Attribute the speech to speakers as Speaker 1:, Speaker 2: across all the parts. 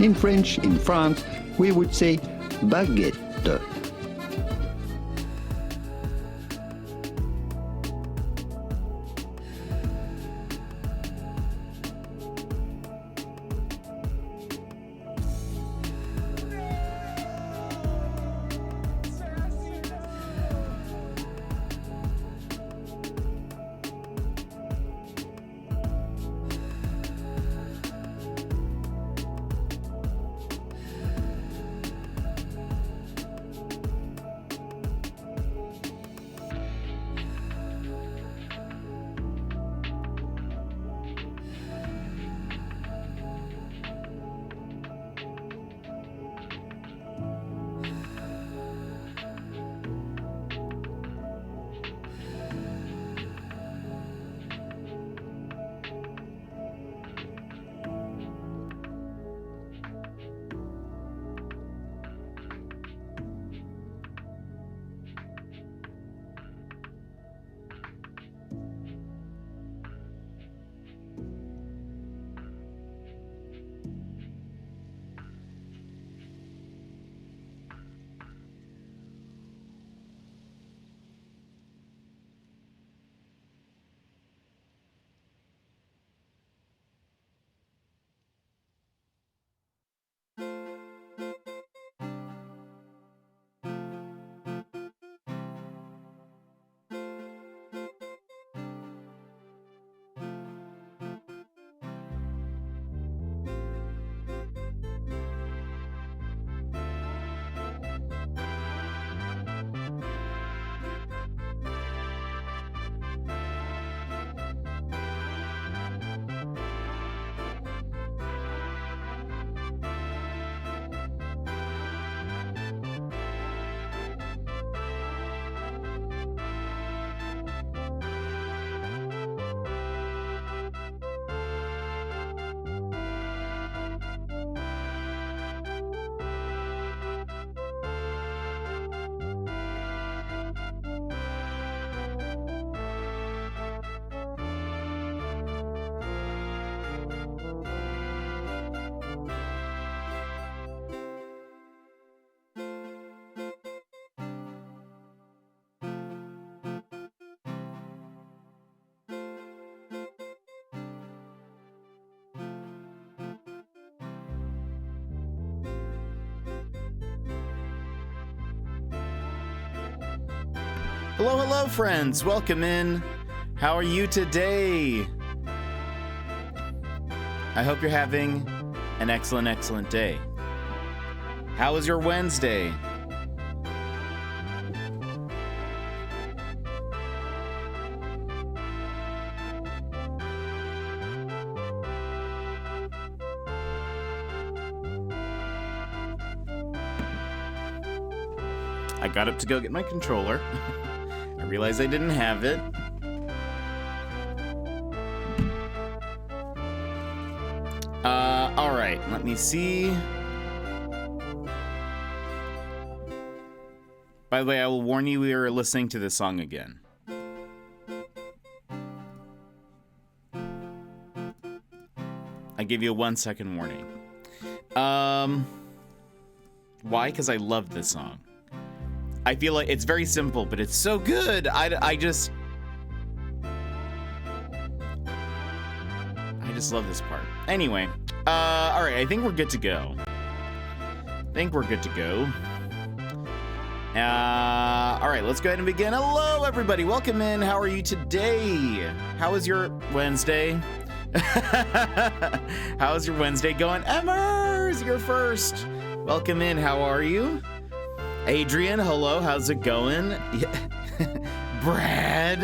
Speaker 1: In French, in France, we would say baguette.
Speaker 2: Hello, hello, friends. Welcome in. How are you today? I hope you're having an excellent, excellent day. How was your Wednesday? I got up to go get my controller. I realized I didn't have it. All right, let me see. By the way, I will warn you, we are listening to this song again. I give you a 1 second warning. Why? Because I love this song. I feel like it's very simple, but it's so good. I just love this part. Anyway, all right, I think we're good to go. All right, let's go ahead and begin. Hello, everybody. Welcome in. How are you today? How was your Wednesday? How's your Wednesday going? Emmers, you're first. Welcome in. How are you? Adrian, hello. How's it going? Brad,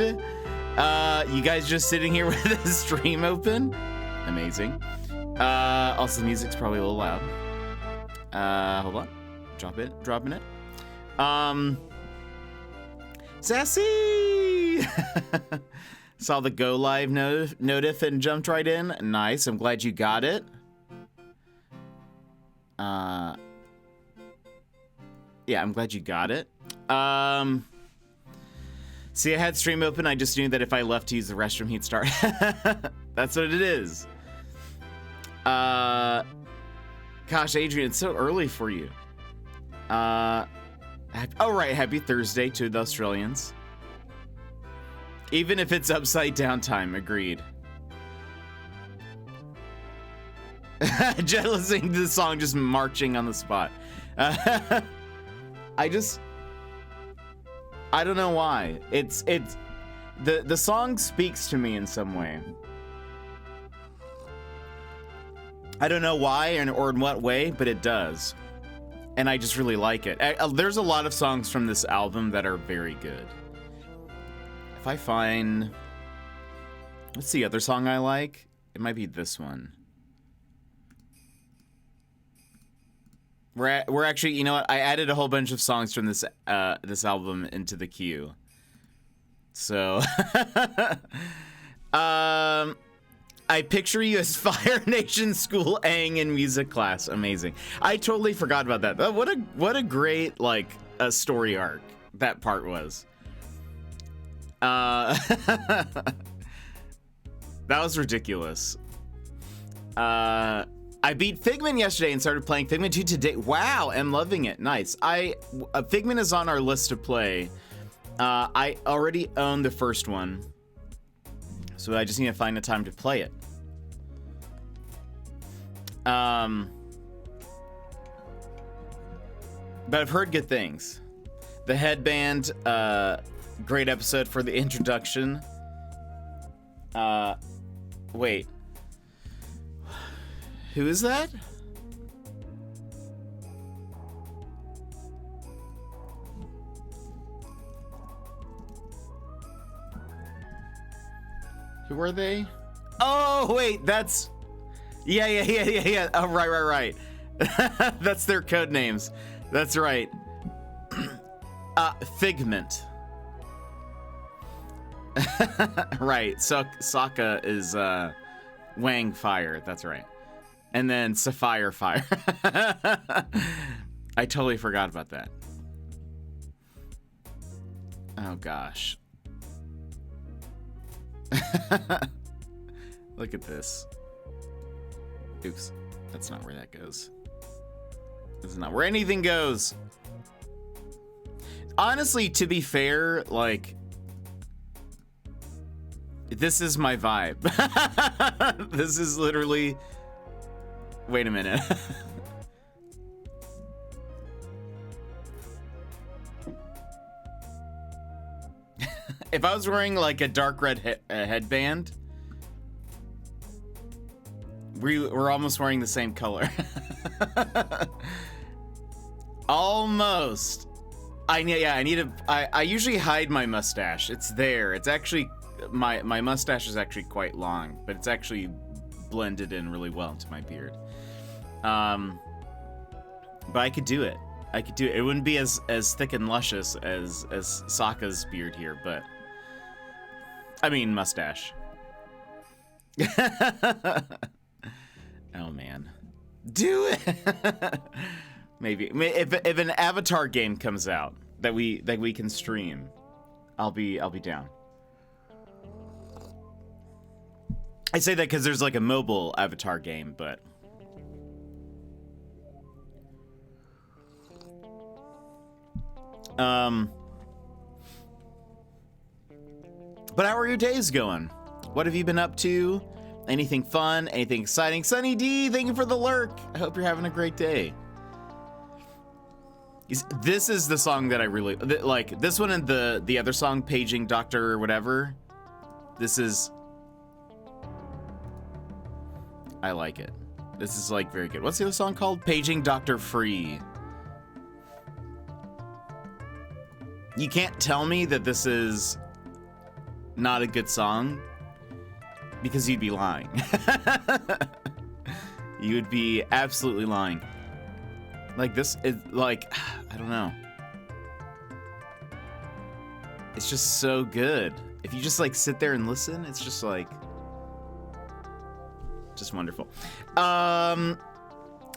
Speaker 2: you guys just sitting here with the stream open? Amazing. Also, the music's probably a little loud. Hold on. Dropping it. Sassy! Saw the go live notif and jumped right in. Nice. I'm glad you got it. Yeah, I'm glad you got it. See, I had stream open. I just knew that if I left to use the restroom, he'd start. That's what it is. Gosh, Adrian, it's so early for you. Oh, right. Happy Thursday to the Australians. Even if it's upside down time, agreed. Jet listening to the song, just marching on the spot. I don't know why. The song speaks to me in some way. I don't know why or in what way, but it does. And I just really like it. There's a lot of songs from this album that are very good. If I find... What's the other song I like? It might be this one. We're actually... You know what? I added a whole bunch of songs from this album into the queue. So... I picture you as Fire Nation School Aang in music class. Amazing. I totally forgot about that. What a great a story arc that part was. That was ridiculous. I beat Figment yesterday and started playing Figment 2 today. Wow, I'm loving it. Nice. Figment is on our list to play. I already own the first one, so I just need to find the time to play it. But I've heard good things. The headband, great episode for the introduction. Wait. Who is that? Who are they? Oh, wait, that's... Yeah. Oh, right. That's their code names. That's right. Figment. Right. So Sokka is Wang Fire. That's right. And then Sapphire Fire. I totally forgot about that. Oh gosh. Look at this. Oops. That's not where that goes. This is not where anything goes. Honestly, to be fair, this is my vibe. This is literally... Wait a minute. If I was wearing a dark red headband, we're almost wearing the same color. Almost. I usually hide my mustache. It's there. It's actually my mustache is actually quite long, but it's actually blended in really well into my beard. But I could do it. It wouldn't be as thick and luscious as Sokka's beard here, but I mean mustache. Oh man, do it. Maybe if an Avatar game comes out that we can stream, I'll be down. I say that because there's a mobile Avatar game, but but how are your days going? What have you been up to? Anything fun? Anything exciting? Sunny D, thank you for the lurk. I hope you're having a great day. This is the song that I really like. This one and the other song, Paging Doctor or whatever. This is... I like it. This is very good. What's the other song called? Paging Dr. Free. You can't tell me that this is not a good song because you'd be lying. You would be absolutely lying. This is I don't know. It's just so good. If you just sit there and listen, it's just just wonderful.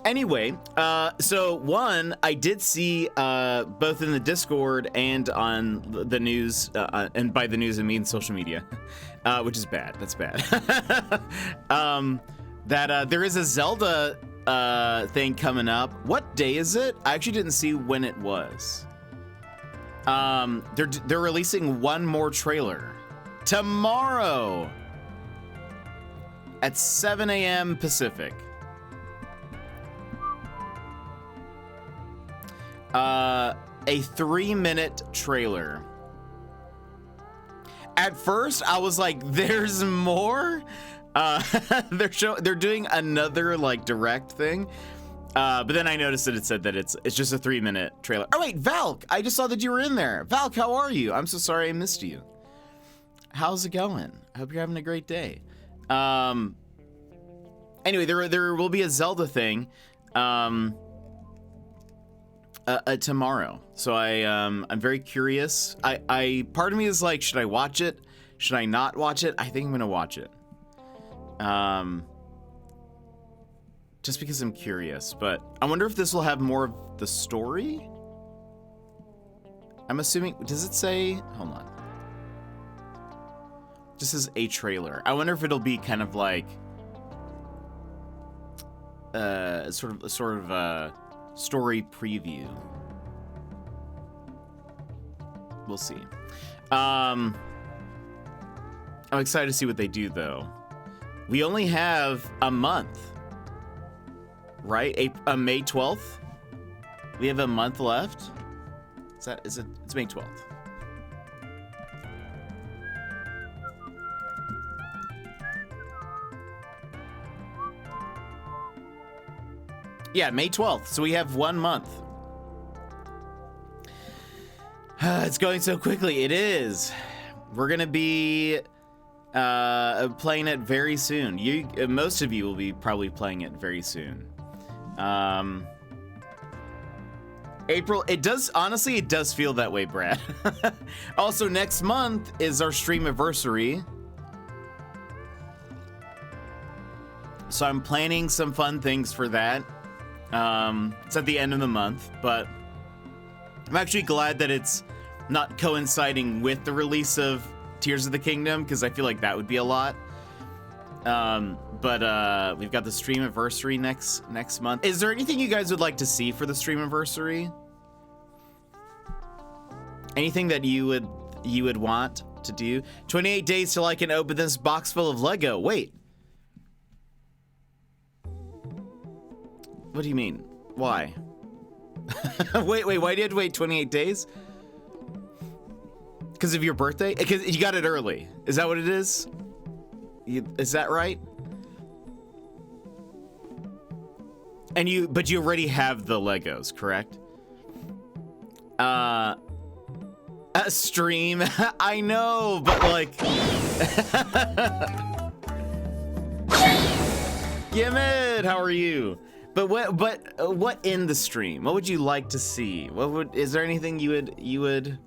Speaker 2: Anyway, so one, I did see both in the Discord and on the news, and by the news I mean social media, which is bad. That's bad. That there is a Zelda thing coming up. What day is it? I actually didn't see when it was. They're releasing one more trailer tomorrow at 7 a.m. Pacific. A 3-minute trailer. At first, I was like, "There's more." They're doing another like direct thing, but then I noticed that it said that it's just a 3-minute trailer. Oh wait, Valk! I just saw that you were in there. Valk, how are you? I'm so sorry I missed you. How's it going? I hope you're having a great day. Anyway, there will be a Zelda thing tomorrow, so I'm very curious. I part of me is like, should I watch it? Should I not watch it? I think I'm gonna watch it. Just because I'm curious, but I wonder if this will have more of the story. I'm assuming, does it say, hold on. This is a trailer. I wonder if it'll be kind of like, sort of a story preview. We'll see. I'm excited to see what they do though. We only have a month, right? May 12th. We have a month left. Is it? It's May 12th. Yeah, May 12th. So we have 1 month. It's going so quickly. It is. We're gonna be playing it very soon. Most of you will be probably playing it very soon. April, it does feel that way, Brad. Also, next month is our stream anniversary. So I'm planning some fun things for that. It's at the end of the month, but I'm actually glad that it's not coinciding with the release of Tears of the Kingdom, because I feel like that would be a lot. But we've got the stream anniversary next month. Is there anything you guys would like to see for the stream anniversary? Anything that you would want to do? 28 days till I can open this box full of Lego. Wait. What do you mean? Why? wait, why do you have to wait 28 days? Because of your birthday? Because you got it early. Is that what it is? Is that right? But you already have the Legos, correct? A stream. I know, but like Yamid, how are you? But what in the stream? What would you like to see? Is there anything you would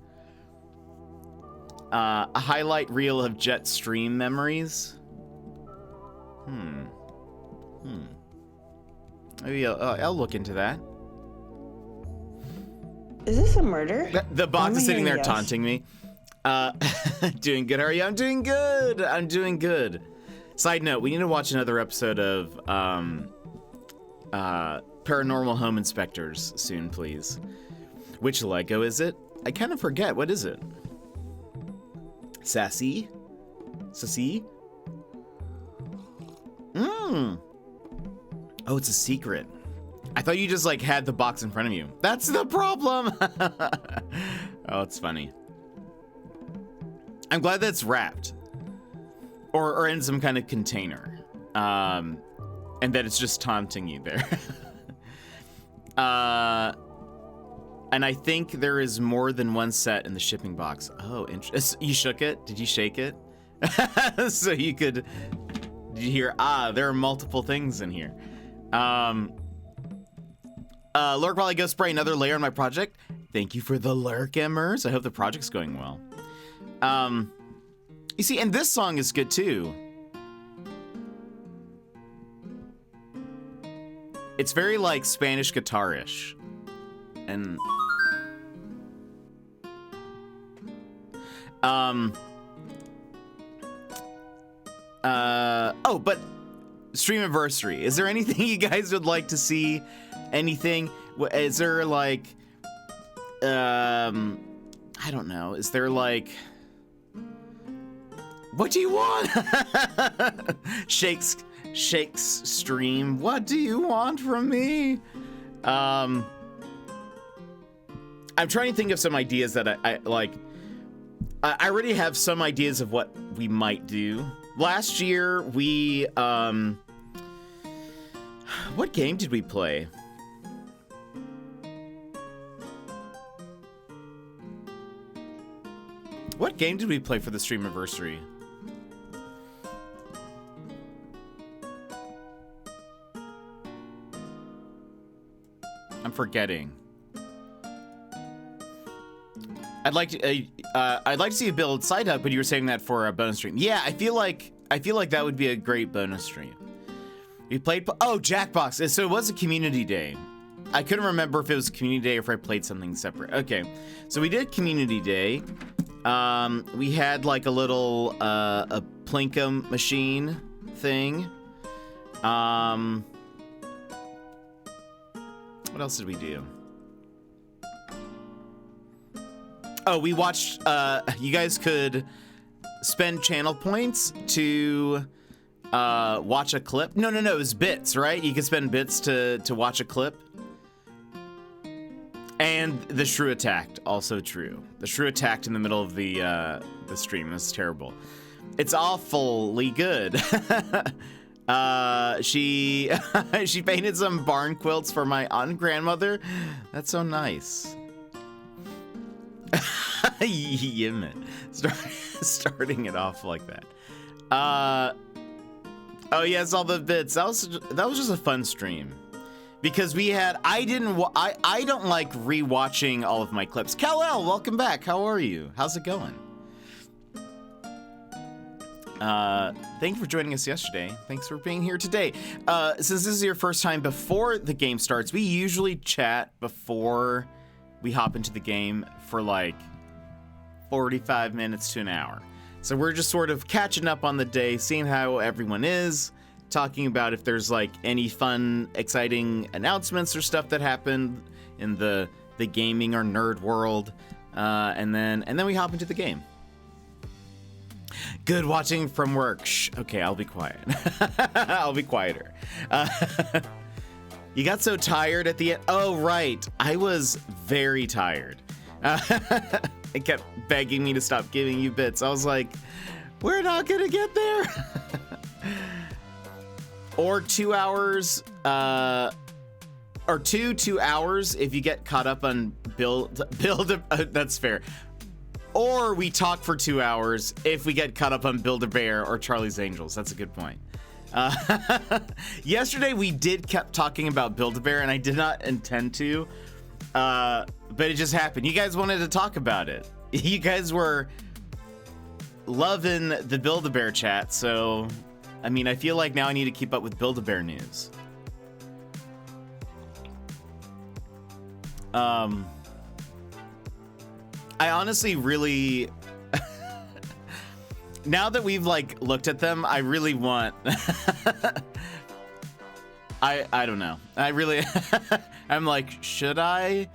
Speaker 2: a highlight reel of Jet stream memories? Maybe I'll look into that.
Speaker 3: Is this a murder?
Speaker 2: The box is sitting there
Speaker 3: yes.
Speaker 2: taunting me. Doing good. How are you? I'm doing good. I'm doing good. Side note: we need to watch another episode of Paranormal Home Inspectors soon, please. Which Lego is it? I kind of forget. What is it? Sassy? Oh, it's a secret. I thought you just like had the box in front of you. That's the problem. Oh, it's funny. I'm glad that's wrapped or in some kind of container. And that it's just taunting you there. And I think there is more than one set in the shipping box. Oh, interesting. You shook it? Did you shake it? So you could... Did you hear? There are multiple things in here. Lurk while I go spray another layer on my project. Thank you for the lurk, Emmers. I hope the project's going well. You see, and this song is good too. It's very like Spanish guitar-ish. And oh, but stream anniversary. Is there anything you guys would like to see? Anything? Is there like, I don't know. Is there like, what do you want? Shakes stream. What do you want from me? I'm trying to think of some ideas that I like. I already have some ideas of what we might do. Last year, we, what game did we play? What game did we play for the stream anniversary? I'm forgetting. I'd like to see you build Side Hug, but you were saying that for a bonus stream. Yeah, I feel like that would be a great bonus stream. We played Jackbox. So it was a community day. I couldn't remember if it was community day or if I played something separate. Okay, so we did community day. We had like a little a Plinkum machine thing. What else did we do? Oh, we watched, you guys could spend channel points to watch a clip. No, it was bits, right? You could spend bits to watch a clip. And the shrew attacked, also true. The shrew attacked in the middle of the stream. It was terrible. It's awfully good. She she painted some barn quilts for my aunt and grandmother. That's so nice. Yemen. Starting it off like that. Oh yes, all the bits. That was just a fun stream. Because we had, I don't like rewatching all of my clips. Kal-El, welcome back. How are you? How's it going? Thank you for joining us yesterday. Thanks for being here today. Since this is your first time before the game starts, we usually chat before we hop into the game for like 45 minutes to an hour. So we're just sort of catching up on the day, seeing how everyone is, talking about if there's like any fun, exciting announcements or stuff that happened in the gaming or nerd world, and then we hop into the game. Good watching from work. Shh. Okay, I'll be quiet. I'll be quieter. You got so tired at the end. Oh, right. I was very tired. It kept begging me to stop giving you bits. I was like, we're not gonna get there. Or 2 hours, or 2 hours if you get caught up on build. That's fair. Or we talk for 2 hours if we get caught up on Build-A-Bear or Charlie's Angels. That's a good point. Yesterday we kept talking about Build-A-Bear, and I did not intend to, but it just happened. You guys wanted to talk about it. You guys were loving the Build-A-Bear chat, so I mean, I feel like now I need to keep up with Build-A-Bear news. I honestly really, now that we've like looked at them, I really want, I don't know. I really, I'm like, should I?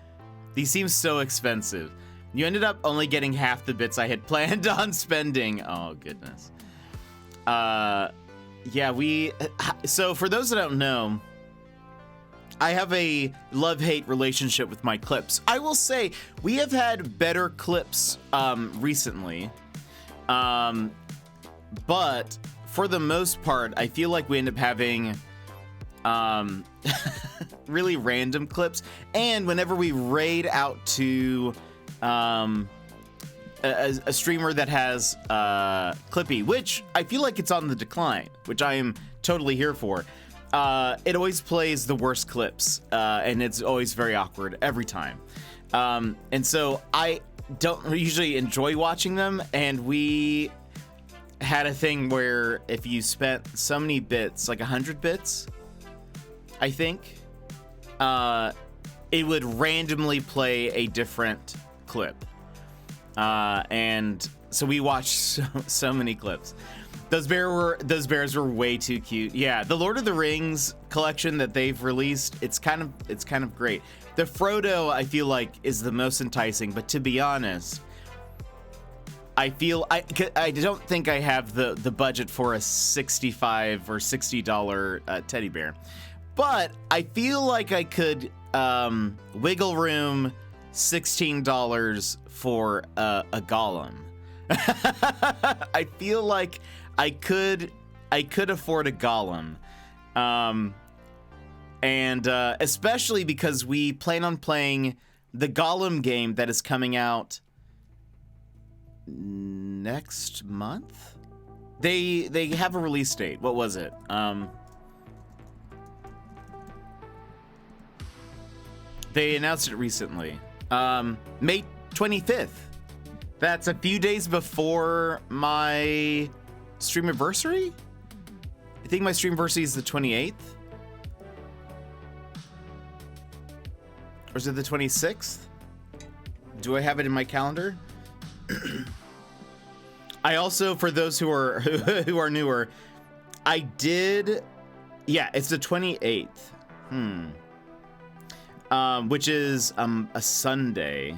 Speaker 2: These seem so expensive. You ended up only getting half the bits I had planned on spending. Oh, goodness. Yeah, so for those that don't know, I have a love-hate relationship with my clips. I will say we have had better clips recently, but for the most part, I feel like we end up having really random clips. And whenever we raid out to a streamer that has Clippy, which I feel like it's on the decline, which I am totally here for. It always plays the worst clips, and it's always very awkward every time. And so I don't usually enjoy watching them, and we had a thing where if you spent so many bits, like 100 bits, I think, it would randomly play a different clip. and so we watched so many clips. Those bears were way too cute. Yeah, the Lord of the Rings collection that they've released, it's kind of great. The Frodo, I feel like, is the most enticing, but to be honest, I don't think I have the budget for a $65 or $60 teddy bear, but I feel like I could wiggle room $16 for a Gollum. I feel like I could afford a Gollum, and especially because we plan on playing the Gollum game that is coming out next month. They have a release date. What was it? They announced it recently. May 25th. That's a few days before my streamiversary? I think my streamiversary is the 28th. Or is it the 26th? Do I have it in my calendar? I also, for those who are who are newer, I did. Yeah, it's the 28th. Which is a Sunday.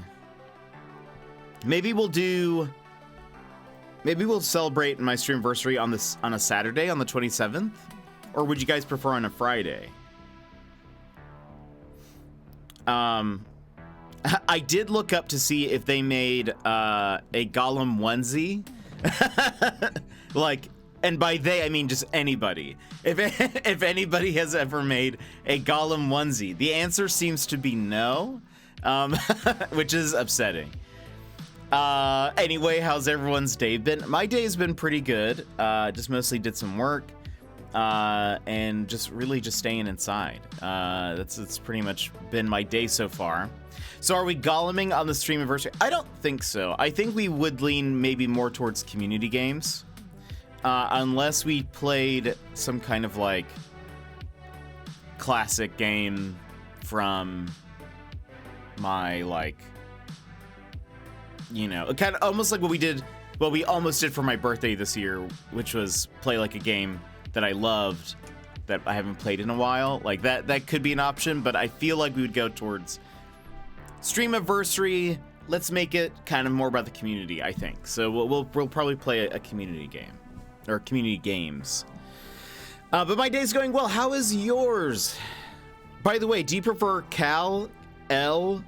Speaker 2: Maybe we'll celebrate my streamiversary on a Saturday on the 27th, or would you guys prefer on a Friday? I did look up to see if they made a Gollum onesie. Like, and by they I mean just anybody. If anybody has ever made a Gollum onesie, the answer seems to be no, which is upsetting. Anyway, how's everyone's day been? My day's been pretty good. Just mostly did some work, and just staying inside. That's pretty much been my day so far. So are we Golluming on the streamiversary? I don't think so. I think we would lean maybe more towards community games, unless we played some kind of like classic game from my kind of almost like what we almost did for my birthday this year, which was play like a game that I loved that I haven't played in a while. Like that could be an option, but I feel like we would go towards streamiversary. Let's make it kind of more about the community, I think. So we'll probably play a community game or community games. But my day's going well. How is yours? By the way, do you prefer Kal-El?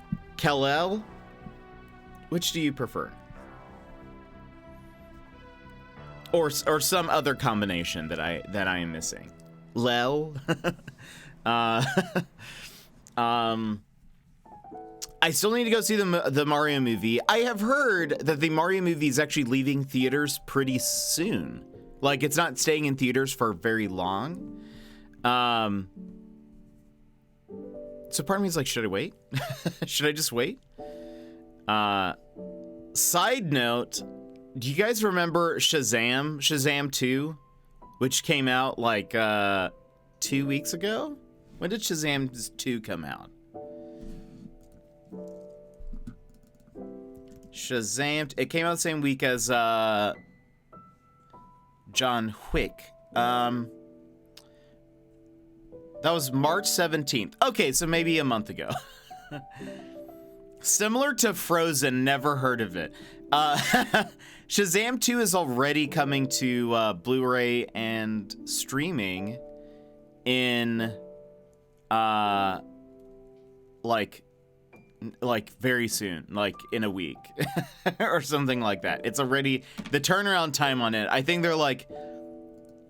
Speaker 2: Which do you prefer? Or some other combination that I am missing? Lel? I still need to go see the Mario movie. I have heard that the Mario movie is actually leaving theaters pretty soon. Like, it's not staying in theaters for very long. So part of me is like, should I wait? Should I just wait? Side note, do you guys remember Shazam? Shazam 2, which came out like 2 weeks ago? When did Shazam 2 come out? Shazam, it came out the same week as John Wick. That was March 17th. Okay, so maybe a month ago. Similar to Frozen, never heard of it. Shazam 2 is already coming to Blu-ray and streaming in like very soon, like in a week or something like that. It's already, the turnaround time on it, I think they're like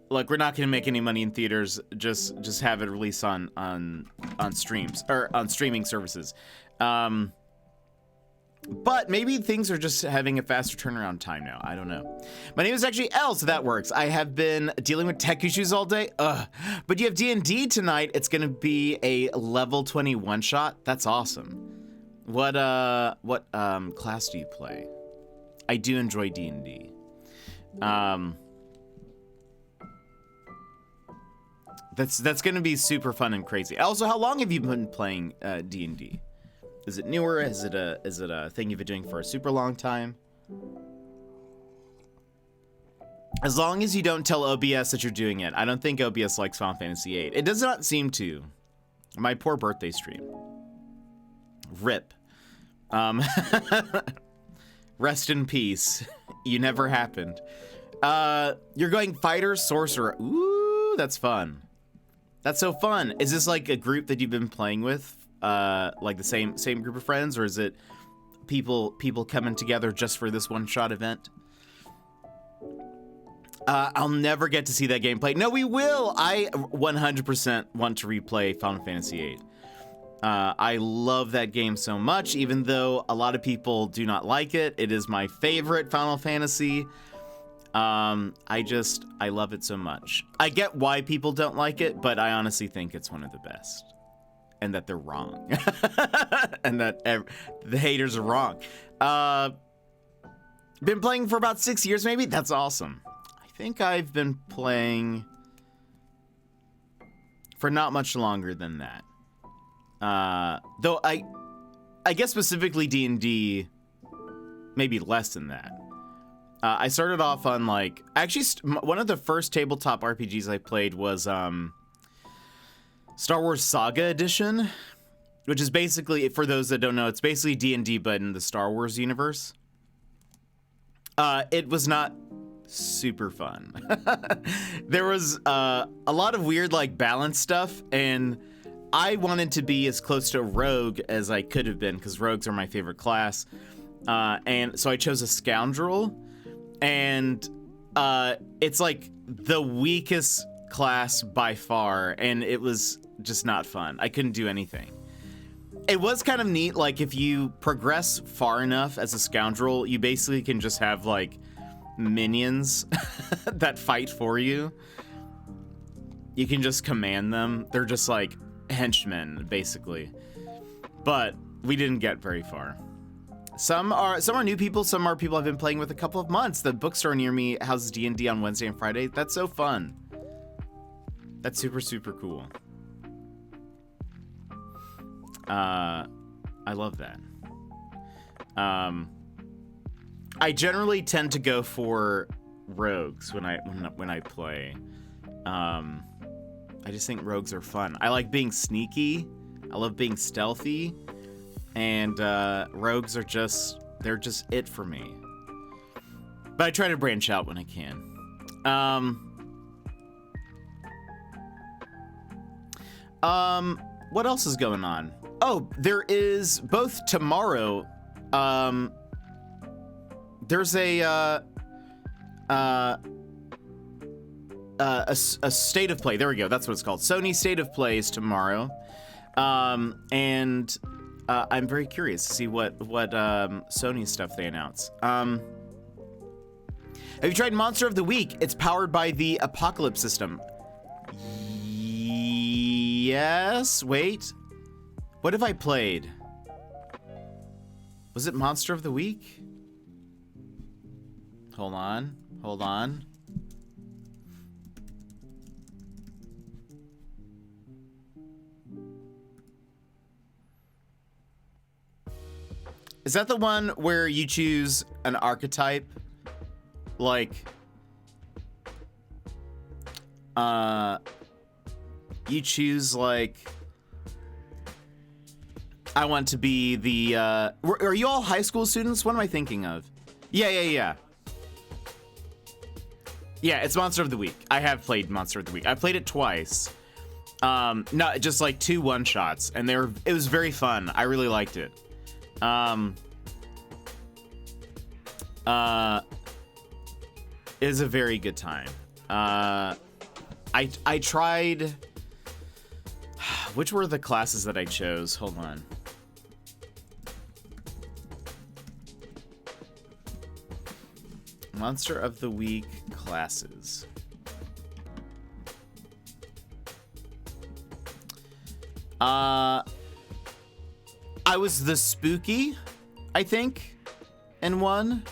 Speaker 2: we're not going to make any money in theaters, just have it released on streams or on streaming services. But maybe things are just having a faster turnaround time now. I don't know. My name is actually Elle, so that works. I have been dealing with tech issues all day. But you have D&D tonight. It's going to be a level 20 one-shot. That's awesome. What class do you play? I do enjoy D&D. That's going to be super fun and crazy. Also, how long have you been playing D&D? Is it newer? Is it a thing you've been doing for a super long time? As long as you don't tell OBS that you're doing it. I don't think OBS likes Final Fantasy VIII. It does not seem to. My poor birthday stream. RIP. Rest in peace. You never happened. You're going fighter, sorcerer. Ooh, that's fun. That's so fun. Is this like a group that you've been playing with? Like the same group of friends, or is it people coming together just for this one-shot event? I'll never get to see that gameplay. No, we will. I 100% want to replay Final Fantasy VIII. I love that game so much, even though a lot of people do not like it. It is my favorite Final Fantasy. I love it so much. I get why people don't like it, but I honestly think it's one of the best. And that they're wrong. And that the haters are wrong. Been playing for about 6 years, maybe? That's awesome. I think I've been playing for not much longer than that. Though I guess specifically D&D, maybe less than that. I started off on like, actually one of the first tabletop RPGs I played was Star Wars Saga Edition, which is basically, for those that don't know, it's basically D&D but in the Star Wars universe. It was not super fun. There was a lot of weird like balance stuff, and I wanted to be as close to a rogue as I could have been because rogues are my favorite class, and so I chose a scoundrel, and it's like the weakest class by far, and it was just not fun. I couldn't do anything. It was kind of neat, like if you progress far enough as a scoundrel, you basically can just have like minions that fight for you. You can just command them. They're just like henchmen, basically. But we didn't get very far. Some are new people, some are people I've been playing with a couple of months. The bookstore near me houses D&D on Wednesday and Friday. That's so fun. That's super, super cool. I love that. I generally tend to go for rogues when I play. I just think rogues are fun. I like being sneaky. I love being stealthy, and rogues are they're just it for me. But I try to branch out when I can. What else is going on? Oh, there is both tomorrow. There's a state of play. There we go. That's what it's called. Sony State of Play is tomorrow. And I'm very curious to see what Sony stuff they announce. Have you tried Monster of the Week? It's powered by the Apocalypse system. Yes. Wait. What have I played? Was it Monster of the Week? Hold on. Hold on. Is that the one where you choose an archetype? Like, you choose like, I want to be the, are you all high school students? What am I thinking of? Yeah. Yeah, it's Monster of the Week. I have played Monster of the Week. I played it twice. Not just like 2 one-shots, and it was very fun. I really liked it. It was a very good time. I tried, which were the classes that I chose? Hold on. Monster of the Week classes. I was the spooky, I think, in one.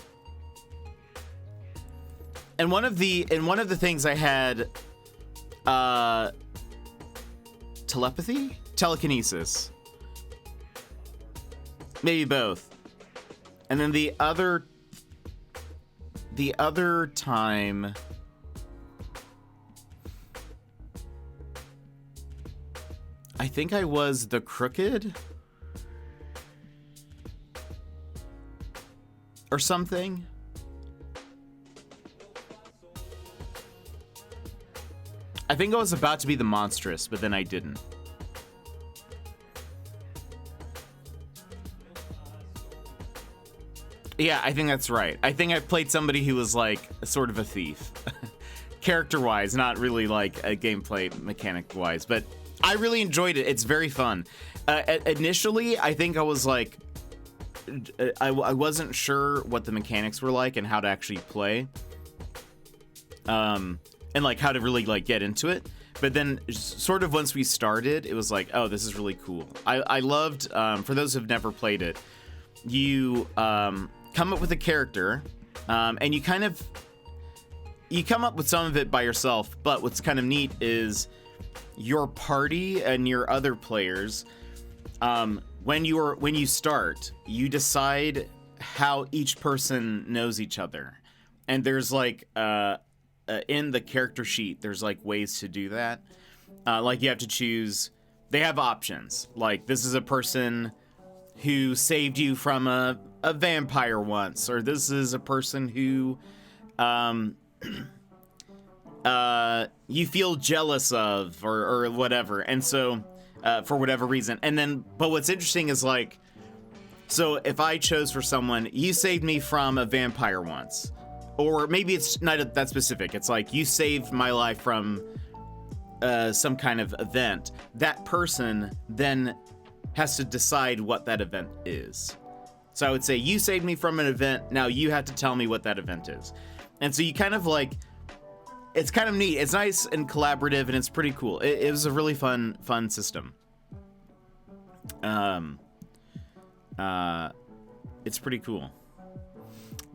Speaker 2: And one of the things I had telepathy? Telekinesis. Maybe both. And then the other the other time, I think I was the Crooked or something. I think I was about to be the Monstrous, but then I didn't. Yeah, I think that's right. I think I played somebody who was like sort of a thief. Character-wise, not really like a gameplay mechanic-wise, but I really enjoyed it. It's very fun. Initially, I think I was like, I wasn't sure what the mechanics were like and how to actually play. And like how to really like get into it. But then sort of once we started, it was like, oh, this is really cool. I loved, for those who've never played it, you come up with a character, and you come up with some of it by yourself, but what's kind of neat is your party and your other players, when you start, you decide how each person knows each other. And there's like in the character sheet, there's like ways to do that. Like you have to choose, they have options. Like this is a person who saved you from a vampire once, or this is a person who you feel jealous of, or whatever. And so for whatever reason. And then, but what's interesting is like, so if I chose for someone, you saved me from a vampire once, or maybe it's not that specific. It's like you saved my life from some kind of event. That person then has to decide what that event is. So I would say, you saved me from an event, now you have to tell me what that event is. And so you kind of like, it's kind of neat. It's nice and collaborative, and it's pretty cool. It was a really fun system. It's pretty cool.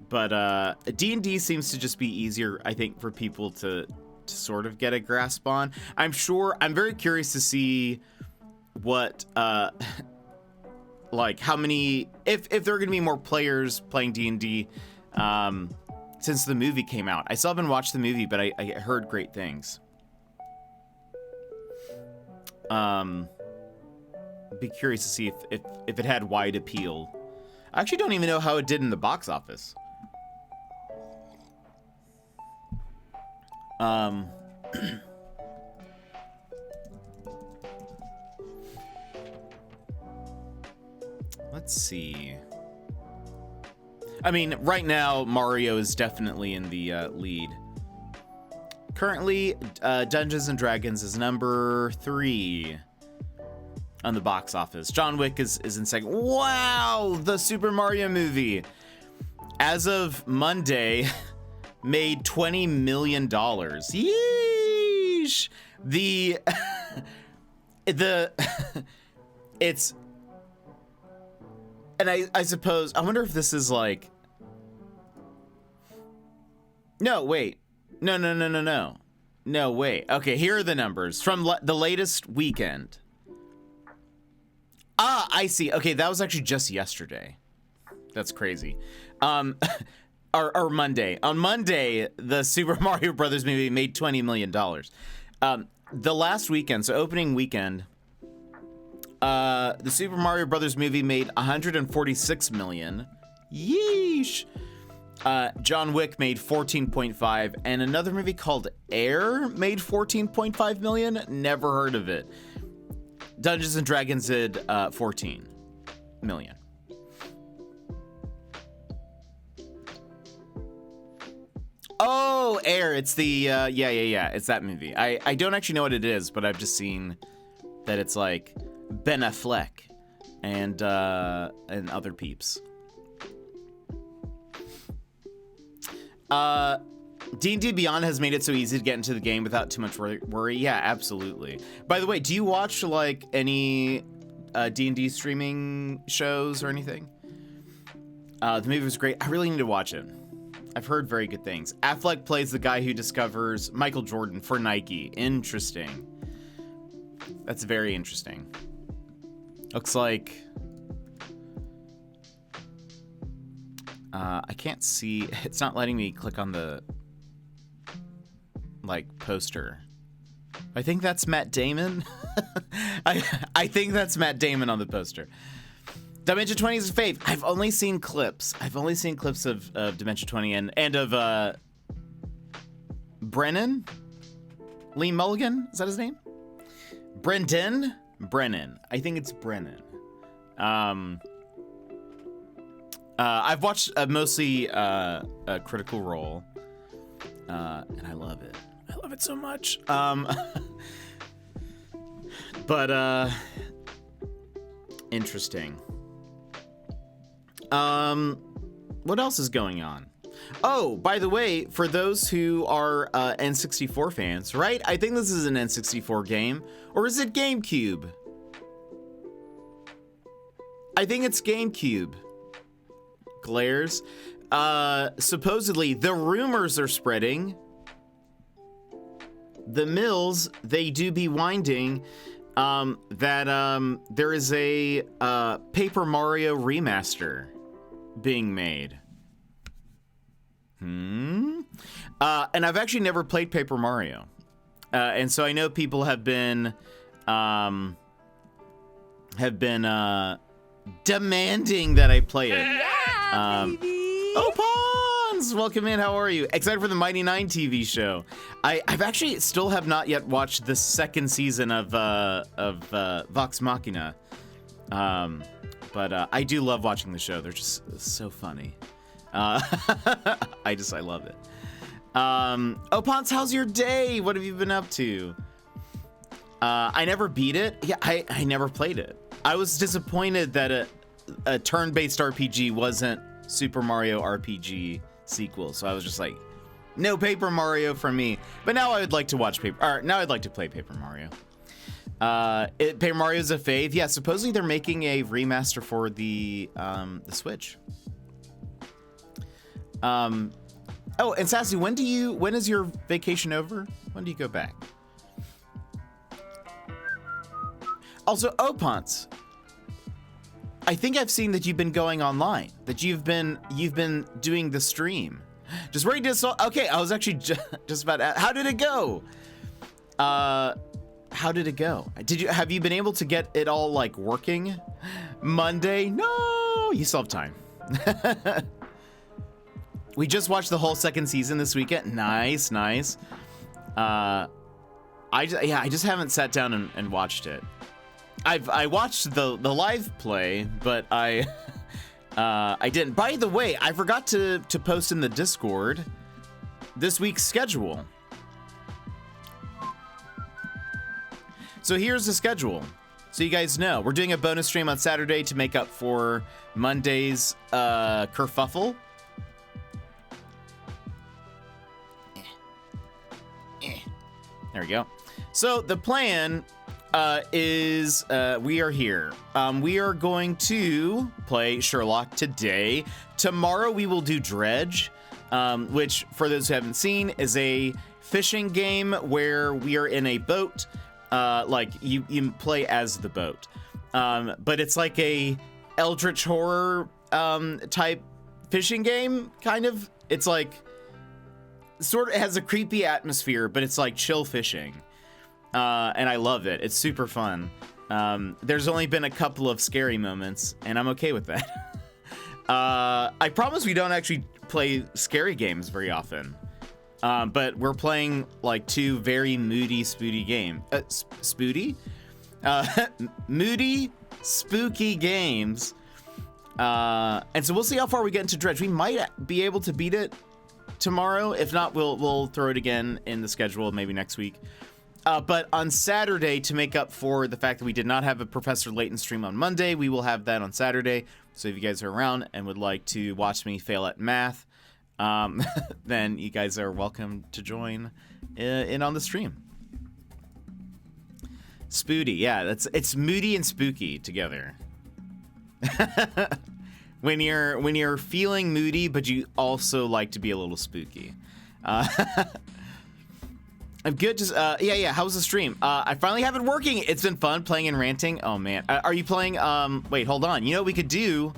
Speaker 2: But D&D seems to just be easier, I think, for people to sort of get a grasp on. I'm very curious to see what like how many, if there are gonna be more players playing D&D since the movie came out. I still haven't watched the movie, but I heard great things. Be curious to see if it had wide appeal. I actually don't even know how it did in the box office. Let's see. I mean, right now, Mario is definitely in the lead. Currently, Dungeons and Dragons is number 3 on the box office. John Wick is in second. Wow, the Super Mario movie, as of Monday, made $20 million. Yeesh. It's, and I suppose, I wonder if this is like, no, wait. No, wait. Okay, here are the numbers from the latest weekend. Ah, I see. Okay, that was actually just yesterday. That's crazy. Or Monday. On Monday, the Super Mario Brothers movie made $20 million. The last weekend, so opening weekend, the Super Mario Brothers movie made $146 million. Yeesh. John Wick made 14.5, and another movie called Air made 14.5 million. Never heard of it. Dungeons and Dragons did 14 million. Oh, Air. It's the yeah. It's that movie. I don't actually know what it is, but I've just seen that it's like Ben Affleck and other peeps. D&D Beyond has made it so easy to get into the game without too much worry. Yeah, absolutely. By the way, do you watch like any D&D streaming shows or anything? The movie was great. I really need to watch it. I've heard very good things. Affleck plays the guy who discovers Michael Jordan for Nike. Interesting. That's very interesting. Looks like I can't see. It's not letting me click on the like poster. I think that's Matt Damon. I think that's Matt Damon on the poster. Dimension 20 is a fave. I've only seen clips. I've only seen clips of Dimension 20 and of Brennan? Lee Mulligan? Is that his name? Brendan? Brennan. I think it's Brennan. I've watched mostly Critical Role. And I love it. I love it so much. But interesting. What else is going on? Oh, by the way, for those who are N64 fans, right? I think this is an N64 game. Or is it GameCube? I think it's GameCube. Glares. Supposedly, the rumors are spreading. The mills, they do be winding that there is a Paper Mario remaster being made. And I've actually never played Paper Mario. And so I know people have been demanding that I play it.
Speaker 3: Yeah, baby.
Speaker 2: Oh, Pawns! Welcome in, how are you? Excited for the Mighty Nine TV show. I've actually still have not yet watched the second season of Vox Machina. But I do love watching the show. They're just so funny. I love it. Oh, Pons, how's your day? What have you been up to? I never beat it. Yeah, I never played it. I was disappointed that a turn-based RPG wasn't Super Mario RPG sequel. So I was just like, no Paper Mario for me. But now I would like to watch now I'd like to play Paper Mario. Paper Mario's a fave. Yeah, supposedly they're making a remaster for the Switch. Oh, and Sassy, when is your vacation over? When do you go back? Also, Opons, I think I've seen that you've been going online, that you've been doing the stream. Just ready to okay, I was actually just about to, how did it go? How did it go? Have you been able to get it all like working? Monday? No, you still have time. We just watched the whole second season this weekend. Nice. I just haven't sat down and watched it. I watched the live play, but I didn't. By the way, I forgot to post in the Discord this week's schedule. So here's the schedule. So you guys know, we're doing a bonus stream on Saturday to make up for Monday's kerfuffle. There we go. So the plan is we are here. We are going to play Sherlock today. Tomorrow we will do Dredge, which for those who haven't seen is a fishing game where we are in a boat. Like you play as the boat, but it's like a eldritch horror type fishing game, kind of. It's like sort of has a creepy atmosphere, but it's like chill fishing. And I love it. It's super fun. There's only been a couple of scary moments, and I'm okay with that. I promise we don't actually play scary games very often. But we're playing like two very moody, spooky games. Moody, spooky games. And so we'll see how far we get into Dredge. We might be able to beat it tomorrow. If not, we'll throw it again in the schedule maybe next week. But on Saturday, to make up for the fact that we did not have a Professor Layton stream on Monday, we will have that on Saturday. So if you guys are around and would like to watch me fail at math, then you guys are welcome to join in on the stream. Spoody, yeah, it's moody and spooky together. When you're feeling moody, but you also like to be a little spooky. I'm good. Just yeah. How was the stream? I finally have it working. It's been fun playing and ranting. Oh man, are you playing? Wait, hold on. You know what we could do?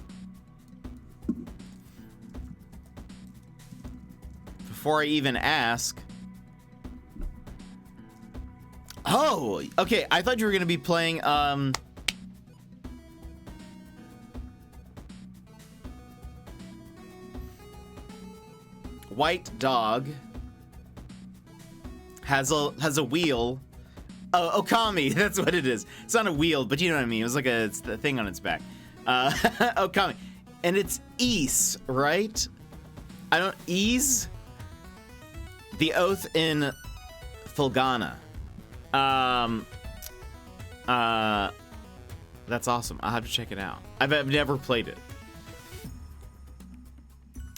Speaker 2: before I even ask. Oh, okay. I thought you were gonna be playing White Dog has a wheel. Oh, Okami, that's what it is. It's not a wheel, but you know what I mean. It was like it's the thing on its back. Okami. And it's Ease, right? I don't ease the oath in Fulgana. That's awesome. I'll have to check it out. I've never played it.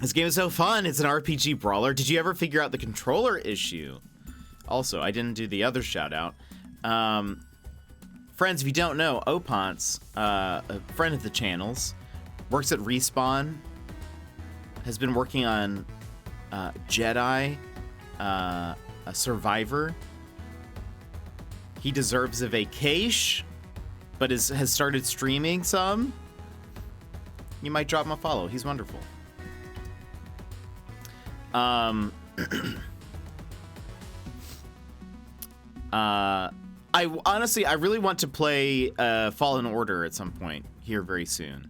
Speaker 2: This game is so fun. It's an RPG brawler. Did you ever figure out the controller issue? Also, I didn't do the other shout out. Friends, if you don't know, Opance, a friend of the channel's, works at Respawn, has been working on Jedi, a Survivor. He deserves a vacation, but has started streaming some. You might drop him a follow. He's wonderful. I honestly, I really want to play Fallen Order at some point here very soon.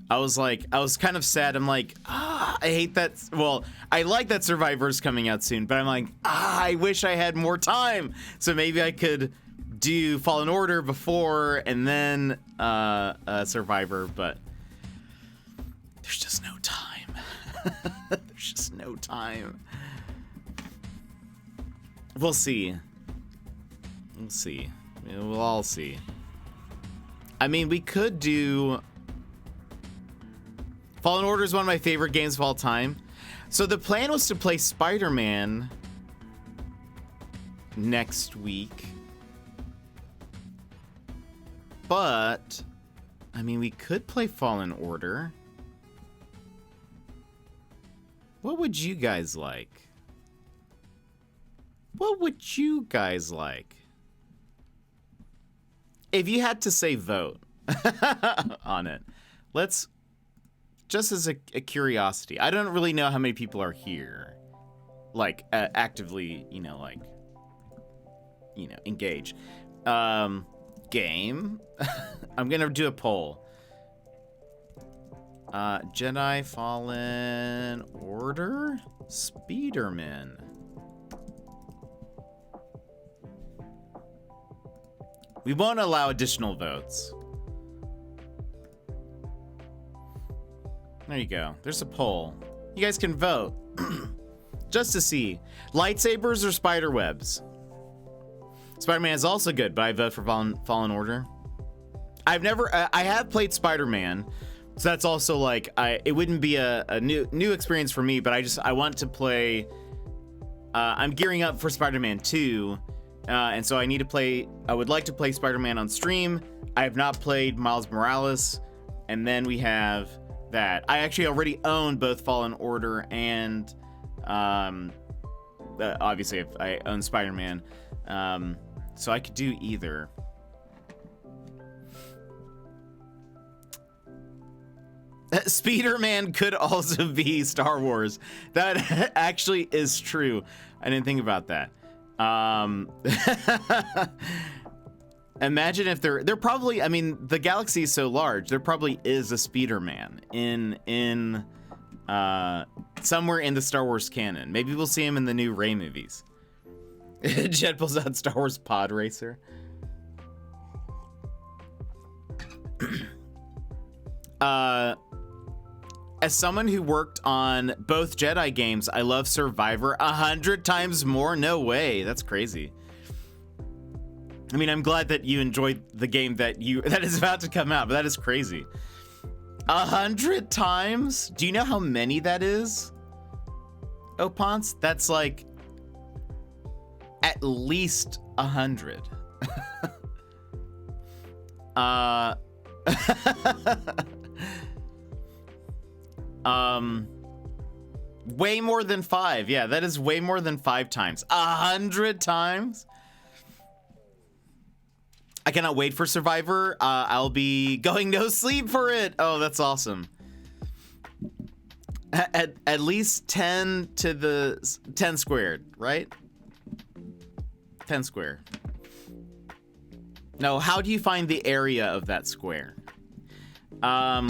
Speaker 2: I was kind of sad. I'm like, I hate that. Well, I like that Survivor's coming out soon, but I'm like, I wish I had more time. So maybe I could do Fallen Order before and then Survivor, but there's just no time. There's just no time. We'll see. We'll see. We'll all see. I mean, we could do... Fallen Order is one of my favorite games of all time. So the plan was to play Spider-Man next week. But, I mean, we could play Fallen Order. What would you guys like? What would you guys like? If you had to say vote on it, let's... Just as a curiosity, I don't really know how many people are here, like actively, engage. Game. I'm gonna do a poll. Jedi Fallen Order, Speederman. We won't allow additional votes. There you go. There's a poll. You guys can vote. Just to see. Lightsabers or spider webs? Spider-Man is also good, but I vote for Fallen Order. I have played Spider-Man, so that's also like, it wouldn't be a new experience for me, but I want to play, I'm gearing up for Spider-Man 2, and so I would like to play Spider-Man on stream. I have not played Miles Morales, and then we have that. I actually already own both Fallen Order and obviously I own Spider-Man, so I could do either. Speederman could also be Star Wars. That actually is true. I didn't think about that. Imagine if they're probably, I mean, the galaxy is so large, there probably is a Speederman in somewhere in the Star Wars canon. Maybe we'll see him in the new Rey movies. Jed pulls out Star Wars Pod Racer. As someone who worked on both Jedi games, I love Survivor 100 times more. No way. That's crazy. I mean, I'm glad that you enjoyed the game that is about to come out, but that is crazy. 100 times? Do you know how many that is? Opance? That's like at least 100. Way more than 5. Yeah, that is way more than 5 times. 100 times? I cannot wait for Survivor. I'll be going no sleep for it. Oh, that's awesome. At least 10 to the 10 squared, right? 10 square. No, how do you find the area of that square? La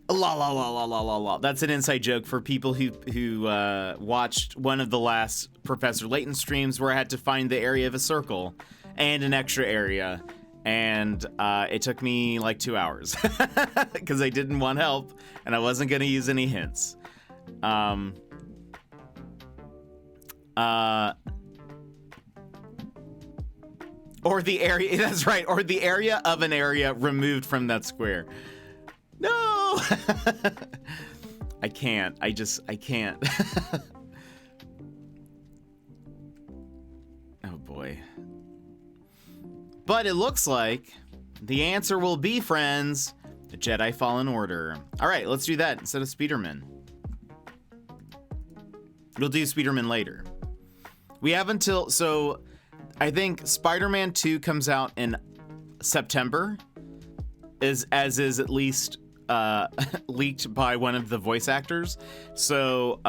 Speaker 2: la la la la la la. That's an inside joke for people who watched one of the last Professor Layton streams where I had to find the area of a circle and an extra area, and it took me like 2 hours because I didn't want help and I wasn't going to use any hints. Or the area, that's right, or the area of an area removed from that square. No! I can't. I can't. Oh boy. But it looks like the answer will be, friends, the Jedi Fallen Order. All right, let's do that instead of Spider-Man. We'll do Spider-Man later. We have until, so I think Spider-Man 2 comes out in September, as is at least leaked by one of the voice actors. So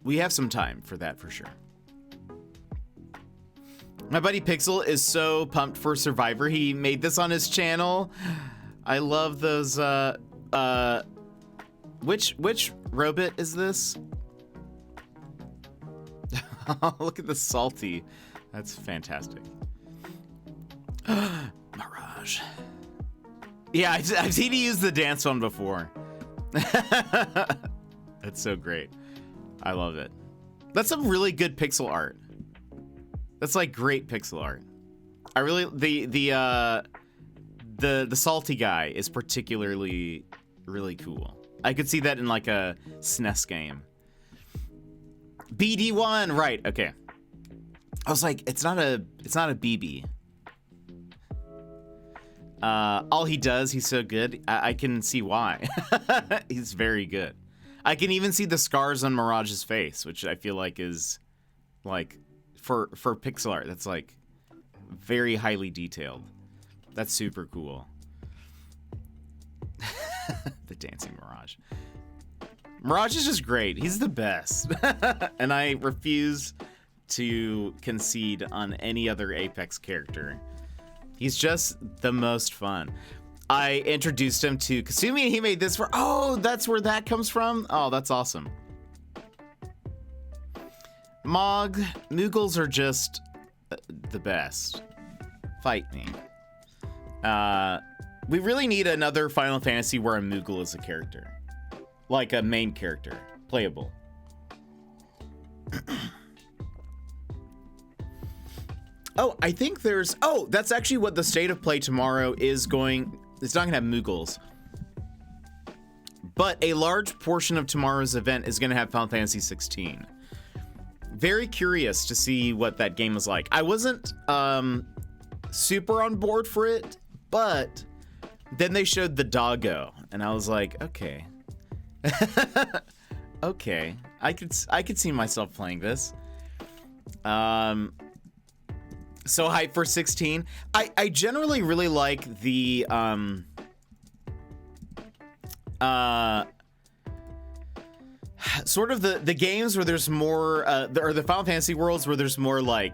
Speaker 2: we have some time for that for sure. My buddy Pixel is so pumped for Survivor. He made this on his channel. I love those. Which robot is this? Look at the salty. That's fantastic. Mirage. Yeah, I've seen you use the dance one before. That's so great. I love it. That's some really good pixel art. That's like great pixel art. I really the salty guy is particularly really cool. I could see that in like a SNES game. BD1, right? Okay. I was like, it's not a BB. All he does, he's so good. I can see why. He's very good. I can even see the scars on Mirage's face, which I feel like is like for pixel art. That's like very highly detailed. That's super cool. The dancing Mirage. Mirage is just great. He's the best. And I refuse to concede on any other Apex character. He's just the most fun. I introduced him to Kasumi and he made this for, oh, that's where that comes from? Oh, that's awesome. Moogles are just the best. Fight me. We really need another Final Fantasy where a Moogle is a character. Like a main character, playable. Oh, I think there's, oh, that's actually what the state of play tomorrow is going, it's not gonna have Moogles. But a large portion of tomorrow's event is gonna have Final Fantasy 16. Very curious to see what that game was like. I wasn't super on board for it, but then they showed the doggo, and I was like, okay. Okay, I could see myself playing this. So hyped for 16. I generally really like the sort of the games where there's more or the Final Fantasy worlds where there's more like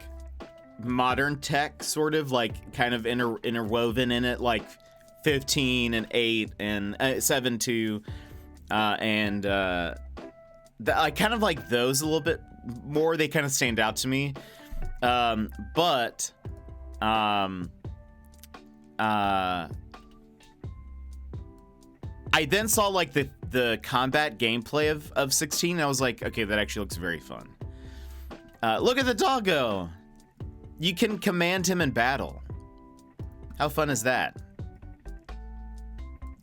Speaker 2: modern tech, sort of like kind of interwoven in it, like 15 and 8 and 7-2. And I kind of like those a little bit more. They kind of stand out to me. But I then saw like the combat gameplay of 16. And I was like, okay, that actually looks very fun. Look at the doggo. You can command him in battle. How fun is that?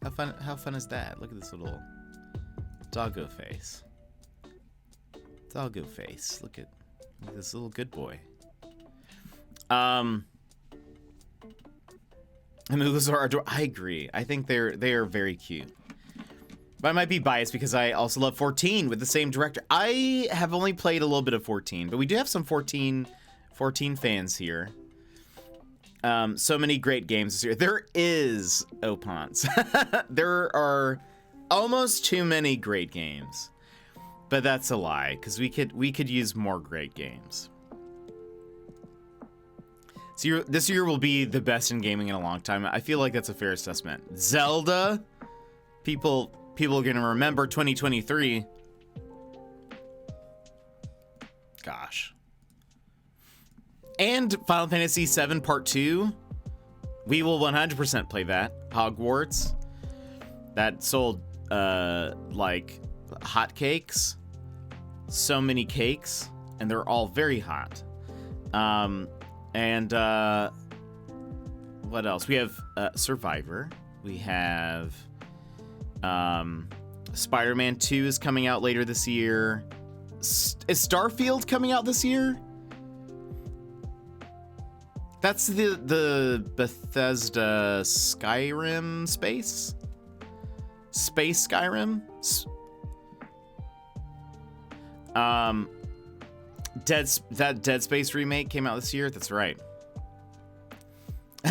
Speaker 2: How fun is that? Look at this little doggo face. Doggo face. Look at this little good boy. Moogles are adorable. I agree. I think they are very cute. But I might be biased because I also love 14 with the same director. I have only played a little bit of 14, but we do have some 14 fans here. So many great games this year. There is, Opons. There are almost too many great games. But that's a lie, because we could use more great games. So this year will be the best in gaming in a long time. I feel like that's a fair assessment. Zelda, people are gonna remember 2023. Gosh. And Final Fantasy VII Part 2. We will 100% play that. Hogwarts. That sold like hotcakes. So many cakes, and they're all very hot. And what else? We have Survivor. We have Spider-Man 2 is coming out later this year. Is Starfield coming out this year? That's the Bethesda Skyrim space? Space Skyrim? That Dead Space remake came out this year. That's right.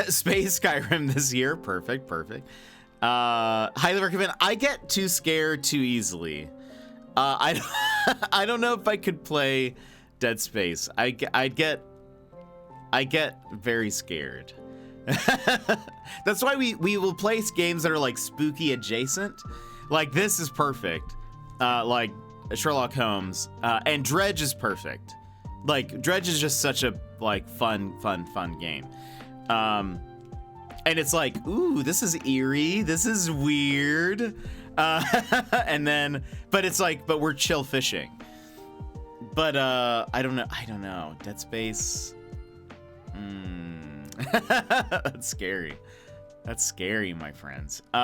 Speaker 2: Space Skyrim this year. Perfect. Highly recommend. I get too scared too easily. I don't know if I could play Dead Space. I get very scared. That's why we will play games that are like spooky adjacent. Like this is perfect. Like Sherlock Holmes, and Dredge is perfect. Like Dredge is just such a like fun game. And it's like, ooh, this is eerie, this is weird. And then, but it's like, but we're chill fishing. But I don't know. Dead Space. That's scary. That's scary, my friends. There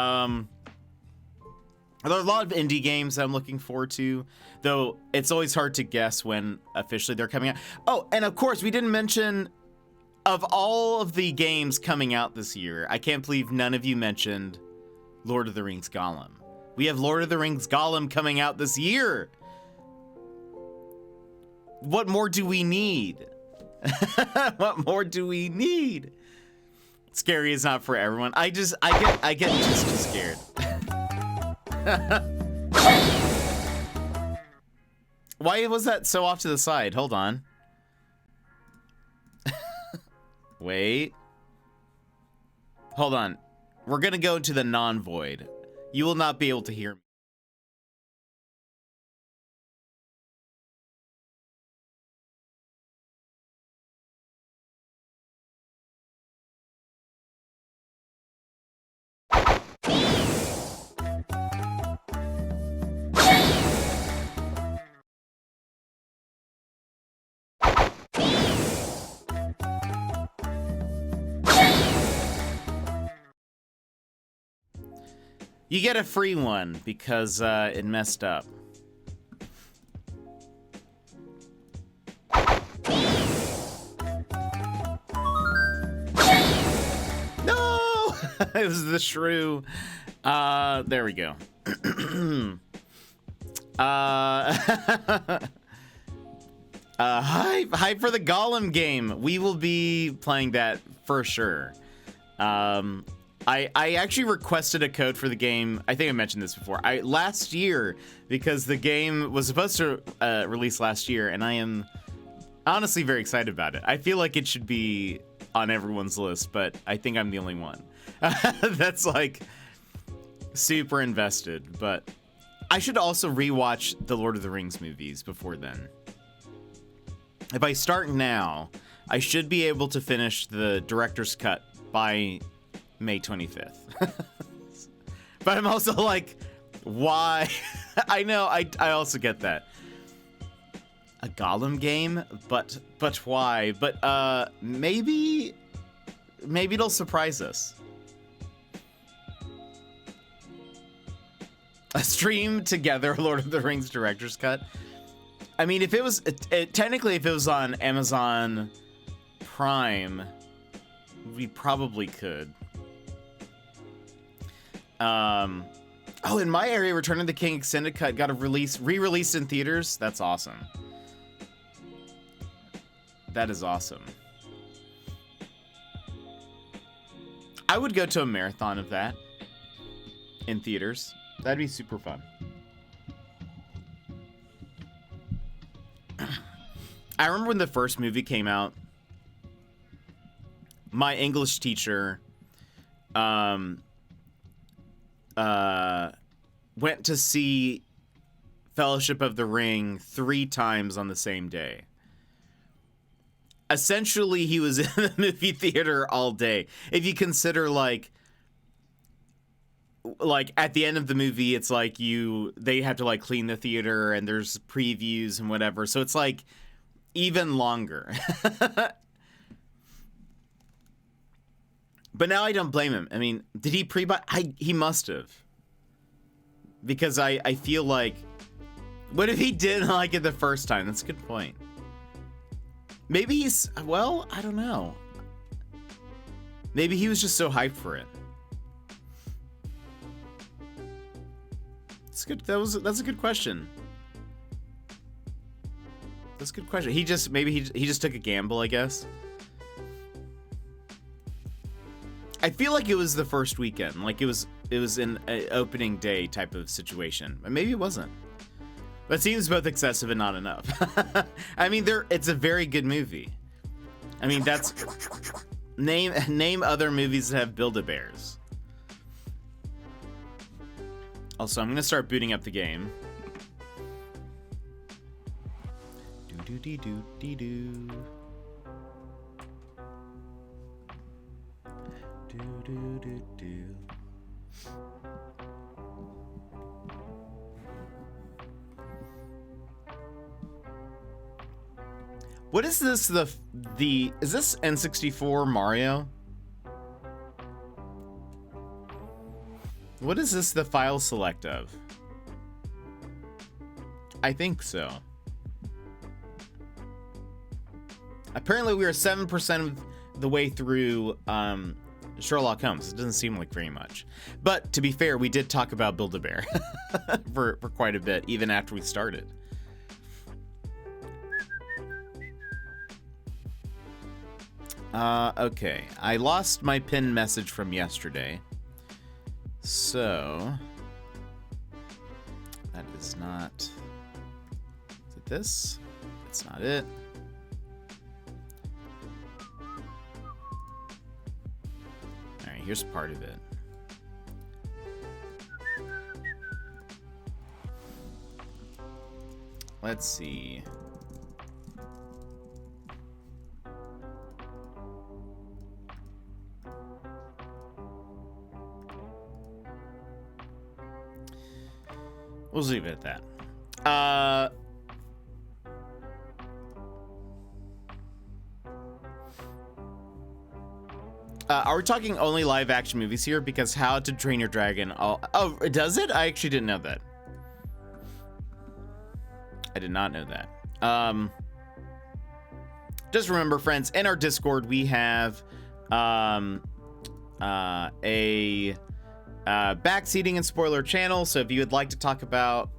Speaker 2: are a lot of indie games that I'm looking forward to, though it's always hard to guess when officially they're coming out. Oh, and of course, we didn't mention, of all of the games coming out this year, I can't believe none of you mentioned Lord of the Rings Gollum. We have Lord of the Rings Gollum coming out this year. What more do we need? What more do we need? Scary is not for everyone. I get just too scared. Why was that so off to the side? Hold on. Wait. Hold on. We're gonna go to the non-void. You will not be able to hear me. You get a free one because it messed up. No! It was the shrew. There we go. Hype for the Gollum game. We will be playing that for sure. I actually requested a code for the game. I think I mentioned this before. Last year, because the game was supposed to release last year, and I am honestly very excited about it. I feel like it should be on everyone's list, but I think I'm the only one that's like super invested. But I should also rewatch the Lord of the Rings movies before then. If I start now, I should be able to finish the director's cut by May 25th. But I'm also like, why? I know, I also get that. A Gollum game, but why? But maybe it'll surprise us. A stream together Lord of the Rings director's cut. I mean, if it was technically if it was on Amazon Prime, we probably could. Oh, in my area, Return of the King Extended Cut got a re-released in theaters. That's awesome. That is awesome. I would go to a marathon of that in theaters. That'd be super fun. I remember when the first movie came out, my English teacher went to see Fellowship of the Ring 3 times on the same day. Essentially, he was in the movie theater all day. If you consider like at the end of the movie, it's like they have to like clean the theater and there's previews and whatever. So it's like even longer. But now I don't blame him. I mean, did he pre-buy? He must have. Because I feel like, what if he didn't like it the first time? That's a good point. Maybe well, I don't know. Maybe he was just so hyped for it. It's good. That's a good question. That's a good question. He just took a gamble, I guess. I feel like it was the first weekend, like it was an opening day type of situation. Maybe it wasn't. But it seems both excessive and not enough. I mean, it's a very good movie. I mean, that's name other movies that have Build-A-Bears. Also, I'm gonna start booting up the game. Do do do do do. Do do do do. What is this? Is this N64 Mario? What is this the file select of? I think so. Apparently we are 7% of the way through Sherlock Holmes. It doesn't seem like very much. But to be fair, we did talk about Build-A-Bear for quite a bit, even after we started. Okay. I lost my pinned message from yesterday. So that is not. Is it this? That's not it. Alright, here's part of it. Let's see. We'll leave it at that. Are we talking only live action movies here? Because How to Train Your Dragon... Oh, does it? I actually didn't know that. I did not know that. Just remember, friends, in our Discord, we have a backseating and spoiler channel. So if you would like to talk about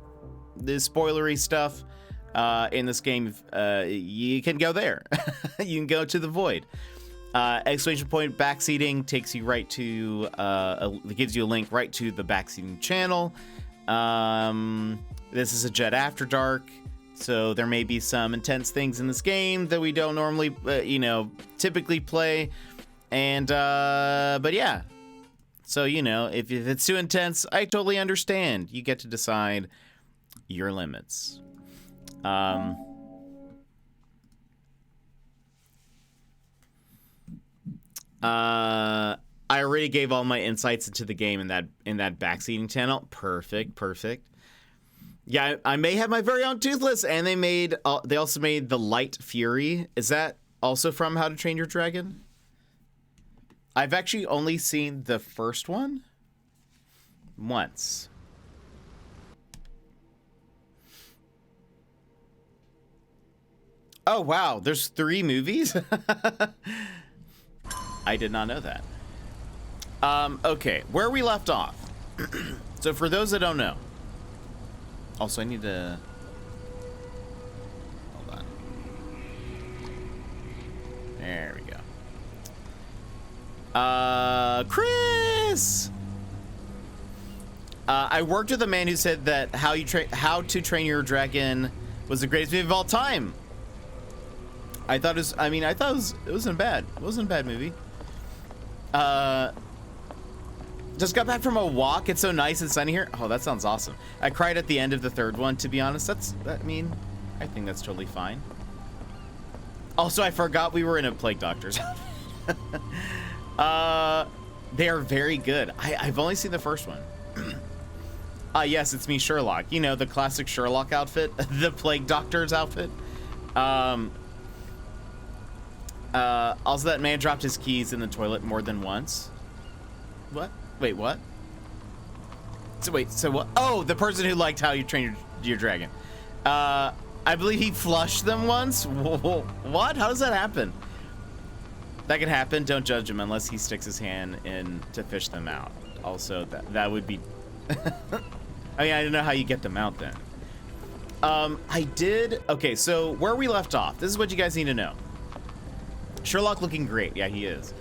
Speaker 2: the spoilery stuff in this game, you can go there. You can go to the void. Exclamation point backseating takes you right to gives you a link right to the backseating channel. This is a Jet After Dark, so there may be some intense things in this game that we don't normally typically play. And but yeah. So, if it's too intense, I totally understand. You get to decide your limits. I already gave all my insights into the game in that backseating channel. Perfect. Yeah, I may have my very own Toothless, and they also made the Light Fury. Is that also from How to Train Your Dragon? I've actually only seen the first one once. Oh, wow. There's 3 movies? I did not know that. Okay. Where we left off. So for those that don't know. Also, I need to... Hold on. There we go. Chris! I worked with a man who said that How to Train Your Dragon was the greatest movie of all time. I thought it wasn't bad. It wasn't a bad movie. Just got back from a walk. It's so nice and sunny here. Oh, that sounds awesome. I cried at the end of the third one, to be honest. I think that's totally fine. Also, I forgot we were in a Plague Doctor's. They are very good. I've only seen the first one. Yes, it's me, Sherlock. You know, the classic Sherlock outfit, the Plague Doctor's outfit. Also, that man dropped his keys in the toilet more than once. What? Wait, what? So what? Oh, the person who liked How You Train Your Dragon. I believe he flushed them once. What? How does that happen? That can happen. Don't judge him unless he sticks his hand in to fish them out. Also, that would be... I mean, I don't know how you get them out then. Okay, so where we left off, this is what you guys need to know. Sherlock looking great. Yeah, he is.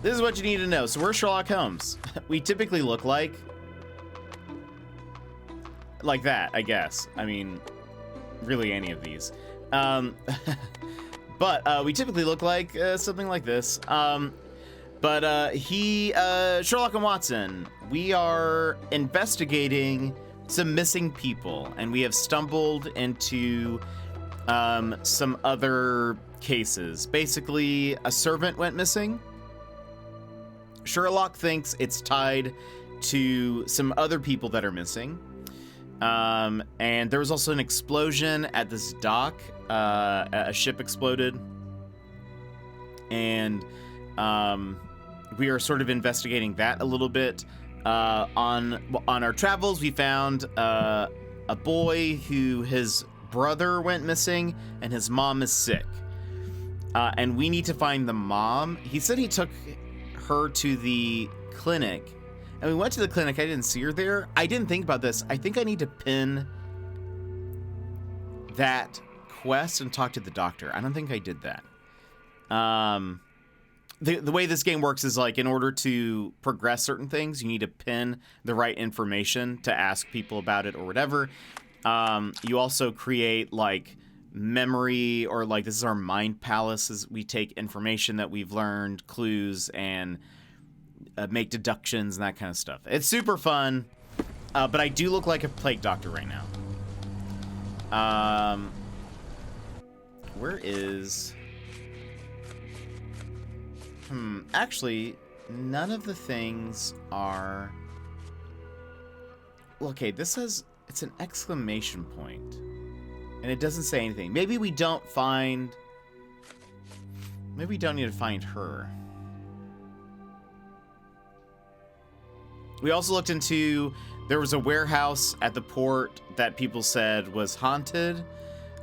Speaker 2: This is what you need to know. So we're Sherlock Holmes. We typically look like that, I guess. I mean, really any of these. But we typically look like something like this. Sherlock and Watson, we are investigating some missing people, and we have stumbled into some other cases. Basically, a servant went missing. Sherlock thinks it's tied to some other people that are missing. And there was also an explosion at this dock. A ship exploded. And we are sort of investigating that a little bit. On our travels, we found a boy who his brother went missing and his mom is sick. And we need to find the mom. He said he took her to the clinic. And we went to the clinic. I didn't see her there. I didn't think about this. I think I need to pin that quest and talk to the doctor. I don't think I did that. The way this game works is like in order to progress certain things, you need to pin the right information to ask people about it or whatever. You also create like memory, or like this is our mind palace. We take information that we've learned, clues, and make deductions and that kind of stuff. It's super fun, but I do look like a plague doctor right now. Where is... actually, none of the things are... Okay, this says it's an exclamation point, and it doesn't say anything. Maybe we don't find... Maybe we don't need to find her. We also looked into... There was a warehouse at the port that people said was haunted.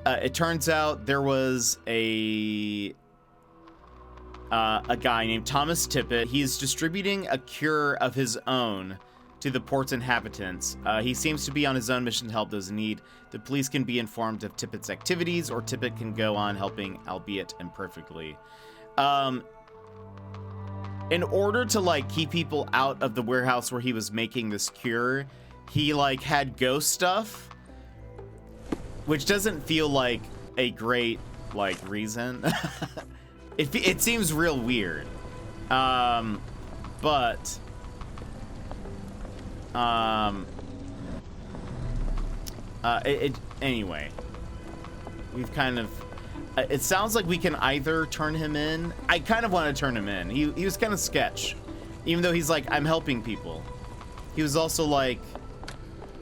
Speaker 2: It turns out there was a guy named Thomas Tippett. He's distributing a cure of his own to the port's inhabitants. He seems to be on his own mission to help those in need. The police can be informed of Tippett's activities, or Tippett can go on helping, albeit imperfectly. In order to like keep people out of the warehouse where he was making this cure, he like had ghost stuff, which doesn't feel like a great like reason. It seems real weird. Anyway, we've kind of... it sounds like we can either turn him in. I kind of want to turn him in. He was kind of sketch. Even though he's like, I'm helping people. He was also like...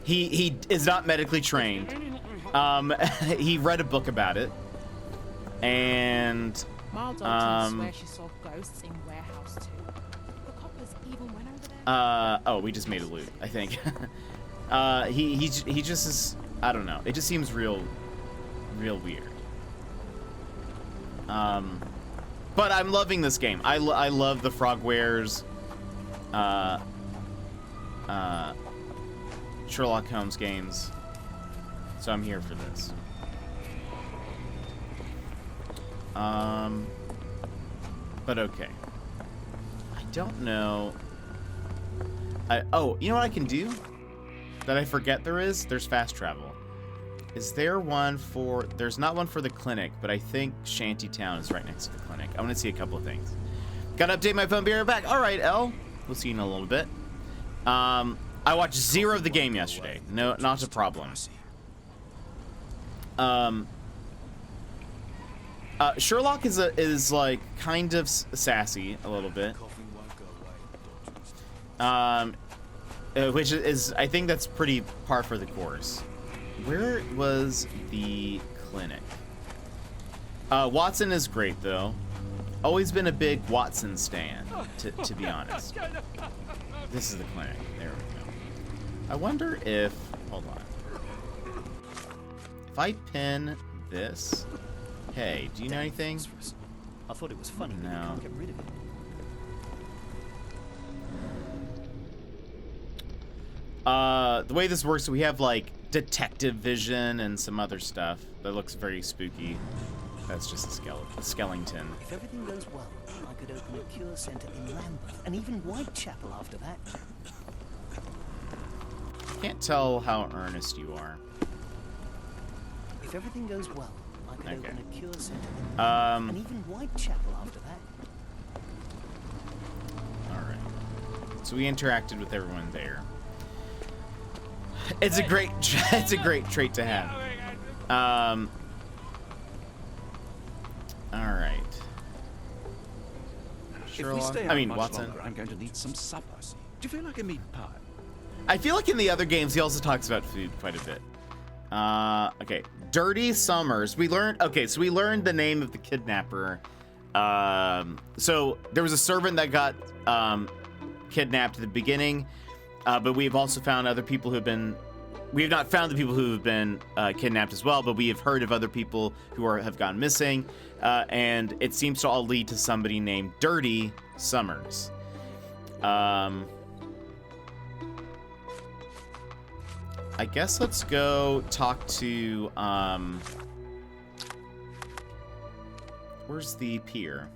Speaker 2: He is not medically trained. He read a book about it. And...
Speaker 3: swear she saw ghosts in warehouse too. The coppers even went over there.
Speaker 2: Oh, we just made a loot, I think. He just is... I don't know. It just seems real weird. But I'm loving this game. I love the Frogwares, Sherlock Holmes games. So I'm here for this. But okay. don't know. Oh, you know what I can do? That I forget there's fast travel. Is there one for... There's not one for the clinic, but I think Shantytown is right next to the clinic. I want to see a couple of things. Gotta update my phone, be right back. All right, Elle. We'll see you in a little bit. I watched 0 of the game yesterday. No, not a problem. Sherlock is like kind of sassy a little bit. Which is I think that's pretty par for the course. Where was the clinic? Watson is great though. Always been a big Watson stan, to be honest. This is the clinic. There we go. I wonder if... Hold on. If I pin this... Hey, do you know anything?
Speaker 4: I thought it was funny that you
Speaker 2: No.
Speaker 4: can't get rid of it.
Speaker 2: The way this works, we have like detective vision and some other stuff that looks very spooky. That's just a skeleton.
Speaker 4: If everything goes well, I could open a cure centre in Lambeth and even Whitechapel after that.
Speaker 2: Can't tell how earnest you are.
Speaker 4: If everything goes well, I could
Speaker 2: Okay.
Speaker 4: open a cure centre in Lambeth and even Whitechapel after that.
Speaker 2: Alright. So we interacted with everyone there. It's a great trait to have. Alright. Sherlock. I mean Watson.
Speaker 5: Longer, I'm going to need some supper. Do you feel like a meat pie?
Speaker 2: I feel like in the other games he also talks about food quite a bit. Okay. Dirty Summers. We learned the name of the kidnapper. So there was a servant that got kidnapped at the beginning, but we've also found other people who have been... We have not found the people who have been kidnapped as well, but we have heard of other people who have gone missing, and it seems to all lead to somebody named Dirty Summers. I guess let's go talk to, where's the pier?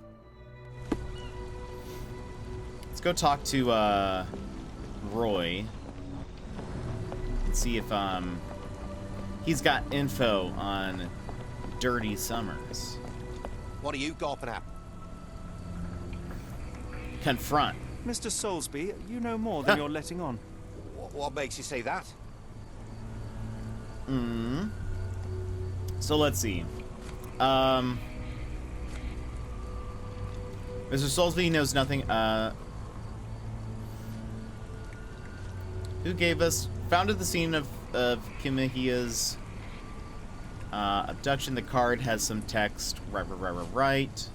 Speaker 2: Let's go talk to, Roy. And see if, he's got info on Dirty Summers.
Speaker 6: What are you gawping at?
Speaker 2: Confront.
Speaker 7: Mr. Soulsby, you know more than you're letting on.
Speaker 6: What makes you say that?
Speaker 2: So let's see. Mr. Soulsby knows nothing. Who gave us... Founded the scene of Kimihia's abduction. The card has some text. Right.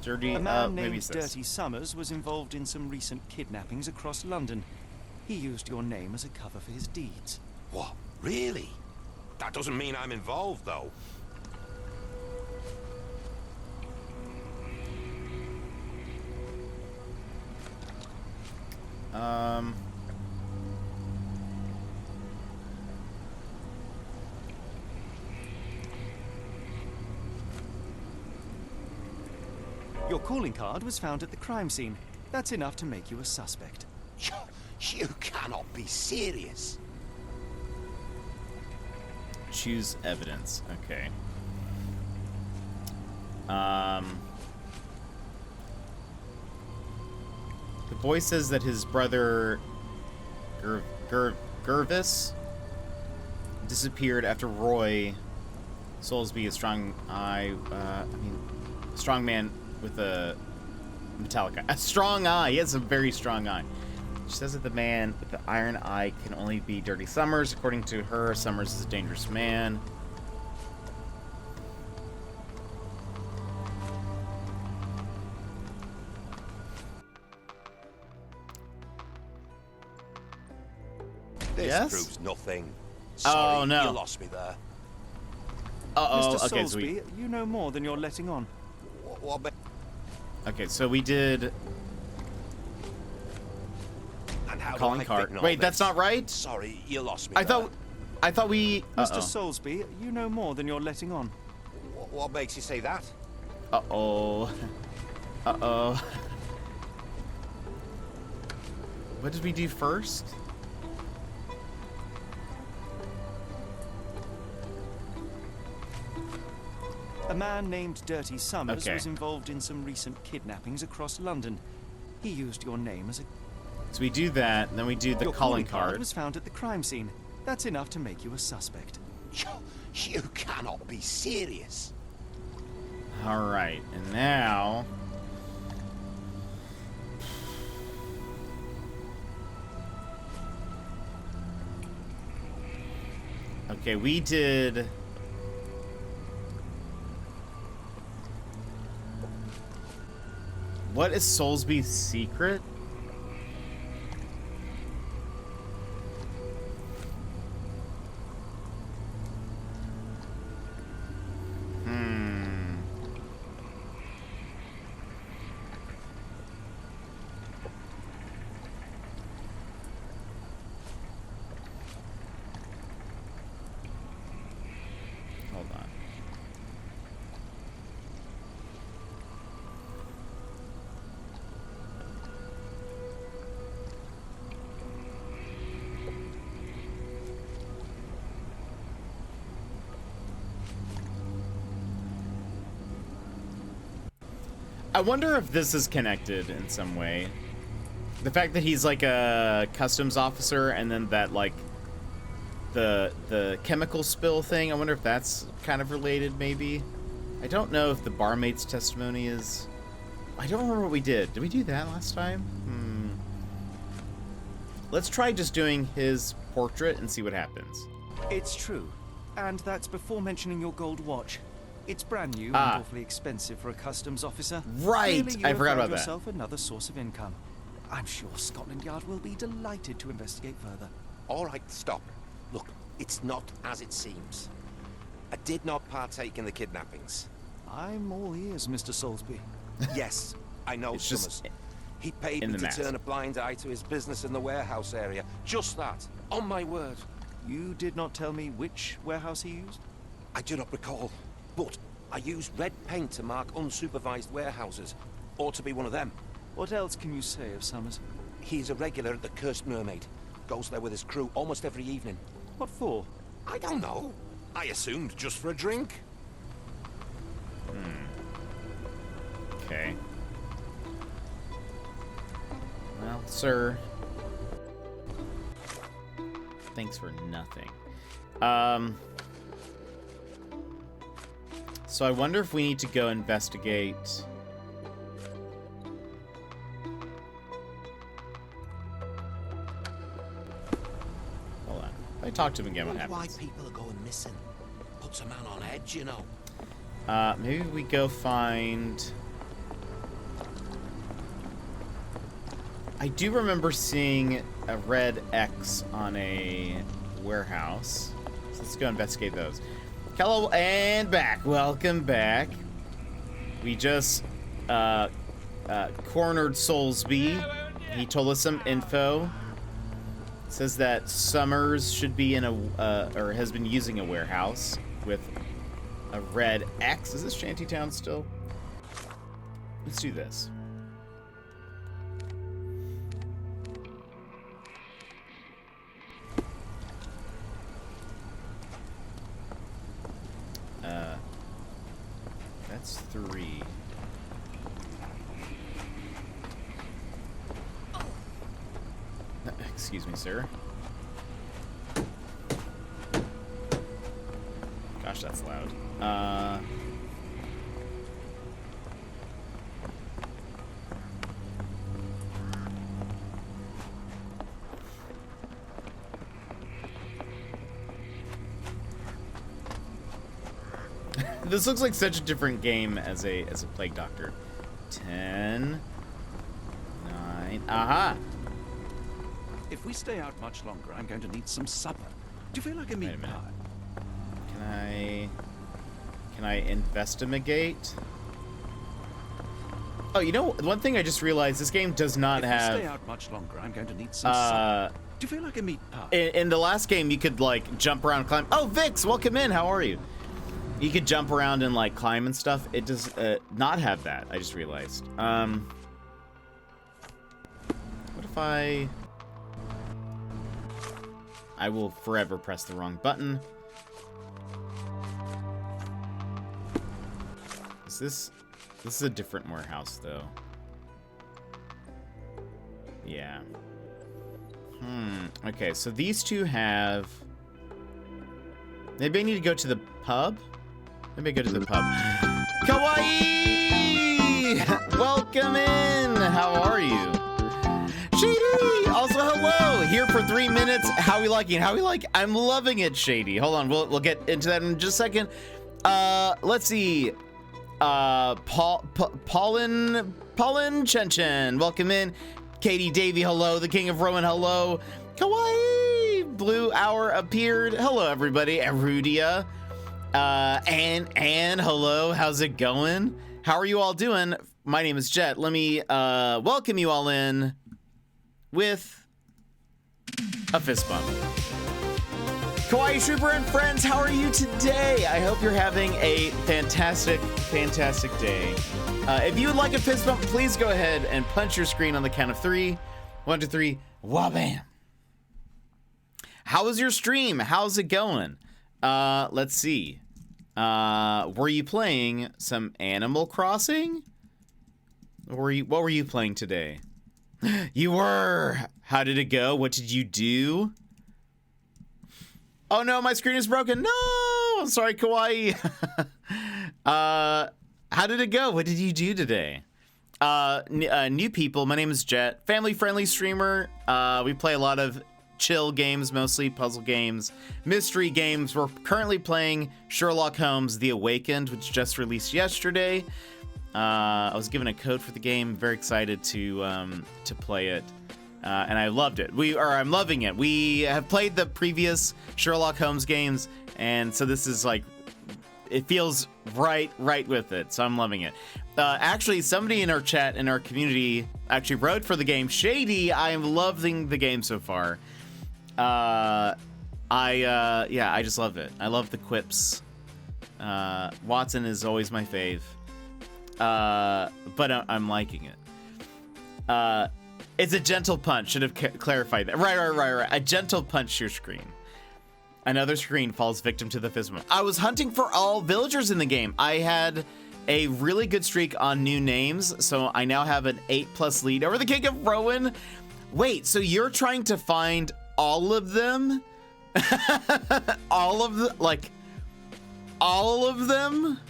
Speaker 2: Dirty...
Speaker 7: A man
Speaker 2: maybe
Speaker 7: named
Speaker 2: it's this.
Speaker 7: Dirty Summers was involved in some recent kidnappings across London. He used your name as a cover for his deeds.
Speaker 6: What? Really? That doesn't mean I'm involved, though.
Speaker 7: Your calling card was found at the crime scene. That's enough to make you a suspect.
Speaker 6: You cannot be serious.
Speaker 2: Choose evidence. Okay. The boy says that his brother Gervis disappeared after Roy Soulsby, a strong man with a metallic eye. A strong eye. He has a very strong eye. She says that the man with the iron eye can only be Dirty Summers. According to her, Summers is a dangerous man.
Speaker 6: This
Speaker 2: Yes?
Speaker 6: proves nothing.
Speaker 2: Oh,
Speaker 6: Sorry,
Speaker 2: no.
Speaker 6: You lost me there.
Speaker 2: Uh-oh.
Speaker 7: Mr.
Speaker 2: Okay, so
Speaker 7: Soulsby, you know more than you're letting on.
Speaker 2: okay, so we did
Speaker 6: And how do
Speaker 2: calling
Speaker 6: I
Speaker 2: card.
Speaker 6: fit in all
Speaker 2: Wait, that's
Speaker 6: this?
Speaker 2: not right?
Speaker 6: Sorry, you lost me
Speaker 2: I
Speaker 6: there.
Speaker 2: thought we...
Speaker 7: Mr.
Speaker 2: Uh-oh.
Speaker 7: Soulsby, you know more than you're letting on.
Speaker 6: What makes you say that?
Speaker 2: Uh-oh. Uh-oh. What did we do first?
Speaker 7: A man named Dirty Summers
Speaker 2: Okay.
Speaker 7: was involved in some recent kidnappings across London. He used your name as a...
Speaker 2: So we do that, and then we do the
Speaker 7: Your
Speaker 2: calling card.
Speaker 7: was found at the crime scene. That's enough to make you a suspect.
Speaker 6: You cannot be serious.
Speaker 2: All right, and now... Okay, we did... What is Soulsby's secret? Hold on. I wonder if this is connected in some way. The fact that he's like a customs officer, and then that like the chemical spill thing, I wonder if that's kind of related maybe. I don't know if the barmaid's testimony is... I don't remember what we did. Did we do that last time? Let's try just doing his portrait and see what happens.
Speaker 7: It's true. And that's before mentioning your gold watch. It's brand new and awfully expensive for a customs officer.
Speaker 2: Right,
Speaker 7: Clearly, you
Speaker 2: I
Speaker 7: have
Speaker 2: forgot
Speaker 7: found
Speaker 2: about that.
Speaker 7: yourself another source of income. I'm sure Scotland Yard will be delighted to investigate further.
Speaker 6: All right, stop. Look, it's not as it seems. I did not partake in the kidnappings.
Speaker 7: I'm all ears, Mr. Soulsby.
Speaker 6: Yes, I know
Speaker 2: It's just
Speaker 6: Summers. He paid
Speaker 2: in
Speaker 6: me
Speaker 2: the
Speaker 6: to
Speaker 2: mask.
Speaker 6: turn a blind eye to his business in the warehouse area. Just that. On my word.
Speaker 7: You did not tell me which warehouse he used?
Speaker 6: I do not recall, but I used red paint to mark unsupervised warehouses. Ought to be one of them.
Speaker 7: What else can you say of Summers?
Speaker 6: He's a regular at the Cursed Mermaid. Goes there with his crew almost every evening.
Speaker 7: What for?
Speaker 6: I don't know. I assumed just for a drink.
Speaker 2: Okay. Well, sir. Thanks for nothing. So I wonder if we need to go investigate... Hold on. If I talk to him again, what
Speaker 6: Why
Speaker 2: happens?
Speaker 6: people are going missing. Puts a man on edge, you know.
Speaker 2: Maybe we go find... I do remember seeing a red X on a warehouse. So let's go investigate those. Hello and back. Welcome back. We just cornered Soulsby. He told us some info. It says that Summers should be in a or has been using a warehouse with a red X. Is this Shantytown still? Let's do this. That's 3. Excuse me, sir. Gosh, that's loud. This looks like such a different game as a plague doctor. 10, 9. Aha!
Speaker 5: If we stay out much longer, I'm going to need some supper. Do you feel like a
Speaker 2: Wait
Speaker 5: meat
Speaker 2: a minute.
Speaker 5: pie?
Speaker 2: Can I investigate? Oh, you know, one thing I just realized, this game does not
Speaker 5: If we stay
Speaker 2: have...
Speaker 5: out much longer, I'm going to need some supper. Do you feel like a meat pie?
Speaker 2: In the last game, you could, like, jump around and climb. Oh, Vix, welcome in. How are you? You could jump around and, like, climb and stuff. It does not have that, I just realized. What if I... I will forever press the wrong button. Is this is a different warehouse though. Yeah. Okay, so these two have... Maybe I need to go to the pub? Maybe I go to the pub. Kawaii! Welcome in! How are you? Shady! Also, hello! Here for 3 minutes. How we liking? How we like? I'm loving it, Shady. Hold on, we'll get into that in just a second. Let's see. Paulin Chen. Welcome in. Katie Davey, hello. The King of Rowan, hello. Kawaii! Blue Hour appeared. Hello, everybody. Arudia. And hello. How's it going? How are you all doing? My name is Jet. Let me welcome you all in with a fist bump. Kawaii Trooper and friends, how are you today? I hope you're having a fantastic, fantastic day. If you would like a fist bump, please go ahead and punch your screen on the count of 3. 1, 2, 3. Wabam. How was your stream? How's it going? Let's see. Were you playing some Animal Crossing? What were you playing today? You were. How did it go? What did you do? Oh no, my screen is broken. No, I'm sorry, Kawaii. How did it go? What did you do today? New people, my name is Jet. Family-friendly streamer. We play a lot of chill games, mostly puzzle games, mystery games. We're currently playing Sherlock Holmes: The Awakened, which just released yesterday. I was given a code for the game. Very excited to play it. And I loved it. I'm loving it. We have played the previous Sherlock Holmes games, and so this is like, it feels right with it. So I'm loving it. Actually, somebody in our chat, in our community, actually wrote for the game. Shady, I am loving the game so far. I just love it. I love the quips. Watson is always my fave. But I'm liking it. It's a gentle punch. Should have clarified that. Right. A gentle punch to your screen. Another screen falls victim to the fist bump. I was hunting for all villagers in the game. I had a really good streak on new names, so I now have an 8+ lead over the King of Rowan. Wait, so you're trying to find all of them? All of them?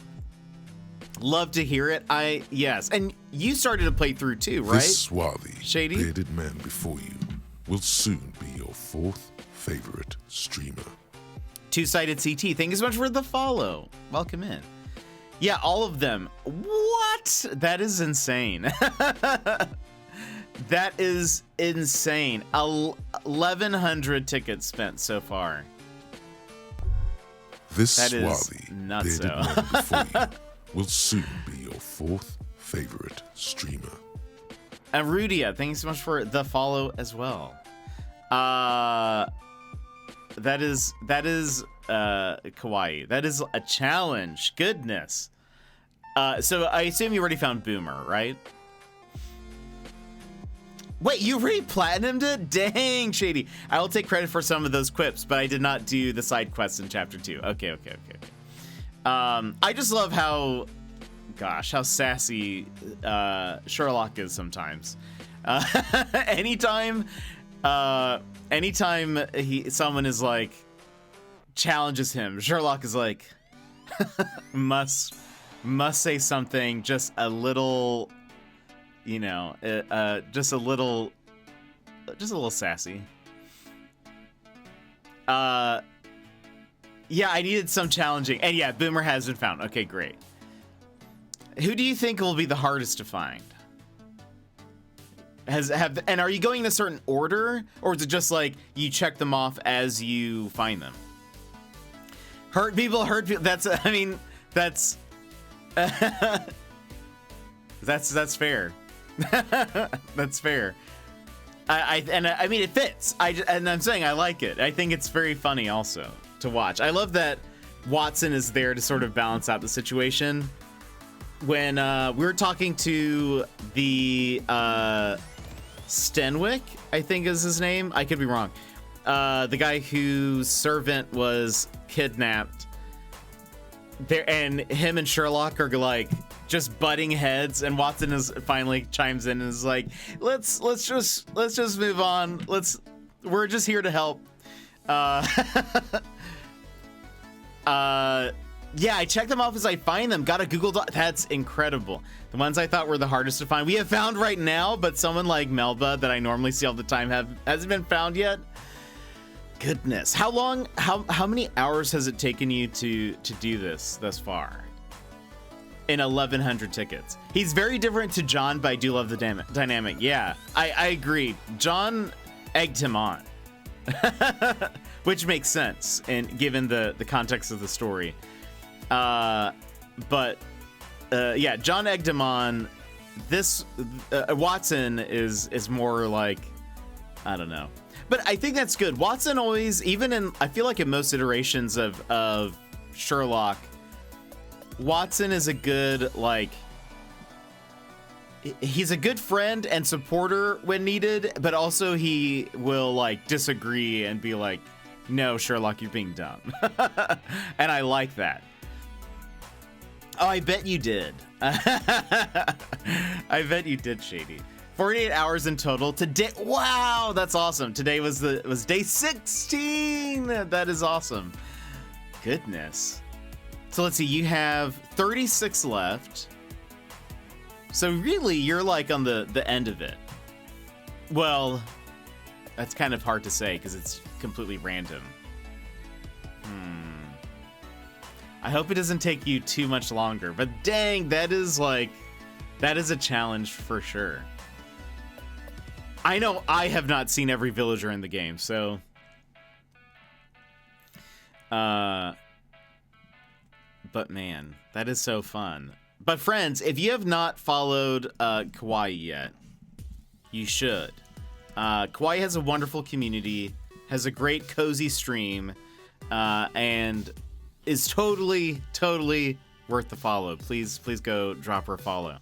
Speaker 2: Love to hear it. Yes. And you started to play through too, right?
Speaker 8: This swarthy,
Speaker 2: Shady?
Speaker 8: bearded man before you will soon be your 4th favorite streamer.
Speaker 2: Two-sided CT. Thank you so much for the follow. Welcome in. Yeah, all of them. What? That is insane. That is insane. 1,100 tickets spent so far.
Speaker 8: This
Speaker 2: That is
Speaker 8: swarthy,
Speaker 2: nuts,
Speaker 8: bearded man before you will soon be your 4th favorite streamer.
Speaker 2: Arudia, thank you so much for the follow as well. That is kawaii. That is a challenge. Goodness. So I assume you already found Boomer, right? Wait, you already platinumed it? Dang, Shady. I will take credit for some of those quips, but I did not do the side quests in chapter 2. Okay. I just love how sassy Sherlock is sometimes. Anytime someone is like challenges him, Sherlock is like must say something just a little, just a little sassy. Yeah, I needed some challenging. And yeah, Boomer has been found. Okay, great. Who do you think will be the hardest to find? And are you going in a certain order, or is it just like you check them off as you find them? Hurt people. That's that's fair. That's fair. I mean, it fits. I'm saying I like it. I think it's very funny also to watch. I love that Watson is there to sort of balance out the situation. When we were talking to the Stenwick, I think is his name. I could be wrong. the guy whose servant was kidnapped. There, and him and Sherlock are like just butting heads, and Watson is finally chimes in and is like, let's just move on. We're just here to help. Yeah, I check them off as I find them. Got a Google Doc. That's incredible. The ones I thought were the hardest to find, we have found right now, but someone like Melba that I normally see all the time hasn't been found yet. Goodness, how many hours has it taken you to do this thus far? In 1,100 tickets. He's very different to John, but I do love the dynamic. Yeah, I agree. John egged him on, which makes sense and given the context of the story. Yeah, John egged him on. This Watson is more like, I don't know, but I think that's good. Watson always, even in, I feel like in most iterations of Sherlock, Watson is a good, like, he's a good friend and supporter when needed, but also he will like disagree and be like, no, Sherlock, you're being dumb. And I like that. Oh, I bet you did. I bet you did, Shady. 48 hours in total today. Wow, that's awesome. Today was day 16. That is awesome. Goodness. So let's see, you have 36 left. So really, you're like on the end of it. Well, that's kind of hard to say because it's completely random. I hope it doesn't take you too much longer, but dang, that is a challenge for sure. I know I have not seen every villager in the game, so but man, that is so fun. But friends, if you have not followed Kawaii yet, you should. Kawaii has a wonderful community, has a great cozy stream, and is totally worth the follow. Please go drop her a follow.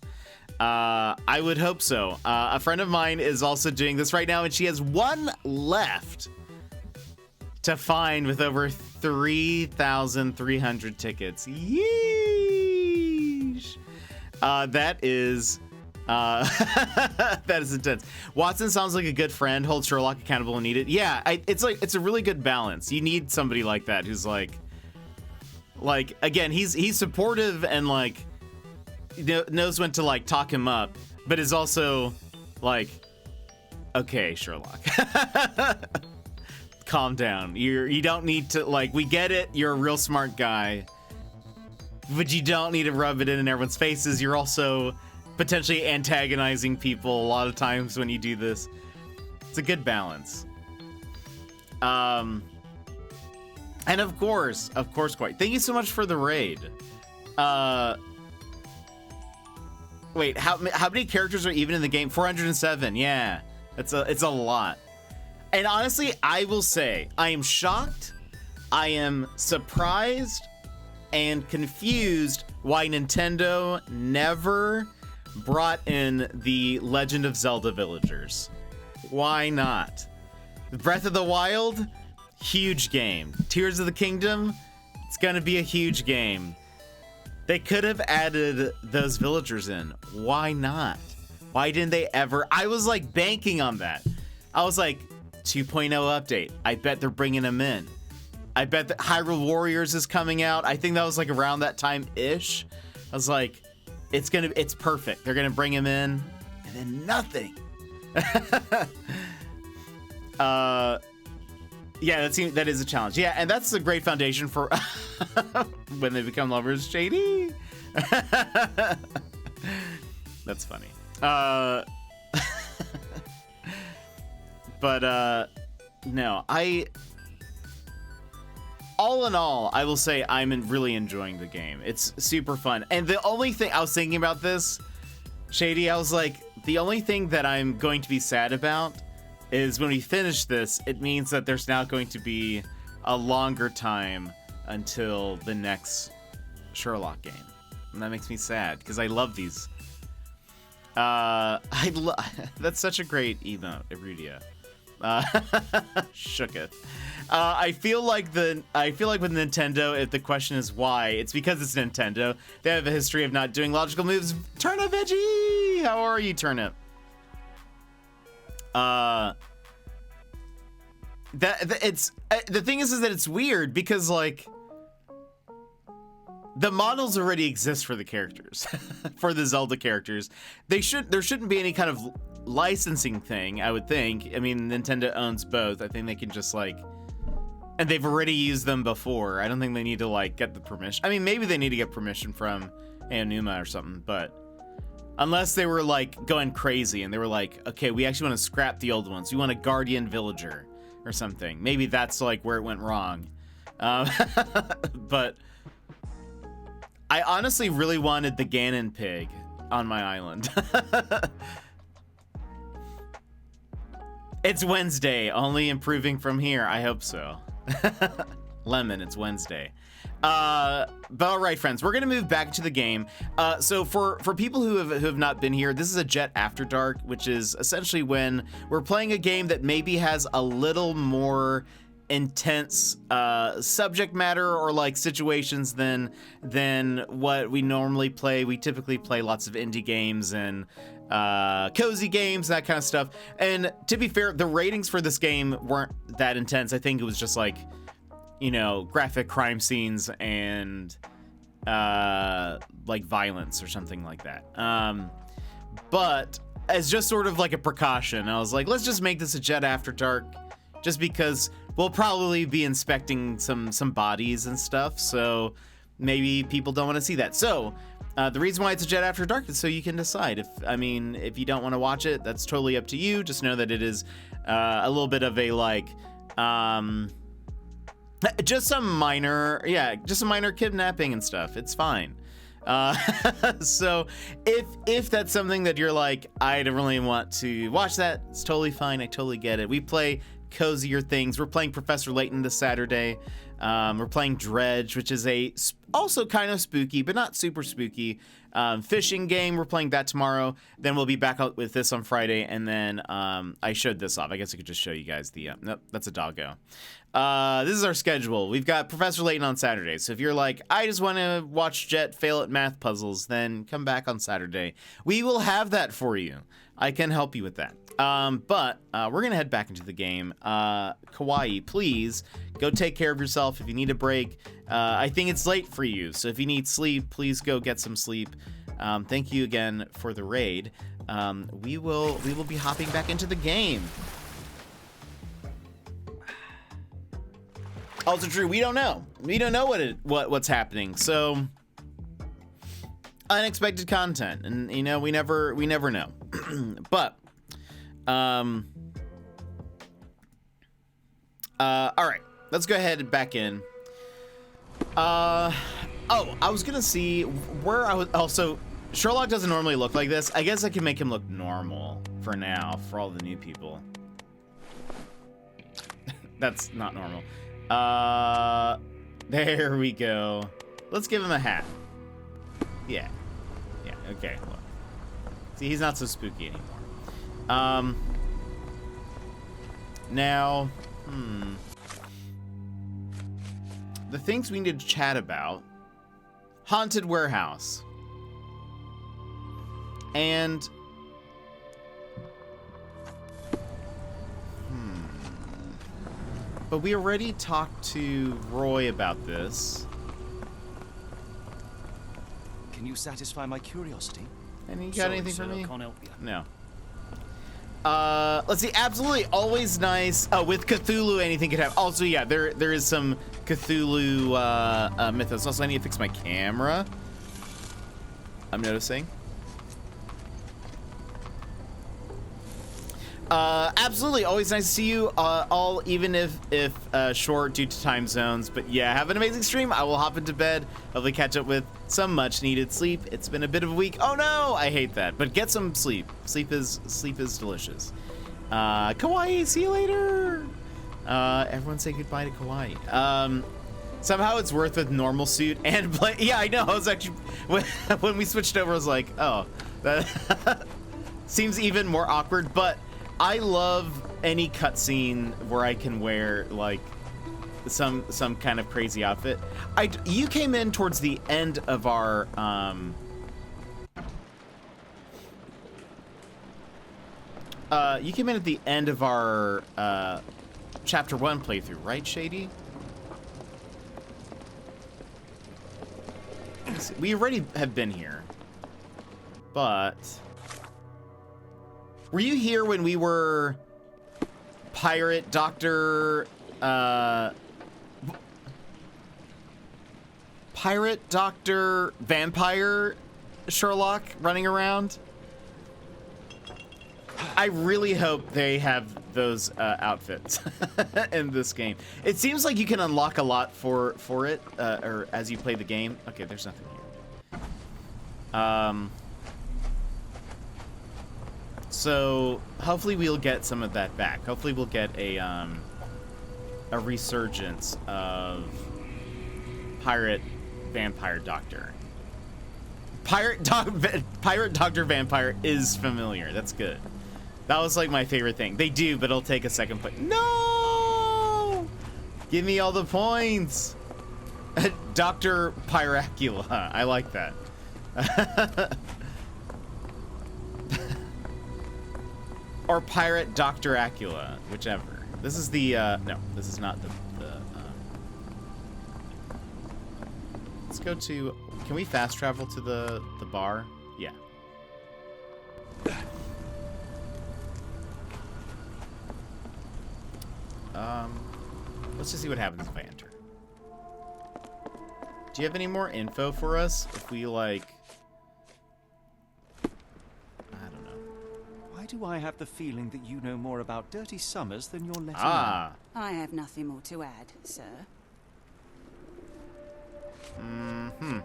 Speaker 2: I would hope so. A friend of mine is also doing this right now, and she has one left to find with over 3,300 tickets. Yeesh. That is that is intense. Watson sounds like a good friend, holds Sherlock accountable when needed. Yeah, it's a really good balance. You need somebody like that who's like again, he's supportive and like knows when to like talk him up, but is also like, okay, Sherlock, calm down. You don't need to, like, we get it, you're a real smart guy, but you don't need to rub it in everyone's faces. You're also potentially antagonizing people a lot of times when you do this. It's a good balance. And of course, quite. Thank you so much for the raid. Wait, how many characters are even in the game? 407. Yeah, it's a lot. And honestly, I will say, I am shocked, I am surprised, and confused why Nintendo never brought in the Legend of Zelda villagers. Why not? Breath of the Wild, huge game. Tears of the Kingdom, it's gonna be a huge game. They could have added those villagers in. Why not? Why didn't they ever? I was like banking on that. I was like, 2.0 update. I bet they're bringing them in. I bet that Hyrule Warriors is coming out. I think that was like around that time-ish. I was like, it's perfect. They're gonna bring him in, and then nothing. Yeah, that is a challenge. Yeah, and that's a great foundation for when they become lovers. Shady. That's funny. But no, all in all, I will say I'm really enjoying the game. It's super fun. And the only thing I was thinking about this, Shady, I was like, the only thing that I'm going to be sad about is when we finish this, it means that there's now going to be a longer time until the next Sherlock game. And that makes me sad because I love these. That's such a great emote, Irudia. Shooketh. I feel like with Nintendo, if the question is why, it's because it's Nintendo. They have a history of not doing logical moves. Turnip Veggie! How are you, Turnip? The thing is that it's weird because like the models already exist for the characters, for the Zelda characters. There shouldn't be any kind of licensing thing, I would think. I mean, Nintendo owns both. I think they can just like, and they've already used them before. I don't think they need to like get the permission. I mean, maybe they need to get permission from Aonuma or something, but unless they were like going crazy and they were like, okay, we actually want to scrap the old ones. We want a guardian villager or something. Maybe that's like where it went wrong. But I honestly really wanted the Ganon pig on my island. It's Wednesday, only improving from here. I hope so. Lemon, it's Wednesday. But all right, friends, we're gonna move back to the game. So for people who have not been here, this is a Jet After Dark, which is essentially when we're playing a game that maybe has a little more intense subject matter or like situations than what we normally play. We typically play lots of indie games and cozy games, that kind of stuff. And to be fair, the ratings for this game weren't that intense. I think it was just like, you know, graphic crime scenes and like violence or something like that. But as just sort of like a precaution, I was like, let's just make this a Jet After Dark, just because we'll probably be inspecting some bodies and stuff, so maybe people don't want to see that. So the reason why it's a Jet After Dark is so you can decide. If you don't want to watch it, that's totally up to you. Just know that it is a little bit of a like just some minor kidnapping and stuff. It's fine. So if that's something that you're like, I don't really want to watch that, it's totally fine. I totally get it. We play cozier things. We're playing Professor Layton this Saturday. We're playing Dredge, which is also kind of spooky, but not super spooky, fishing game. We're playing that tomorrow. Then we'll be back out with this on Friday. And then I showed this off. I guess I could just show you guys the, nope, that's a doggo. This is our schedule. We've got Professor Layton on Saturday. So if you're like, I just want to watch Jet fail at math puzzles, then come back on Saturday. We will have that for you. I can help you with that. But we're going to head back into the game. Kawaii, please go take care of yourself. If you need a break, I think it's late for you. So if you need sleep, please go get some sleep. Thank you again for the raid. We will be hopping back into the game. Also true, we don't know. We don't know what's happening. So unexpected content, and you know, we never know. But all right, let's go ahead and back in. I was gonna see where I was. Also, Sherlock doesn't normally look like this. I guess I can make him look normal for now for all the new people. That's not normal. There we go. Let's give him a hat. Yeah, okay, look. See, he's not so spooky anymore. Now, the things we need to chat about: haunted warehouse. And but we already talked to Roy about this.
Speaker 7: Can you satisfy my curiosity?
Speaker 2: And you got anything for me?
Speaker 7: Can't help you.
Speaker 2: No. Let's see. Absolutely, always nice. With Cthulhu, anything could happen. Also, yeah, there is some Cthulhu mythos. Also, I need to fix my camera. I'm noticing. Absolutely, always nice to see you all, even if short due to time zones. But yeah, have an amazing stream. I will hop into bed, hopefully catch up with some much needed sleep. It's been a bit of a week. Oh no, I hate that. But get some sleep. Sleep is delicious. Kawaii, see you later. Everyone say goodbye to Kawaii. Somehow it's worth with normal suit and play. Yeah, I know. I was actually when we switched over, I was like, oh, that seems even more awkward. But I love any cutscene where I can wear like some kind of crazy outfit. You came in towards the end of our you came in at the end of our chapter 1 playthrough, right, Shady? We already have been here, but were you here when we were pirate doctor vampire Sherlock running around? I really hope they have those outfits in this game. It seems like you can unlock a lot for it, or as you play the game. Okay, there's nothing here. So hopefully we'll get some of that back. Hopefully we'll get a resurgence of pirate vampire doctor. Pirate doctor vampire is familiar. That's good. That was like my favorite thing. They do, but it'll take a second play. No! Give me all the points. Dr. Pyracula. I like that. Or Pirate Dr. Acula, whichever. This is the, no, this is not the let's go to, can we fast travel to the bar? Yeah. Let's just see what happens if I enter. Do you have any more info for us? If we, like... I don't know.
Speaker 7: Why do I have the feeling that you know more about Dirty Summers than you're letting
Speaker 2: Ah.
Speaker 7: on?
Speaker 9: I have nothing more to add, sir.
Speaker 2: Mm-hmm.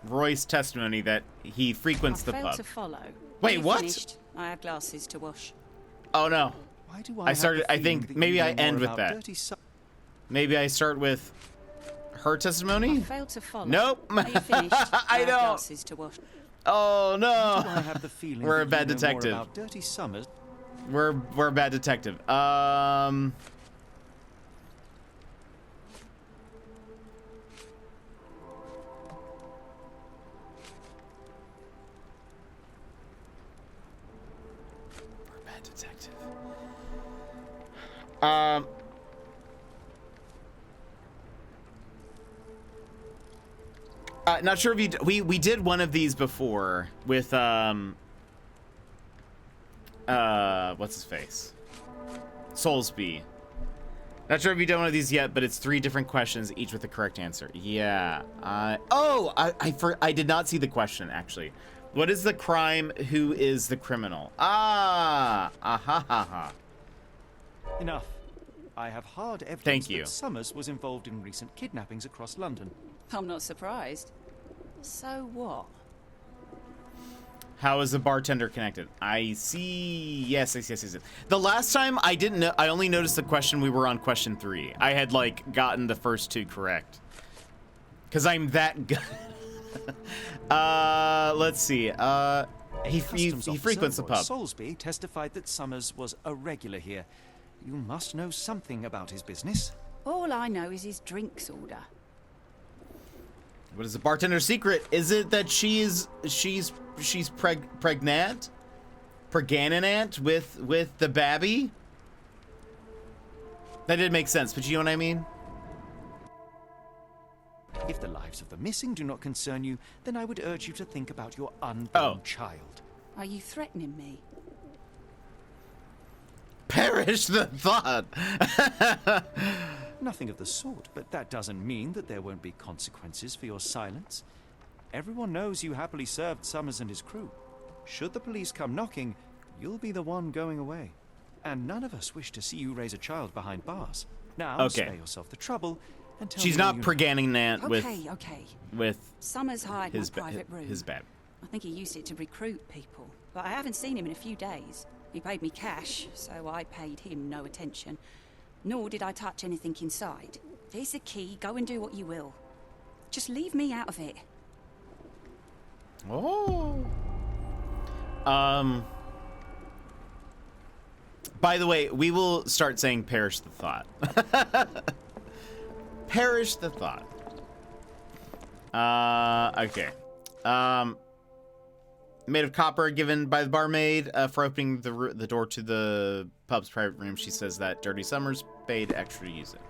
Speaker 2: Roy's testimony that he frequents the
Speaker 9: I failed
Speaker 2: pub.
Speaker 9: to follow.
Speaker 2: Wait,
Speaker 9: Are you
Speaker 2: what?
Speaker 9: finished? I have glasses to wash.
Speaker 2: Oh no.
Speaker 7: Why do
Speaker 2: I started.
Speaker 7: have the
Speaker 2: I think
Speaker 7: feeling that
Speaker 2: maybe
Speaker 7: you
Speaker 2: I
Speaker 7: know more
Speaker 2: end with
Speaker 7: about
Speaker 2: that.
Speaker 7: Dirty
Speaker 2: Maybe I start with her testimony.
Speaker 9: I failed to follow.
Speaker 2: Nope.
Speaker 9: Are you finished?
Speaker 2: I
Speaker 9: have
Speaker 2: don't.
Speaker 9: glasses to wash.
Speaker 2: Oh no.
Speaker 7: Why do I have the feeling
Speaker 2: We're a
Speaker 7: that
Speaker 2: bad
Speaker 7: you know
Speaker 2: detective.
Speaker 7: More about Dirty Summers?
Speaker 2: We're a bad detective. We're a bad detective. Not sure if you we did one of these before with what's his face? Soulsby. Not sure if you've done one of these yet, but it's 3 different questions, each with the correct answer. Yeah. I did not see the question, actually. What is the crime? Who is the criminal? Ah! Aha ha ha.
Speaker 7: Enough. I have hard evidence
Speaker 2: Thank you.
Speaker 7: that Summers was involved in recent kidnappings across London.
Speaker 9: I'm not surprised. So what?
Speaker 2: How is the bartender connected? I see. Yes. The last time I didn't know. I only noticed the question. We were on question 3. I had like gotten the first 2 correct. Cause I'm that good. Let's see. He frequents the pub.
Speaker 7: Soulsby testified that Summers was a regular here. You must know something about his business.
Speaker 9: All I know is his drinks order.
Speaker 2: What is the bartender's secret? Is it that she's pregnant? Pregnant with the babby? That did make sense, but you know what I mean?
Speaker 7: If the lives of the missing do not concern you, then I would urge you to think about your unborn child.
Speaker 9: Are you threatening me?
Speaker 2: Perish the thought.
Speaker 7: Nothing of the sort, but that doesn't mean that there won't be consequences for your silence. Everyone knows you happily served Summers and his crew. Should the police come knocking, you'll be the one going away. And none of us wish to see you raise a child behind bars. Now, spare yourself the trouble and tell me.
Speaker 2: She's not pregnant with.
Speaker 9: Okay.
Speaker 2: With
Speaker 9: Summers hired my private room.
Speaker 2: His bab.
Speaker 9: I think he used it to recruit people, but I haven't seen him in a few days. He paid me cash, so I paid him no attention. Nor did I touch anything inside. There's the key. Go and do what you will. Just leave me out of it.
Speaker 2: Oh. By the way, we will start saying perish the thought. Perish the thought. Okay. Made of copper given by the barmaid for opening the door to the pub's private room. She says that Dirty Summers paid extra to use it.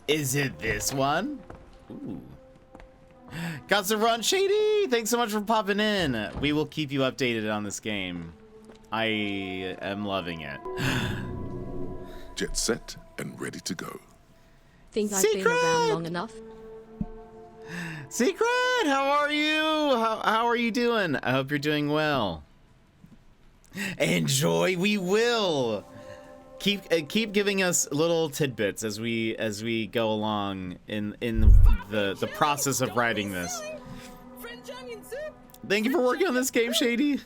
Speaker 2: Is it this one? Ooh. Got some run, Shady! Thanks so much for popping in. We will keep you updated on this game. I am loving it.
Speaker 8: Jet set and ready to go.
Speaker 10: Think I've been around long enough?
Speaker 2: Secret, how are you? How are you doing? I hope you're doing well. Enjoy, we will. Keep giving us little tidbits as we go along in the process of writing this. Thank you for working on this game, Shady.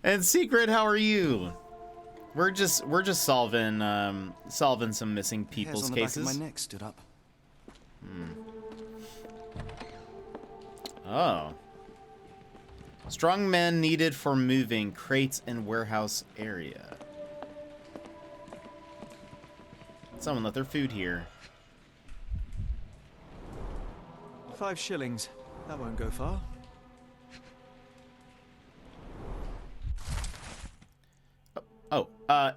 Speaker 2: And Secret, how are you? We're just solving some missing people's cases.
Speaker 7: Back of my neck stood up.
Speaker 2: Oh. Strong men needed for moving crates in warehouse area. Someone left their food here.
Speaker 7: 5 shillings. That won't go far.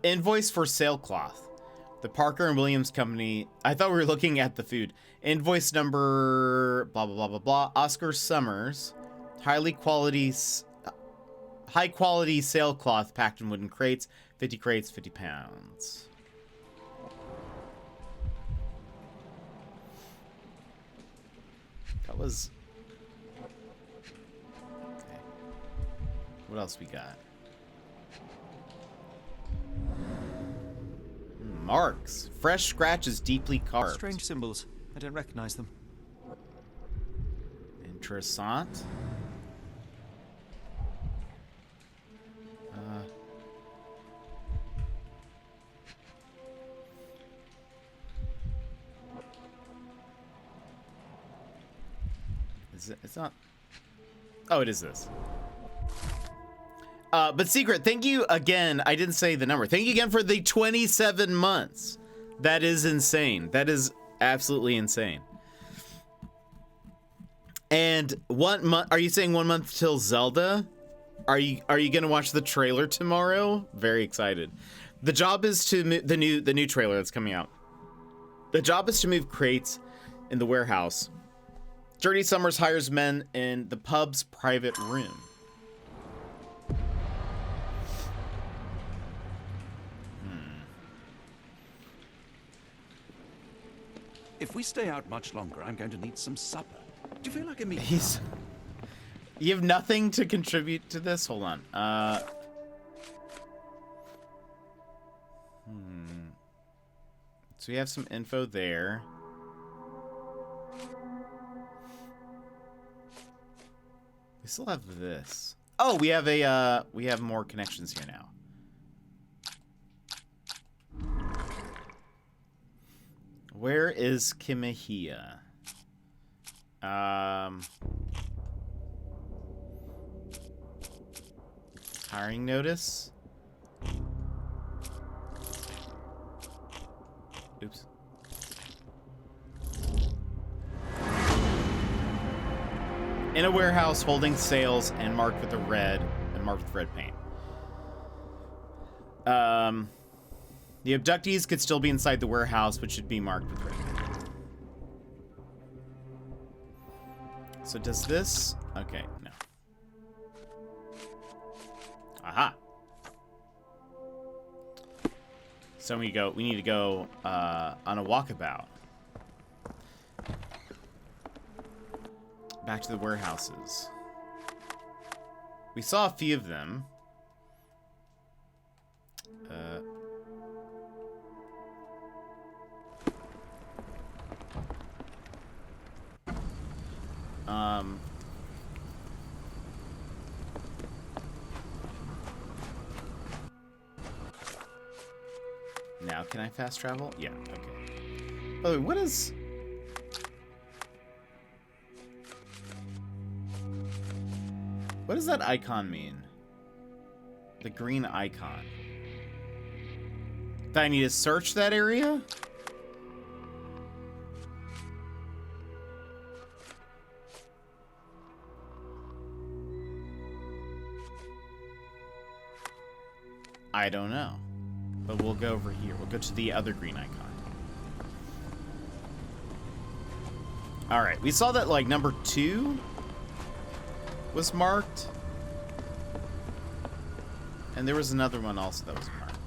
Speaker 2: Invoice for sailcloth. The Parker and Williams Company. I thought we were looking at the food. Invoice number blah blah blah blah blah. Oscar Summers. High quality sailcloth packed in wooden crates. 50 crates, 50 pounds. That was... Okay. What else we got? Marks. Fresh scratches deeply carved.
Speaker 7: Strange symbols. I don't recognize them.
Speaker 2: Interessant. It's not... Oh, it is this. But Secret, thank you again. I didn't say the number. Thank you again for the 27 months. That is insane. That is absolutely insane. And 1 month, are you saying 1 month till Zelda? Are you gonna watch the trailer tomorrow? Very excited. The job is to the new trailer that's coming out. The job is to move crates in the warehouse. Dirty Summers hires men in the pub's private room.
Speaker 5: If we stay out much longer, I'm going to need some supper. Do you feel like a meat?
Speaker 2: You have nothing to contribute to this? Hold on. So we have some info there. We still have this. Oh, we have more connections here now. Where is Kimahia? Hiring notice. Oops. In a warehouse holding sales and marked with red paint. The abductees could still be inside the warehouse, but should be marked with red paint. So does this? Okay, no. Aha. So we need to go on a walkabout. Back to the warehouses. We saw a few of them. can I fast travel? Yeah, okay. By the way, what is... What does that icon mean? The green icon. Do I need to search that area? I don't know. But we'll go over here. We'll go to the other green icon. Alright, we saw that, like, number 2 was marked. And there was another one also that was marked.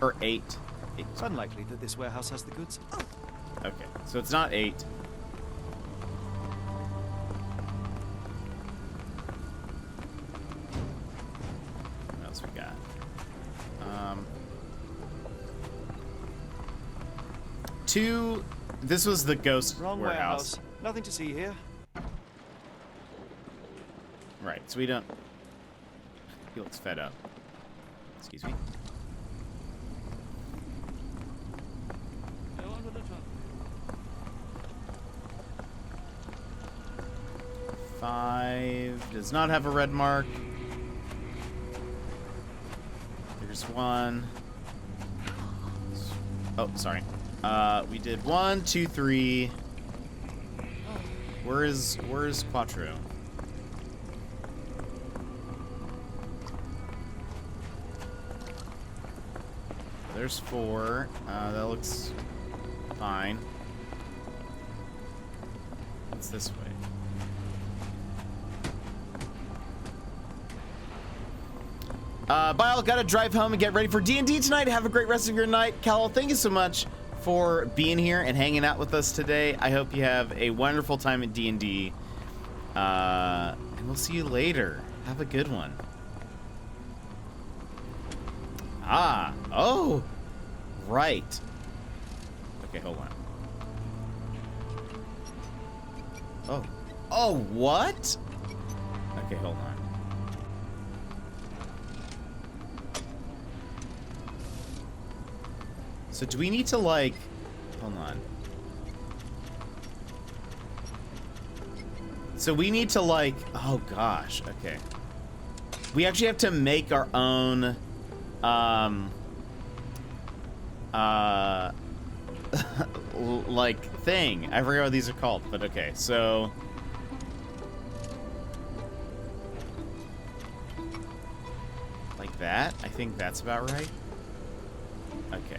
Speaker 2: Or 8.
Speaker 7: It's unlikely that this warehouse has the goods.
Speaker 2: Okay, so it's not 8. What else we got? 2. This was the ghost
Speaker 7: Wrong
Speaker 2: warehouse.
Speaker 7: Nothing to see here.
Speaker 2: Right, so we don't... He looks fed up. Excuse me. Five does not have a red mark. There's 1. Oh, sorry. We did 1, 2, 3. Where is Quattro? There's 4. That looks fine. What's this way? Bile, gotta drive home and get ready for D&D tonight. Have a great rest of your night. Cal, thank you so much for being here and hanging out with us today. I hope you have a wonderful time at D&D. And we'll see you later. Have a good one. Oh, right. Okay, hold on. Oh, what? Okay, hold on. So do we need to, like, hold on. So we need to, like, oh gosh, okay. We actually have to make our own, like, thing. I forget what these are called, but okay, so. Like that? I think that's about right. Okay.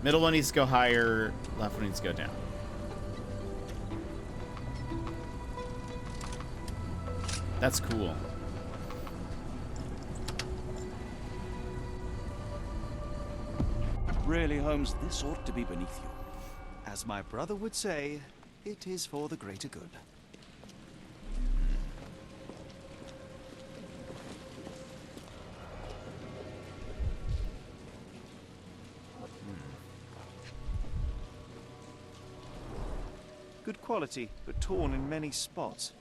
Speaker 2: Middle one needs to go higher, left one needs to go down. That's cool.
Speaker 5: Really, Holmes, this ought to be beneath you.
Speaker 7: As my brother would say, it is for the greater good. Good quality, but torn in many spots.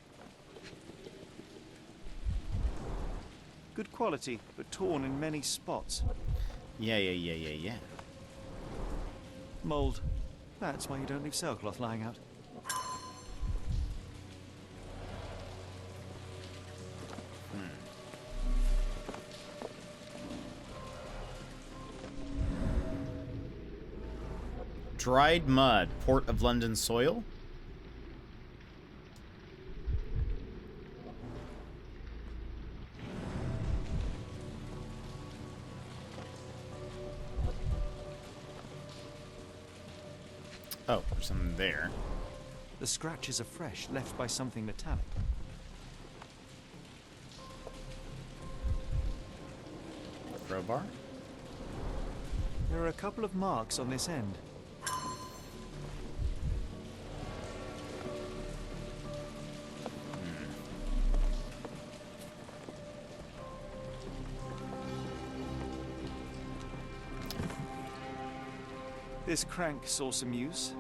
Speaker 7: Good quality, but torn in many spots.
Speaker 2: Yeah.
Speaker 7: Mold. That's why you don't leave sailcloth lying out.
Speaker 2: Dried mud, Port of London soil. Oh, there's something there.
Speaker 7: The scratches are fresh, left by something metallic.
Speaker 2: Crowbar?
Speaker 7: There are a couple of marks on this end. This crank saw some use.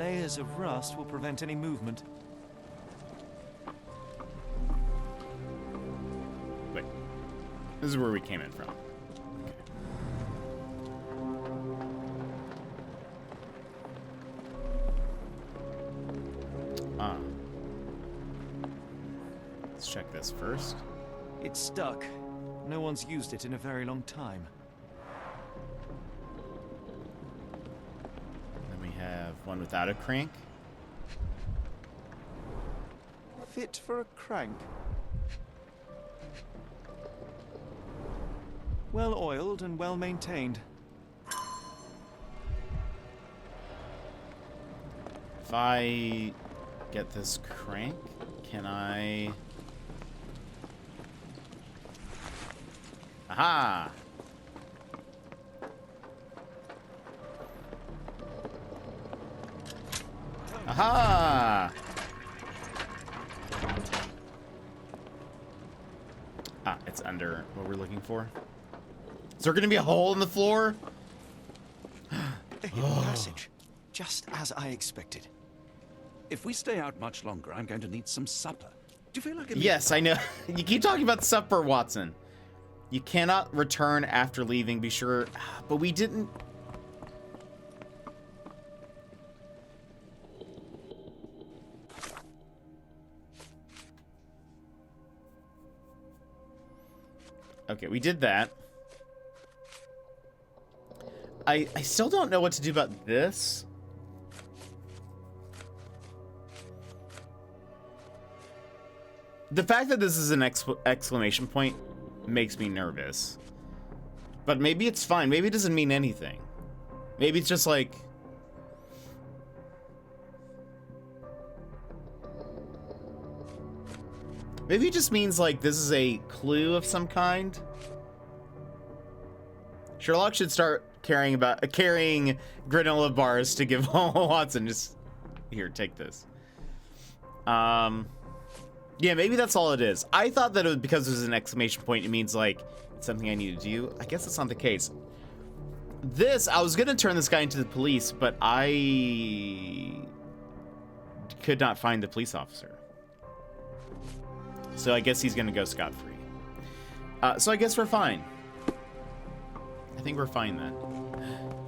Speaker 7: layers of rust will prevent any movement.
Speaker 2: Wait. This is where we came in from. Okay. Let's check this first.
Speaker 7: It's stuck. No one's used it in a very long time.
Speaker 2: Then we have one without a crank.
Speaker 7: Fit for a crank. Well oiled and well maintained.
Speaker 2: If I get this crank, can I... Aha! Aha! Ah, it's under what we're looking for. Is there gonna be a hole in the floor?
Speaker 7: A hidden passage. Just as I expected.
Speaker 5: If we stay out much longer, I'm going to need some supper. Do you feel like a
Speaker 2: Yes, I know. You keep talking about supper, Watson. You cannot return after leaving, be sure. But we didn't... Okay, we did that. I still don't know what to do about this. The fact that this is an exclamation point makes me nervous. But maybe it's fine. Maybe it doesn't mean anything. Maybe it's just like... Maybe it just means like this is a clue of some kind. Sherlock should start carrying granola bars to give Watson. Just here, take this. Yeah, maybe that's all it is. I thought that it was because there's an exclamation point, it means like it's something I need to do. I guess that's not the case. This, I was gonna turn this guy into the police, but I could not find the police officer. So I guess he's gonna go scot-free. So I guess we're fine. I think we're fine then.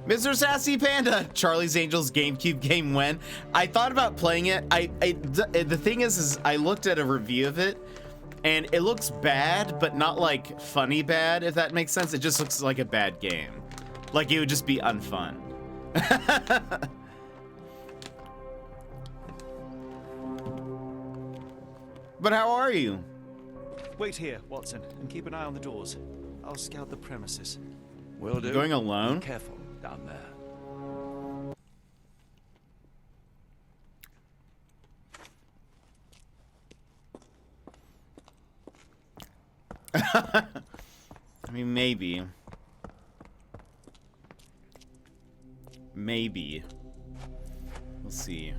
Speaker 2: Mr. Sassy Panda, Charlie's Angels GameCube game when? I thought about playing it. The thing is I looked at a review of it, and it looks bad, but not like funny bad, if that makes sense. It just looks like a bad game. Like it would just be unfun. But how are you?
Speaker 7: Wait here, Watson, and keep an eye on the doors. I'll scout the premises.
Speaker 5: Will do.
Speaker 2: Going alone?
Speaker 5: Be careful down there.
Speaker 2: I mean, maybe. Maybe. We'll see.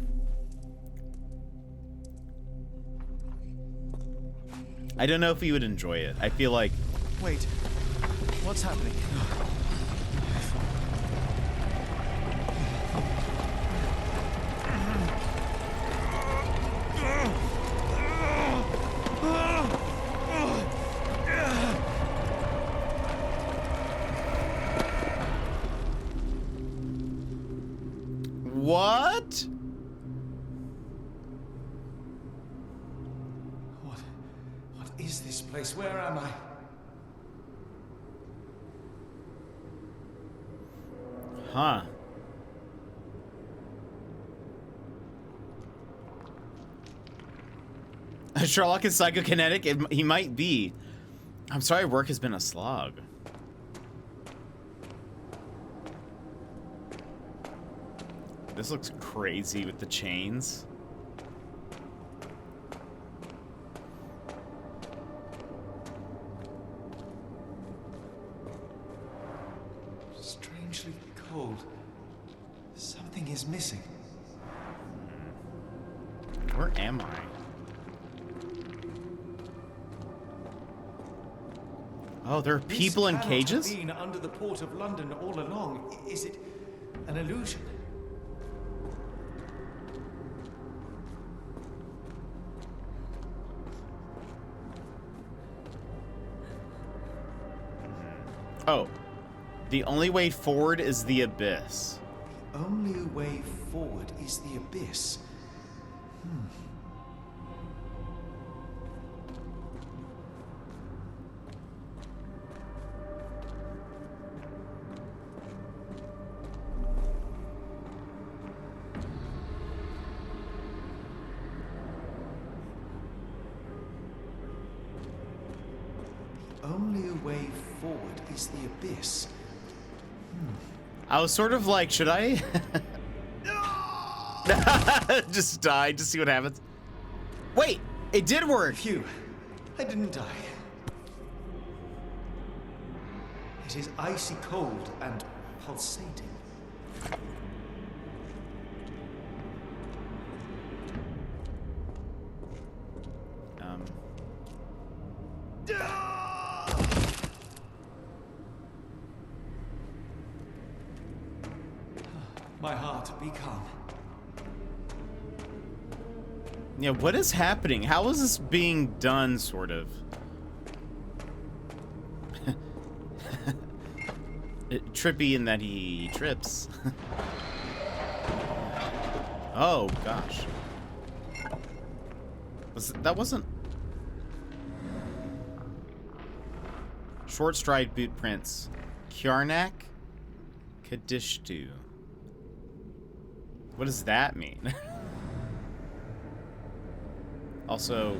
Speaker 2: I don't know if he would enjoy it. I feel like...
Speaker 7: Wait. What's happening?
Speaker 2: What?
Speaker 7: What is this place? Where am I?
Speaker 2: Huh. Sherlock is psychokinetic? He might be. I'm sorry, work has been a slog. This looks crazy with the chains.
Speaker 7: Strangely cold. Something is missing.
Speaker 2: Where am I? Oh, there are people in cages?
Speaker 7: This cannot have been under the port of London all along. Is it an illusion?
Speaker 2: Oh. The only way forward is the abyss.
Speaker 7: The only way forward is the abyss. The only way forward is the abyss.
Speaker 2: I was sort of like, should I? Just die, just see what happens. Wait, it did work.
Speaker 7: Phew, I didn't die. It is icy cold and pulsating. My heart, be calm.
Speaker 2: Yeah, what is happening? How is this being done, sort of? Trippy in that he trips. Oh, gosh. That wasn't... Short stride boot prints. Kjarnak Kadishtu. What does that mean? Also,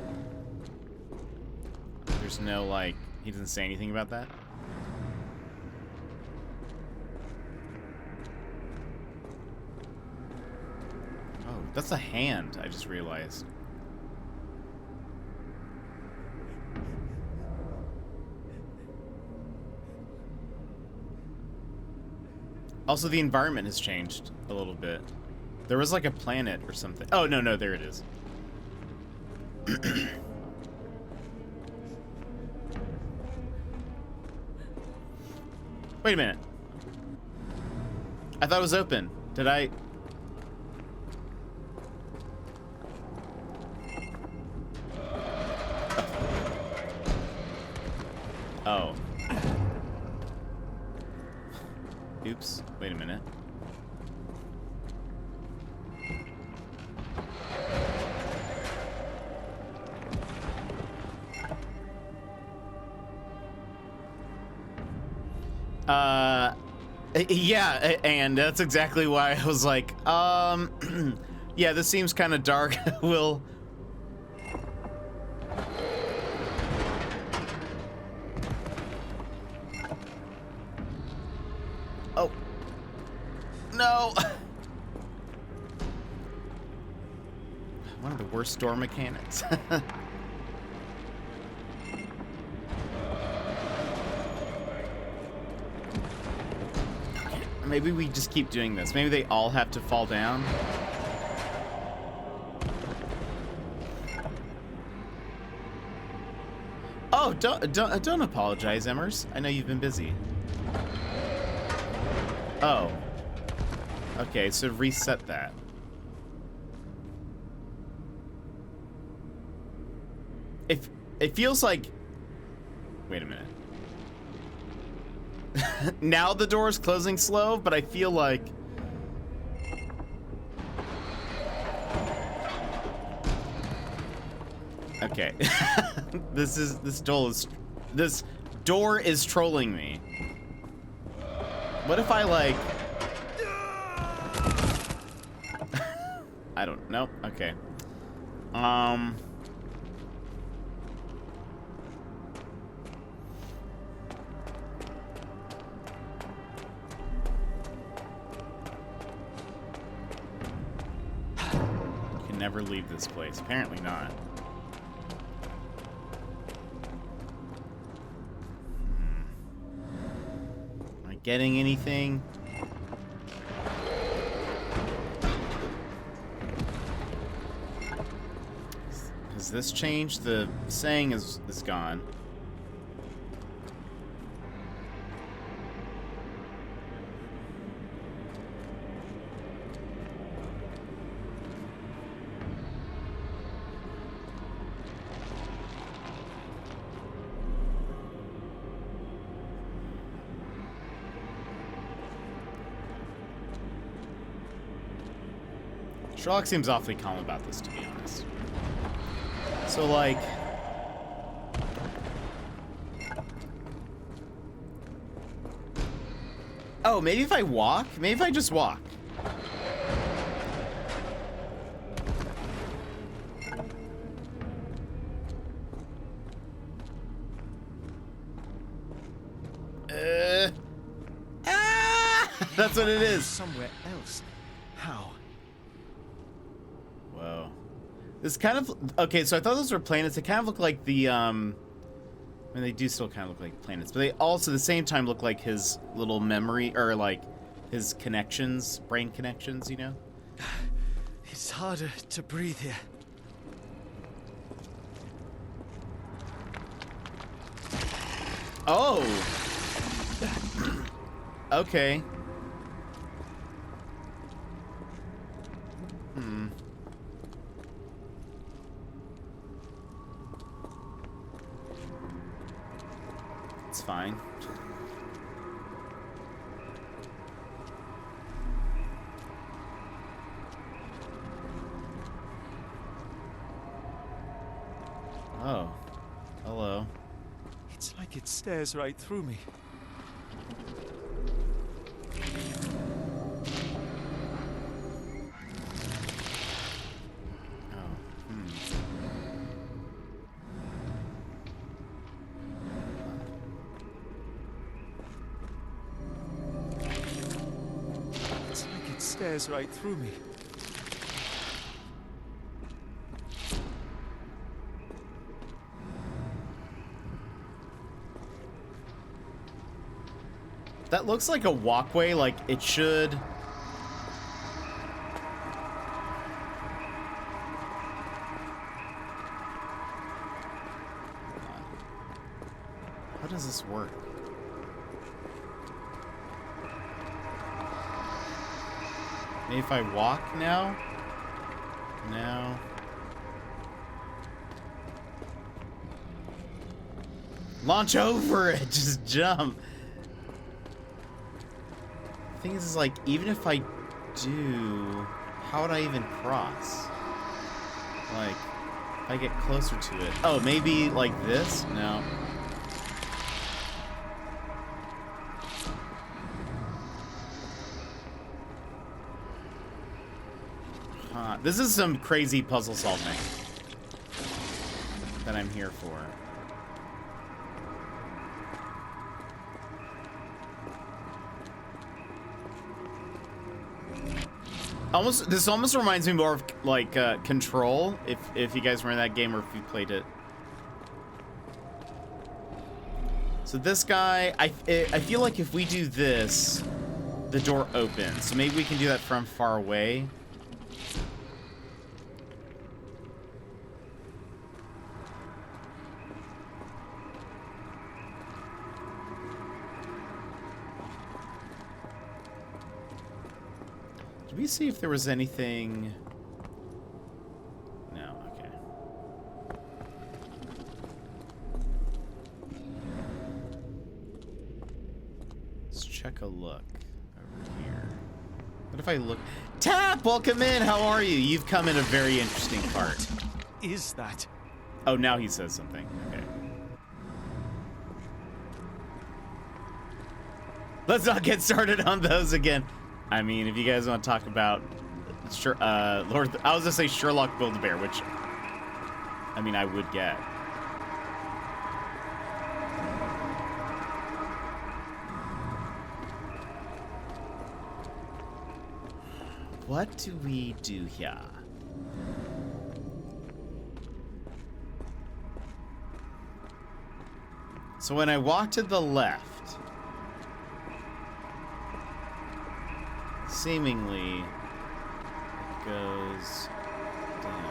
Speaker 2: there's no, like, he doesn't say anything about that. Oh, that's a hand, I just realized. Also, the environment has changed a little bit. There was like a planet or something. Oh, no, there it is. Wait a minute. I thought it was open. Did I? Oh. Oops. Wait a minute. Yeah, and that's exactly why I was like, yeah, this seems kind of dark. We'll... Oh. No! One of the worst door mechanics. Maybe we just keep doing this. Maybe they all have to fall down. Oh, don't apologize, Emmers. I know you've been busy. Oh. Okay, so reset that. It feels like... Wait a minute. Now the door is closing slow, but I feel like... Okay. This door is trolling me. What if I like... I don't know. Okay. Never leave this place. Apparently not. Am I getting anything? Has this changed? The saying is gone. Sherlock seems awfully calm about this, to be honest. So, like... Oh, maybe if I walk? Maybe if I just walk. That's what it is.
Speaker 7: Somewhere else. How?
Speaker 2: Whoa. This kind of... Okay, so I thought those were planets. They kind of look like the, I mean, they do still kind of look like planets, but they also, at the same time, look like his little memory, or like his connections, brain connections, you know?
Speaker 7: It's harder to breathe here.
Speaker 2: Oh! Okay. It's fine. Oh. Hello.
Speaker 7: It's like it stares right through me. It's like it stares right through me.
Speaker 2: That looks like a walkway, like it should... How does this work? Maybe if I walk now? Now? Launch over it! Just jump! The thing is like, even if I do, how would I even cross? Like, if I get closer to it. Oh, maybe like this? No. Huh. This is some crazy puzzle solving that I'm here for. This almost reminds me more of like Control, if you guys were in that game or if you played it. So this guy, I feel like if we do this, the door opens. So maybe we can do that from far away. Did we see if there was anything? No, okay. Let's check a look over here. What if I look? Tap, welcome in. How are you? You've come in a very interesting part.
Speaker 7: Is that?
Speaker 2: Oh, now he says something. Okay. Let's not get started on those again. I mean, if you guys want to talk about, I was gonna say Sherlock Build-A-Bear, which, I mean, I would get. What do we do here? So when I walk to the left, seemingly it goes down.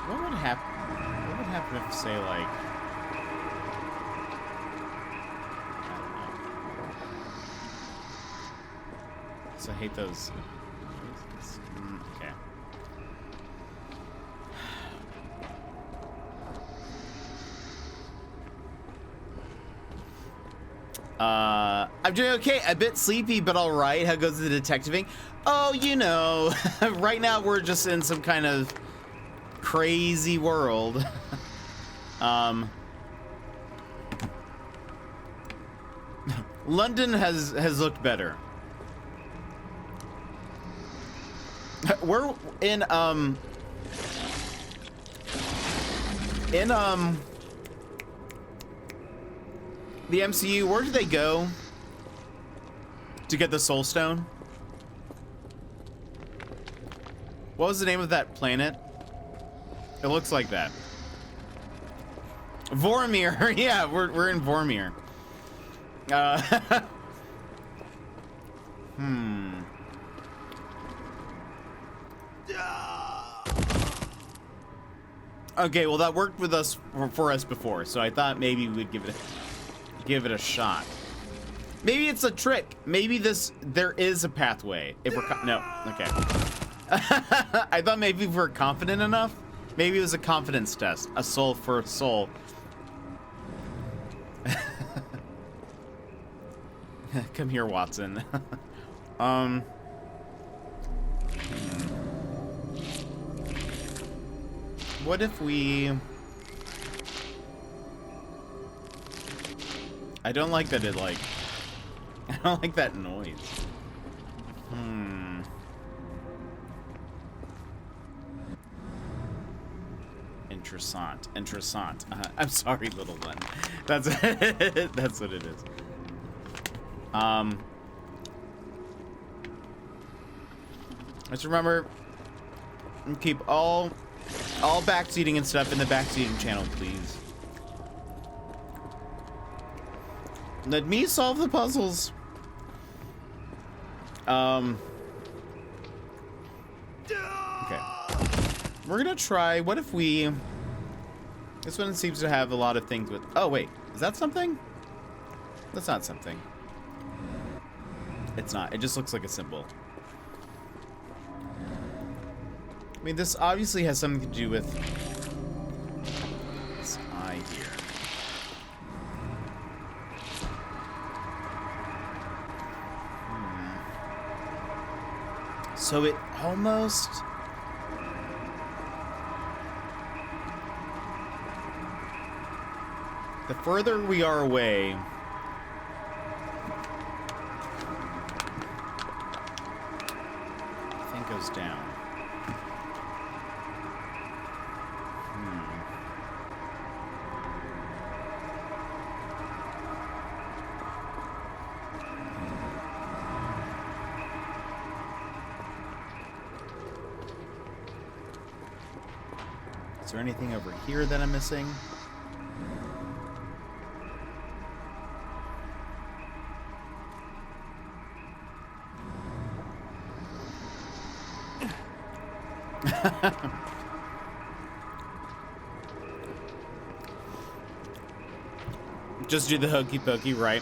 Speaker 2: What would happen? What would happen if, say, like, I don't know. So I hate those. Okay. I'm doing okay. A bit sleepy, but all right. How goes the detectiving? Oh, you know, right now we're just in some kind of crazy world. London has looked better. We're in the MCU. Where did they go to get the Soul Stone? What was the name of that planet? It looks like that. Vormir. Yeah, we're in Vormir. Okay, well that worked with us for us before, so I thought maybe we'd give it a shot. Maybe it's a trick. Maybe there is a pathway. If we're no, okay. I thought maybe if we're confident enough. Maybe it was a confidence test. A soul for a soul. Come here, Watson. What if we... I don't like that it, like... I don't like that noise. Interessant. I'm sorry, little one. That's that's what it is. Let's remember, keep all backseating and stuff in the backseating channel, please. Let me solve the puzzles. Okay. We're gonna try. What if we... This one seems to have a lot of things with... Oh, wait. Is that something? That's not something. It's not. It just looks like a symbol. I mean, this obviously has something to do with this eye here. So it almost... The further we are away... I think goes down. Is there anything over here that I'm missing? Just do the hokey pokey, right?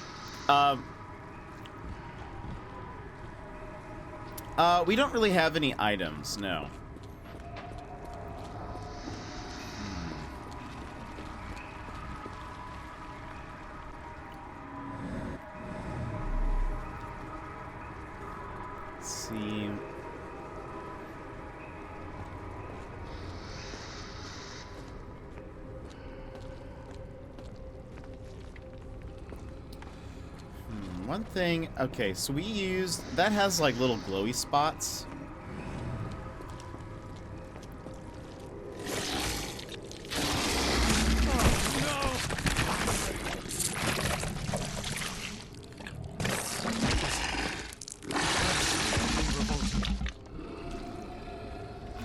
Speaker 2: We don't really have any items, no. Let's see. One thing, okay, so we used, that has like little glowy spots.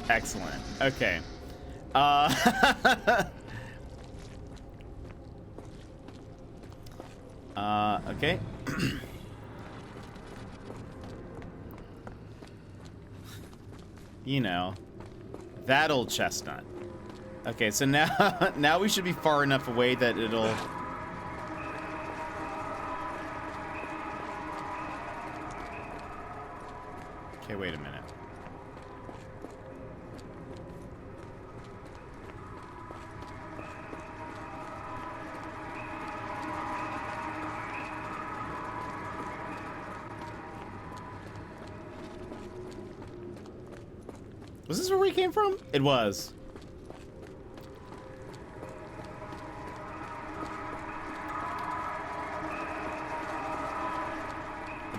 Speaker 2: Excellent. Okay. Okay. You know, that old chestnut. Okay, so now now we should be far enough away that it'll... Okay, wait a minute. Was this where we came from? It was.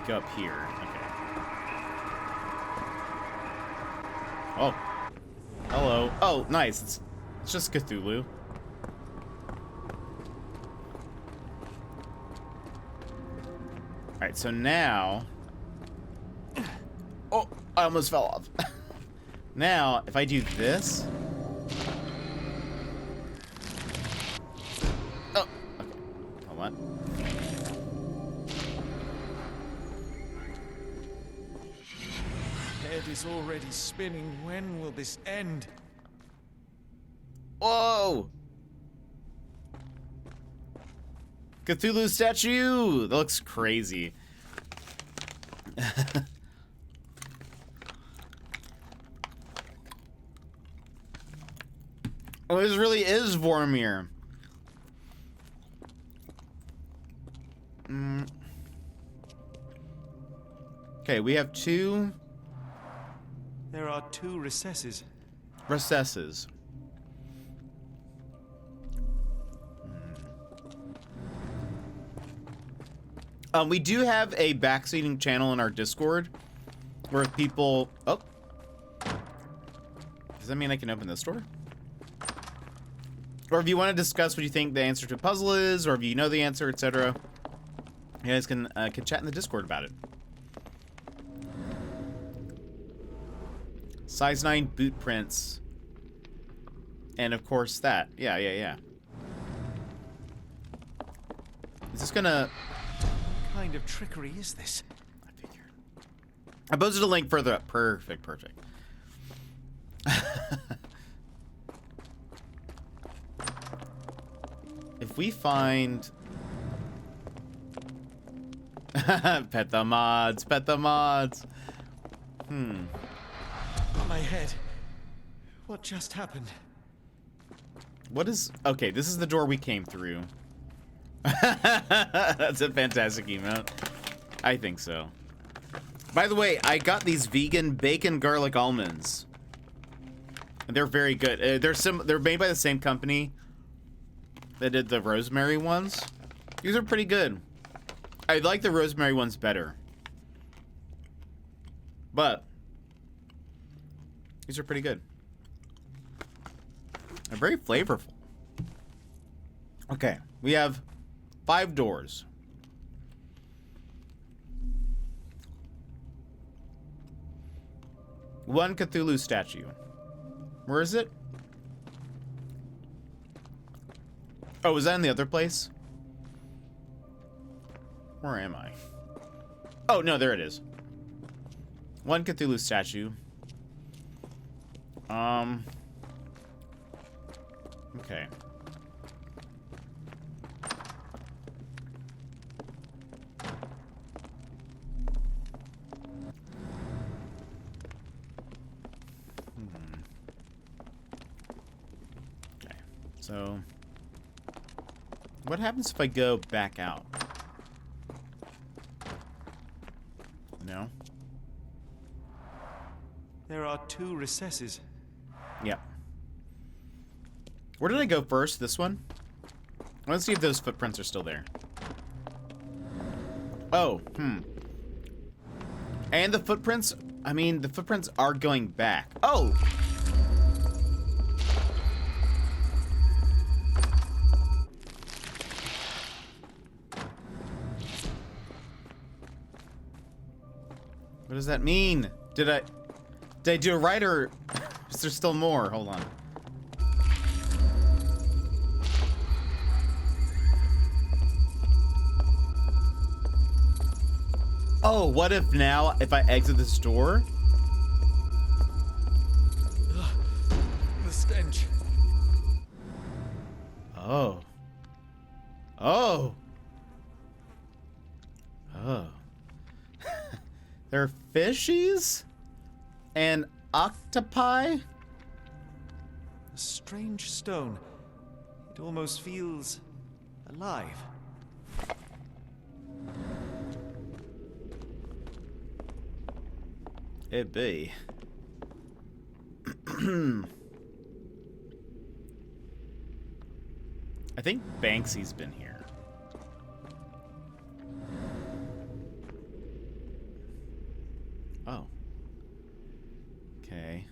Speaker 2: Go up here. Okay. Oh. Hello. Oh, nice. It's just Cthulhu. Alright, so now... Oh, I almost fell off. Now, if I do this... Oh, okay. Hold on.
Speaker 7: Head is already spinning. When will this end?
Speaker 2: Whoa! Cthulhu statue! That looks crazy. Oh, this really is Vormir. Okay, we have two...
Speaker 7: There are 2 recesses.
Speaker 2: recesses. We do have a backseating channel in our Discord where people... Oh. Does that mean I can open this door? Or if you want to discuss what you think the answer to a puzzle is, or if you know the answer, etc., you guys can chat in the Discord about it. Size 9 boot prints. And of course that. Yeah. Is this gonna...
Speaker 7: What kind of trickery is this?
Speaker 2: I figured. I posted a link further up. Perfect. If we find... Pet the mods.
Speaker 7: My head. What just happened?
Speaker 2: What is... Okay, this is the door we came through. That's a fantastic emote. I think so. By the way, I got these vegan bacon garlic almonds. They're very good. They're made by the same company that did the rosemary ones. These are pretty good. I like the rosemary ones better. But these are pretty good. They're very flavorful. Okay, we have 5 doors. One Cthulhu statue. Where is it? Oh, was that in the other place? Where am I? Oh, no, there it is. One Cthulhu statue. Okay. Okay. So, what happens if I go back out? No?
Speaker 7: There are 2 recesses.
Speaker 2: Yep. Where did I go first? This one? Let's see if those footprints are still there. Oh, And the footprints, I mean, the footprints are going back. Oh! What does that mean? Did I do it right, or is there still more? Hold on. Oh, what if now, if I exit this door?
Speaker 7: The stench.
Speaker 2: Oh. Oh. Oh. There are fishies? And octopi?
Speaker 7: A strange stone. It almost feels alive.
Speaker 2: It be. I think Banksy's been here. Oh. Okay.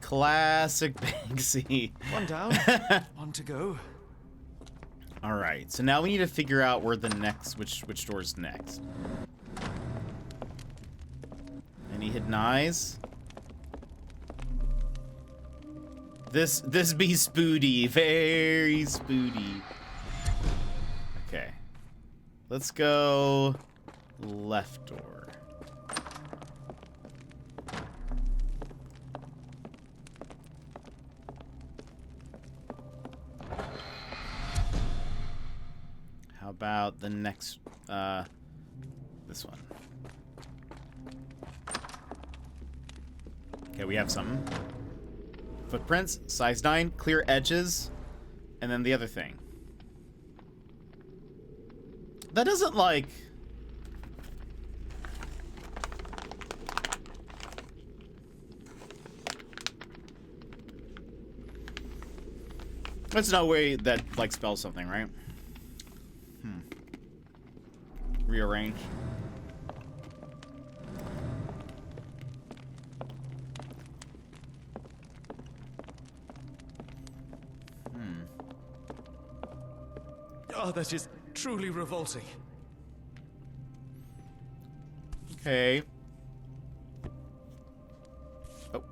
Speaker 2: Classic Banksy.
Speaker 7: One down, one to go.
Speaker 2: All right, so now we need to figure out where the next, which door's next. Any hidden eyes? This be spoody, very spoody. Okay, let's go left door. How about the next, this one? Okay, we have something. Footprints, size 9, clear edges, and then the other thing. That doesn't, like... There's no way that, like, spells something, right? Rearrange.
Speaker 7: Oh, that is truly revolting.
Speaker 2: Okay. Oh.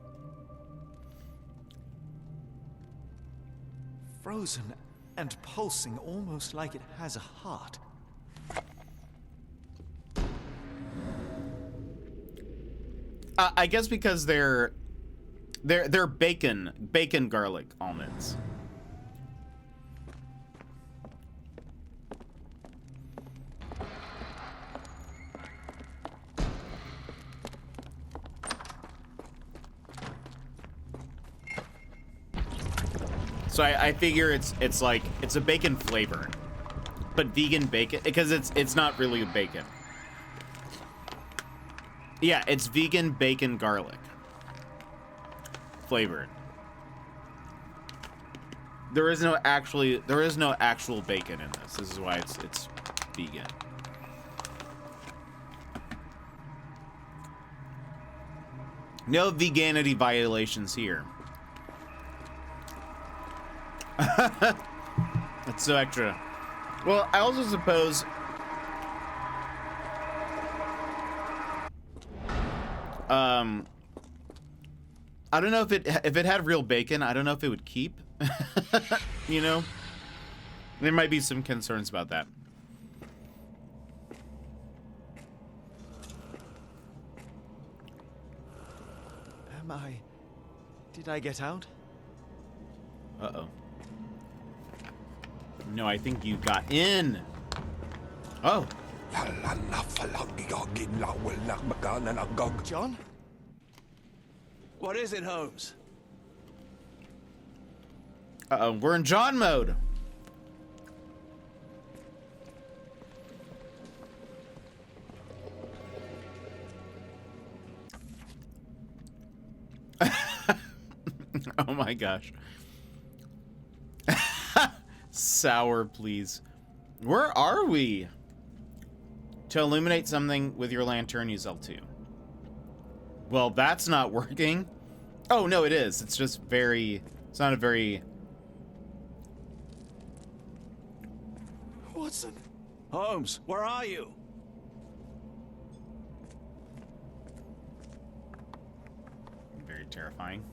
Speaker 7: Frozen and pulsing almost like it has a heart.
Speaker 2: I guess because they're bacon garlic almonds. So I figure it's like it's a bacon flavor, but vegan bacon because it's not really a bacon. Yeah, it's vegan bacon garlic flavored. There is no actual bacon in this. This is why it's vegan. No veganity violations here. That's so extra. Well, I also suppose I don't know if it had real bacon, I don't know if it would keep. You know? There might be some concerns about that.
Speaker 7: Did I get out?
Speaker 2: Uh-oh. No, I think you got in. Oh.
Speaker 7: John?
Speaker 5: What is it, Holmes?
Speaker 2: Uh-oh, we're in John mode. Oh my gosh. Sour, please. Where are we? To illuminate something with your lantern, use L2. Well, that's not working. Oh, no, it is. It's just very... It's not a very...
Speaker 7: Watson?
Speaker 5: Holmes, where are you?
Speaker 2: Very terrifying.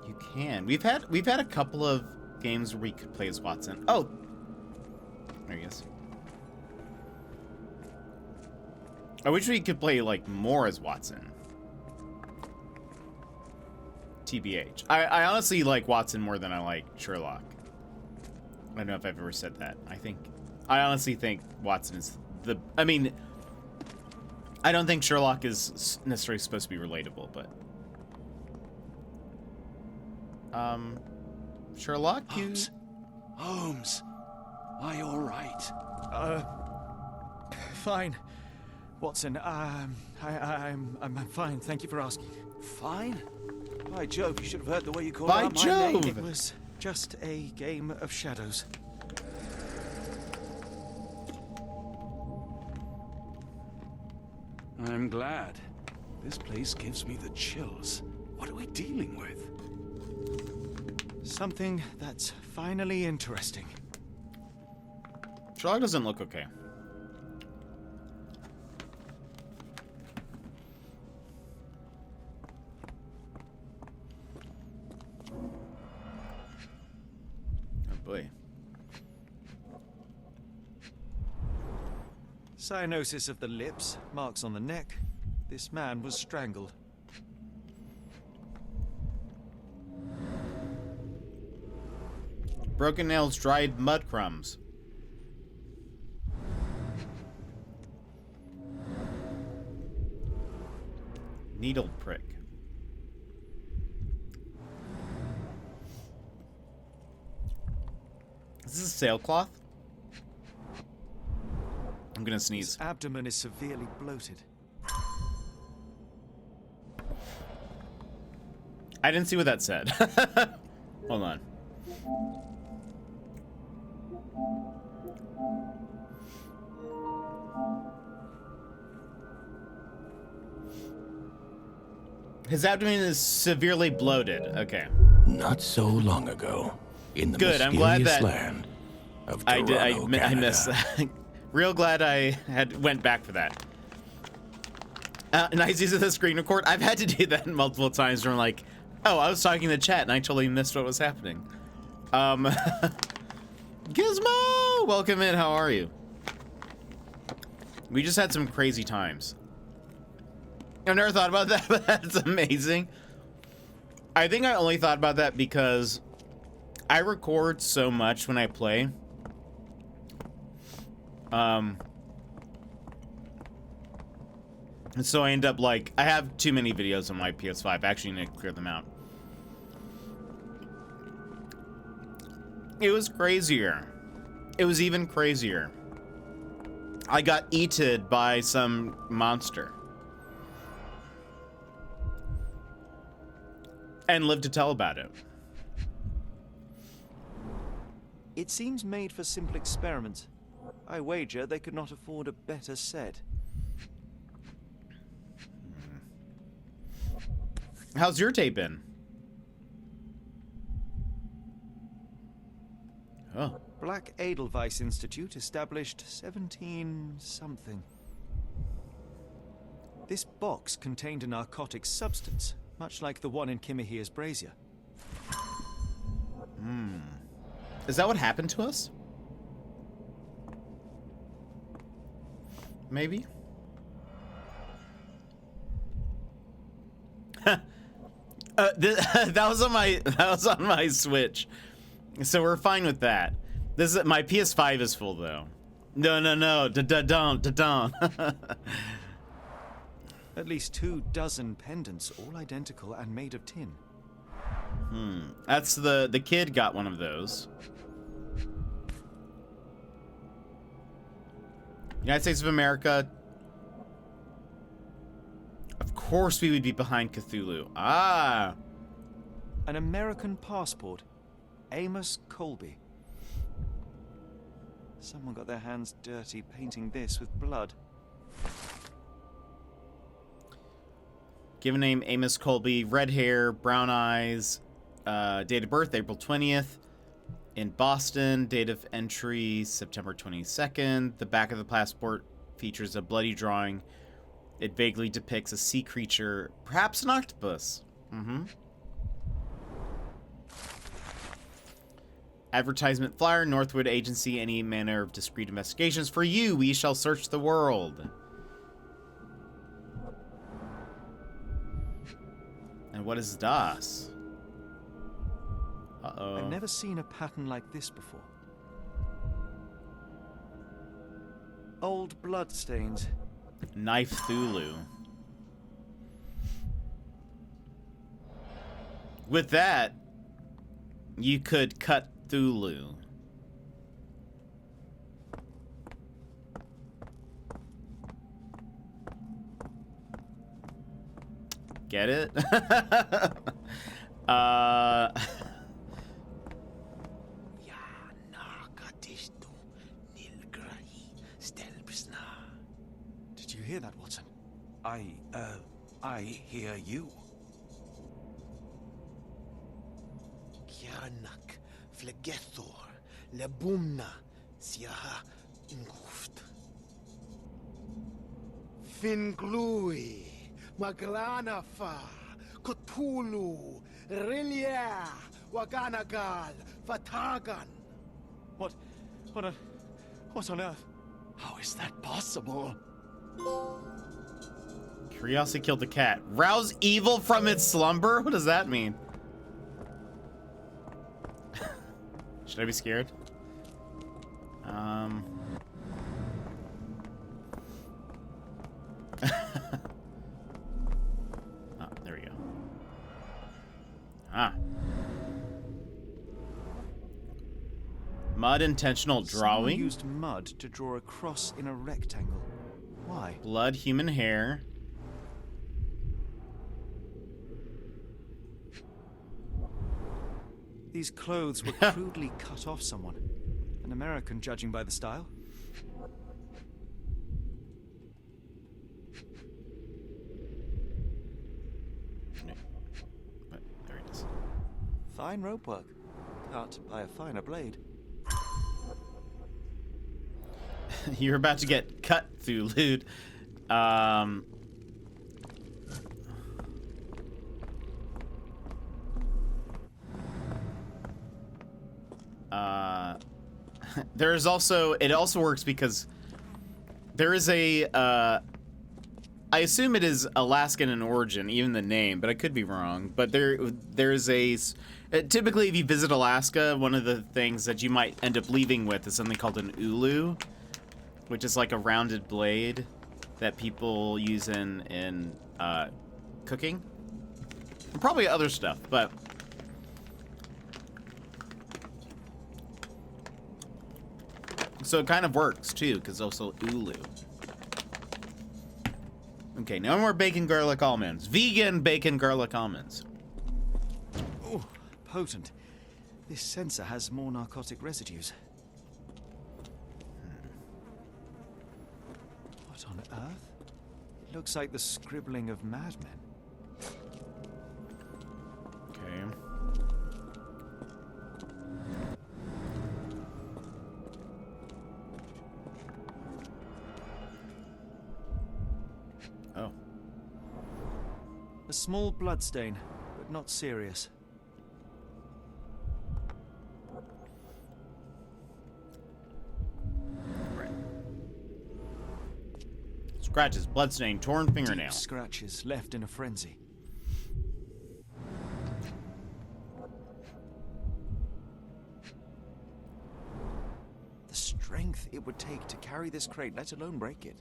Speaker 2: You can. We've had a couple of games where we could play as Watson. Oh, there he is. I wish we could play like more as Watson. TBH. I honestly like Watson more than I like Sherlock. I don't know if I've ever said that. I honestly think Watson is the... I mean, I don't think Sherlock is necessarily supposed to be relatable, but... Sherlock, you...
Speaker 5: Holmes, are you all right?
Speaker 7: Fine. Watson, I'm fine. Thank you for asking.
Speaker 5: Fine? By Jove, you should have heard the way you called
Speaker 2: By
Speaker 5: out my name.
Speaker 2: Jove!
Speaker 7: It was just a game of shadows.
Speaker 5: I'm glad. This place gives me the chills. What are we dealing with?
Speaker 7: Something that's finally interesting.
Speaker 2: Sherlock doesn't look okay. Oh boy.
Speaker 7: Cyanosis of the lips, marks on the neck. This man was strangled.
Speaker 2: Broken nails, dried mud crumbs. Needle prick. Is this a sailcloth? I'm gonna sneeze.
Speaker 7: His abdomen is severely bloated.
Speaker 2: I didn't see what that said. Hold on. His abdomen is severely bloated. Okay.
Speaker 11: Not so long ago, in the
Speaker 2: Good. I'm glad
Speaker 11: mysterious
Speaker 2: that
Speaker 11: land of
Speaker 2: I did. I
Speaker 11: Toronto,
Speaker 2: missed
Speaker 11: Canada.
Speaker 2: that. Real glad I went back for that. Nice use of the screen record. I've had to do that multiple times where I'm like, oh, I was talking to chat and I totally missed what was happening. Gizmo! Welcome in. How are you? We just had some crazy times. I've never thought about that, but that's amazing. I think I only thought about that because I record so much when I play. And so I end up like, I have too many videos on my PS5. I actually need to clear them out. It was crazier. It was even crazier. I got eaten by some monster. And lived to tell about it.
Speaker 7: It seems made for simple experiments. I wager they could not afford a better set.
Speaker 2: How's your tape been? Oh.
Speaker 7: Black Edelweiss Institute, established 17-something. This box contained a narcotic substance, much like the one in Kimihir's brazier.
Speaker 2: Is that what happened to us? Maybe? That was on my Switch. So we're fine with that. This is my PS5 is full though. No. Da-da-dum.
Speaker 7: At least 24 pendants, all identical and made of tin.
Speaker 2: That's the kid got one of those. United States of America. Of course we would be behind Cthulhu. Ah.
Speaker 7: An American passport. Amos Colby. Someone got their hands dirty painting this with blood.
Speaker 2: Given name Amos Colby, red hair, brown eyes, date of birth April 20th, in Boston, date of entry September 22nd. The back of the passport features a bloody drawing. It vaguely depicts a sea creature, perhaps an octopus. Advertisement flyer, Northwood Agency, any manner of discreet investigations. For you, we shall search the world. And what is das? Uh-oh.
Speaker 7: I've never seen a pattern like this before. Old bloodstains.
Speaker 2: Knife Thulu. With that, you could cut Thulu. Get it?
Speaker 7: Did you hear that, Watson?
Speaker 5: I hear you.
Speaker 6: Kianak, Flegethor, Lebumna, Siaha, Inguft. Finglui, Maglanafa, Cthulhu, Rilia, Waganagal, Fatagan.
Speaker 7: What on earth?
Speaker 5: How is that possible?
Speaker 2: Curiosity killed the cat. Rouse evil from its slumber? What does that mean? Should I be scared? Oh, there we go. Ah. Mud intentional
Speaker 7: Someone
Speaker 2: drawing.
Speaker 7: used mud to draw a cross in a rectangle. Why?
Speaker 2: Blood, human hair.
Speaker 7: These clothes were crudely cut off someone. An American, judging by the style.
Speaker 2: There it is.
Speaker 7: Fine rope work. Cut by a finer blade.
Speaker 2: You're about to get cut through loot. There's also, it also works because there is a, I assume it is Alaskan in origin, even the name, but I could be wrong. But there's a, typically if you visit Alaska, one of the things that you might end up leaving with is something called an ulu, which is like a rounded blade that people use in cooking. And probably other stuff, but so it kind of works too, because also ulu. Okay, no more bacon garlic almonds. Vegan bacon garlic almonds.
Speaker 7: Oh, potent. This sensor has more narcotic residues. What on earth? It looks like the scribbling of madmen.
Speaker 2: Okay. Oh.
Speaker 7: A small bloodstain, but not serious.
Speaker 2: Right. Scratches, bloodstain, torn fingernail.
Speaker 7: Deep scratches left in a frenzy. The strength it would take to carry this crate, let alone break it.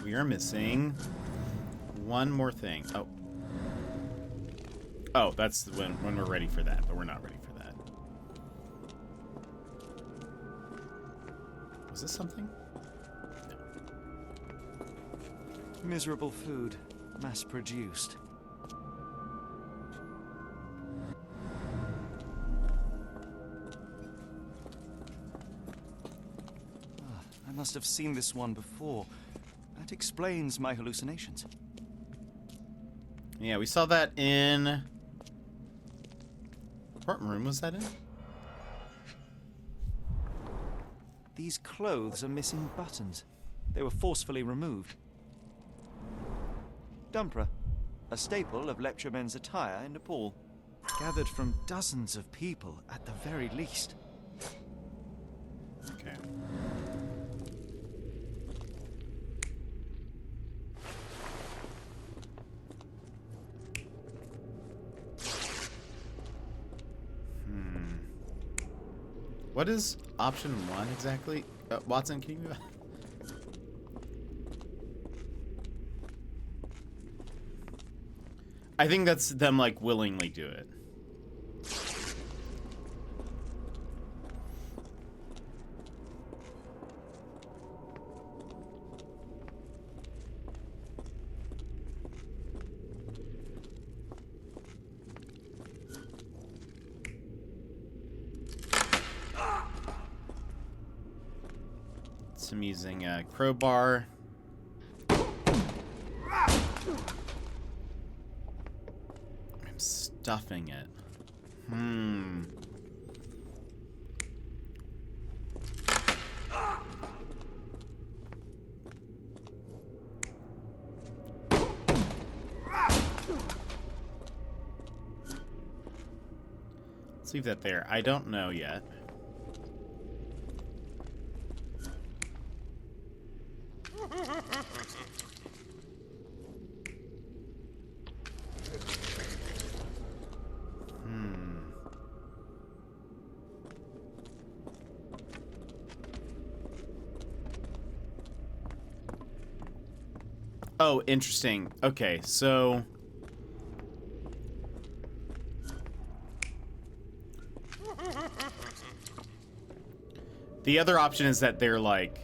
Speaker 2: We are missing one more thing. Oh. Oh, that's when we're ready for that, but we're not ready for that. Was this something? No.
Speaker 7: Miserable food, mass-produced. I must have seen this one before. That explains my hallucinations.
Speaker 2: Yeah, we saw that in... What room was that in?
Speaker 7: These clothes are missing buttons. They were forcefully removed. Dumpra, a staple of lecturemen's attire in Nepal. Gathered from dozens of people at the very least.
Speaker 2: Okay. What is option 1 exactly? Watson, can you move? I think that's them like willingly do it. So I'm using a crowbar. I'm stuffing it. Let's leave that there. I don't know yet. Oh, interesting. Okay, so the other option is that they're like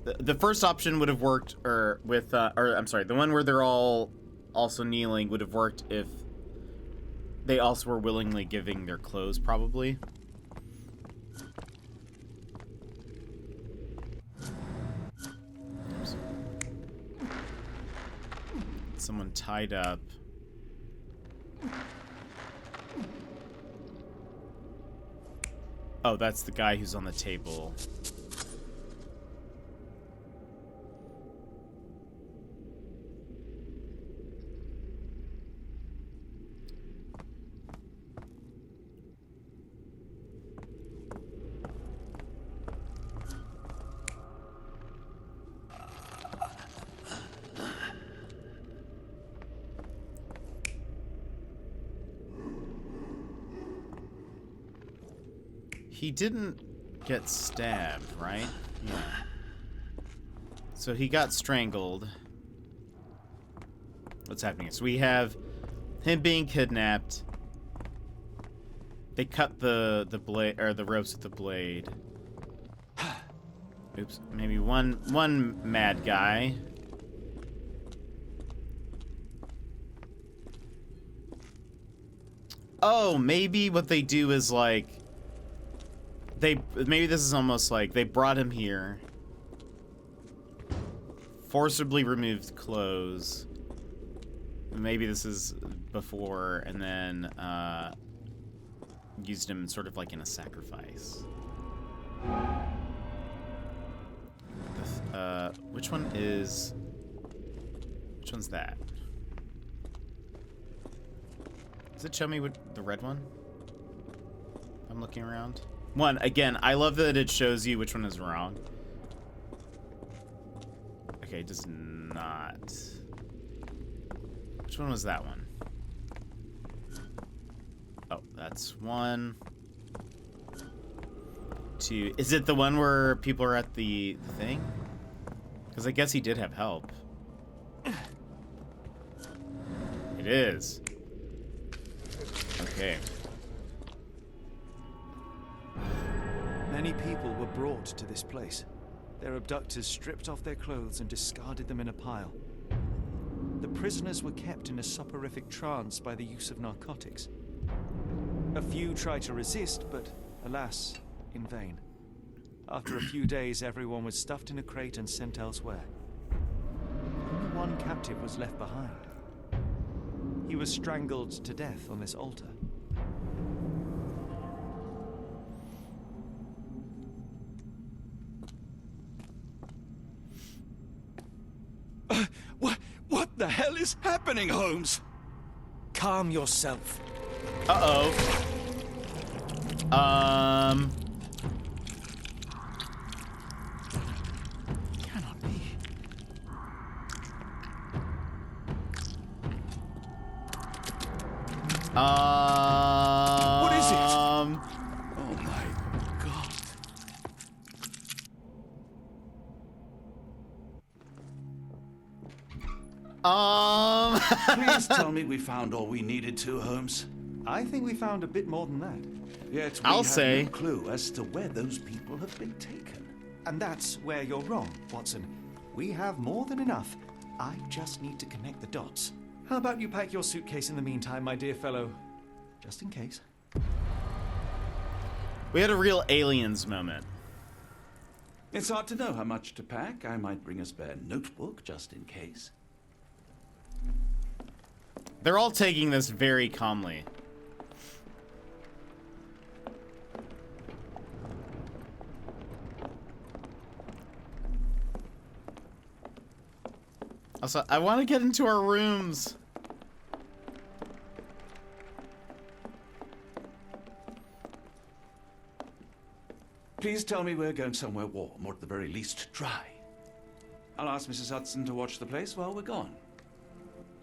Speaker 2: the first option would have worked, or with or I'm sorry, the one where they're all also kneeling would have worked if they also were willingly giving their clothes, probably. Someone tied up. Oh, that's the guy who's on the table. He didn't get stabbed, right? Yeah. So he got strangled. What's happening? So we have him being kidnapped. They cut the blade, or the ropes with the blade. Oops. Maybe one mad guy. Oh, maybe what they do is like maybe this is almost like they brought him here, forcibly removed clothes. Maybe this is before, and then used him sort of like in a sacrifice. Which one's that? Does it show me what the red one? I'm looking around. One, again, I love that it shows you which one is wrong. Okay, it does not. Which one was that one? Oh, that's 1, 2. Is it the one where people are at the thing? Because I guess he did have help. It is. Okay.
Speaker 7: Many people were brought to this place. Their abductors stripped off their clothes and discarded them in a pile. The prisoners were kept in a soporific trance by the use of narcotics. A few tried to resist, but alas, in vain. After a few days, everyone was stuffed in a crate and sent elsewhere. Only one captive was left behind. He was strangled to death on this altar.
Speaker 5: What the hell is happening, Holmes?
Speaker 4: Calm yourself.
Speaker 2: Uh-oh.
Speaker 5: Cannot be.
Speaker 2: What
Speaker 5: is it? Please tell me we found all we needed to, Holmes.
Speaker 7: I think we found a bit more than that.
Speaker 5: Yet we
Speaker 2: I'll
Speaker 5: have
Speaker 2: say.
Speaker 5: no clue as to where those people have been taken.
Speaker 7: And that's where you're wrong, Watson. We have more than enough. I just need to connect the dots. How about you pack your suitcase in the meantime, my dear fellow? Just in case.
Speaker 2: We had a real aliens moment.
Speaker 5: It's hard to know how much to pack. I might bring a spare notebook just in case.
Speaker 2: They're all taking this very calmly. Also, I want to get into our rooms.
Speaker 5: Please tell me we're going somewhere warm, or at the very least dry. I'll ask Mrs. Hudson to watch the place while we're gone.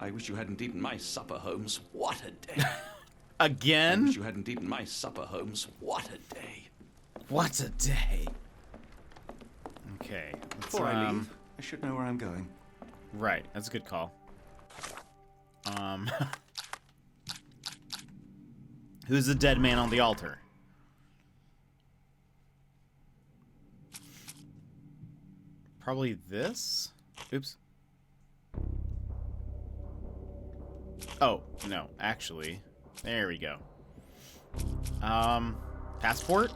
Speaker 5: I wish you hadn't eaten my supper, Holmes. What a day.
Speaker 2: Again?
Speaker 5: I wish you hadn't eaten my supper, Holmes. What a day.
Speaker 2: What a day. Okay.
Speaker 7: Before I leave, I should know where I'm going.
Speaker 2: Right, that's a good call. Who's the dead man on the altar? Probably this? Oops. Oh, no, actually. There we go. Passport?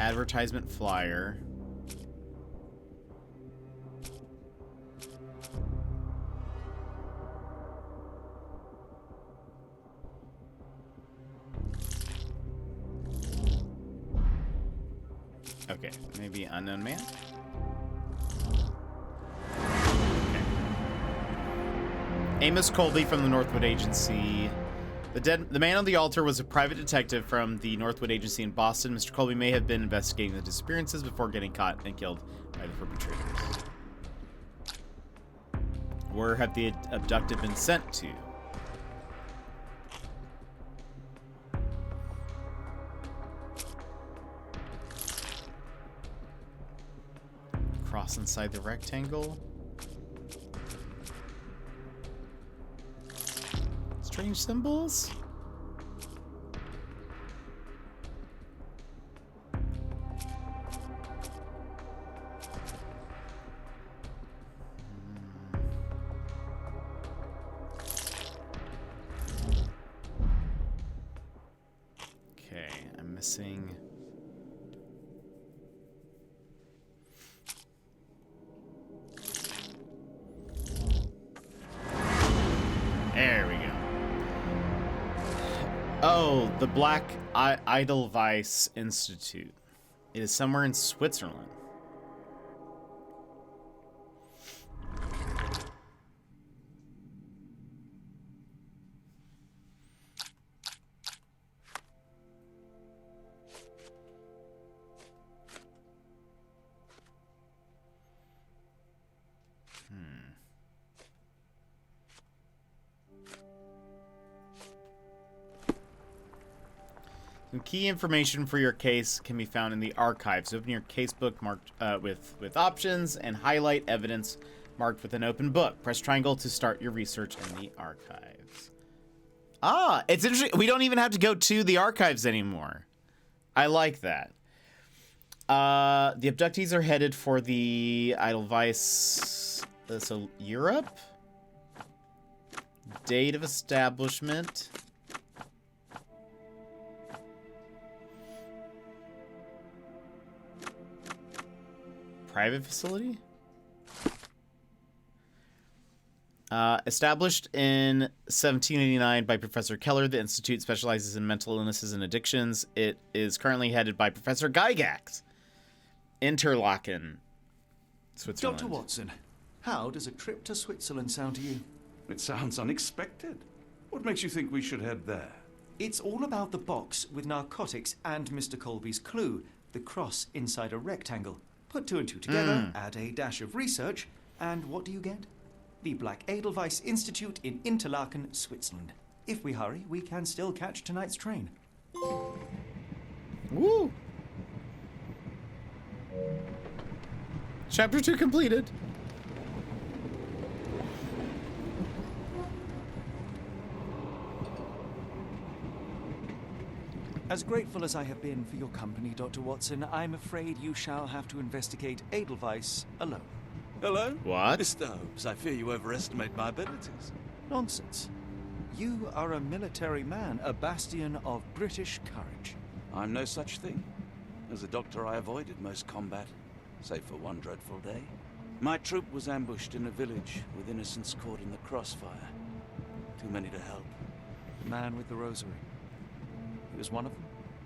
Speaker 2: Advertisement flyer. Okay, maybe unknown man. Okay. Amos Colby from the Northwood Agency. The man on the altar was a private detective from the Northwood Agency in Boston. Mr. Colby may have been investigating the disappearances before getting caught and killed by the perpetrators. Where have the abducted been sent to? Cross inside the rectangle. Strange symbols? Okay, I'm missing. There we go. Oh, the Black Edelweiss Institute. It is somewhere in Switzerland. Some key information for your case can be found in the archives. Open your casebook marked with options and highlight evidence marked with an open book. Press triangle to start your research in the archives. Ah, it's interesting. We don't even have to go to the archives anymore. I like that. The abductees are headed for the Edelweiss. So Europe. Date of establishment. Private facility? Established in 1789 by Professor Keller, the Institute specializes in mental illnesses and addictions. It is currently headed by Professor Gygax. Interlaken, Switzerland.
Speaker 7: Dr. Watson, how does a trip to Switzerland sound to you?
Speaker 5: It sounds unexpected. What makes you think we should head there?
Speaker 7: It's all about the box with narcotics and Mr. Colby's clue, the cross inside a rectangle. Put two and two together, add a dash of research, and what do you get? The Black Edelweiss Institute in Interlaken, Switzerland. If we hurry, we can still catch tonight's train.
Speaker 2: Woo! Chapter 2 completed.
Speaker 7: As grateful as I have been for your company, Dr. Watson, I'm afraid you shall have to investigate Edelweiss alone.
Speaker 5: Hello?
Speaker 2: What?
Speaker 5: Mr. Holmes, I fear you overestimate my abilities.
Speaker 7: Nonsense. You are a military man, a bastion of British courage.
Speaker 5: I'm no such thing. As a doctor, I avoided most combat, save for one dreadful day. My troop was ambushed in a village with innocents caught in the crossfire. Too many to help.
Speaker 7: The man with the rosary. He was one of them?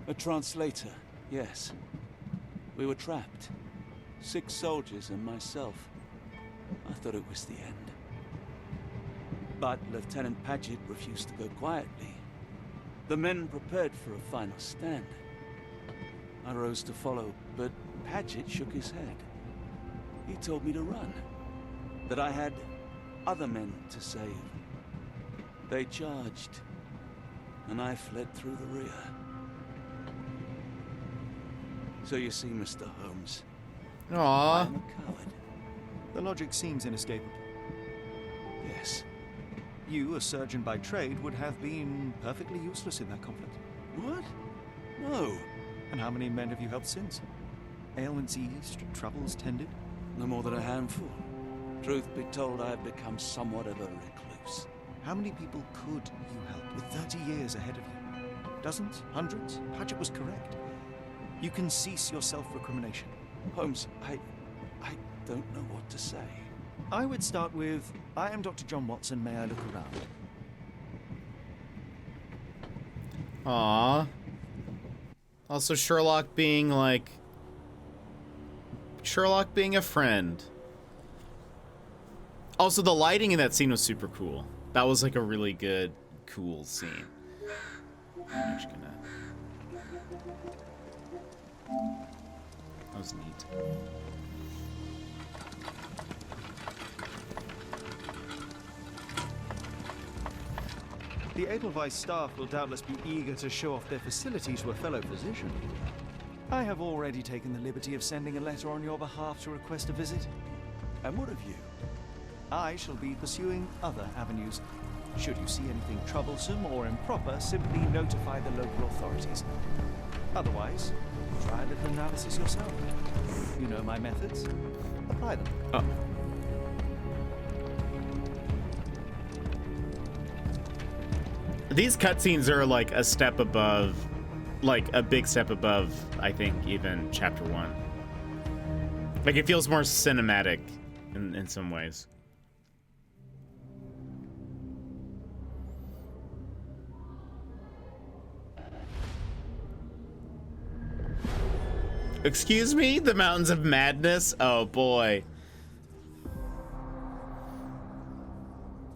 Speaker 5: A translator, yes. We were trapped. 6 soldiers and myself. I thought it was the end. But Lieutenant Paget refused to go quietly. The men prepared for a final stand. I rose to follow, but Paget shook his head. He told me to run. That I had other men to save. They charged, and I fled through the rear. So you see, Mr. Holmes,
Speaker 2: Aww.
Speaker 5: I'm a coward.
Speaker 7: The logic seems inescapable.
Speaker 5: Yes.
Speaker 7: You, a surgeon by trade, would have been perfectly useless in that conflict.
Speaker 5: What? No.
Speaker 7: And how many men have you helped since? Ailments eased, troubles tended?
Speaker 5: No more than a handful. Truth be told, I have become somewhat of a recluse.
Speaker 7: How many people could you help with 30 years ahead of you? Dozens? Hundreds? Paget was correct. You can cease your self-recrimination.
Speaker 5: Holmes, I don't know what to say.
Speaker 7: I would start with, I am Dr. John Watson, may I look around?
Speaker 2: Aww. Also Sherlock being like... Sherlock being a friend. Also, the lighting in that scene was super cool. That was like a really good, cool scene. I'm just gonna... That was neat.
Speaker 7: The Edelweiss staff will doubtless be eager to show off their facilities to a fellow physician. I have already taken the liberty of sending a letter on your behalf to request a visit.
Speaker 5: And what of you?
Speaker 7: I shall be pursuing other avenues. Should you see anything troublesome or improper, simply notify the local authorities. Otherwise, try a little analysis yourself. You know my methods. Apply them.
Speaker 2: Oh. These cutscenes are like a step above, like a big step above, I think, even chapter 1. Like, it feels more cinematic in some ways. Excuse me? The Mountains of Madness? Oh boy.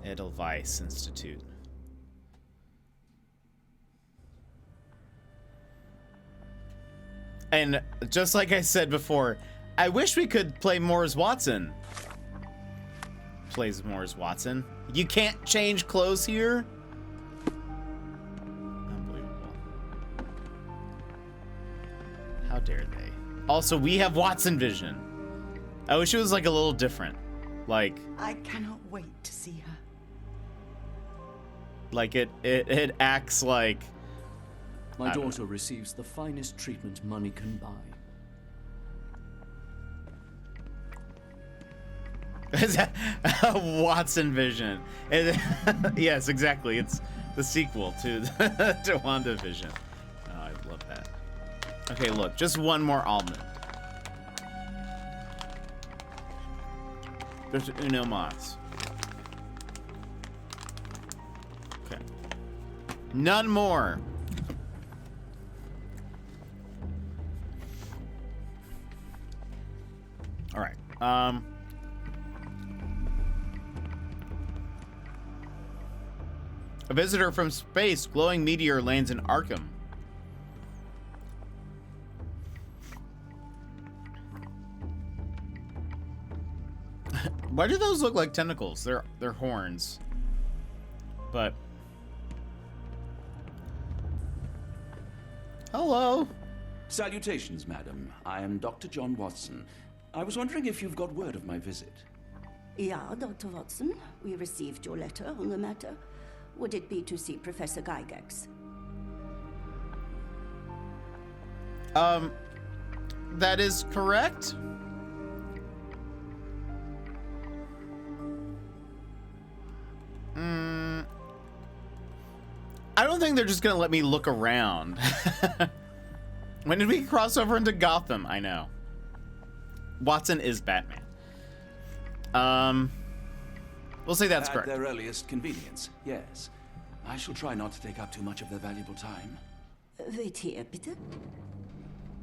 Speaker 2: Edelweiss Institute. And just like I said before, I wish we could play more as Watson. Plays more as Watson. You can't change clothes here? Unbelievable. How dare they? Also, we have Watson vision. I wish it was like a little different. Like,
Speaker 12: I cannot wait to see her.
Speaker 2: like it acts like
Speaker 11: My daughter receives the finest treatment money can buy.
Speaker 2: Watson Vision. Yes, exactly. It's the sequel to to WandaVision. Oh, I love that. Okay, look, just one more almond. There's uno mas. Okay. None more. All right. A visitor from space, glowing meteor lands in Arkham. Why do those look like tentacles? They're horns. But hello.
Speaker 5: Salutations, madam. I am Dr. John Watson. I was wondering if you've got word of my visit.
Speaker 12: Yeah, Dr. Watson. We received your letter on the matter. Would it be to see Professor Gygax?
Speaker 2: That is correct. I don't think they're just gonna let me look around. When did we cross over into Gotham? I know. Watson is Batman. We'll say that's correct.
Speaker 5: At their earliest convenience, yes. I shall try not to take up too much of their valuable time.
Speaker 12: Wait here, bitte.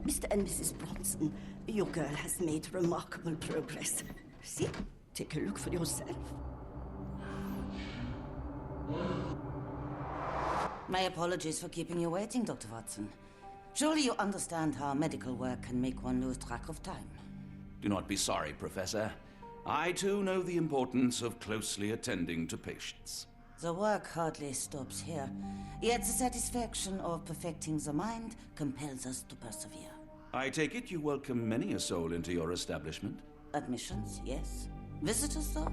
Speaker 12: Mr. and Mrs. Bronson, your girl has made remarkable progress. See? Take a look for yourself.
Speaker 13: My apologies for keeping you waiting, Dr. Watson. Surely you understand how medical work can make one lose track of time.
Speaker 5: Do not be sorry, Professor. I too know the importance of closely attending to patients.
Speaker 13: The work hardly stops here, yet the satisfaction of perfecting the mind compels us to persevere.
Speaker 5: I take it you welcome many a soul into your establishment?
Speaker 13: Admissions, yes. Visitors, though?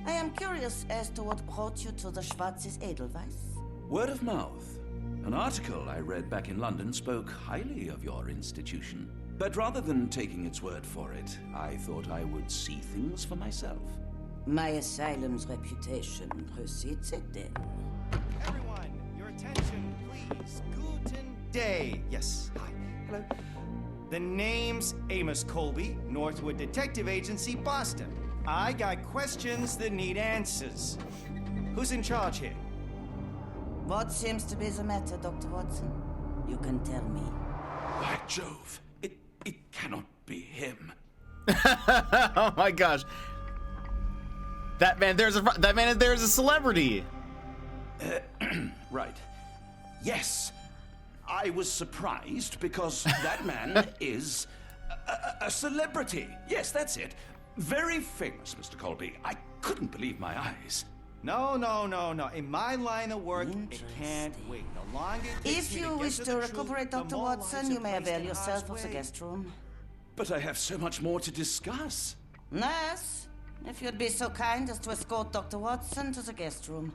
Speaker 13: I am curious as to what brought you to the Schwarzes Edelweiss.
Speaker 5: Word of mouth. An article I read back in London spoke highly of your institution. But rather than taking its word for it, I thought I would see things for myself.
Speaker 13: My asylum's reputation precedes it, then.
Speaker 7: Everyone, your attention, please. Guten day. Yes, hi. Hello. The name's Amos Colby, Northwood Detective Agency, Boston. I got questions that need answers. Who's in charge here?
Speaker 13: What seems to be the matter, Dr. Watson? You can tell me.
Speaker 5: By Jove, it cannot be him.
Speaker 2: Oh my gosh. That man there's a celebrity.
Speaker 5: Right. Yes. I was surprised because that man is a celebrity. Yes, that's it. Very famous, Mr. Colby. I couldn't believe my eyes.
Speaker 7: No. In my line of work, it can't wait. The longer it takes
Speaker 13: If
Speaker 7: me
Speaker 13: you
Speaker 7: to
Speaker 13: wish
Speaker 7: get
Speaker 13: to
Speaker 7: the
Speaker 13: recuperate,
Speaker 7: truth, the
Speaker 13: Dr.
Speaker 7: more
Speaker 13: Watson,
Speaker 7: lives
Speaker 13: you
Speaker 7: are
Speaker 13: may
Speaker 7: placed
Speaker 13: avail
Speaker 7: in
Speaker 13: yourself
Speaker 7: harm's
Speaker 13: of the
Speaker 7: way.
Speaker 13: guest room.
Speaker 5: But I have so much more to discuss.
Speaker 13: Nurse, if you'd be so kind as to escort Dr. Watson to the guest room.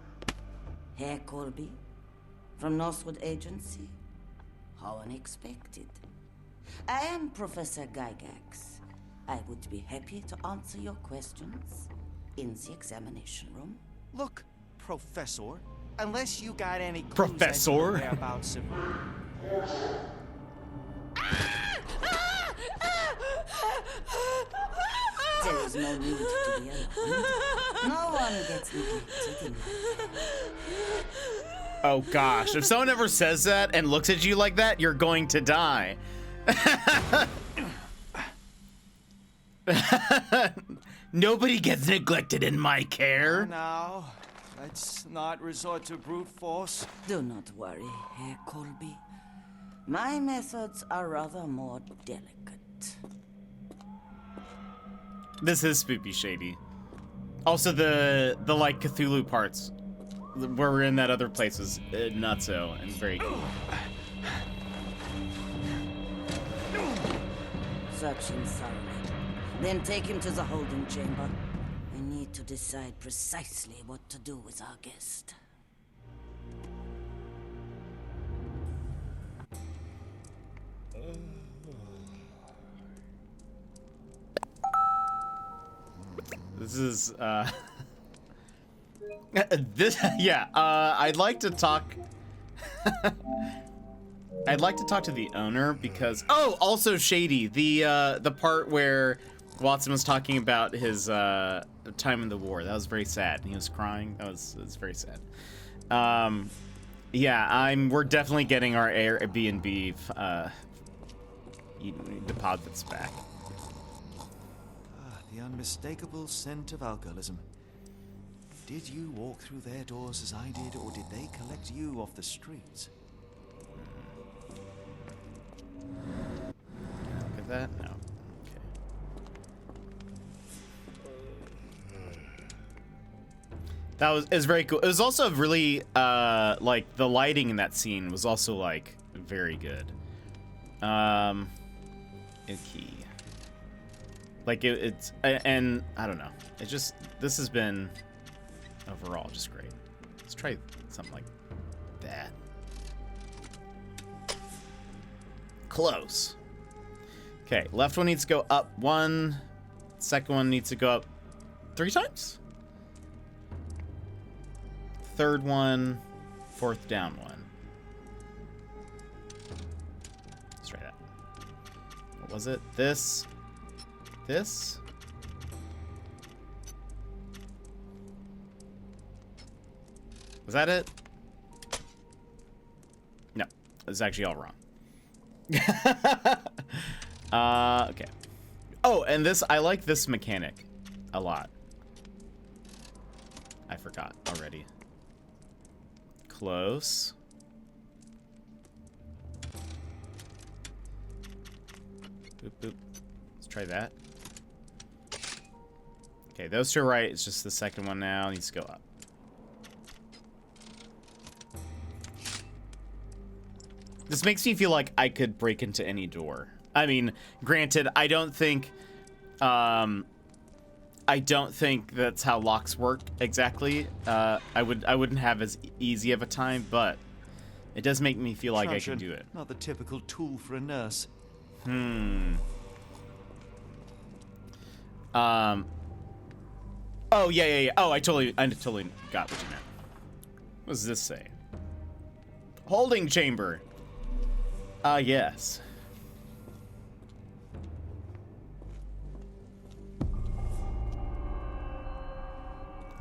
Speaker 13: Herr Colby, from Northwood Agency. How unexpected. I am Professor Gygax. I would be happy to answer your questions in the examination room.
Speaker 7: Look, Professor, unless you got any clues
Speaker 2: Professor?
Speaker 7: as to the whereabouts of...
Speaker 13: There is no need to be alarmed. No one gets neglected in my care.
Speaker 2: Oh gosh, if someone ever says that and looks at you like that, you're going to die. Nobody gets neglected in my care.
Speaker 7: Now, let's not resort to brute force.
Speaker 13: Do not worry, Herr Colby. My methods are rather more delicate.
Speaker 2: This is spoopy shady. Also, the like Cthulhu parts where we're in that other place was not so and very cool.
Speaker 13: Search him thoroughly. Then take him to the holding chamber. I need to decide precisely what to do with our guest.
Speaker 2: This is I'd like to talk I'd like to talk to the owner because also shady, the part where Watson was talking about his time in the war. That was very sad. And he was crying. That was very sad. We're definitely getting our Airbnb deposits back.
Speaker 7: The unmistakable scent of alcoholism. Did you walk through their doors as I did, or did they collect you off the streets?
Speaker 2: Look at that? No. Okay. It was very cool. It was also really like the lighting in that scene was also like very good. Okay. Like and I don't know. It just, this has been overall just great. Let's try something like that. Close. Okay, left one needs to go up 1. Second one needs to go up 3 times. Third one, 4th down 1. Let's try that. What was it? This. Was that it? No, it's actually all wrong. Okay. Oh, and this, I like this mechanic a lot. I forgot already. Close. Boop, boop. Let's try that. Okay, those two are right. It's just the second one now needs to go up. This makes me feel like I could break into any door. I mean, granted, I don't think that's how locks work exactly. I wouldn't have as easy of a time, but it does make me feel like I can do it.
Speaker 7: Not the typical tool for a nurse.
Speaker 2: Oh yeah. Oh, I totally got what you meant. What does this say? Holding chamber. Yes.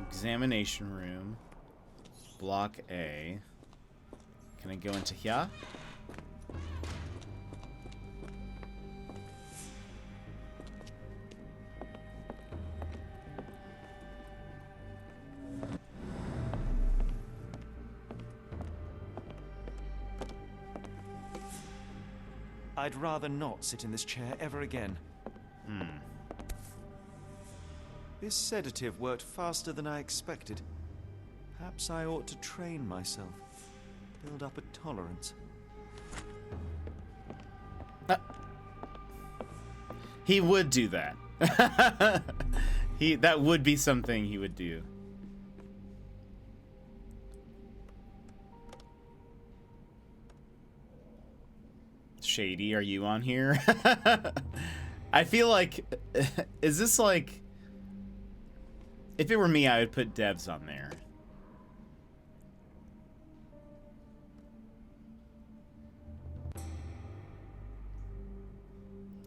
Speaker 2: Examination room. Block A. Can I go into here?
Speaker 7: I'd rather not sit in this chair ever again. This sedative worked faster than I expected. Perhaps I ought to train myself. Build up a tolerance.
Speaker 2: He would do that. That would be something he would do. Shady, are you on here? I feel like, is this like, if it were me, I would put devs on there.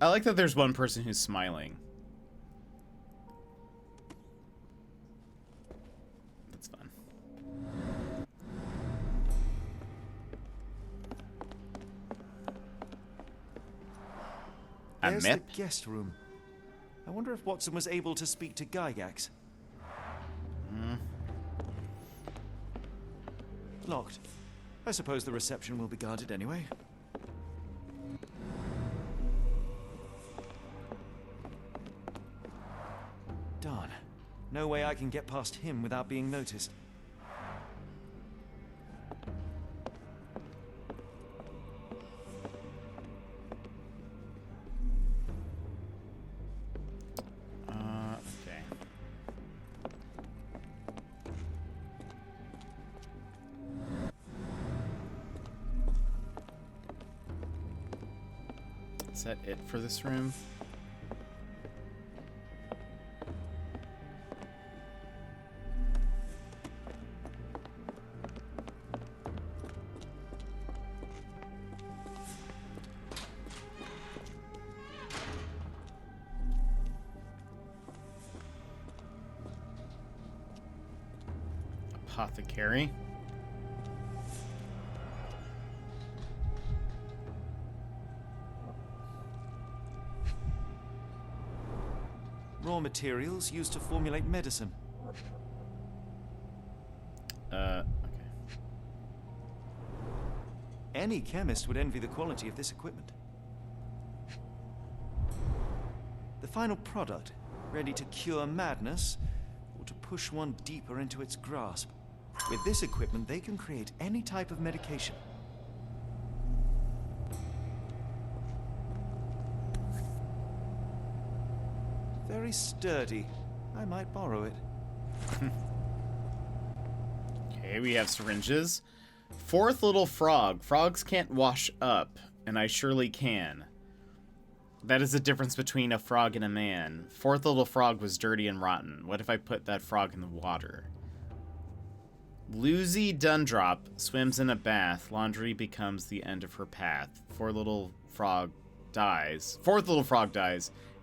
Speaker 2: I like that there's one person who's smiling. That's fun.
Speaker 7: There's the guest room. I wonder if Watson was able to speak to Gygax. Locked. I suppose the reception will be guarded anyway. Darn. No way I can get past him without being noticed.
Speaker 2: Okay. Is that it for this room? Apothecary.
Speaker 7: Raw materials used to formulate medicine.
Speaker 2: Okay.
Speaker 7: Any chemist would envy the quality of this equipment. The final product, ready to cure madness, or to push one deeper into its grasp. With this equipment, they can create any type of medication. very sturdy. I might borrow it.
Speaker 2: Okay, we have syringes. Fourth little frog. Frogs can't wash up, and I surely can. That is the difference between a frog and a man. Fourth little frog was dirty and rotten. What if I put that frog in the water? Lucy Dundrop swims in a bath. Laundry becomes the end of her path. Fourth little frog dies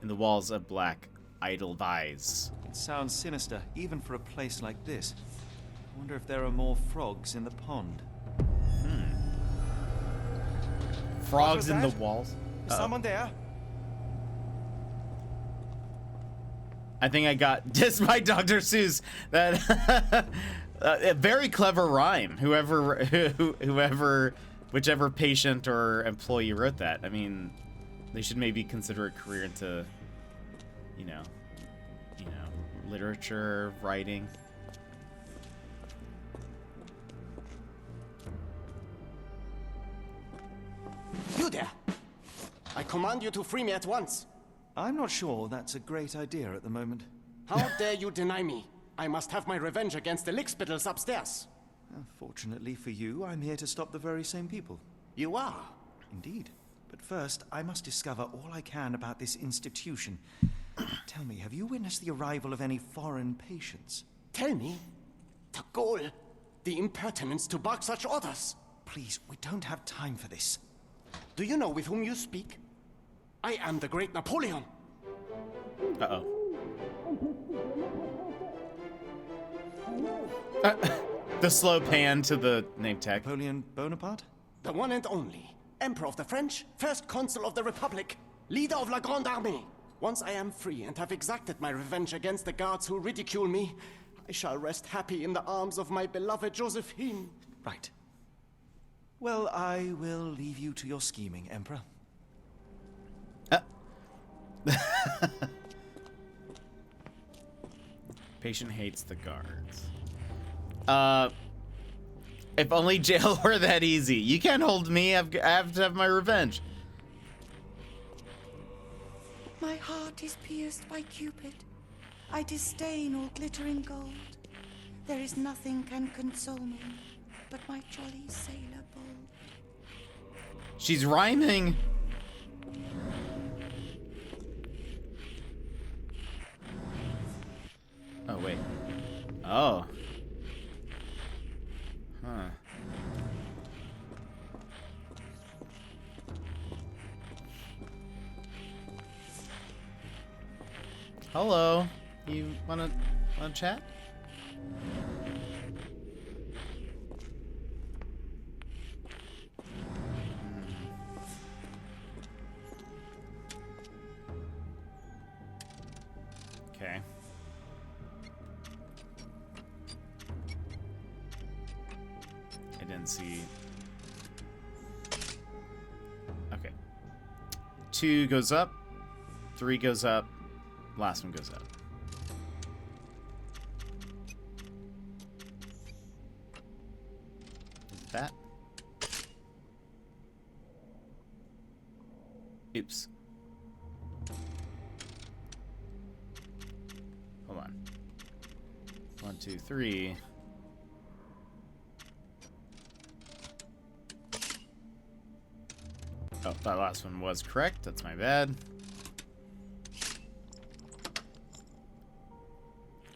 Speaker 2: in the walls of black Edelweiss.
Speaker 7: It sounds sinister, even for a place like this. I wonder if there are more frogs in the pond.
Speaker 2: Frogs in the walls?
Speaker 7: Is someone there?
Speaker 2: I think I got despite Dr. Seuss that a very clever rhyme. Whichever patient or employee wrote that. I mean, they should maybe consider a career into, you know, literature, writing.
Speaker 14: You there! I command you to free me at once.
Speaker 7: I'm not sure that's a great idea at the moment.
Speaker 14: How dare you deny me? I must have my revenge against the lickspittles upstairs.
Speaker 7: Fortunately for you, I'm here to stop the very same people.
Speaker 14: You are?
Speaker 7: Indeed. But first, I must discover all I can about this institution. Tell me, have you witnessed the arrival of any foreign patients?
Speaker 14: Tell me? The gall, the impertinence to bark such orders.
Speaker 7: Please, we don't have time for this.
Speaker 14: Do you know with whom you speak? I am the great Napoleon.
Speaker 2: Uh-oh. The slow pan to the name tag.
Speaker 7: Napoleon Bonaparte?
Speaker 14: The one and only. Emperor of the French, first consul of the Republic, leader of La Grande Armée. Once I am free and have exacted my revenge against the guards who ridicule me, I shall rest happy in the arms of my beloved Josephine.
Speaker 7: Right. Well, I will leave you to your scheming, Emperor.
Speaker 2: Patient hates the guards. If only jail were that easy. You can't hold me. I have to have my revenge.
Speaker 15: My heart is pierced by Cupid. I disdain all glittering gold. There is nothing can console me but my jolly sailor bold.
Speaker 2: She's rhyming. Oh, wait. Oh. Huh. Hello. You wanna chat? Okay. I didn't see. Okay. 2 goes up. 3 goes up. Last one goes up. Is that? Oops. Hold on. 1, 2, 3. Oh, that last one was correct. That's my bad.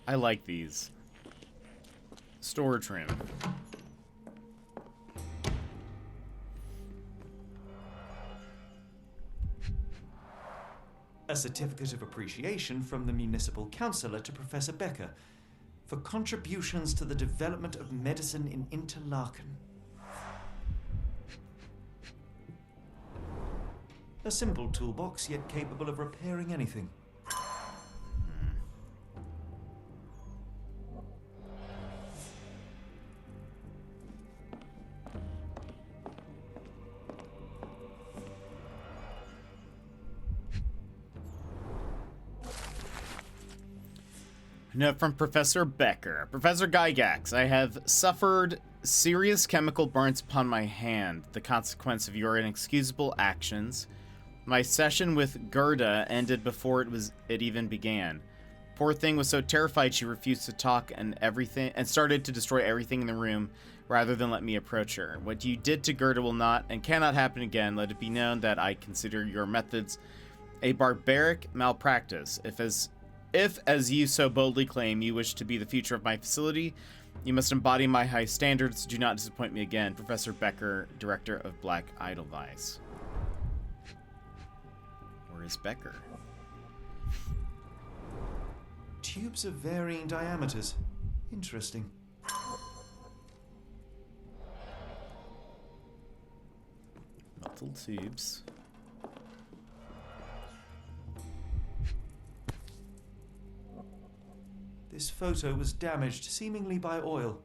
Speaker 2: I like these. Storage room.
Speaker 7: A certificate of appreciation from the municipal councillor to Professor Becker for contributions to the development of medicine in Interlaken. A simple toolbox, yet capable of repairing anything.
Speaker 2: Note from Professor Becker. Professor Gygax, I have suffered serious chemical burns upon my hand, the consequence of your inexcusable actions. My session with Gerda ended before it even began. Poor thing was so terrified she refused to talk and started to destroy everything in the room rather than let me approach her. What you did to Gerda will not and cannot happen again. Let it be known that I consider your methods a barbaric malpractice. If, as you so boldly claim, you wish to be the future of my facility, you must embody my high standards. Do not disappoint me again. Professor Becker, Director of Black Edelweiss. Where is Becker?
Speaker 7: Tubes of varying diameters. Interesting.
Speaker 2: Metal tubes.
Speaker 7: This photo was damaged, seemingly by oil.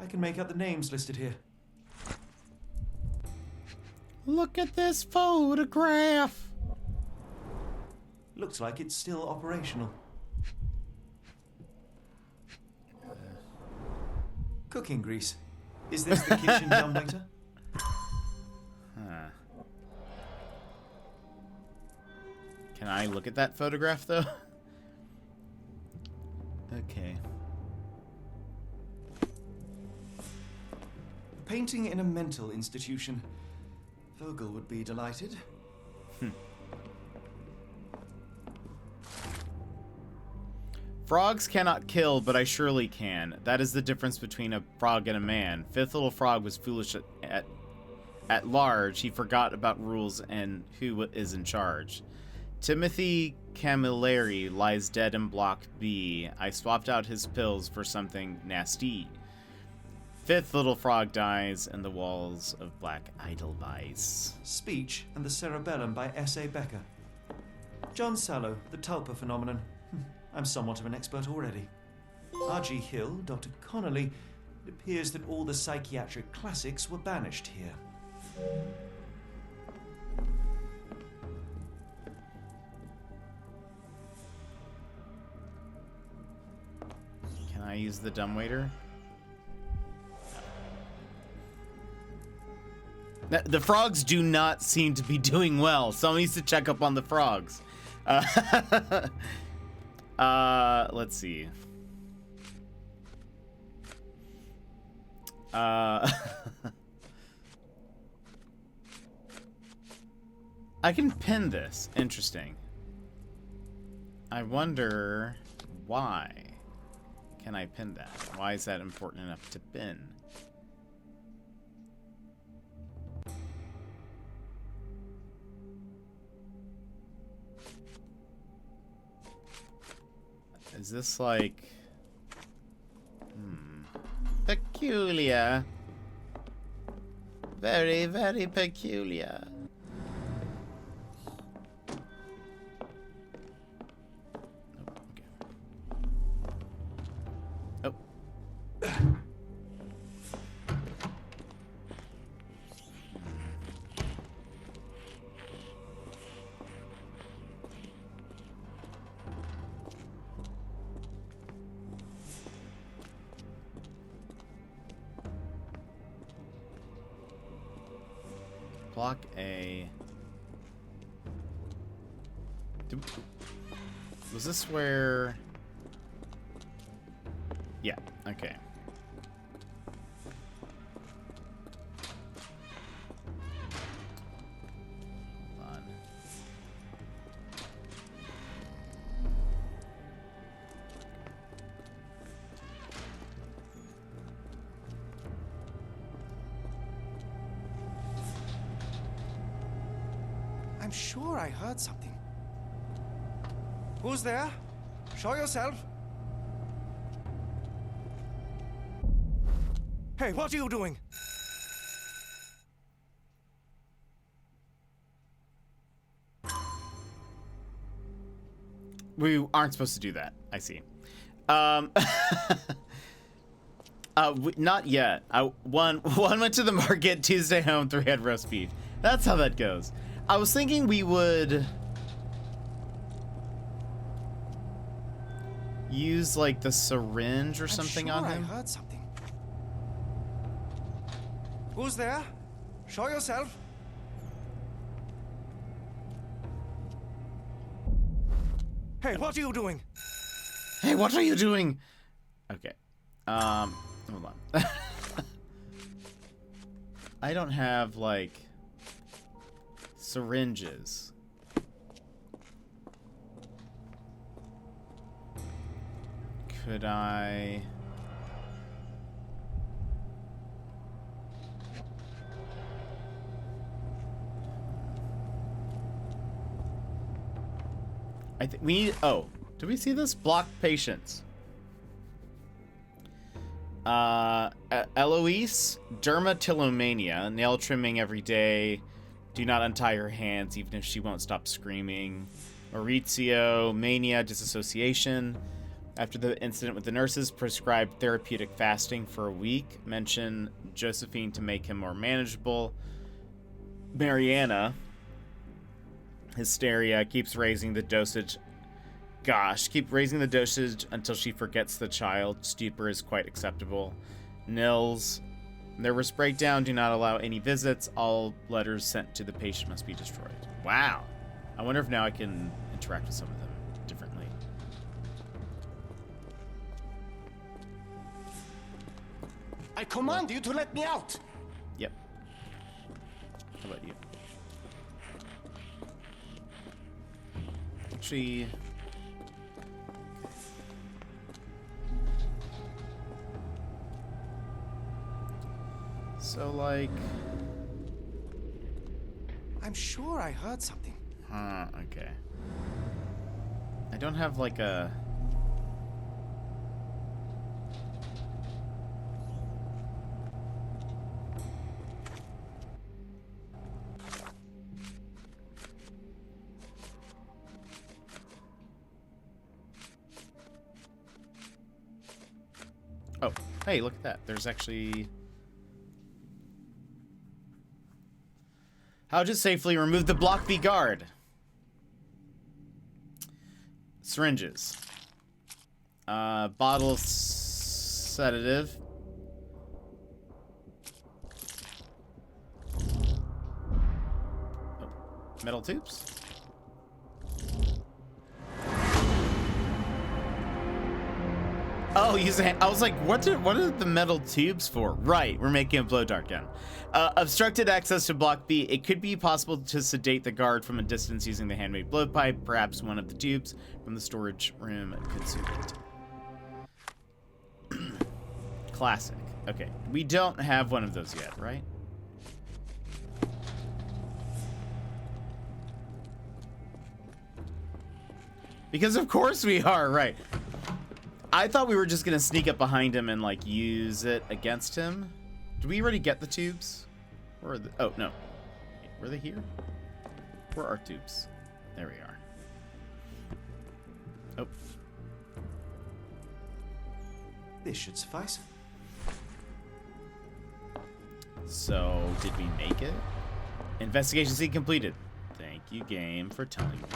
Speaker 7: I can make out the names listed here.
Speaker 2: Look at this photograph!
Speaker 7: Looks like it's still operational. Cooking grease. Is this the kitchen dumbwaiter?
Speaker 2: Huh. Can I look at that photograph, though? Okay.
Speaker 7: Painting in a mental institution. Vogel would be delighted.
Speaker 2: Frogs cannot kill, but I surely can. That is the difference between a frog and a man. Fifth little frog was foolish at large. He forgot about rules and who is in charge. Timothy Camilleri lies dead in Block B. I swapped out his pills for something nasty. Fifth little frog dies in the walls of Black Edelweiss.
Speaker 7: Speech and the Cerebellum by S.A. Becker. John Sallow, the Tulpa phenomenon. I'm somewhat of an expert already. R.G. Hill, Dr. Connolly. It appears that all the psychiatric classics were banished here.
Speaker 2: Can I use the dumbwaiter? No. The frogs do not seem to be doing well. Someone needs to check up on the frogs. Let's see. I can pin this. Interesting. I wonder why can I pin that? Why is that important enough to pin? Is this like... peculiar. Very, very peculiar. Oh, okay. Oh. Block A. Was this where... Yeah, okay. Hold on.
Speaker 14: I'm sure I heard something. Who's there? Show yourself. Hey, what are you doing?
Speaker 2: We aren't supposed to do that. I see. Not yet. One went to the market, Tuesday home, 3 had roast beef. That's how that goes. I was thinking we would use like the syringe or something on him.
Speaker 14: I heard something. Who's there? Show yourself.
Speaker 7: Hey, what are you doing?
Speaker 2: Hey, what are you doing? Okay. Hold on. I don't have, like, syringes. Could I... I think we need... Oh, do we see this? Block patients. Eloise, dermatillomania, nail trimming every day. Do not untie her hands even if she won't stop screaming. Maurizio, mania, disassociation. After the incident with the nurses, prescribed therapeutic fasting for a week. Mention Josephine to make him more manageable. Mariana, hysteria, keeps raising the dosage. Gosh, keep raising the dosage until she forgets the child. Stupor is quite acceptable. Nils, nervous breakdown, do not allow any visits. All letters sent to the patient must be destroyed. Wow. I wonder if now I can interact with some of them differently.
Speaker 14: I command you to let me out!
Speaker 2: Yep. How about you? Actually... So, like...
Speaker 14: I'm sure I heard something.
Speaker 2: Huh, okay. I don't have, like, a... Oh, hey, look at that. There's actually... How to safely remove the Block V guard. Syringes. Bottle of sedative. Oh, metal tubes. Oh, I was like, what are the metal tubes for? Right, we're making a blow dart gun. Obstructed access to Block B. It could be possible to sedate the guard from a distance using the handmade blowpipe. Perhaps one of the tubes from the storage room could soothe it. Classic. Okay, we don't have one of those yet, right? Because of course we are, right. I thought we were just gonna sneak up behind him and like use it against him. Did we already get the tubes? Where are the... Oh, no. Were they here? Where are tubes? There we are. Oh.
Speaker 7: This should suffice.
Speaker 2: So, did we make it? Investigation scene completed. Thank you, game, for telling me.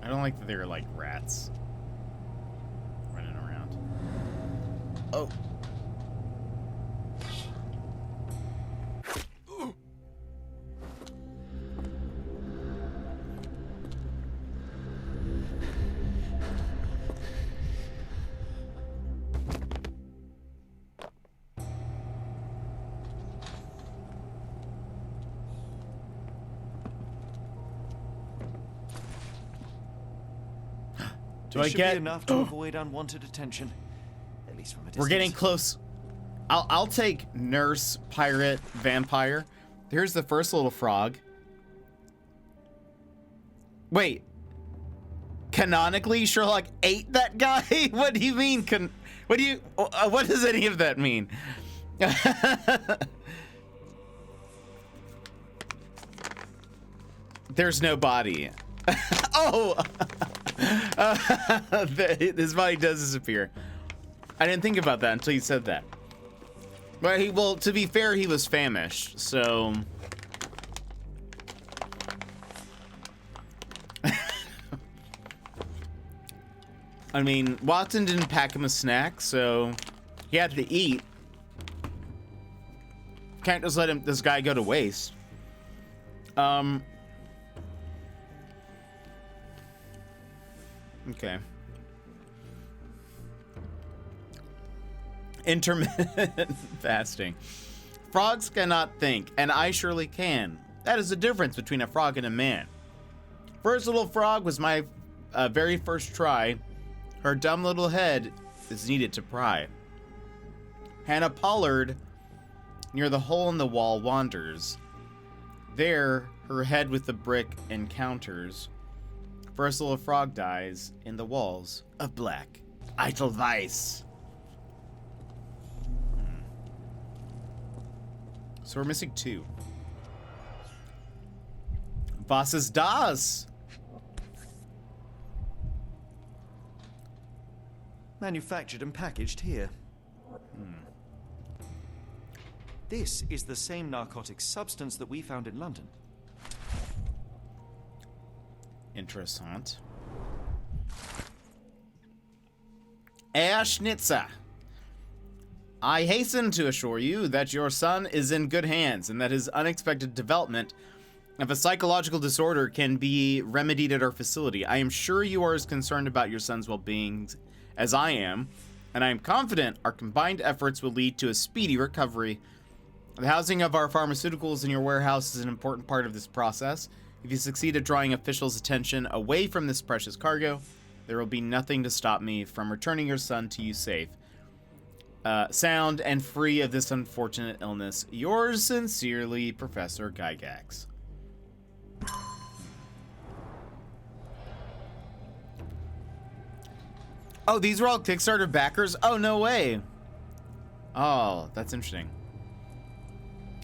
Speaker 2: I don't like that they're like rats running around. Oh. Do I
Speaker 7: should
Speaker 2: get
Speaker 7: be enough to avoid unwanted attention, at least from a distance.
Speaker 2: We're getting close. I'll take nurse, pirate, vampire. Here's the first little frog. Wait. Canonically, Sherlock ate that guy? What do you mean? What does any of that mean? There's no body. Oh! His body does disappear. I didn't think about that until you said that. But well, to be fair, he was famished, so... I mean, Watson didn't pack him a snack, so he had to eat. Can't just let this guy go to waste. Okay. Intermittent fasting. Frogs cannot think, and I surely can. That is the difference between a frog and a man. First little frog was my very first try. Her dumb little head is needed to pry. Hannah Pollard, near the hole in the wall, wanders. There, her head with the brick encounters. First little frog dies in the walls of black Edelweiss. So we're missing 2. Was ist das?
Speaker 7: Manufactured and packaged here. This is the same narcotic substance that we found in London.
Speaker 2: Interessant. Herr Schnitzer, I hasten to assure you that your son is in good hands and that his unexpected development of a psychological disorder can be remedied at our facility. I am sure you are as concerned about your son's well-being as I am, and I am confident our combined efforts will lead to a speedy recovery. The housing of our pharmaceuticals in your warehouse is an important part of this process. If you succeed at drawing officials' attention away from this precious cargo, there will be nothing to stop me from returning your son to you safe, sound, and free of this unfortunate illness. Yours sincerely, Professor Gygax. Oh, these were all Kickstarter backers? Oh, no way. Oh, that's interesting.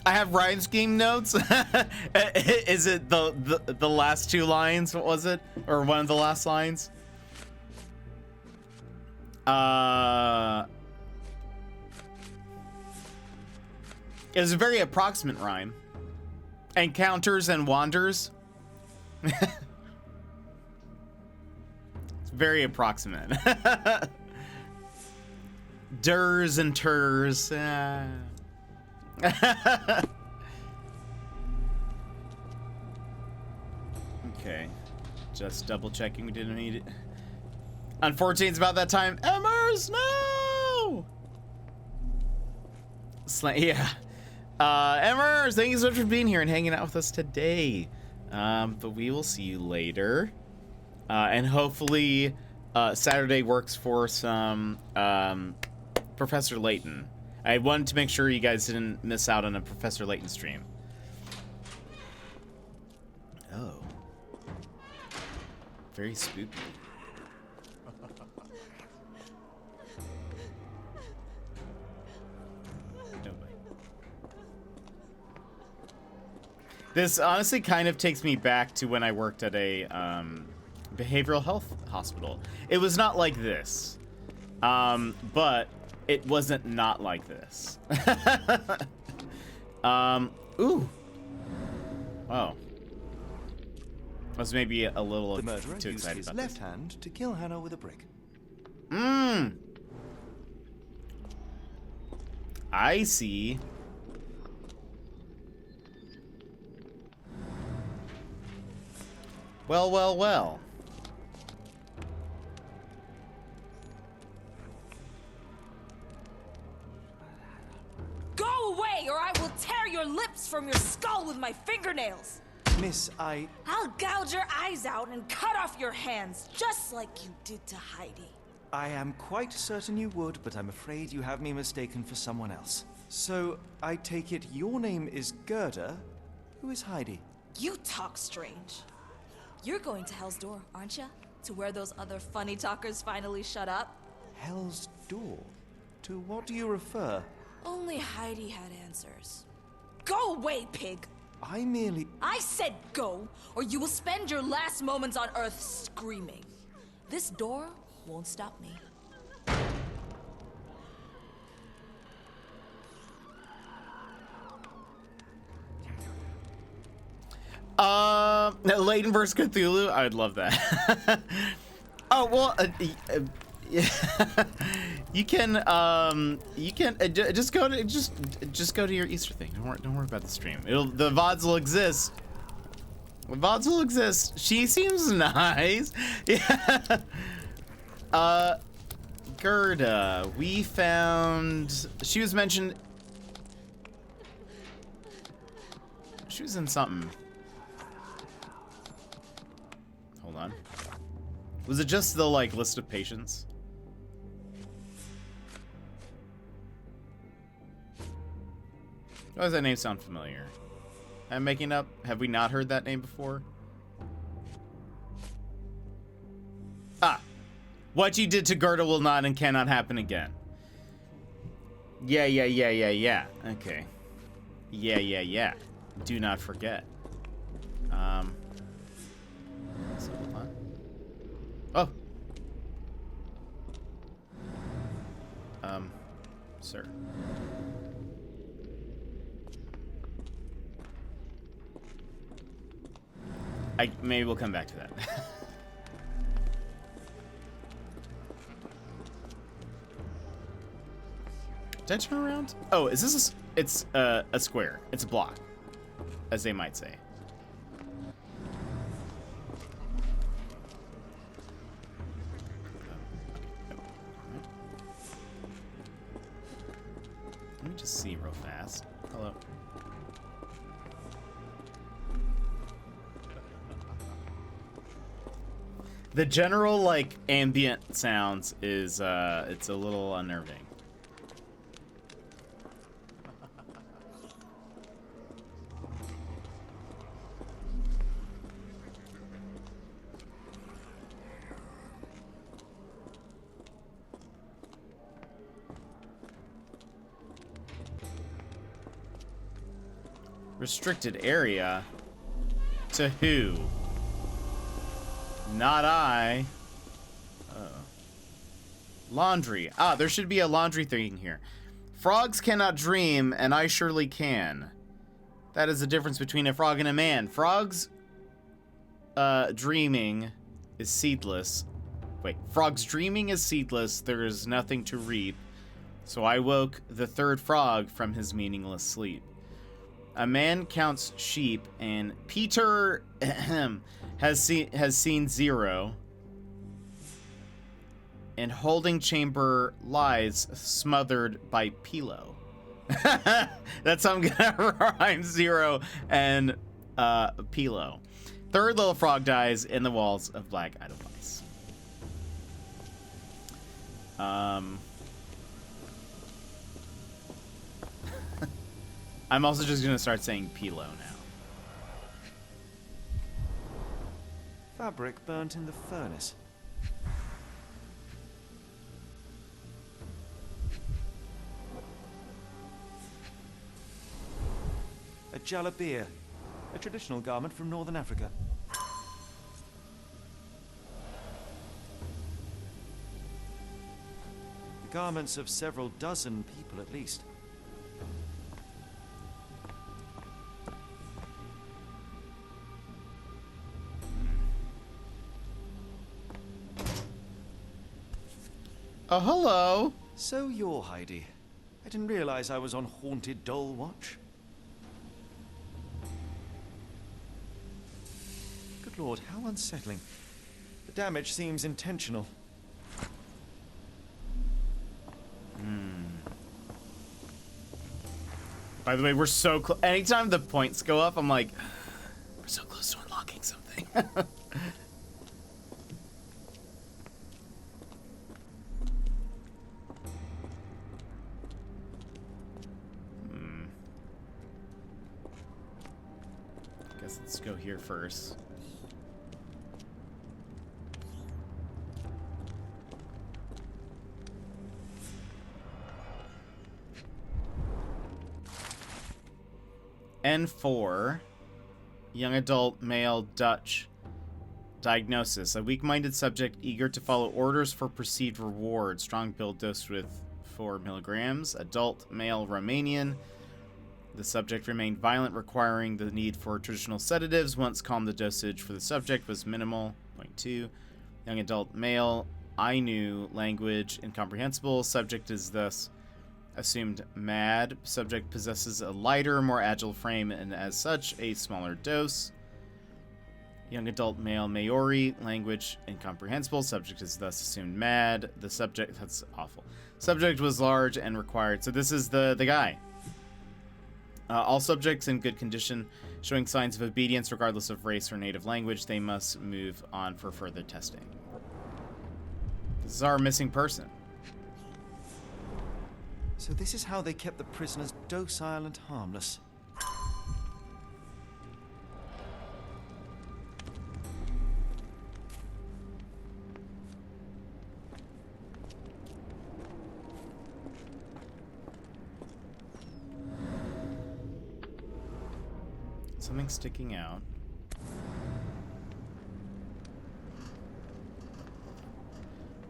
Speaker 2: I have rhyme scheme notes. Is it the last 2 lines? What was it? Or one of the last lines? It was a very approximate rhyme. Encounters and wanders. It's very approximate. Durs and turs. Okay. Just double checking we didn't need it. Unfortunately, it's about that time. Emmers, no! Yeah. Emmers, thank you so much for being here and hanging out with us today. But we will see you later. And hopefully, Saturday works for some Professor Layton. I wanted to make sure you guys didn't miss out on a Professor Layton stream. Oh. Very spooky. This honestly kind of takes me back to when I worked at a behavioral health hospital. It was not like this, but it wasn't not like this. Ooh. Oh. I was maybe a little
Speaker 7: The murderer
Speaker 2: too
Speaker 7: used
Speaker 2: excited
Speaker 7: his
Speaker 2: about
Speaker 7: left
Speaker 2: this.
Speaker 7: hand to kill Hannah with a brick.
Speaker 2: I see. Well, well, well.
Speaker 3: Go away, or I will tear your lips from your skull with my fingernails.
Speaker 7: Miss,
Speaker 3: I'll gouge your eyes out and cut off your hands, just like you did to Heidi.
Speaker 7: I am quite certain you would, but I'm afraid you have me mistaken for someone else. So, I take it your name is Gerda. Who is Heidi?
Speaker 3: You talk strange. You're going to Hell's Door, aren't you? To where those other funny talkers finally shut up?
Speaker 7: Hell's Door? To what do you refer?
Speaker 3: Only Heidi had answers. Go away, pig!
Speaker 7: I
Speaker 3: said go, or you will spend your last moments on Earth screaming. This door won't stop me.
Speaker 2: Layton vs. Cthulhu? I'd love that. Oh well, you can just go to your Easter thing. Don't worry about the stream. The VODs will exist. The VODs will exist. She seems nice. Yeah. Gerda, we found. She was mentioned. She was in something. Hold on. Was it just the like list of patients? Why does that name sound familiar? I'm making up. Have we not heard that name before? Ah. What you did to Gerda will not and cannot happen again. Yeah. Okay. Yeah. Do not forget. So hold on. Oh. Sir. Maybe we'll come back to that. Did I turn around? Oh, is this it's a square. It's a block, as they might say. Let me just see real fast. Hello. The general like ambient sounds is it's a little unnerving. Restricted area? To who? Not I. Laundry. Ah, there should be a laundry thing here. Frogs cannot dream, and I surely can. That is the difference between a frog and a man. Frogs dreaming is seedless. Wait, frogs dreaming is seedless. There is nothing to reap. So I woke the third frog from his meaningless sleep. A man counts sheep, and Peter has seen zero. And holding chamber lies smothered by pillow. That's how I'm gonna rhyme zero and pillow. Third little frog dies in the walls of Black Edelweiss. I'm also just gonna start saying pillow now.
Speaker 7: Fabric burnt in the furnace. A jalabia, a traditional garment from northern Africa. The garments of several dozen people at least.
Speaker 2: Oh, hello.
Speaker 7: So you're Heidi. I didn't realize I was on haunted doll watch. Good lord, how unsettling. The damage seems intentional.
Speaker 2: By the way, we're so close. Anytime the points go up, I'm like, we're so close to unlocking something. Guess let's go here first. N4, young adult, male, Dutch. Diagnosis: a weak-minded subject eager to follow orders for perceived reward. Strong pill dosed with 4 milligrams. Adult, male, Romanian. The subject remained violent, requiring the need for traditional sedatives. Once calm, the dosage for the subject was minimal, 0.2. Young adult male, Ainu, language incomprehensible. Subject is thus assumed mad. Subject possesses a lighter, more agile frame and as such a smaller dose. Young adult male, Maori, language incomprehensible. Subject is thus assumed mad. The subject, that's awful. Subject was large and required. So this is the guy. All subjects in good condition, showing signs of obedience regardless of race or native language. They must move on for further testing. This is our missing person.
Speaker 7: So this is how they kept the prisoners docile and harmless.
Speaker 2: Something sticking out.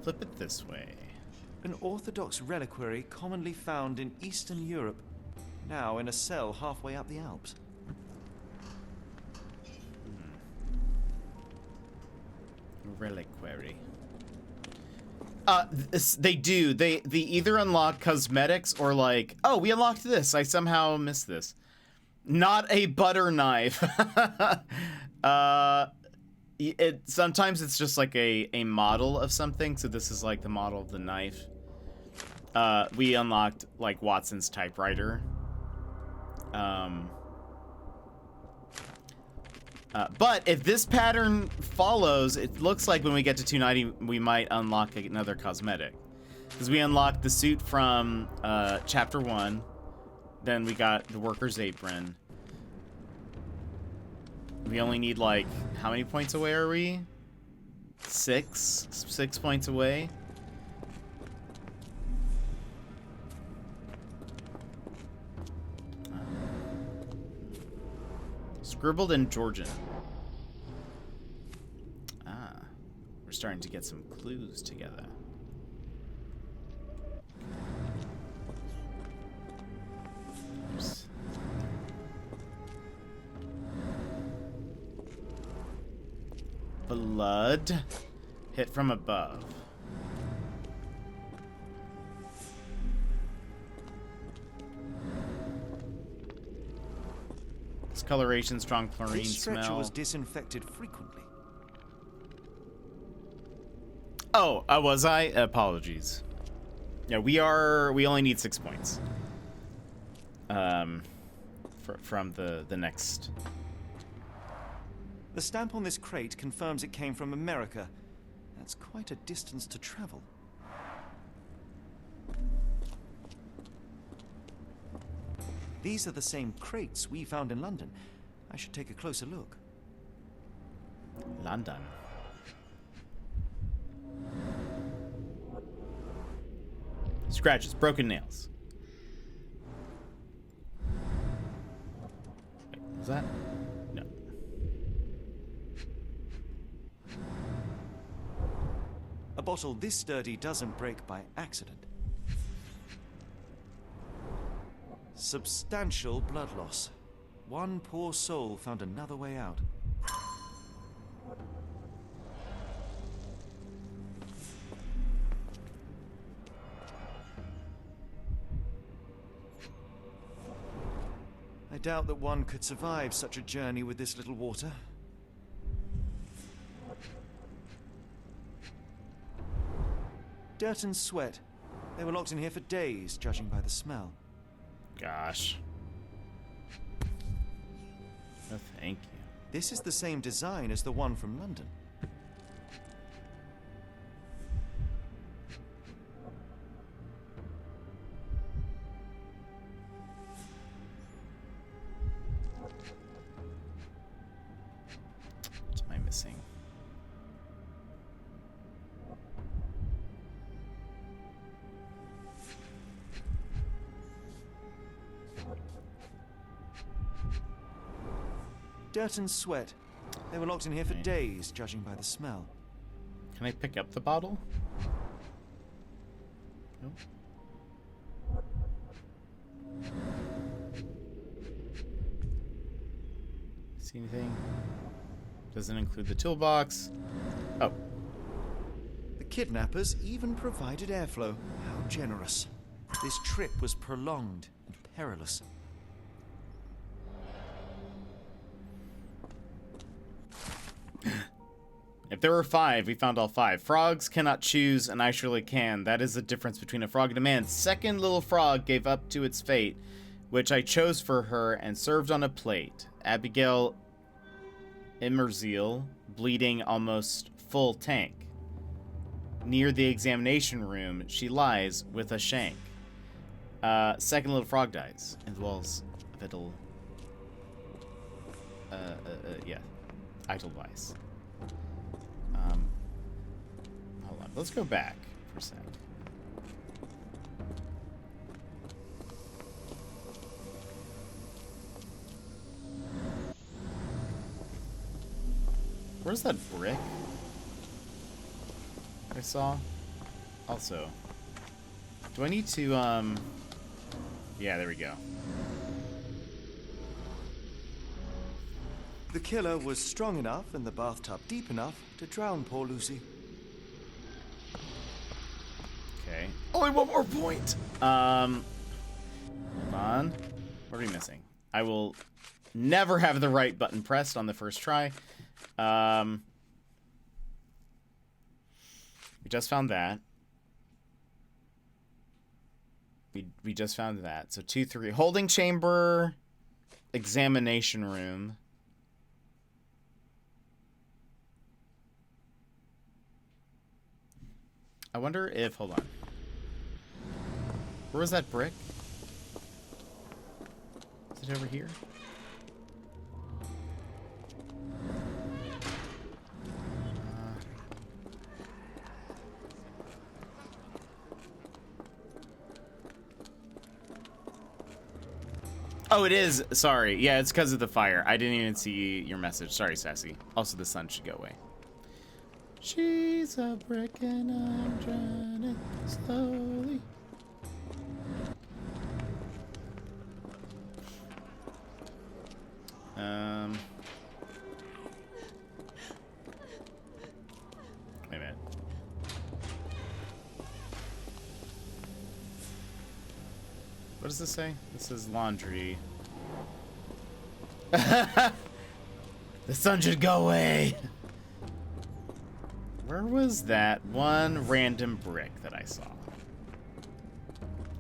Speaker 2: Flip it this way.
Speaker 7: An orthodox reliquary commonly found in Eastern Europe, now in a cell halfway up the Alps.
Speaker 2: Reliquary. They do. They either unlock cosmetics or like, oh, we unlocked this. I somehow missed this. Not a butter knife. Sometimes it's just like a model of something. So this is like the model of the knife. We unlocked like Watson's typewriter. But if this pattern follows, it looks like when we get to 290, we might unlock another cosmetic. Because we unlocked the suit from chapter 1. Then we got the worker's apron. We only need like, how many points away are we? 6 points away. Scribbled in Georgian. Ah, we're starting to get some clues together. Oops. Blood. Hit from above. Discoloration, strong chlorine
Speaker 7: This stretcher
Speaker 2: smell.
Speaker 7: was disinfected frequently.
Speaker 2: Oh, was I? Apologies. Yeah, we only need 6 points. From the next.
Speaker 7: The stamp on this crate confirms it came from America. That's quite a distance to travel. These are the same crates we found in London. I should take a closer look.
Speaker 2: London. Scratches, broken nails. Wait, is that? No.
Speaker 7: A bottle this sturdy doesn't break by accident. Substantial blood loss. One poor soul found another way out. I doubt that one could survive such a journey with this little water. Dirt and sweat. They were locked in here for days, judging by the smell.
Speaker 2: Gosh. Oh, thank you.
Speaker 7: This is the same design as the one from London.
Speaker 2: What am I missing?
Speaker 7: Dirt and sweat. They were locked in here for days, judging by the smell.
Speaker 2: Can I pick up the bottle? Nope. See anything? Doesn't include the toolbox. Oh.
Speaker 7: kidnappers even provided airflow. How generous. This trip was prolonged and perilous.
Speaker 2: If there were 5, we found all 5. Frogs cannot choose, and I surely can. That is the difference between a frog and a man. Second little frog gave up to its fate, which I chose for her and served on a plate. Abigail Immerzeal, bleeding almost full tank. Near the examination room, she lies with a shank. Second little frog dies and dwells Vittel. Yeah. Edelweiss. Hold on. Let's go back for a sec. Where's that brick I saw? Also, do I need to, yeah, there we go.
Speaker 7: The killer was strong enough and the bathtub deep enough to drown poor Lucy.
Speaker 2: Okay. Only one more point! Hold on. What are we missing? I will never have the right button pressed on the first try. We just found that. We just found that. So 2, 3. Holding chamber, examination room. I wonder if, hold on. Where was that brick? Is it over here? Oh, it is. Sorry. Yeah, it's because of the fire. I didn't even see your message. Sorry, Sassy. Also, the sun should go away. She's a brick and I'm drowning slowly. Wait a minute. What does this say? This says laundry. The sun should go away. Where was that one random brick that I saw?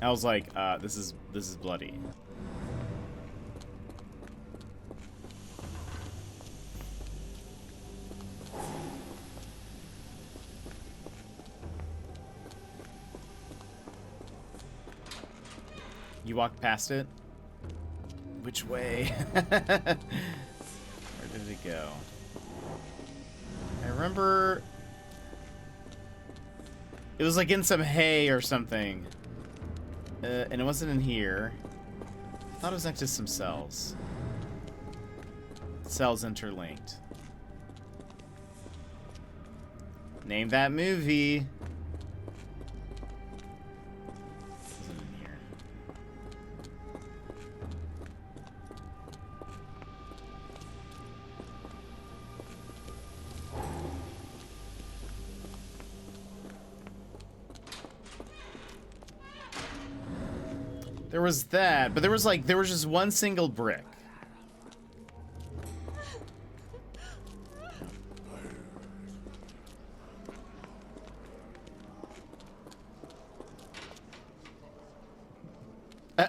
Speaker 2: I was like, this is bloody. You walked past it? Which way? Where did it go? I remember it was like in some hay or something. And it wasn't in here. I thought it was next to some cells. Cells interlinked. Name that movie. Wasn't in here. There was that, but there was just one single brick.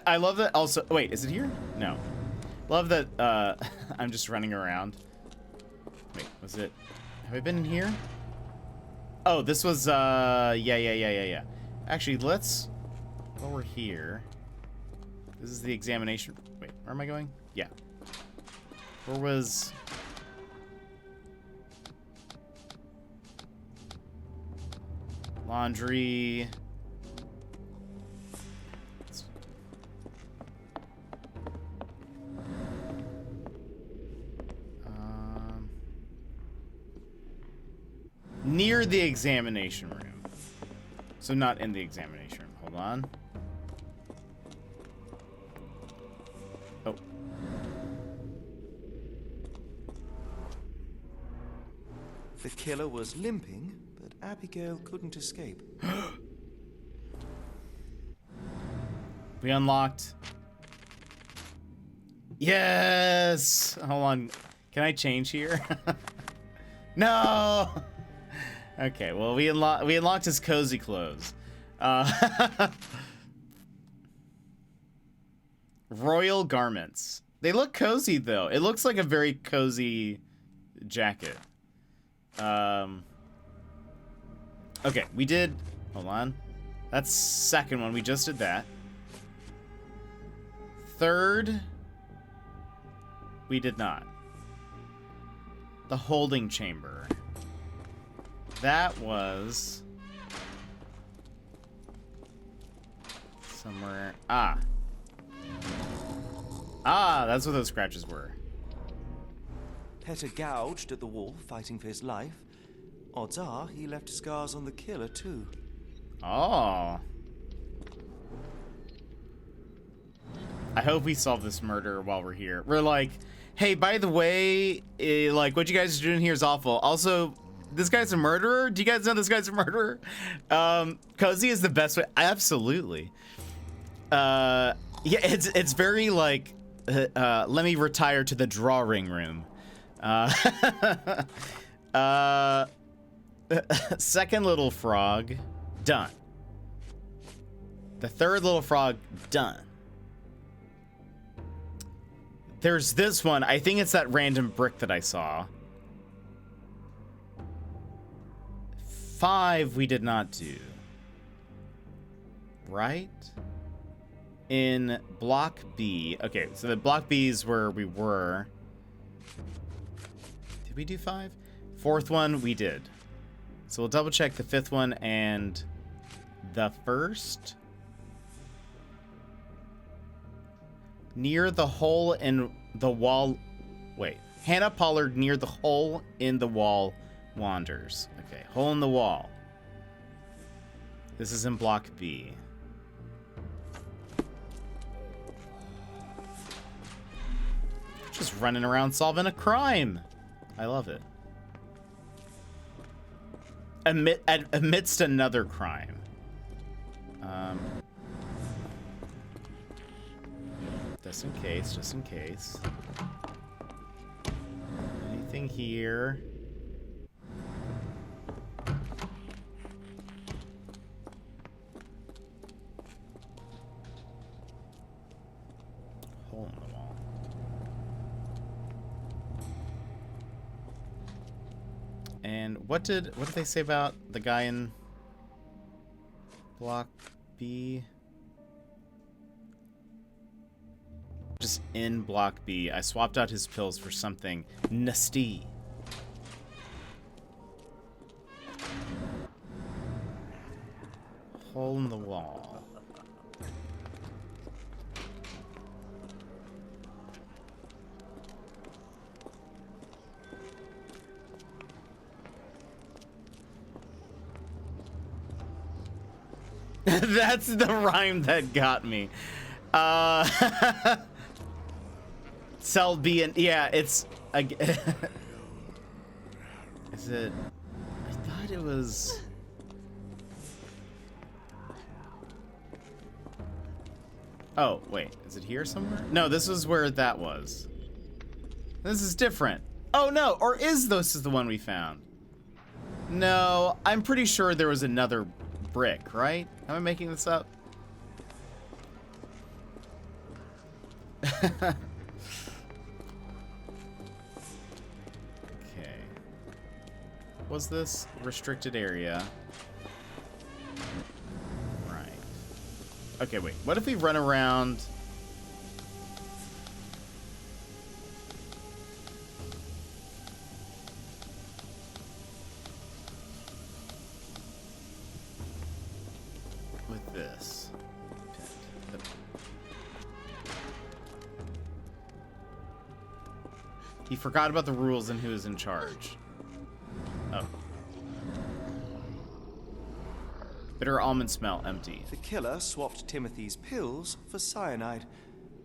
Speaker 2: I love that also. Wait, is it here? No. Love that I'm just running around. Wait, was it? Have I been in here? Oh, this was yeah. Actually, let's while we're here. This is the examination. Wait, where am I going? Yeah. Where was... Laundry... Near the examination room. So not in the examination room. Hold on. Oh.
Speaker 7: The killer was limping, but Abigail couldn't escape.
Speaker 2: We unlocked. Yes! Hold on. Can I change here? No! Okay, well, we unlocked his cozy clothes. Royal garments. They look cozy, though. It looks like a very cozy jacket. Okay, we did... Hold on. That's second one. We just did that. Third... We did not. The holding chamber. That was... somewhere... Ah, that's what those scratches were.
Speaker 7: Petter gouged at the wall, fighting for his life. Odds are he left scars on the killer, too.
Speaker 2: Oh. I hope we solve this murder while we're here. We're like, hey, by the way, like, what you guys are doing here is awful. Also, this guy's a murderer? Do you guys know this guy's a murderer? Cozy is the best way. Absolutely. Yeah, it's very, like, let me retire to the drawing room. Second little frog, done. The third little frog, done. There's this one. I think it's that random brick that I saw. 5 we did not do. Right? In block B. Okay, so the block B is where we were. Did we do 5? 4th one, we did. So we'll double check the 5th one and the 1st. Near the hole in the wall. Wait. Hannah Pollard near the hole in the wall wanders. Okay, hole in the wall. This is in block B. Just running around solving a crime. I love it. Amidst another crime. Just in case. Anything here? Hole in the wall. And what did they say about the guy in block B? Just in block B, I swapped out his pills for something nasty. Hole in the wall. That's the rhyme that got me. Cell B and yeah, it's is it? I thought it was. Oh wait, is it here somewhere? No, this was where that was. This is different. Oh no, or is this the one we found? No, I'm pretty sure there was another brick, right? Am I making this up? Okay. Was this restricted area? Right. Okay, wait. What if we run around? With this. He forgot about the rules and who is in charge. Oh. Bitter almond smell, empty.
Speaker 7: The killer swapped Timothy's pills for cyanide.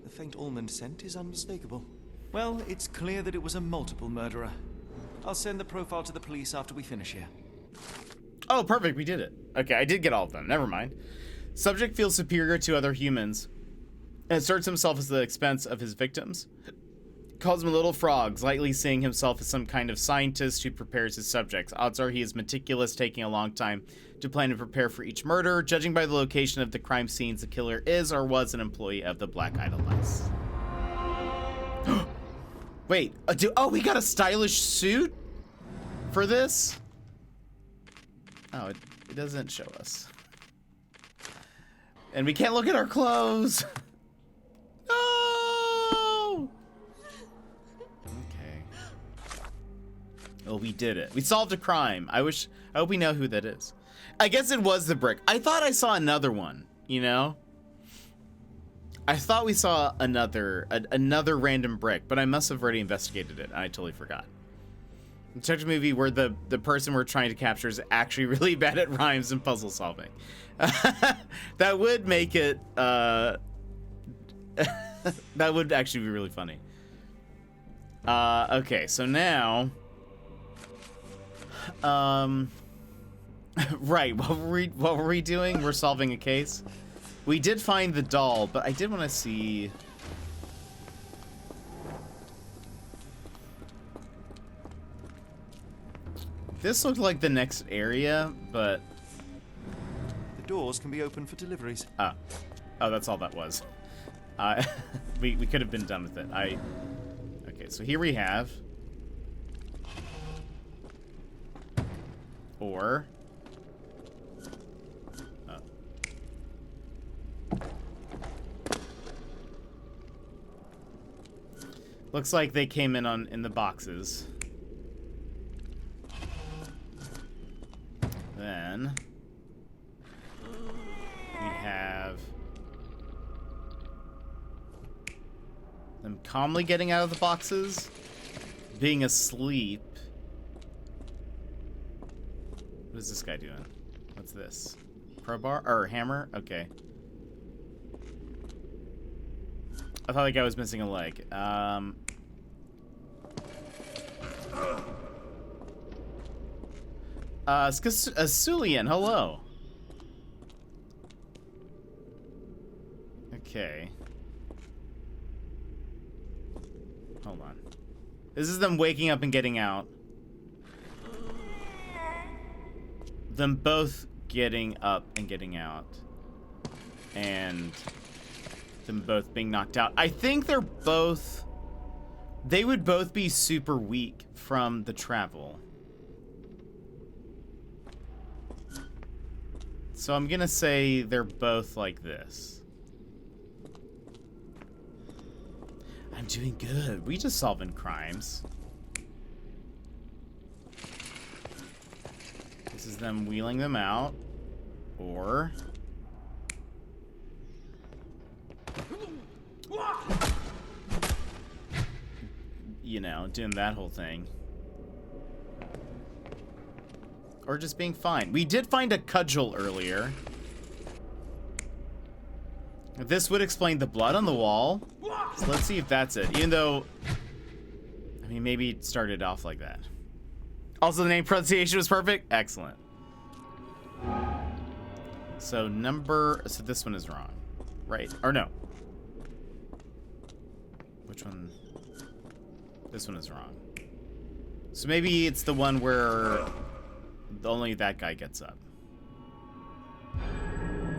Speaker 7: The faint almond scent is unmistakable. Well, it's clear that it was a multiple murderer. I'll send the profile to the police after we finish here.
Speaker 2: Oh, perfect. We did it. Okay, I did get all of them. Never mind. Subject feels superior to other humans and asserts himself at the expense of his victims. Calls them little frogs, lightly seeing himself as some kind of scientist who prepares his subjects. Odds are he is meticulous, taking a long time to plan and prepare for each murder. Judging by the location of the crime scenes, the killer is or was an employee of the Black Idolize. Wait, we got a stylish suit for this? Oh, it doesn't show us. And we can't look at our clothes. No! Okay. Oh, we did it. We solved a crime. I hope we know who that is. I guess it was the brick. I thought I saw another one, you know? I thought we saw another random brick, but I must have already investigated it. I totally forgot. Detective movie where the person we're trying to capture is actually really bad at rhymes and puzzle solving. That would make it, that would actually be really funny. Okay, so now, right, what were we doing? We're solving a case. We did find the doll, but I did want to see. This looked like the next area, but
Speaker 7: the doors can be opened for deliveries.
Speaker 2: Oh, that's all that was. We could have been done with it. Okay, so here we have, or. Looks like they came in the boxes. Then we have them calmly getting out of the boxes, being asleep. What is this guy doing? What's this? Crowbar or hammer? Okay. I thought that guy was missing a leg. Sulian, hello. Okay. Hold on. This is them waking up and getting out. Them both getting up and getting out. And them both being knocked out. I think they would both be super weak from the travel. So I'm gonna say they're both like this. I'm doing good. We just solving crimes. This is them wheeling them out. Or you know, doing that whole thing. Or just being fine. We did find a cudgel earlier. This would explain the blood on the wall. So let's see if that's it. Even though, I mean, maybe it started off like that. Also, the name pronunciation was perfect. Excellent. So so this one is wrong, right? Or no. Which one? This one is wrong. So maybe it's the one where only that guy gets up.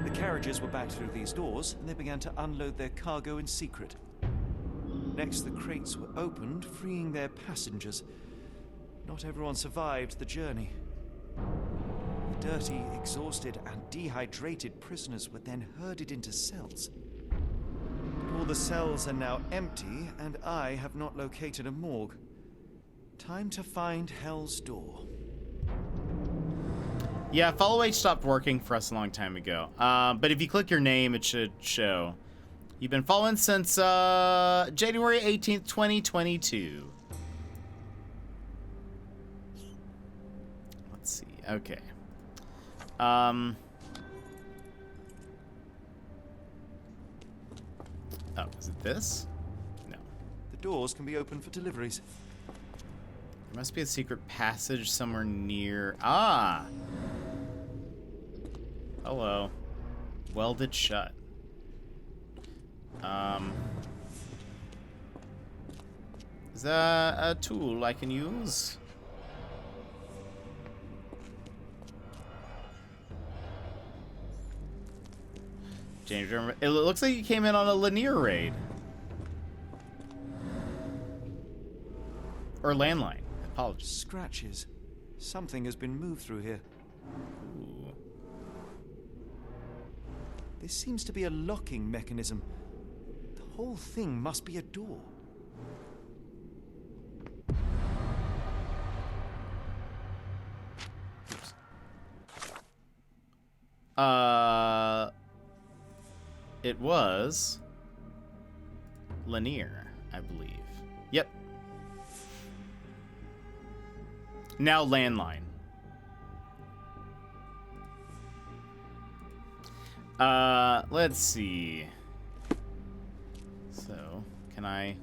Speaker 7: The carriages were backed through these doors, and they began to unload their cargo in secret. Next, the crates were opened, freeing their passengers. Not everyone survived the journey. The dirty, exhausted, and dehydrated prisoners were then herded into cells. But all the cells are now empty, and I have not located a morgue. Time to find Hell's Door.
Speaker 2: Yeah, Follow H stopped working for us a long time ago. But if you click your name, it should show. You've been following since January 18th, 2022. Let's see. Okay. Oh, is it this? No.
Speaker 7: The doors can be opened for deliveries.
Speaker 2: There must be a secret passage somewhere near. Ah! Hello. Welded shut. Is that a tool I can use? James, remember, it looks like you came in on a linear raid. Or landline. Apologies.
Speaker 7: Scratches. Something has been moved through here.
Speaker 2: Ooh.
Speaker 7: This seems to be a locking mechanism. The whole thing must be a door.
Speaker 2: It was linear, I believe. Yep. Now landline. Let's see. So, can I...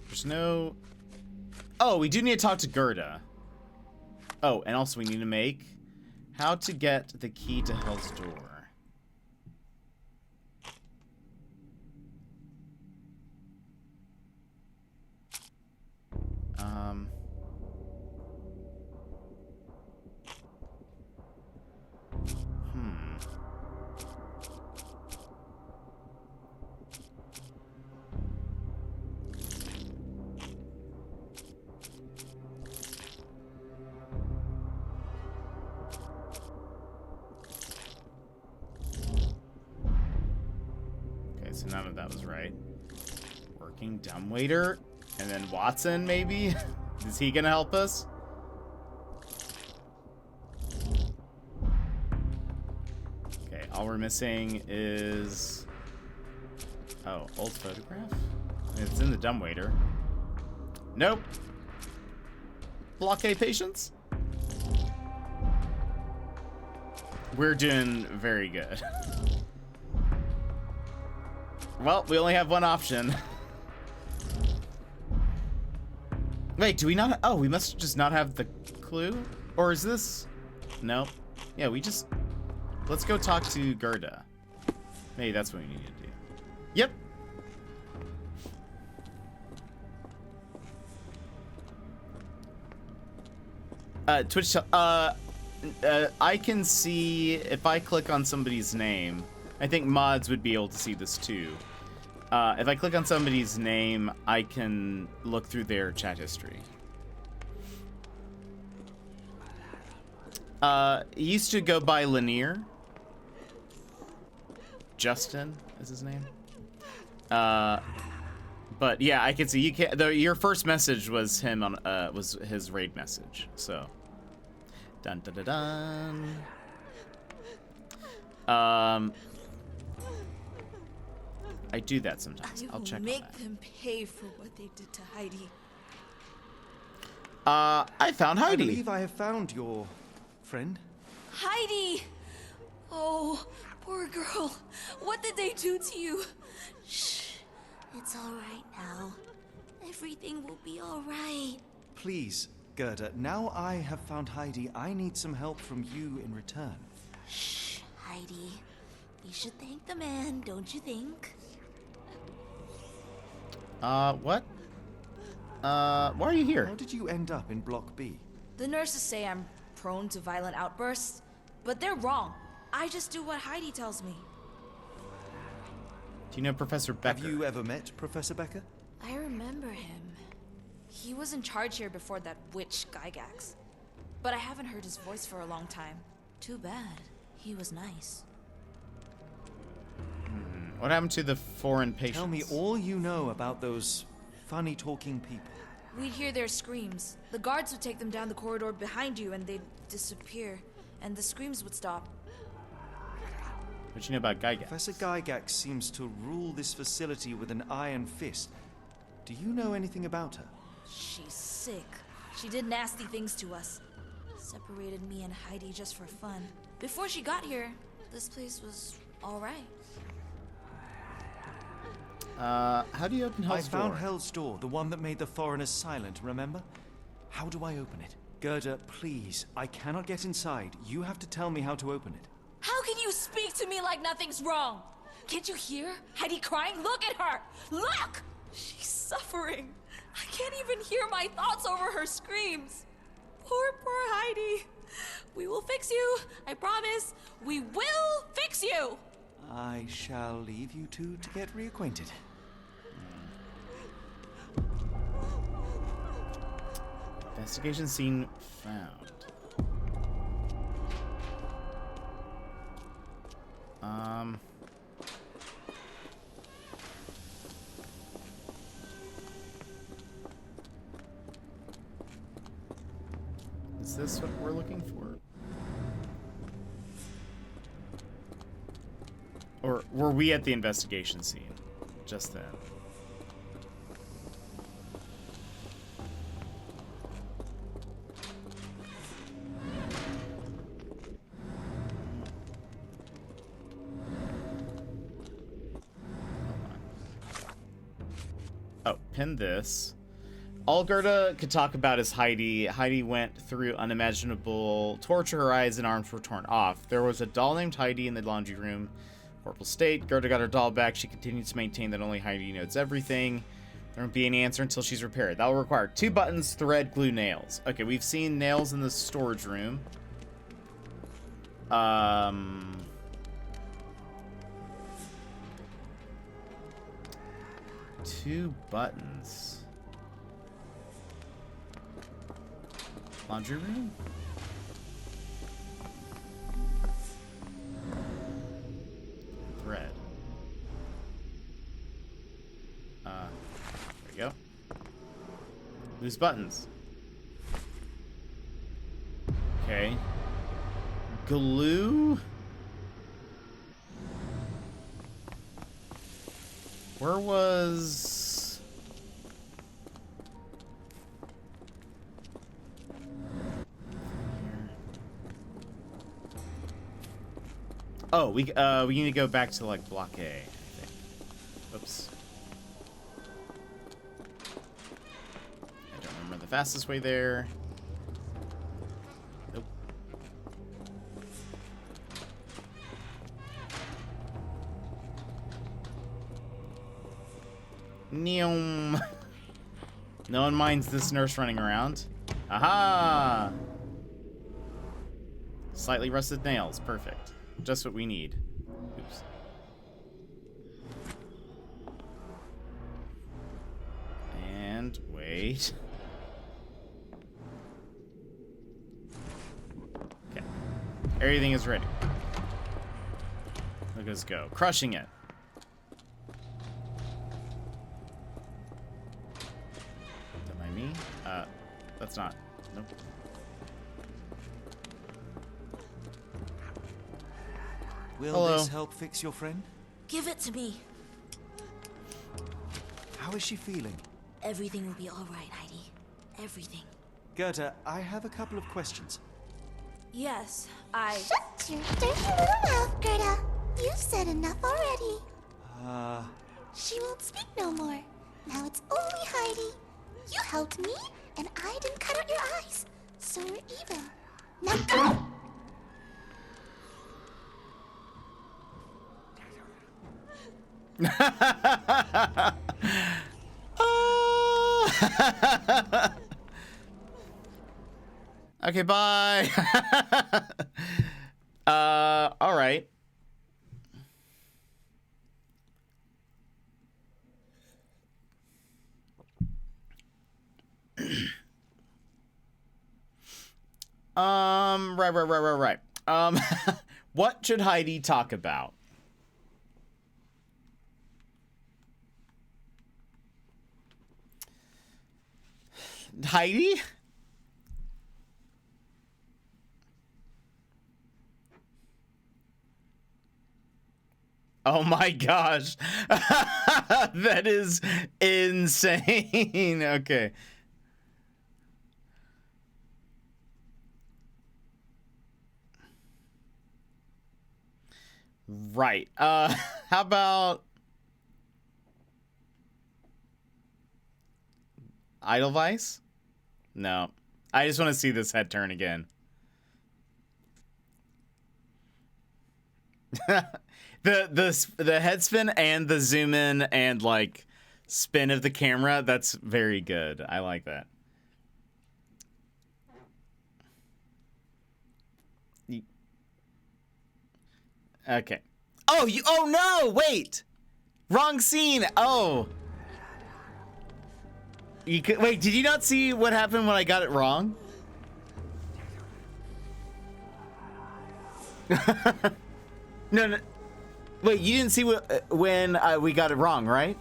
Speaker 2: There's no... Oh, we do need to talk to Gerda. Oh, and also we need to make how to get the key to Hell's Door. Okay, so none of that was right. Working dumbwaiter, and then Watson, maybe? Is he gonna help us? Okay, all we're missing is... Oh, old photograph? It's in the dumbwaiter. Nope. Blockade patience? We're doing very good. Well, we only have one option. Wait, do we not? Oh, we must just not have the clue? Or is this? No. Yeah, we just... Let's go talk to Gerda. Maybe that's what we need to do. Yep. Twitch, I can see if I click on somebody's name. I think mods would be able to see this too. If I click on somebody's name, I can look through their chat history. He used to go by Lanier. Justin is his name. But yeah, I can see you can't. Your first message was him on was his raid message. So, dun dun dun dun. I do that sometimes. I'll check on that.
Speaker 3: Make them pay for what they did to Heidi.
Speaker 2: I found Heidi.
Speaker 7: I believe I have found your friend.
Speaker 3: Heidi! Oh, poor girl. What did they do to you? Shh. It's all right now. Everything will be all right.
Speaker 7: Please, Gerda, now I have found Heidi, I need some help from you in return.
Speaker 3: Shh, Heidi. We should thank the man, don't you think?
Speaker 2: What? Why are you here?
Speaker 7: How did you end up in Block B?
Speaker 3: The nurses say I'm prone to violent outbursts, but they're wrong. I just do what Heidi tells me.
Speaker 2: Do you know Professor Becker?
Speaker 7: Have you ever met Professor Becker?
Speaker 3: I remember him. He was in charge here before that witch Gygax. But I haven't heard his voice for a long time. Too bad. He was nice.
Speaker 2: What happened to the foreign patients?
Speaker 7: Tell me all you know about those funny talking people.
Speaker 3: We'd hear their screams. The guards would take them down the corridor behind you and they'd disappear. And the screams would stop.
Speaker 2: What do you know about Gygax?
Speaker 7: Professor Gygax seems to rule this facility with an iron fist. Do you know anything about her?
Speaker 3: She's sick. She did nasty things to us. Separated me and Heidi just for fun. Before she got here, this place was all right.
Speaker 2: How do you open Hell's door?
Speaker 7: I found Hell's door, the one that made the foreigners silent, remember? How do I open it? Gerda, please, I cannot get inside. You have to tell me how to open it.
Speaker 3: How can you speak to me like nothing's wrong? Can't you hear Heidi crying? Look at her! Look! She's suffering. I can't even hear my thoughts over her screams. Poor Heidi. We will fix you. I promise. We will fix you.
Speaker 7: I shall leave you two to get reacquainted.
Speaker 2: Investigation scene found. Is this what we're looking for? Or were we at the investigation scene just then? Oh, pin this. All Gerda could talk about is Heidi. Heidi went through unimaginable torture. Her eyes and arms were torn off. There was a doll named Heidi in the laundry room. Horrible state. Gerda got her doll back. She continues to maintain that only Heidi knows everything. There won't be any answer until she's repaired. That will require 2 buttons, thread, glue, nails. Okay, we've seen nails in the storage room. 2 buttons. Laundry room? Thread. There we go. Loose buttons. Okay. Glue? Where was... Oh, we need to go back to, like, block A, I think. Oops. I don't remember the fastest way there. Nope. Neom. No one minds this nurse running around. Aha! Slightly rusted nails. Perfect. Just what we need. Oops. And wait. Okay. Everything is ready. Look at us go. Crushing it. Am I me? That's not. Nope.
Speaker 7: Will this help fix your friend?
Speaker 3: Give it to me.
Speaker 7: How is she feeling?
Speaker 3: Everything will be all right, Heidi. Everything.
Speaker 7: Gerda, I have a couple of questions.
Speaker 3: Yes,
Speaker 16: Shut your dirty little mouth, Gerda. You've said enough already. She won't speak no more. Now it's only Heidi. You helped me, and I didn't cut out your eyes. So we're even. Now go!
Speaker 2: Okay, bye. All right. Right. What should Heidi talk about? Heidi? Oh my gosh. That is insane. Okay. Right. How about Edelweiss? No. I just want to see this head turn again. the head spin and the zoom in and like spin of the camera, that's very good. I like that. Okay. Oh no, wait. Wrong scene. Oh. Wait, did you not see what happened when I got it wrong? No. Wait, you didn't see when we got it wrong, right?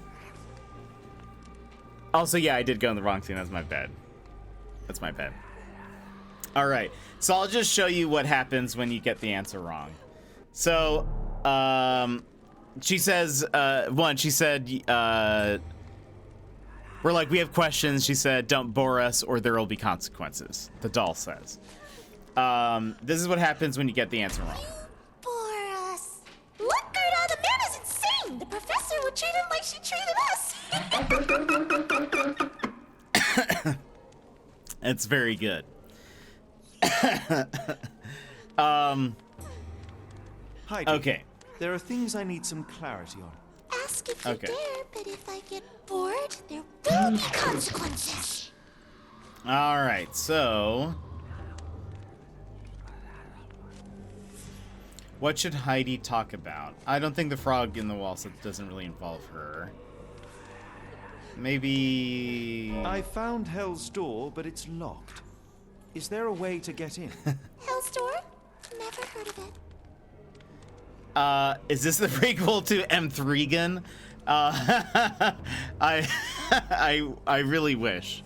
Speaker 2: Also, yeah, I did go in the wrong scene. That's my bad. That's my bad. All right. So I'll just show you what happens when you get the answer wrong. So, she says, she said, we're like, we have questions. She said, don't bore us or there will be consequences. The doll says. This is what happens when you get the answer wrong.
Speaker 16: Bore us. Look, Gerda, the man is insane. The professor would treat him like she treated us.
Speaker 2: It's very good.
Speaker 7: Heidi,
Speaker 2: okay.
Speaker 7: There are things I need some clarity on.
Speaker 16: Ask if you dare, but if I get bored, there will be consequences.
Speaker 2: All right, so what should Heidi talk about? I don't think the frog in the wall doesn't really involve her. Maybe...
Speaker 7: I found Hell's Door, but it's locked. Is there a way to get in?
Speaker 16: Hell's Door? Never heard of it.
Speaker 2: Is this the prequel to M3 I really wish.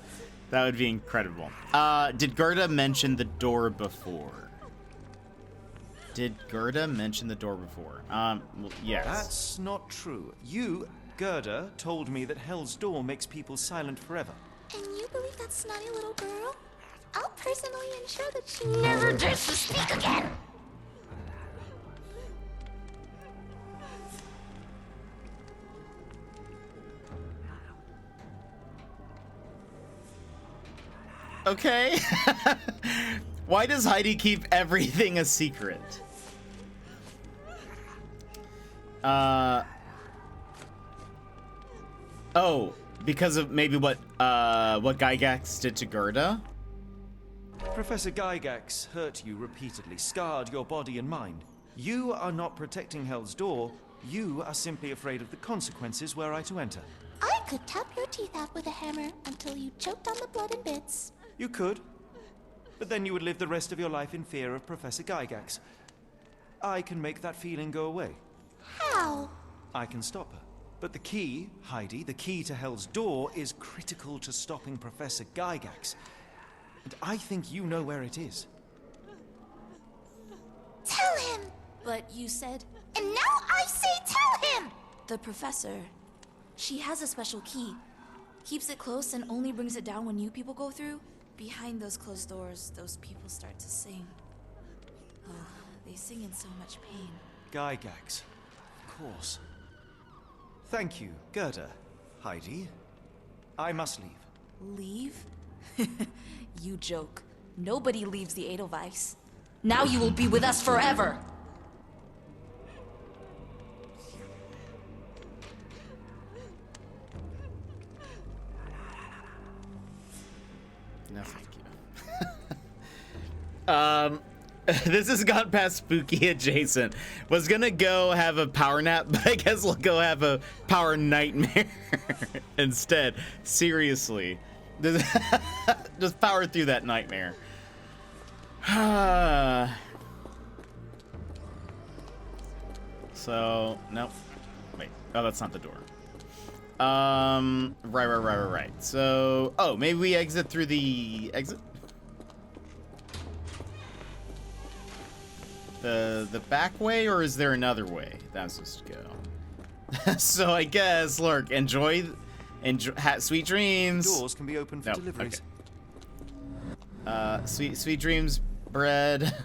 Speaker 2: That would be incredible. Did Gerda mention the door before? Did Gerda mention the door before? Well, yes.
Speaker 7: That's not true. You, Gerda, told me that Hell's Door makes people silent forever.
Speaker 16: And you believe that snotty little girl? I'll personally ensure that she never dares to speak again.
Speaker 2: Okay. Why does Heidi keep everything a secret? Oh, because of maybe what Gygax did to Gerda?
Speaker 7: Professor Gygax hurt you repeatedly, scarred your body and mind. You are not protecting Hell's Door. You are simply afraid of the consequences were I to enter.
Speaker 16: I could tap your teeth out with a hammer until you choked on the blood and bits.
Speaker 7: You could, but then you would live the rest of your life in fear of Professor Gygax. I can make that feeling go away.
Speaker 16: How?
Speaker 7: I can stop her. But the key, Heidi, the key to Hell's Door is critical to stopping Professor Gygax. And I think you know where it is.
Speaker 16: Tell him!
Speaker 3: But you said...
Speaker 16: And now I say tell him!
Speaker 3: The professor. She has a special key. Keeps it close and only brings it down when new people go through. Behind those closed doors, those people start to sing. Oh, they sing in so much pain.
Speaker 7: Gygax. Of course. Thank you, Gerda. Heidi. I must leave.
Speaker 3: Leave? You joke. Nobody leaves the Edelweiss. Now you will be with us forever!
Speaker 2: No, thank you. This has gone past spooky adjacent. Was gonna go have a power nap, but I guess we'll go have a power nightmare instead. Seriously. Just power through that nightmare. So, nope. Wait. Oh, that's not the door. Right. So, oh, maybe we exit through the exit? The back way, or is there another way that's supposed to go? So I guess, look, enjoy sweet dreams.
Speaker 7: Doors can be opened for deliveries.
Speaker 2: Okay. Sweet dreams, bread.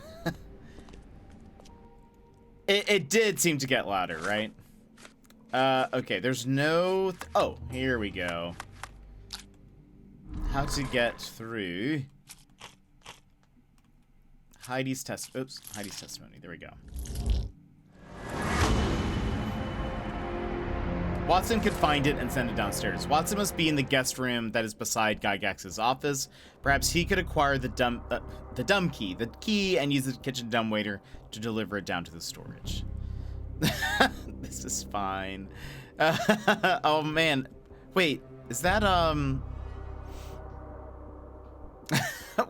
Speaker 2: It did seem to get louder, right? Okay, there's no... oh, here we go. How to get through Heidi's testimony. There we go. Watson could find it and send it downstairs. Watson must be in the guest room that is beside Gygax's office. Perhaps he could acquire the key, and use the kitchen dumbwaiter to deliver it down to the storage. This is fine. Oh man, wait, is that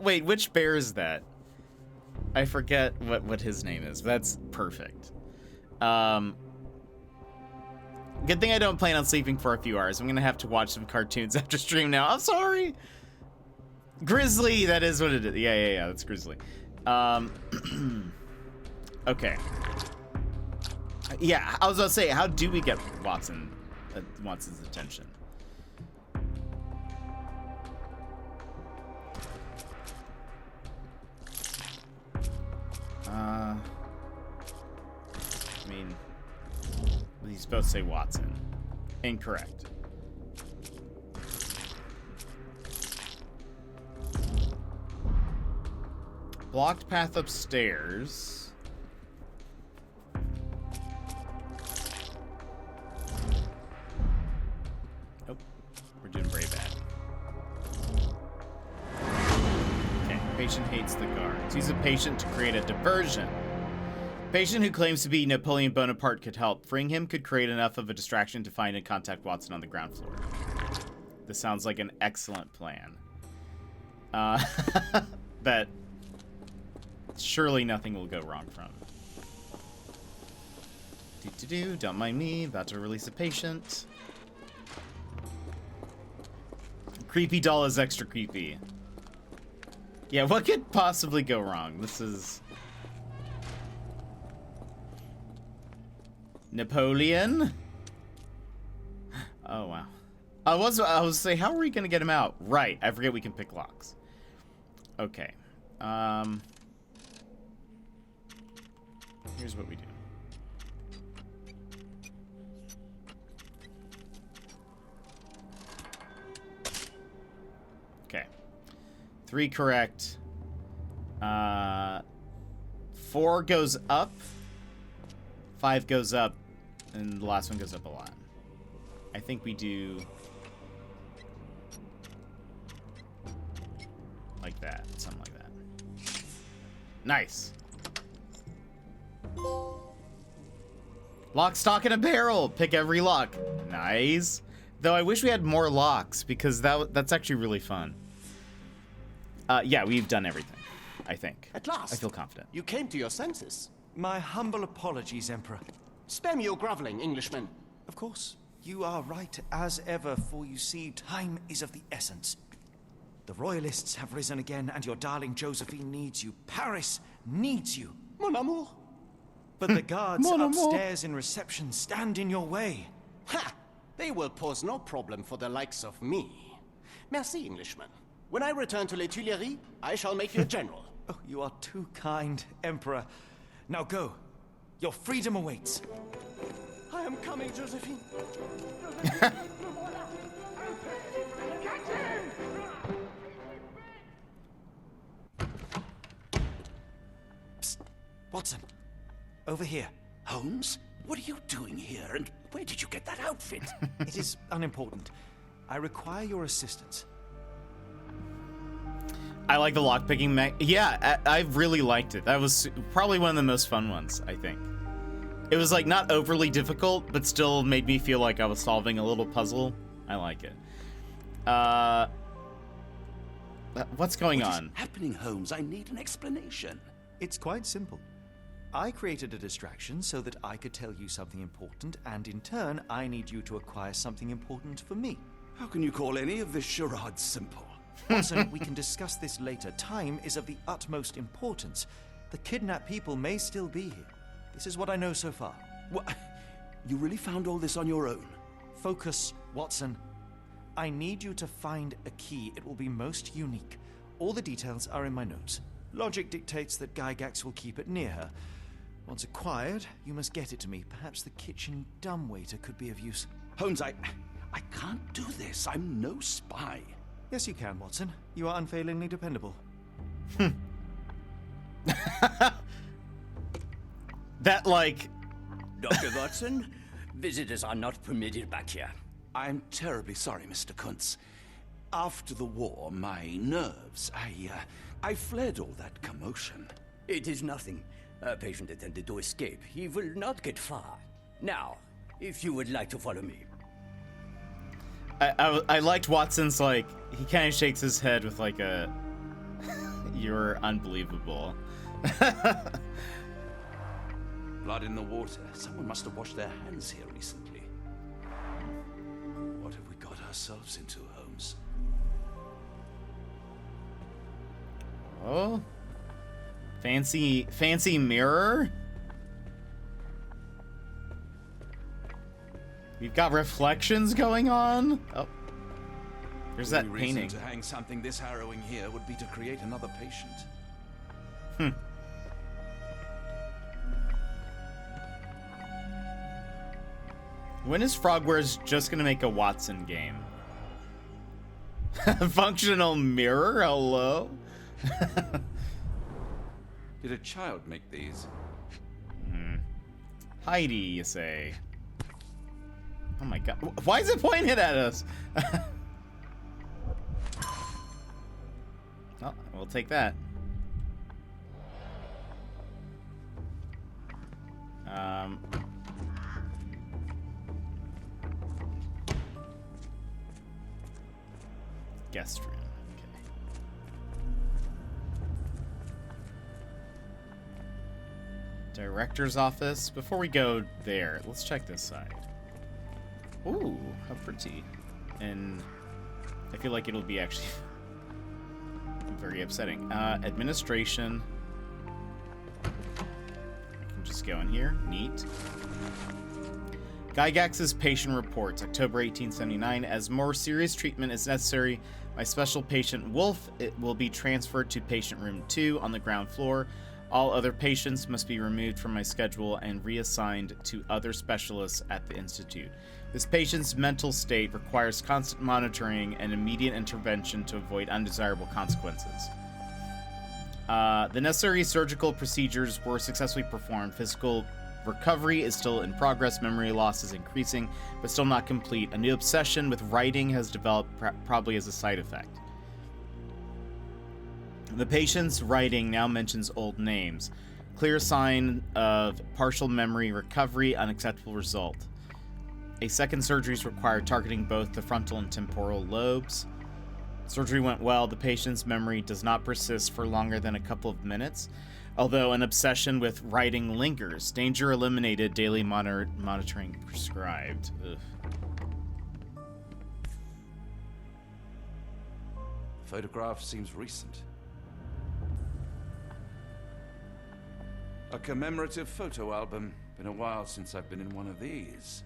Speaker 2: wait, which bear is that? I forget what his name is. That's perfect. Good thing I don't plan on sleeping for a few hours. I'm gonna have to watch some cartoons after stream now. I'm sorry. Grizzly, that is what it is. Yeah, that's Grizzly. Okay. Yeah, I was gonna say, how do we get Watson's attention? I mean, he's supposed to say Watson. Incorrect. Blocked path upstairs. Oh, we're doing very bad. Okay, patient hates the guards. Use a patient to create a diversion. Patient who claims to be Napoleon Bonaparte could help. Freeing him could create enough of a distraction to find and contact Watson on the ground floor. This sounds like an excellent plan. That surely nothing will go wrong from. Don't mind me, about to release a patient. Creepy doll is extra creepy. Yeah, what could possibly go wrong? This is Napoleon. Oh wow. I was saying, how are we gonna get him out? Right, I forget we can pick locks. Okay. Here's what we do. Okay. 3 correct. 4 goes up. 5 goes up. And the last one goes up a lot. I think we do like that. Something like that. Nice. Lock, stock, and a barrel. Pick every lock. Nice. Though I wish we had more locks, because that's actually really fun. Yeah, we've done everything, I think.
Speaker 14: At last.
Speaker 2: I feel confident.
Speaker 14: You came to your senses.
Speaker 7: My humble apologies, Emperor.
Speaker 14: Spare me your groveling, Englishman.
Speaker 7: Of course. You are right as ever, for you see, time is of the essence. The royalists have risen again, and your darling Josephine needs you. Paris needs you.
Speaker 14: Mon amour.
Speaker 7: But the guards upstairs in reception stand in your way.
Speaker 14: Ha! They will pose no problem for the likes of me. Merci, Englishman. When I return to Les Tuileries, I shall make you a general.
Speaker 7: Oh, you are too kind, Emperor. Now go. Your freedom awaits.
Speaker 14: I am coming, Josephine.
Speaker 7: Psst. Watson. Over here.
Speaker 5: Holmes? What are you doing here, and where did you get that outfit?
Speaker 7: It is unimportant. I require your assistance.
Speaker 2: I like the lockpicking yeah, I really liked it. That was probably one of the most fun ones, I think. It was like not overly difficult, but still made me feel like I was solving a little puzzle. I like it. What's going on?
Speaker 5: What is happening, Holmes? I need an explanation.
Speaker 7: It's quite simple. I created a distraction so that I could tell you something important, and in turn, I need you to acquire something important for me.
Speaker 5: How can you call any of this charade simple?
Speaker 7: Watson, we can discuss this later. Time is of the utmost importance. The kidnapped people may still be here. This is what I know so far.
Speaker 5: What? You really found all this on your own?
Speaker 7: Focus, Watson. I need you to find a key. It will be most unique. All the details are in my notes. Logic dictates that Gygax will keep it near her. Once acquired, you must get it to me. Perhaps the kitchen dumbwaiter could be of use.
Speaker 5: Holmes, I can't do this. I'm no spy.
Speaker 7: Yes, you can, Watson. You are unfailingly dependable.
Speaker 2: That, like...
Speaker 17: Dr. Watson, visitors are not permitted back here.
Speaker 5: I'm terribly sorry, Mr. Kuntz. After the war, my nerves, I fled all that commotion.
Speaker 17: It is nothing. A patient attempted to escape. He will not get far. Now, if you would like to follow me.
Speaker 2: I liked Watson's, like, he kind of shakes his head with, like, a... You're unbelievable.
Speaker 5: Blood in the water. Someone must have washed their hands here recently. What have we got ourselves into, Holmes?
Speaker 2: Oh, fancy mirror. We've got reflections going on. Oh, there's that
Speaker 5: The
Speaker 2: painting.
Speaker 5: reason to hang something this harrowing here would be to create another patient.
Speaker 2: When is Frogwares just gonna make a Watson game? Functional mirror? Hello?
Speaker 5: Did a child make these?
Speaker 2: Heidi, you say? Oh my god. Why is it pointing at us? Well, we'll take that. Guest room. Okay. Director's office. Before we go there, let's check this side. Ooh, how pretty. And I feel like it'll be actually very upsetting. Administration. I can just go in here. Neat. Gygax's patient reports, October 1879. As more serious treatment is necessary, my special patient Wolf will be transferred to patient room 2 on the ground floor. All other patients must be removed from my schedule and reassigned to other specialists at the institute. This patient's mental state requires constant monitoring and immediate intervention to avoid undesirable consequences. The necessary surgical procedures were successfully performed. Physical recovery is still in progress. Memory loss is increasing, but still not complete. A new obsession with writing has developed, probably as a side effect. The patient's writing now mentions old names. Clear sign of partial memory recovery, unacceptable result. A second surgery is required, targeting both the frontal and temporal lobes. Surgery went well. The patient's memory does not persist for longer than a couple of minutes, although an obsession with writing lingers. Danger eliminated. Daily monitoring prescribed. Ugh.
Speaker 5: Photograph seems recent. A commemorative photo album. Been a while since I've been in one of these.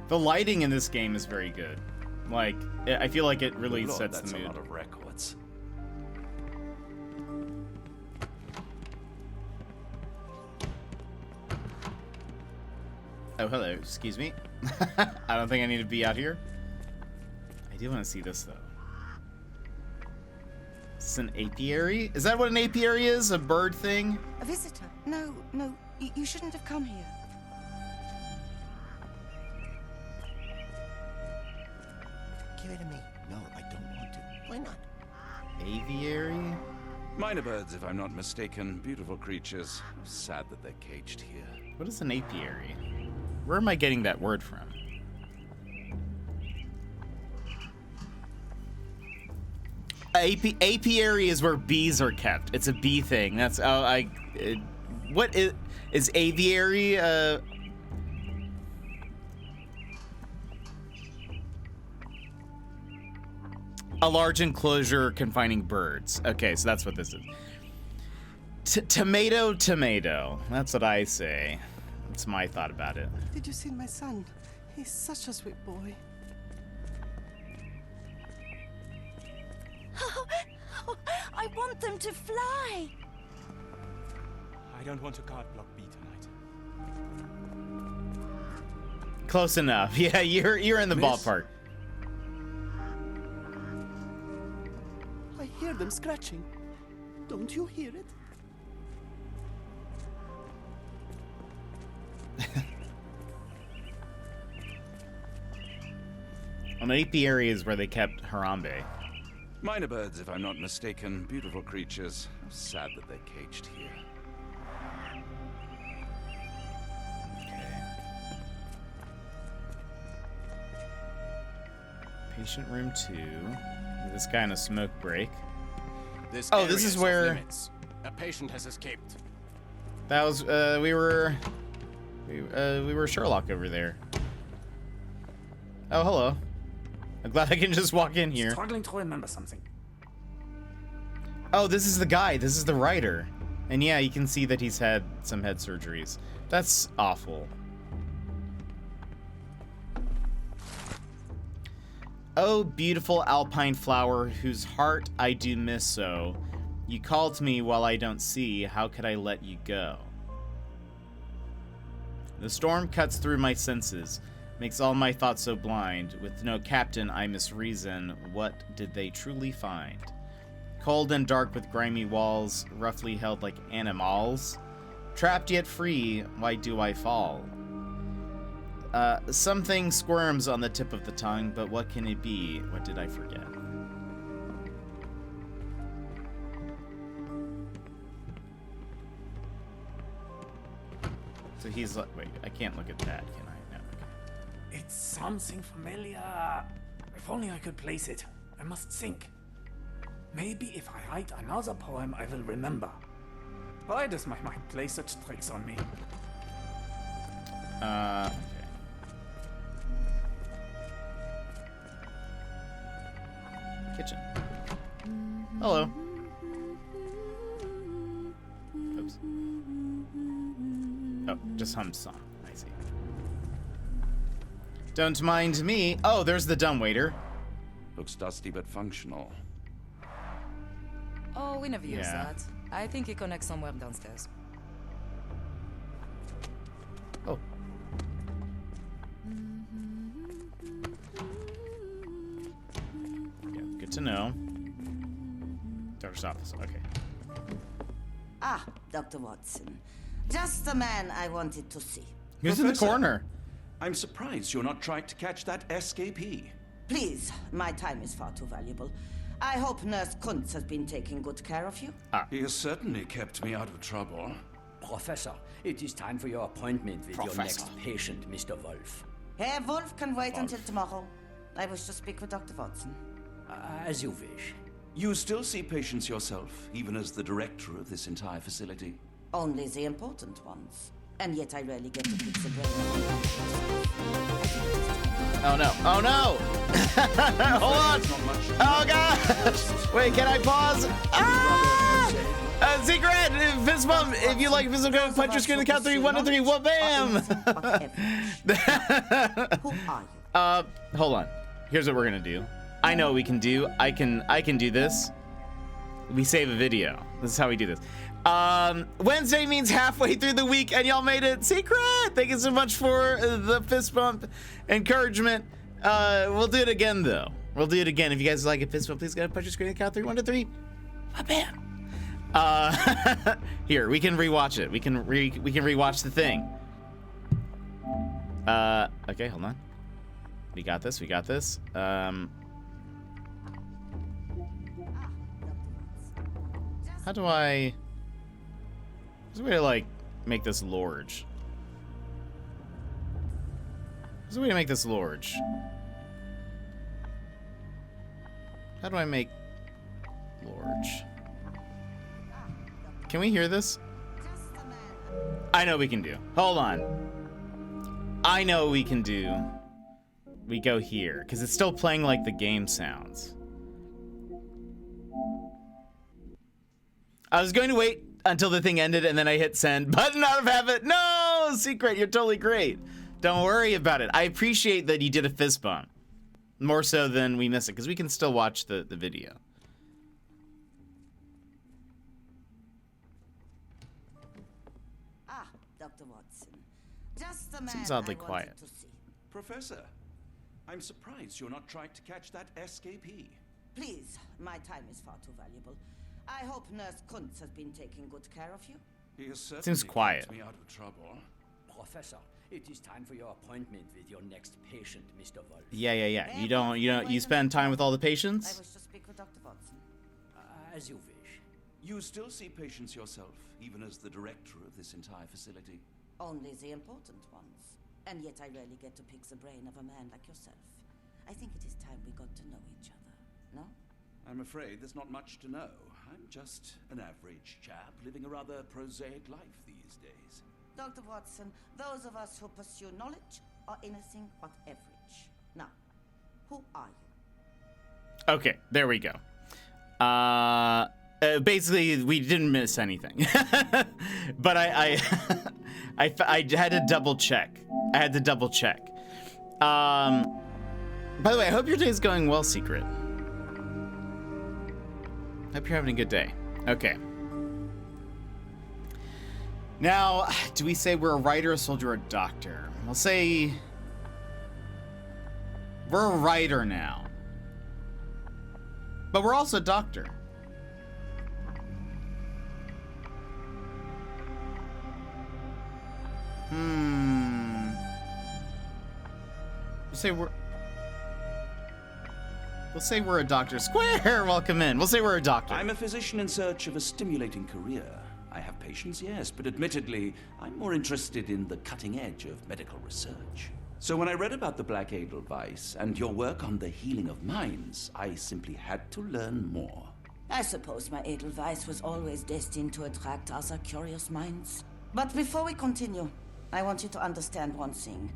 Speaker 2: The lighting in this game is very good. Like, I feel like it really
Speaker 5: Lord,
Speaker 2: sets
Speaker 5: that's
Speaker 2: the mood.
Speaker 5: a lot of records.
Speaker 2: Oh, hello. Excuse me. I don't think I need to be out here. I do want to see this, though. Is this an apiary? Is that what an apiary is? A bird thing?
Speaker 15: A visitor? No, you shouldn't have come here.
Speaker 6: Give it to me. No, I don't want to. Why not?
Speaker 2: Aviary?
Speaker 5: Minor birds, if I'm not mistaken. Beautiful creatures. Sad that they're caged here.
Speaker 2: What is an apiary? Where am I getting that word from? Apiary is where bees are kept. It's a bee thing. That's what is aviary? A large enclosure confining birds. Okay, so that's what this is. Tomato. That's what I say. That's my thought about it.
Speaker 15: Did you see my son? He's such a sweet boy.
Speaker 13: I want them to fly.
Speaker 18: don't want to card block B tonight.
Speaker 2: Close enough. Yeah, you're in the
Speaker 14: Miss?
Speaker 2: ballpark.
Speaker 14: I hear them scratching. Don't you hear it?
Speaker 2: On the apiary is where they kept Harambe.
Speaker 5: Minor birds, if I'm not mistaken. Beautiful creatures. Sad that they're caged here.
Speaker 2: Patient room 2. This guy in a smoke break.
Speaker 14: This
Speaker 2: Oh, this is where
Speaker 14: a patient has escaped.
Speaker 2: that was. We were Sherlock over there. Oh, hello. I'm glad I can just walk in here.
Speaker 11: Struggling to remember something.
Speaker 2: Oh, this is the guy. This is the writer. And yeah, you can see that he's had some head surgeries. That's awful. Oh, beautiful alpine flower, whose heart I do miss so. You called me while I don't see, how could I let you go? The storm cuts through my senses, makes all my thoughts so blind. With no captain, I misreason, what did they truly find? Cold and dark with grimy walls, roughly held like animals. Trapped yet free, why do I fall? Something squirms on the tip of the tongue, but what can it be? What did I forget? So he's like, wait, I can't look at that, can I? No, okay.
Speaker 11: It's something familiar. If only I could place it. I must think. Maybe if I write another poem, I will remember. Why does my mind play such tricks on me?
Speaker 2: Okay. Kitchen. Hello. Oops. Oh, just hum song. I see. Don't mind me. Oh, there's the dumbwaiter.
Speaker 5: Looks dusty but functional.
Speaker 19: Oh, we never use
Speaker 2: Yeah.
Speaker 19: that. I think it connects somewhere downstairs.
Speaker 2: Oh. Yeah, good to know. Doctor's office. Okay.
Speaker 13: Ah, Dr. Watson. Just the man I wanted to see.
Speaker 2: Who's in the corner?
Speaker 5: I'm surprised you're not trying to catch that escapee.
Speaker 13: Please, my time is far too valuable. I hope Nurse Kuntz has been taking good care of you.
Speaker 5: He has certainly kept me out of trouble.
Speaker 17: Professor, it is time for your appointment with your next patient, Mr. Wolf.
Speaker 13: Herr Wolf can wait until tomorrow. I wish to speak with Dr. Watson.
Speaker 17: As you wish.
Speaker 5: You still see patients yourself, even as the director of this entire facility?
Speaker 13: Only the important ones. And yet I rarely get to pick the brain.
Speaker 2: Oh no. Oh no! Hold on! Oh god! Wait, can I pause? Ah! Secret! Fist bump! If you like physical go, punch your screen to count 3, 1 to 3, what bam!
Speaker 13: Who are you?
Speaker 2: Hold on. Here's what we're gonna do. I know what we can do. I can do this. We save a video. This is how we do this. Wednesday means halfway through the week, and y'all made it. Secret! Thank you so much for the fist bump encouragement. We'll do it again, though. We'll do it again. If you guys like a fist bump, please go ahead and punch your screen and count 3, 1 to 3. Bam! Here, we can rewatch it. We can rewatch the thing. Okay, hold on. We got this. We got this. How do I... There's a way to, like, make this large. There's a way to make this large. How do I make large? Can we hear this? I know we can do. Hold on. I know what we can do. We go here, because it's still playing like the game sounds. I was going to wait until the thing ended and then I hit send. Button out of habit. No, Secret, you're totally great. Don't worry about it. I appreciate that you did a fist bump. More so than we miss it, because we can still watch the video.
Speaker 13: Just the man
Speaker 2: Seems oddly
Speaker 13: I wanted
Speaker 2: quiet.
Speaker 13: to see.
Speaker 5: Professor, I'm surprised you're not trying to catch that escapee.
Speaker 13: Please, my time is far too valuable. I hope Nurse Kuntz has been taking good care of you.
Speaker 5: He has certainly
Speaker 2: Seems quiet.
Speaker 5: kept me out of trouble.
Speaker 17: Professor, it is time for your appointment with your next patient, Mr. Wolf.
Speaker 2: Yeah. You spend time with all the
Speaker 13: I
Speaker 2: patients?
Speaker 13: wish to speak with Dr. Watson.
Speaker 17: As you wish.
Speaker 5: You still see patients yourself, even as the director of this entire facility?
Speaker 13: Only the important ones. And yet I rarely get to pick the brain of a man like yourself. I think it is time we got to know each other, no?
Speaker 5: I'm afraid there's not much to know. I'm just an average chap living a rather prosaic life these days.
Speaker 13: Dr. Watson, those of us who pursue knowledge are anything but average. Now, who are you?
Speaker 2: Okay, there we go. Basically, we didn't miss anything. But I had to double check. By the way, I hope your day's going well, Secret. Hope you're having a good day. Okay. Now, do we say we're a writer, a soldier, or a doctor? We'll say we're a writer now. But we're also a doctor. We'll say we're a doctor. Square, welcome in. We'll say we're a doctor.
Speaker 5: I'm a physician in search of a stimulating career. I have patients, yes, but admittedly, I'm more interested in the cutting edge of medical research. So when I read about the Black Edelweiss and your work on the healing of minds, I simply had to learn more.
Speaker 13: I suppose my Edelweiss was always destined to attract other curious minds. But before we continue, I want you to understand one thing.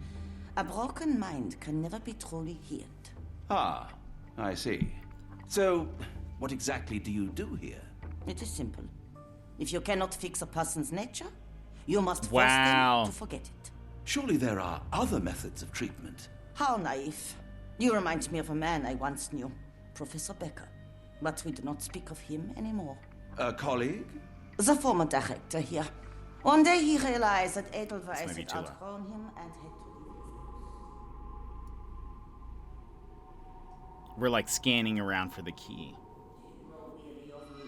Speaker 13: A broken mind can never be truly healed.
Speaker 5: Ah, I see. So, what exactly do you do here?
Speaker 13: It is simple. If you cannot fix a person's nature, you must force
Speaker 2: Wow.
Speaker 13: them to forget it.
Speaker 5: Surely there are other methods of treatment.
Speaker 13: How naive. You remind me of a man I once knew, Professor Becker. But we do not speak of him anymore.
Speaker 5: A colleague?
Speaker 13: The former director here. One day he realized that
Speaker 2: This
Speaker 13: Edelweiss
Speaker 2: might be
Speaker 13: had
Speaker 2: too loud.
Speaker 13: outgrown him and had to leave.
Speaker 2: We're like scanning around for the key.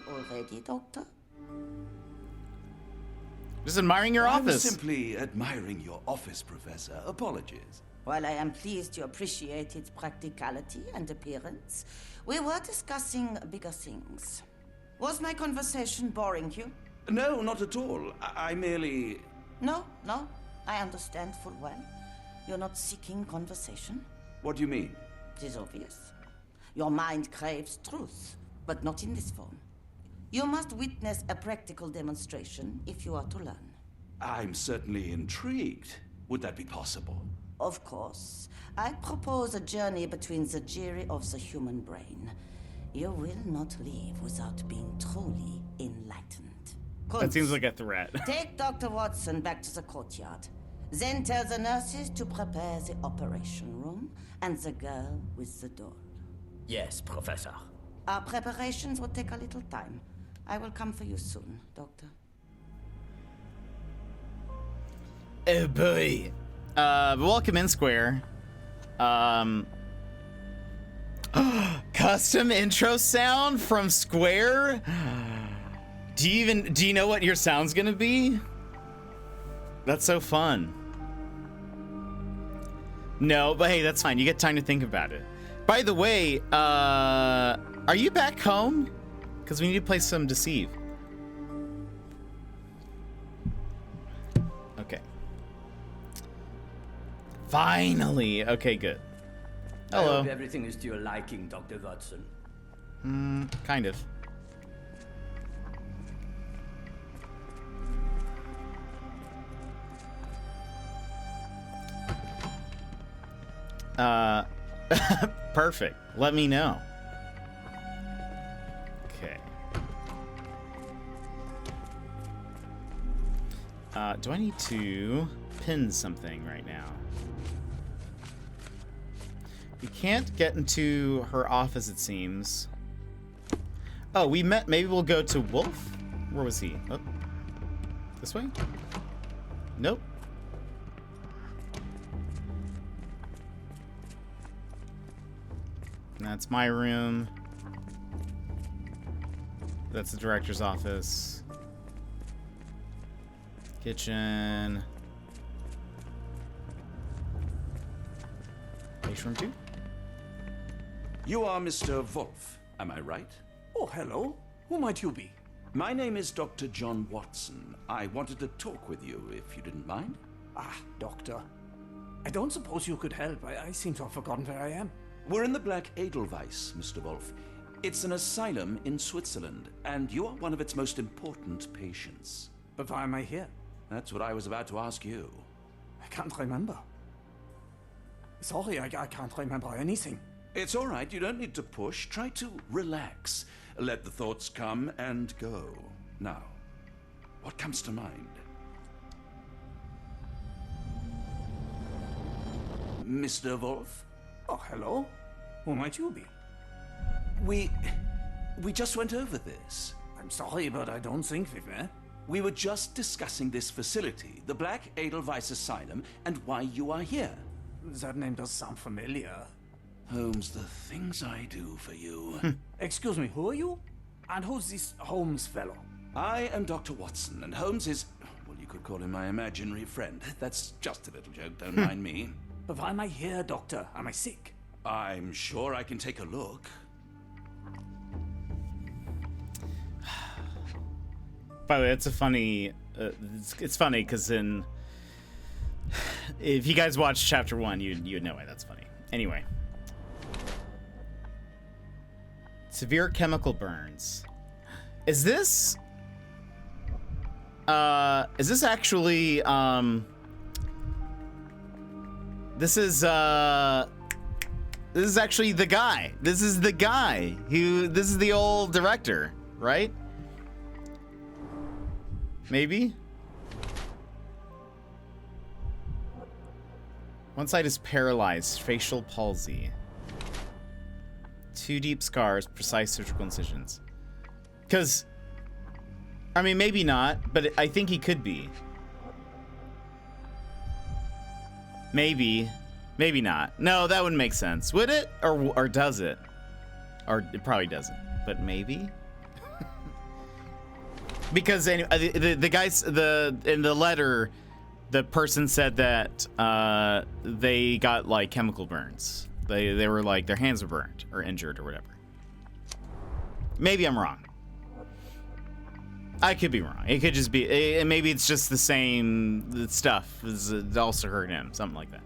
Speaker 13: Already, Doctor?
Speaker 2: Just admiring your
Speaker 5: I was
Speaker 2: office.
Speaker 5: simply admiring your office, Professor. Apologies.
Speaker 13: While I am pleased you appreciate its practicality and appearance, we were discussing bigger things. Was my conversation boring you?
Speaker 5: No, not at all. I merely...
Speaker 13: No, I understand full well. You're not seeking conversation.
Speaker 5: What do you mean?
Speaker 13: It is obvious. Your mind craves truth, but not in this form. You must witness a practical demonstration if you are to learn.
Speaker 5: I'm certainly intrigued. Would that be possible?
Speaker 13: Of course. I propose a journey between the jury of the human brain. You will not leave without being truly enlightened.
Speaker 2: That seems like a threat.
Speaker 13: Take Dr. Watson back to the courtyard. Then tell the nurses to prepare the operation room and the girl with the doll.
Speaker 17: Yes, Professor.
Speaker 13: Our preparations will take a little time. I will come for you soon, Doctor.
Speaker 2: Oh boy. Welcome in, Square. Custom intro sound from Square? Do you know what your sound's gonna be? That's so fun. No, but hey, that's fine. You get time to think about it. By the way, are you back home? Because we need to play some Deceive. Okay. Finally. Okay, good.
Speaker 17: I
Speaker 2: Hello.
Speaker 17: hope everything is to your liking, Dr. Watson.
Speaker 2: Kind of. Perfect. Let me know. Okay. Do I need to pin something right now? We can't get into her office, it seems. Oh, we met. Maybe we'll go to Wolf? Where was he? Oh. This way? Nope. That's my room. That's the director's office. Kitchen. Patient room 2.
Speaker 5: You are Mr. Wolf, am I right?
Speaker 11: Oh, hello. Who might you be?
Speaker 5: My name is Dr. John Watson. I wanted to talk with you, if you didn't mind.
Speaker 11: Ah, doctor. I don't suppose you could help. I seem to have forgotten where I am.
Speaker 5: We're in the Black Edelweiss, Mr. Wolf. It's an asylum in Switzerland, and you are one of its most important patients.
Speaker 11: But why am I here?
Speaker 5: That's what I was about to ask you.
Speaker 11: I can't remember. Sorry, I can't remember anything.
Speaker 5: It's all right. You don't need to push. Try to relax. Let the thoughts come and go. Now, what comes to mind? Mr. Wolf?
Speaker 11: Oh, hello. Who might you be?
Speaker 5: We just went over this.
Speaker 11: I'm sorry, but I don't think we've met.
Speaker 5: We were just discussing this facility, the Black Edelweiss Asylum, and why you are here.
Speaker 11: That name does sound familiar.
Speaker 5: Holmes, the things I do for you.
Speaker 11: Excuse me, who are you? And who's this Holmes fellow?
Speaker 5: I am Dr. Watson, and Holmes is, well, you could call him my imaginary friend. That's just a little joke, don't mind me.
Speaker 11: But why am I here, doctor? Am I sick?
Speaker 5: I'm sure I can take a look.
Speaker 2: By the way, it's a funny. It's funny because if you guys watched chapter 1, you'd know why that's funny. Anyway, severe chemical burns. Is this actually? This is actually the guy. This is the guy who. This is the old director, right? Maybe? One side is paralyzed, facial palsy. 2 deep scars, precise surgical incisions. Because, I mean, maybe not, but I think he could be. Maybe. Maybe not. No, that wouldn't make sense. Would it? Or does it? Or it probably doesn't. But maybe? Because the guys, in the letter, the person said that they got like chemical burns. They were like their hands were burned or injured or whatever. Maybe I'm wrong. I could be wrong. It could just be. Maybe it's just the same stuff. It also hurt him. Something like that.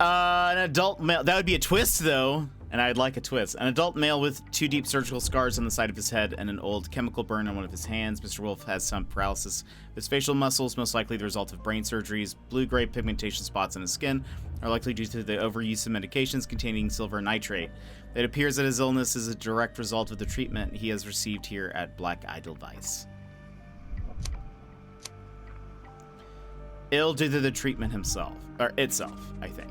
Speaker 2: An adult male. That would be a twist though. And I'd like a twist. An adult male with 2 deep surgical scars on the side of his head and an old chemical burn on one of his hands. Mr. Wolf has some paralysis of his facial muscles, most likely the result of brain surgeries. Blue-gray pigmentation spots on his skin are likely due to the overuse of medications containing silver nitrate. It appears that his illness is a direct result of the treatment he has received here at Black Edelweiss. Ill due to the treatment itself, I think.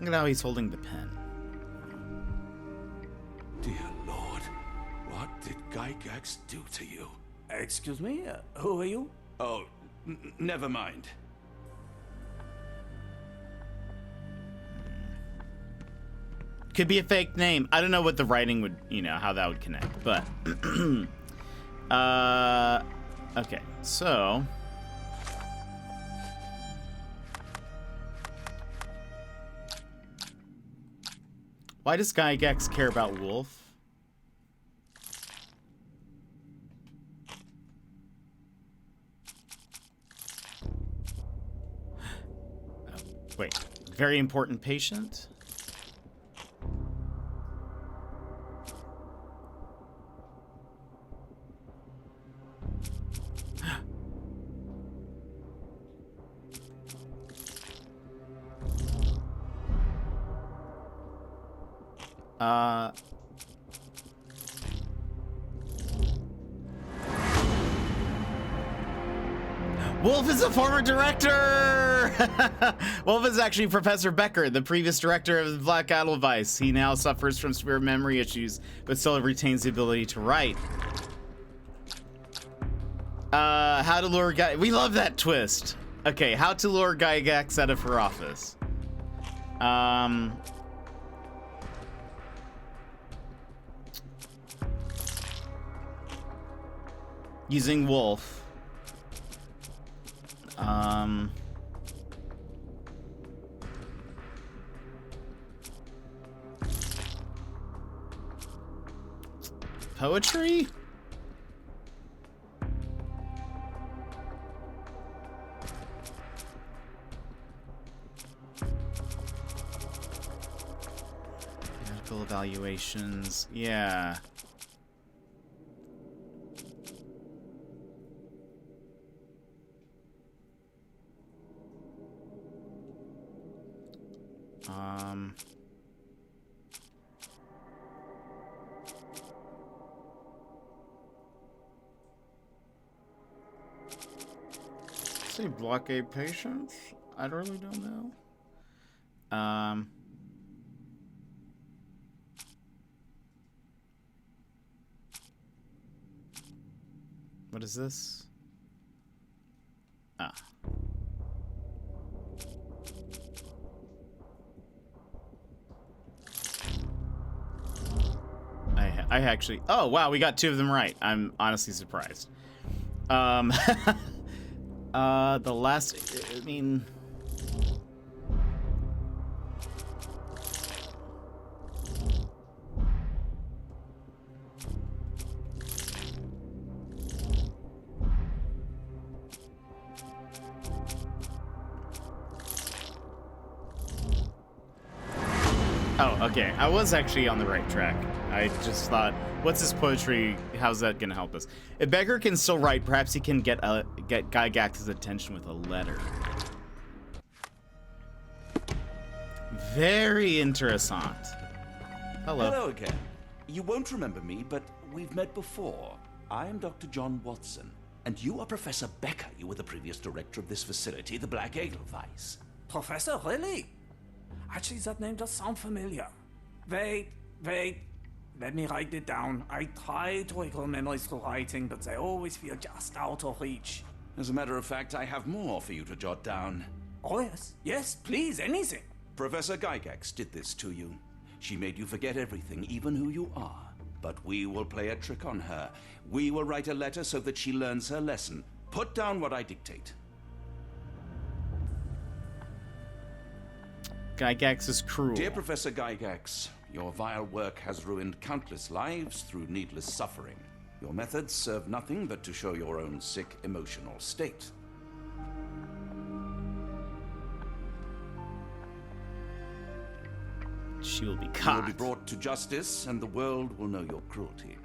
Speaker 2: Look at how he's holding the pen.
Speaker 5: Dear Lord, what did Gygax do to you?
Speaker 11: Excuse me? Who are you?
Speaker 5: Oh, never mind.
Speaker 2: Could be a fake name. I don't know what the writing would, how that would connect, but okay, so why does Gygax care about Wolf? Wait, very important patient? Wolf is a former director! Wolf is actually Professor Becker, the previous director of Black Edelweiss. He now suffers from severe memory issues, but still retains the ability to write. How to lure Guy... We love that twist. Okay, how to lure Gygax out of her office. Using Wolf. Poetry? Medical evaluations. Yeah. Say blockade patients? I really don't know. What is this? Ah. I actually... Oh, wow, we got 2 of them right. I'm honestly surprised. The last... I mean... Oh, okay. I was actually on the right track. I just thought, what's this poetry? How's that gonna help us? If Becker can still write, perhaps he can get Gygax's attention with a letter. Very interessant. Hello.
Speaker 5: Hello again. You won't remember me, but we've met before. I am Dr. John Watson, and you are Professor Becker. You were the previous director of this facility, the Black Edelweiss.
Speaker 11: Professor, really? Actually, that name does sound familiar. Wait. Let me write it down. I try to recall memories through writing, but they always feel just out of reach.
Speaker 5: As a matter of fact, I have more for you to jot down.
Speaker 11: Oh, yes. Yes, please, anything.
Speaker 5: Professor Gygax did this to you. She made you forget everything, even who you are. But we will play a trick on her. We will write a letter so that she learns her lesson. Put down what I dictate.
Speaker 2: Gygax is cruel.
Speaker 5: Dear Professor Gygax, your vile work has ruined countless lives through needless suffering. Your methods serve nothing but to show your own sick emotional state.
Speaker 2: She will be
Speaker 5: You
Speaker 2: caught.
Speaker 5: will be brought to justice, and the world will know your cruelty.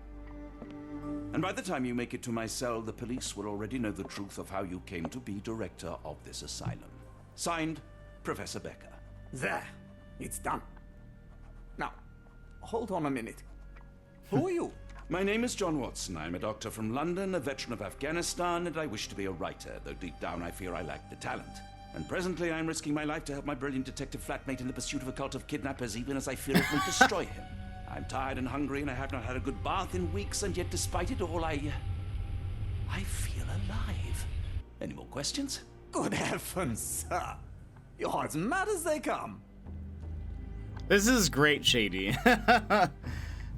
Speaker 5: And by the time you make it to my cell, the police will already know the truth of how you came to be director of this asylum. Signed, Professor Becker.
Speaker 11: There. It's done. Now, hold on a minute. Who are you?
Speaker 5: My name is John Watson. I'm a doctor from London, a veteran of Afghanistan, and I wish to be a writer, though deep down I fear I lack the talent. And presently I'm risking my life to help my brilliant detective flatmate in the pursuit of a cult of kidnappers, even as I fear it will destroy him. I'm tired and hungry, and I have not had a good bath in weeks, and yet despite it all, I feel alive. Any more questions?
Speaker 11: Good heavens, sir. You're as mad as they come.
Speaker 2: This is great, Shady.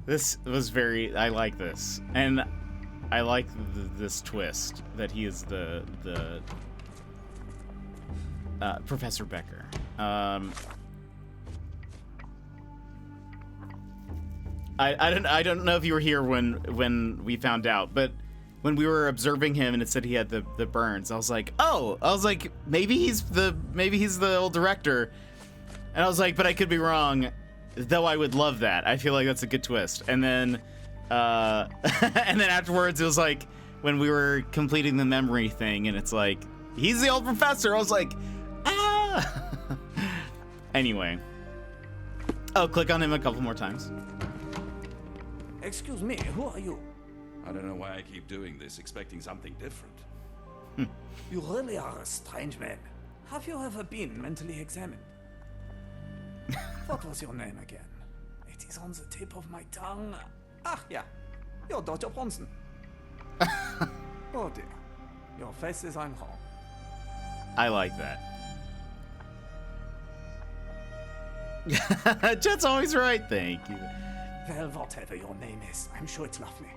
Speaker 2: This was very... I like this. And I like this twist that he is the Professor Becker. I don't know if you were here when we found out, but when we were observing him and it said he had the burns, I was like, maybe he's the old director. And I was like, but I could be wrong, though I would love that. I feel like that's a good twist. And then and then afterwards it was like when we were completing the memory thing and it's like, he's the old professor. I was like, ah. Anyway. Oh, click on him a couple more times.
Speaker 11: Excuse me, who are you?
Speaker 5: I don't know why I keep doing this, expecting something different.
Speaker 11: You really are a strange man. Have you ever been mentally examined? What was your name again? It is on the tip of my tongue. Ah, yeah. You're Dr. Bronson. Oh dear. Your face says I'm wrong.
Speaker 2: I like that. Jet's always right, thank you.
Speaker 11: Well, whatever your name is, I'm sure it's lovely.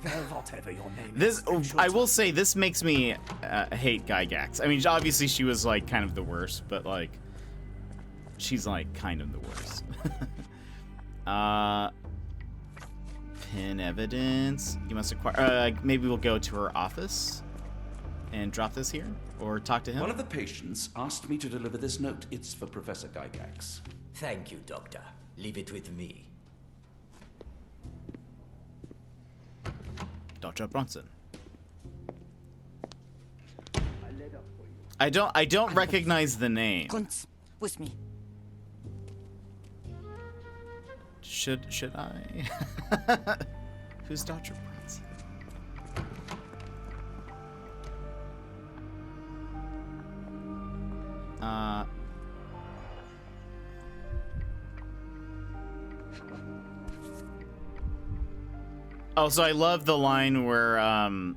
Speaker 11: Well, whatever your name
Speaker 2: This,
Speaker 11: is, I'm sure
Speaker 2: I
Speaker 11: it's
Speaker 2: will say, this makes me hate Gygax. I mean, obviously she was like kind of the worst, but like, she's like kind of the worst. Pin evidence. You must acquire. Maybe we'll go to her office and drop this here, or talk to him.
Speaker 5: One of the patients asked me to deliver this note. It's for Professor Gygax.
Speaker 20: Thank you, Doctor. Leave it with me.
Speaker 2: Dr. Bronson. I don't recognize the name.
Speaker 9: Kunz, with me.
Speaker 2: Should I? Who's Dr. Bronson? Oh, so I love the line where, oh,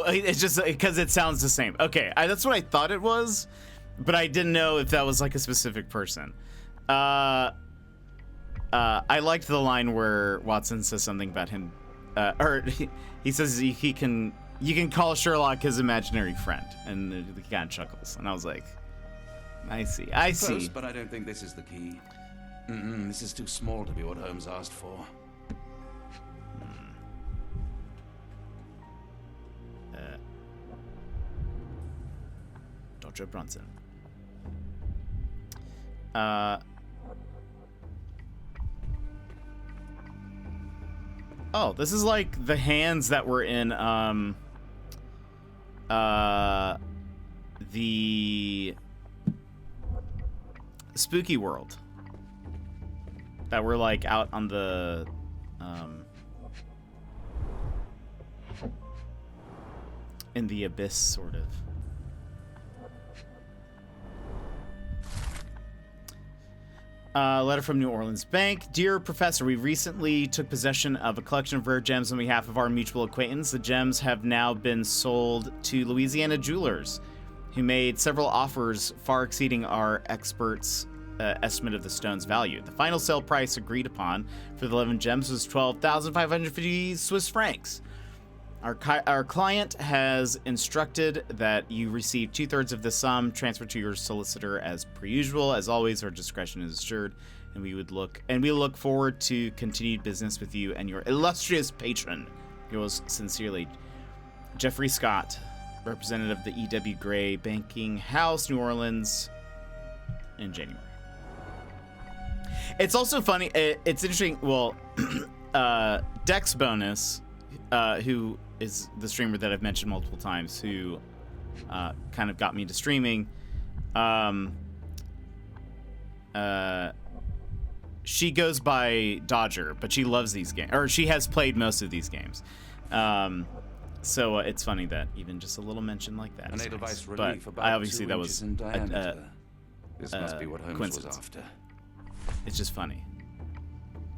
Speaker 2: it's just because it sounds the same. Okay, that's what I thought it was, but I didn't know if that was like a specific person. I liked the line where Watson says something about him, or he says you can call Sherlock his imaginary friend, and he kind of chuckles, and I was like, I see.
Speaker 5: Close, but I don't think this is the key. This is too small to be what Holmes asked for.
Speaker 2: Dr. Bronson. Oh, this is like the hands that were in the Spooky World. That were like out on the in the abyss, sort of. Letter from New Orleans Bank. Dear Professor, we recently took possession of a collection of rare gems on behalf of our mutual acquaintance. The gems have now been sold to Louisiana jewelers, who made several offers far exceeding our experts' estimate of the stone's value. The final sale price agreed upon for the 11 gems was 12,550 Swiss francs. Our client has instructed that you receive 2/3 of the sum transferred to your solicitor as per usual. As always, our discretion is assured, and we look forward to continued business with you and your illustrious patron. Yours sincerely, Jeffrey Scott, representative of the E.W. Gray Banking House, New Orleans, in January. It's also funny. It's interesting. Well, Dex Bonus, who is the streamer that I've mentioned multiple times, who kind of got me into streaming. She goes by Dodger, but she loves these games, or she has played most of these games. So it's funny that even just a little mention like that.
Speaker 5: An
Speaker 2: Is
Speaker 5: Edelweiss
Speaker 2: nice.
Speaker 5: relief
Speaker 2: But
Speaker 5: about
Speaker 2: obviously
Speaker 5: 2
Speaker 2: that was
Speaker 5: inches in diameter. This must be what Holmes was
Speaker 2: coincidence.
Speaker 5: after.
Speaker 2: It's just funny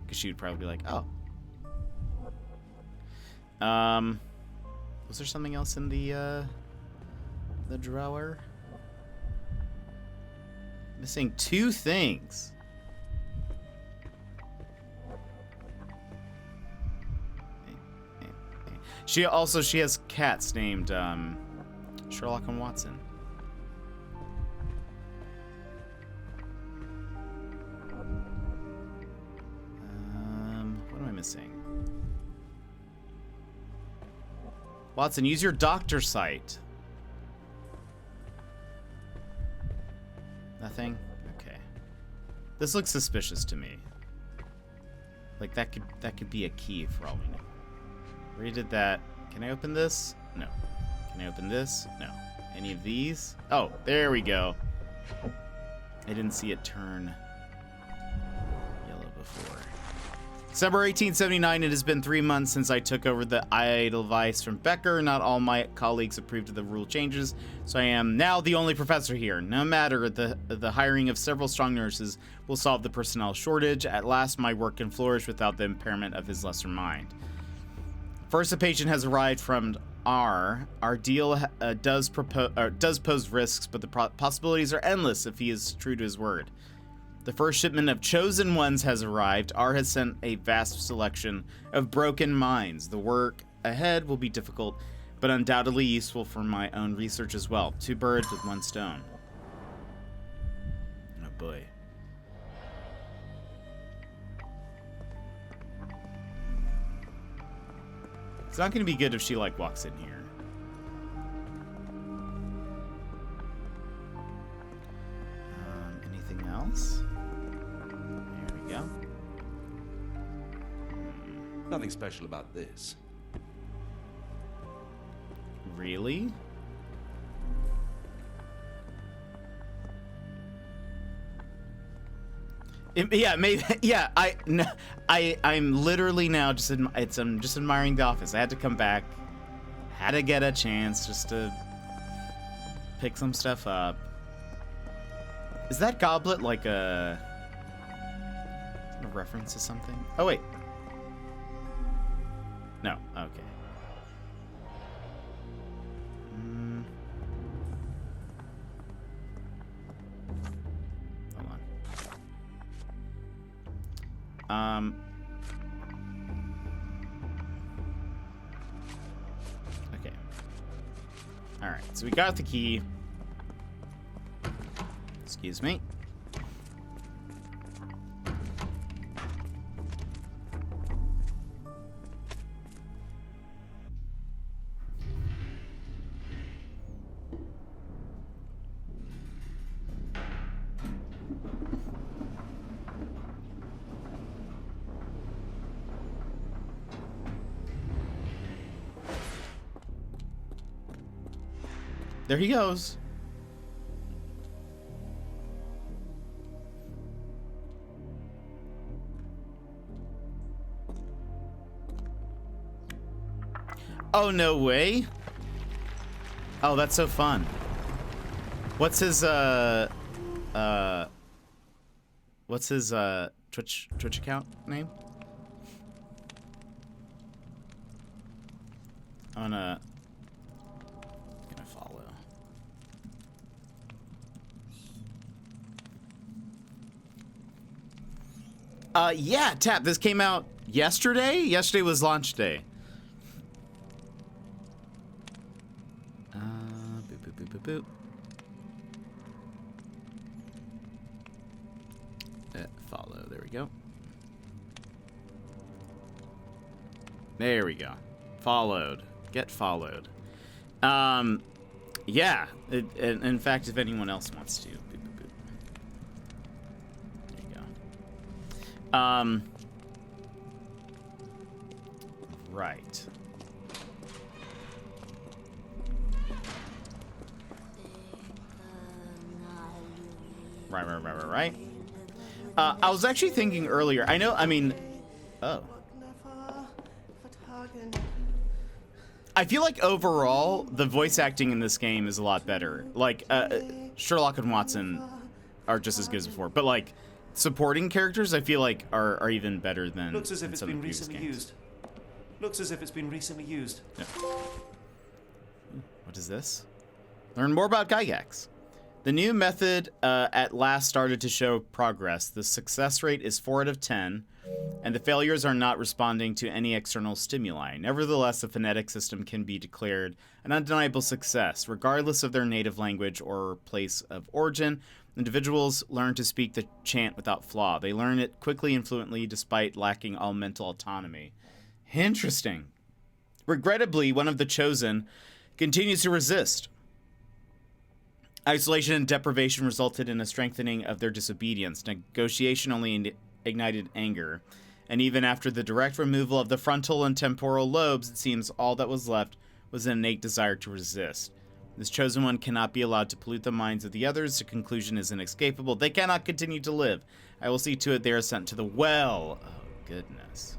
Speaker 2: because she would probably be like, "Oh, was there something else in the drawer? Missing 2 things." She has cats named Sherlock and Watson. What am I missing? Watson, use your doctor site. Nothing? Okay. This looks suspicious to me. Like that could be a key for all we know. Where did that? Can I open this? No. Can I open this? No. Any of these? Oh, there we go. I didn't see it turn yellow before. December 1879, it has been 3 months since I took over the Edelweiss from Becker. Not all my colleagues approved of the rule changes, so I am now the only professor here. No matter, the hiring of several strong nurses will solve the personnel shortage. At last, my work can flourish without the impairment of his lesser mind. First, a patient has arrived from R. Our deal does pose risks, but the possibilities are endless if he is true to his word. The first shipment of chosen ones has arrived. R has sent a vast selection of broken minds. The work ahead will be difficult, but undoubtedly useful for my own research as well. 2 birds with 1 stone. Oh boy. It's not going to be good if she, like, walks in here. Anything else? There we go.
Speaker 5: Nothing special about this.
Speaker 2: Really? Yeah, maybe. Yeah, I'm literally now just I'm just admiring the office. I had to come back, had to get a chance just to pick some stuff up. Is that goblet like a reference to something? Oh wait, no. Okay. Okay. All right, so we got the key. Excuse me. There he goes. Oh, no way. Oh, that's so fun. What's his Twitch account name? I'm gonna follow. Yeah, Tap, this came out yesterday? Yesterday was launch day. Boop, boop, boop, boop, boop. Follow, there we go. There we go. Followed. Get followed. Yeah. In fact, if anyone else wants to. Boop, boop, boop. There you go. Right. Right. I was actually thinking earlier. Oh. I feel like overall, the voice acting in this game is a lot better. Like, Sherlock and Watson are just as good as before. But, like, supporting characters, I feel like, are even better than
Speaker 7: Looks as if it's
Speaker 2: some of
Speaker 7: been
Speaker 2: the previous
Speaker 7: recently
Speaker 2: games.
Speaker 7: used. Looks as if it's been recently used.
Speaker 2: Yeah. What is this? Learn more about Gygax. The new method at last started to show progress. The success rate is 4 out of 10, and the failures are not responding to any external stimuli. Nevertheless, the phonetic system can be declared an undeniable success. Regardless of their native language or place of origin, individuals learn to speak the chant without flaw. They learn it quickly and fluently despite lacking all mental autonomy. Interesting. Regrettably, one of the chosen continues to resist. Isolation and deprivation resulted in a strengthening of their disobedience. Negotiation only ignited anger. And even after the direct removal of the frontal and temporal lobes, it seems all that was left was an innate desire to resist. This chosen one cannot be allowed to pollute the minds of the others. The conclusion is inescapable. They cannot continue to live. I will see to it they are sent to the well. Oh, goodness.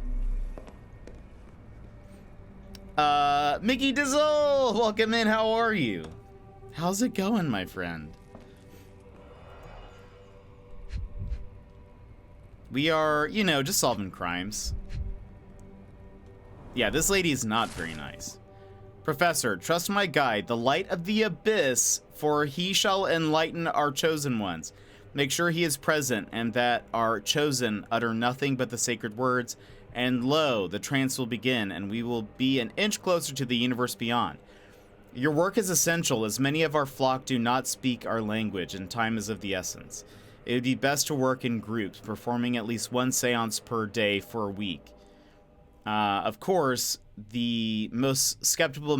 Speaker 2: Mickey Dizzle! Welcome in. How are you? How's it going, my friend? We are, just solving crimes. Yeah, this lady is not very nice. Professor, trust my guide, the light of the abyss, for he shall enlighten our chosen ones. Make sure he is present, and that our chosen utter nothing but the sacred words. And lo, the trance will begin, and we will be an inch closer to the universe beyond. Your work is essential, as many of our flock do not speak our language, and time is of the essence. It would be best to work in groups, performing at least one seance per day for a week. Of course, the most skeptical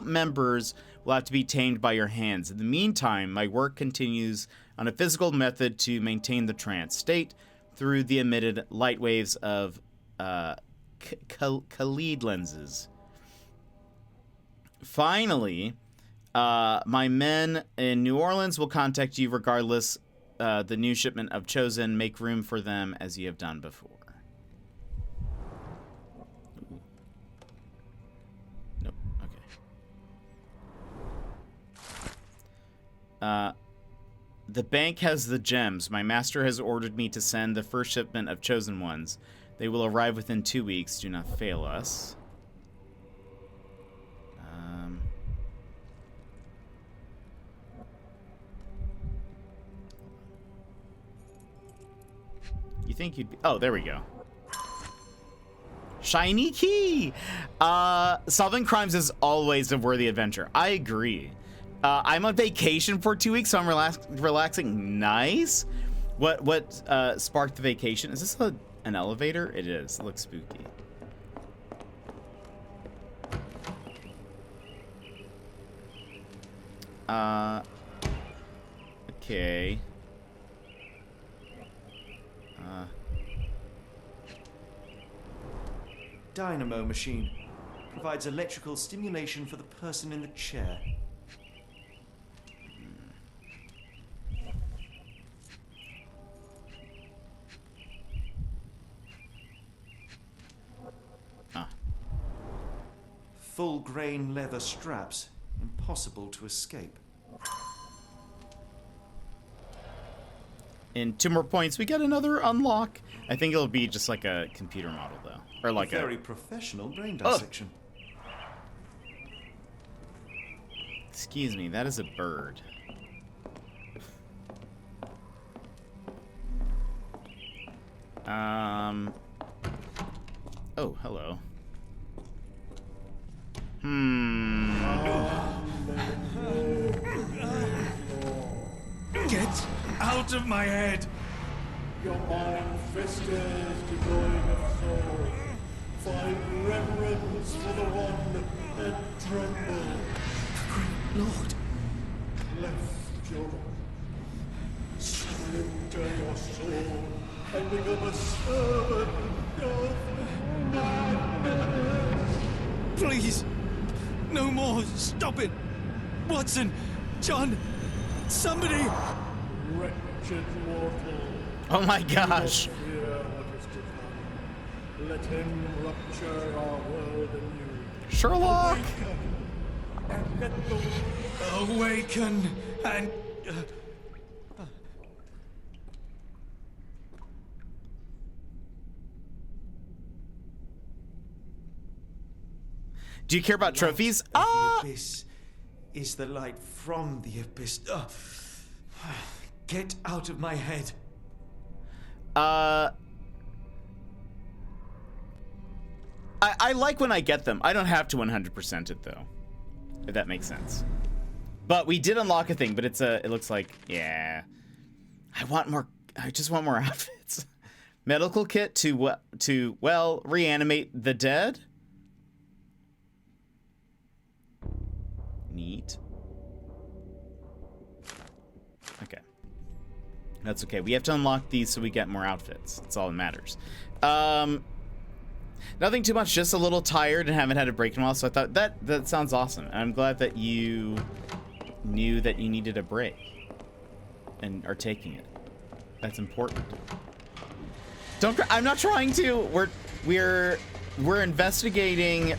Speaker 2: members will have to be tamed by your hands. In the meantime, my work continues on a physical method to maintain the trance state through the emitted light waves of Khalid lenses. Finally, my men in New Orleans will contact you regardless the new shipment of Chosen. Make room for them as you have done before. Nope. Okay. The bank has the gems. My master has ordered me to send the first shipment of Chosen Ones. They will arrive within 2 weeks. Do not fail us. You think you'd be... Oh, there we go. Shiny key! Solving crimes is always a worthy adventure. I agree. I'm on vacation for 2 weeks, so I'm relaxing. Nice. What sparked the vacation? Is this an elevator? It is. It looks spooky. Okay.
Speaker 7: Dynamo machine. Provides electrical stimulation for the person in the chair. Full grain leather straps. Impossible to escape.
Speaker 2: In 2 more points, we get another unlock. I think it'll be just like a computer model, though. Or like
Speaker 7: a very professional brain dissection.
Speaker 2: Excuse me, that is a bird. Oh, hello.
Speaker 11: Get out of my head!
Speaker 21: Your mind festers, devoid of soul. Find reverence for the one that trembled.
Speaker 11: Great Lord!
Speaker 21: Left your surrender your soul and become a servant of madness.
Speaker 11: Please! No more! Stop it! Watson! John! Somebody!
Speaker 21: Wretched mortal.
Speaker 2: Oh my gosh!
Speaker 21: Fear what is to come. Let him rupture our world anew.
Speaker 2: Sherlock!
Speaker 21: Awaken and let the
Speaker 11: Awaken and...
Speaker 2: Do you care about trophies?
Speaker 7: The abyss is the light from the abyss. Get out of my head.
Speaker 2: I like when I get them. I don't have to 100% it though, if that makes sense. But we did unlock a thing, but it looks like, yeah. I just want more outfits. Medical kit to reanimate the dead. Neat. Okay. That's okay. We have to unlock these so we get more outfits. That's all that matters. Nothing too much, just a little tired and haven't had a break in a while, so I thought that sounds awesome. And I'm glad that you knew that you needed a break and are taking it. That's important. I'm not trying to. We're investigating.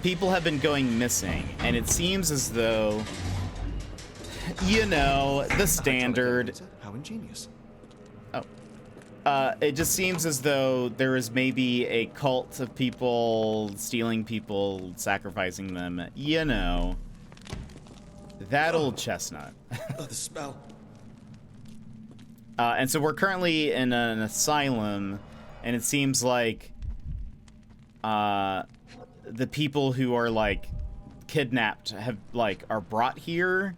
Speaker 2: People have been going missing, and it seems as though, you know, the standard.
Speaker 7: How ingenious.
Speaker 2: Oh. It just seems as though there is maybe a cult of people stealing people, sacrificing them. You know, that old chestnut.
Speaker 7: Oh, the smell.
Speaker 2: And so we're currently in an asylum, and it seems like the people who are like kidnapped have are brought here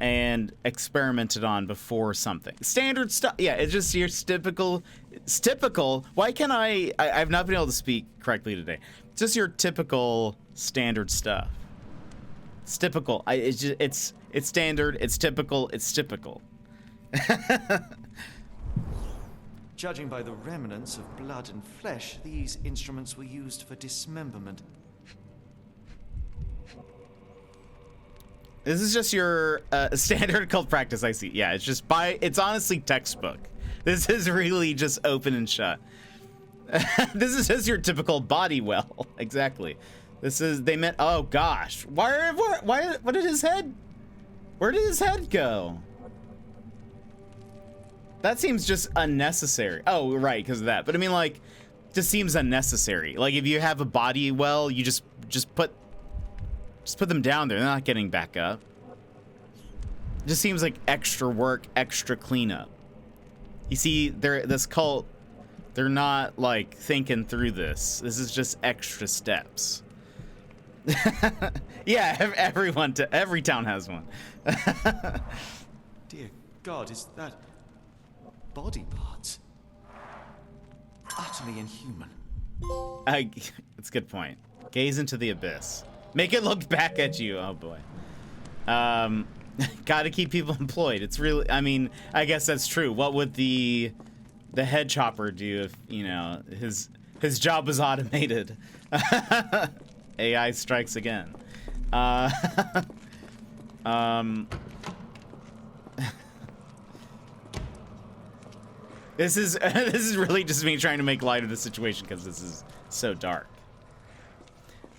Speaker 2: and experimented on before something. Standard stuff. Yeah, it's just your typical. It's typical. Why can't I've not been able to speak correctly today. It's just your typical standard stuff. It's typical. It's standard. It's typical. It's typical.
Speaker 7: Judging by the remnants of blood and flesh, these instruments were used for dismemberment.
Speaker 2: This is just your standard cult practice, I see. Yeah, it's honestly textbook. This is really just open and shut. This is just your typical body well. Exactly. Oh gosh. What did his head? Where did his head go? That seems just unnecessary. Oh, right, because of that. But I mean, like, just seems unnecessary. Like, if you have a body well, you just put them down there. They're not getting back up. It just seems like extra work, extra cleanup. You see, this cult, they're not, like, thinking through this. This is just extra steps. Yeah, every town has one.
Speaker 7: Dear God, is that body parts? Utterly inhuman.
Speaker 2: That's a good point. Gaze into the abyss. Make it look back at you. Oh boy. Gotta keep people employed. It's really, I mean, I guess that's true. What would the head chopper do if, you know, his job was automated? AI strikes again. This is really just me trying to make light of the situation because this is so dark.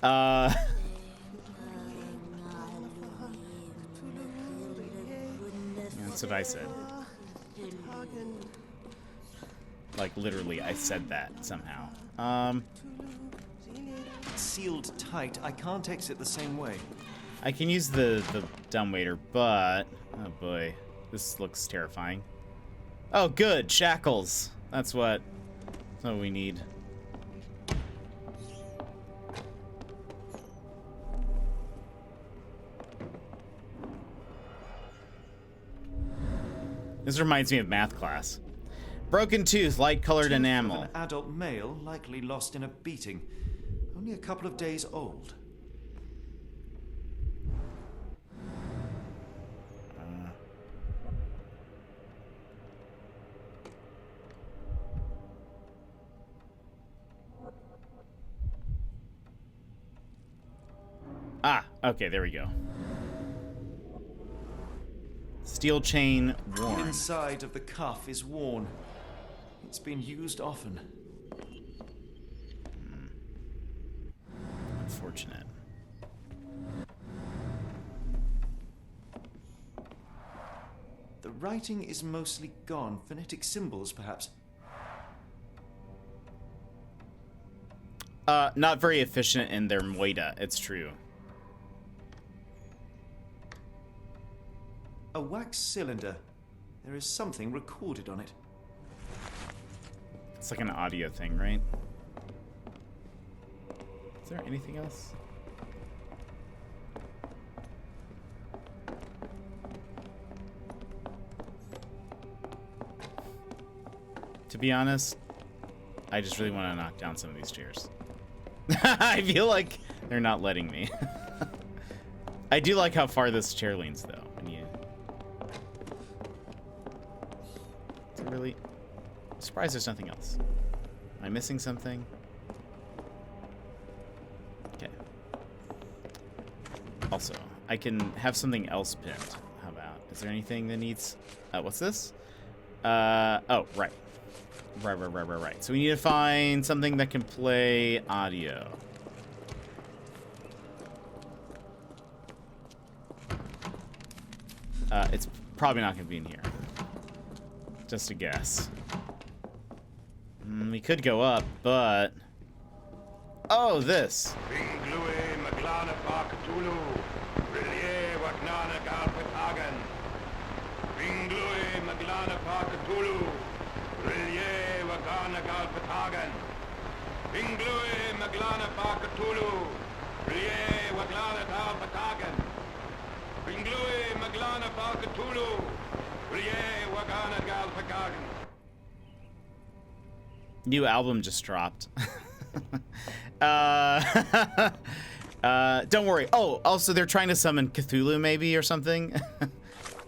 Speaker 2: That's what I said. Like literally, I said that somehow.
Speaker 7: Sealed tight. I can't exit the same way.
Speaker 2: I can use the dumbwaiter, but oh boy, this looks terrifying. Oh, good, shackles. That's what we need. This reminds me of math class. Broken tooth, light-colored enamel.
Speaker 7: An adult male, likely lost in a beating. Only a couple of days old.
Speaker 2: Okay, there we go. Steel chain worn.
Speaker 7: The inside of the cuff is worn. It's been used often.
Speaker 2: Unfortunate.
Speaker 7: The writing is mostly gone. Phonetic symbols, perhaps.
Speaker 2: Not very efficient in their moida, it's true.
Speaker 7: A wax cylinder. There is something recorded on it.
Speaker 2: It's like an audio thing, right? Is there anything else? To be honest, I just really want to knock down some of these chairs. I feel like they're not letting me. I do like how far this chair leans, though. When you... Is it really... I'm surprised there's nothing else. Am I missing something? Okay. Also, I can have something else pinned. How about... Is there anything that needs... what's this? Oh, right. Right. So we need to find something that can play audio. It's probably not going to be in here. Just a guess. We could go up, but... Oh, this. New album just dropped. Don't worry. Oh, also they're trying to summon Cthulhu maybe or something.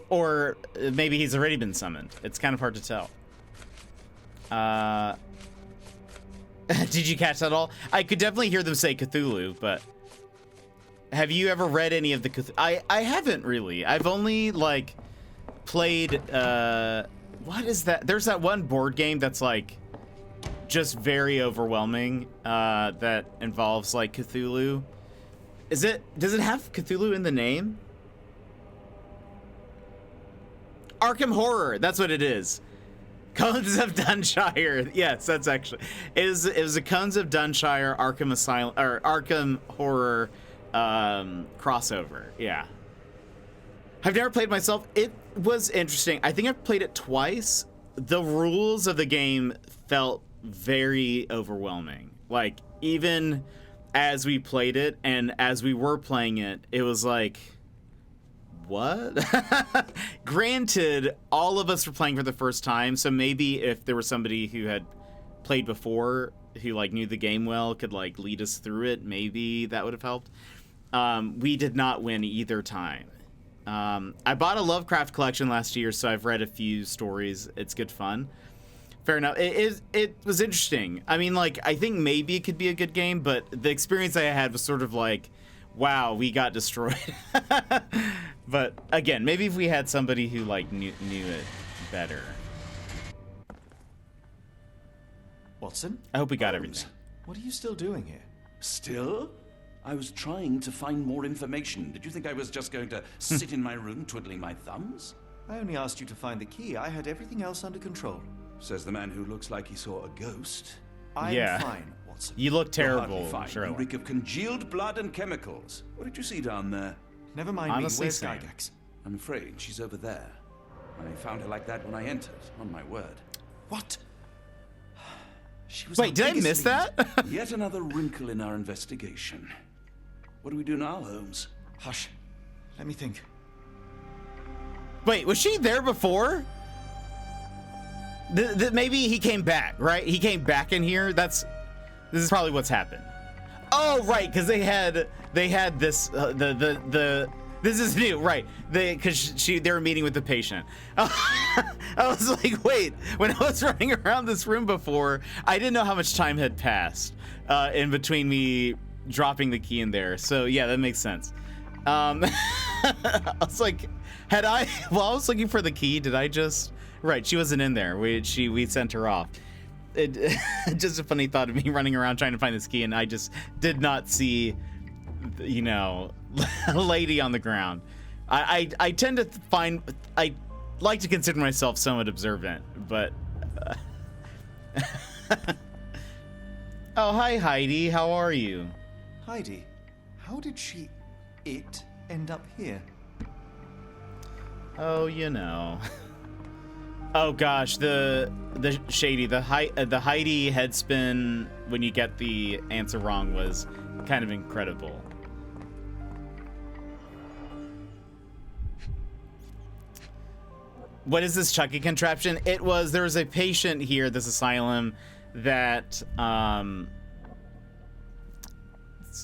Speaker 2: Or maybe he's already been summoned. It's kind of hard to tell. Did you catch that all? I could definitely hear them say Cthulhu, but have you ever read any of the Cthulhu? I haven't really. I've only like played what is that? There's that one board game that's like just very overwhelming that involves like Cthulhu. Does it have Cthulhu in the name? Arkham Horror, that's what it is. Cones of Dunshire. Yes, that's actually it was a Cones of Dunshire Arkham Asylum or Arkham Horror crossover. Yeah. I've never played myself. It was interesting. I think I've played it twice. The rules of the game felt very overwhelming. Like even as we played it and as we were playing it, it was like, what? Granted, all of us were playing for the first time, so maybe if there was somebody who had played before, who like knew the game well, could like lead us through it, maybe that would have helped. We did not win either time. I bought a Lovecraft collection last year, so I've read a few stories. It's good fun. Fair enough. It was interesting. I mean, like, I think maybe it could be a good game, but the experience I had was sort of like, wow, we got destroyed. But again, maybe if we had somebody who like knew it better.
Speaker 7: Watson?
Speaker 2: I hope we got everything.
Speaker 7: What are you still doing here?
Speaker 5: Still? I was trying to find more information. Did you think I was just going to sit in my room twiddling my thumbs?
Speaker 7: I only asked you to find the key. I had everything else under control.
Speaker 5: Says the man who looks like he saw a ghost.
Speaker 7: I'm fine, Watson.
Speaker 2: You look terrible,
Speaker 5: You're hardly fine. You reek of congealed blood and chemicals. What did you see down there?
Speaker 7: Never mind
Speaker 2: honestly,
Speaker 7: me. Where's Gygax?
Speaker 5: I'm afraid she's over there. I found her like that when I entered, on my word.
Speaker 7: What? She was
Speaker 2: Wait, did I miss that?
Speaker 5: Yet another wrinkle in our investigation. What do we do now, Holmes?
Speaker 7: Hush. Let me think.
Speaker 2: Wait, was she there before? Maybe he came back, right? He came back in here. This is probably what's happened. Oh, right, because they had this this is new, right? They were meeting with the patient. I was like, wait, when I was running around this room before, I didn't know how much time had passed in between me dropping the key in there. So yeah, that makes sense. I was like, while I was looking for the key, did I just? Right, she wasn't in there. We sent her off. Just a funny thought of me running around trying to find this key, and I just did not see, you know, a lady on the ground. I tend to find, I like to consider myself somewhat observant, but. Oh, hi Heidi. How are you?
Speaker 7: Heidi, how did it end up here?
Speaker 2: Oh, you know. Oh gosh, the Heidi headspin when you get the answer wrong was kind of incredible. What is this Chucky contraption? There was a patient here at this asylum that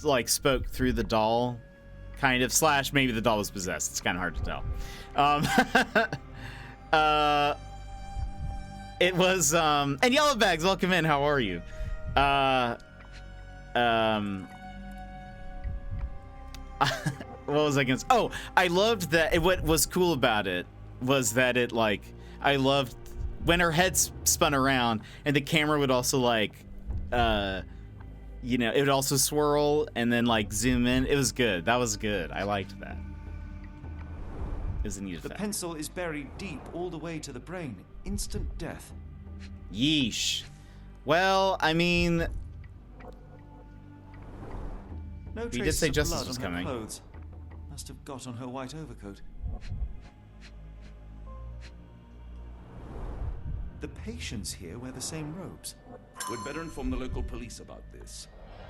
Speaker 2: like spoke through the doll, kind of, / maybe the doll was possessed. It's kind of hard to tell. It was, and Yellow Bags, welcome in, how are you? What was I gonna say? Oh, I loved that, what was cool about it was that it, like, I loved when her head spun around and the camera would also, like, you know, it would also swirl and then, like, zoom in. It was good, that was good, I liked that. It was a neat effect.
Speaker 7: The pencil is buried deep all the way to the brain. Instant death.
Speaker 2: Yeesh. Well, I mean,
Speaker 7: No
Speaker 2: we did
Speaker 7: traces
Speaker 2: say
Speaker 7: of
Speaker 2: justice
Speaker 7: blood
Speaker 2: was
Speaker 7: on her
Speaker 2: coming.
Speaker 7: clothes. Must have got on her white overcoat. The patients here wear the same robes.
Speaker 5: We'd better inform the local police about this.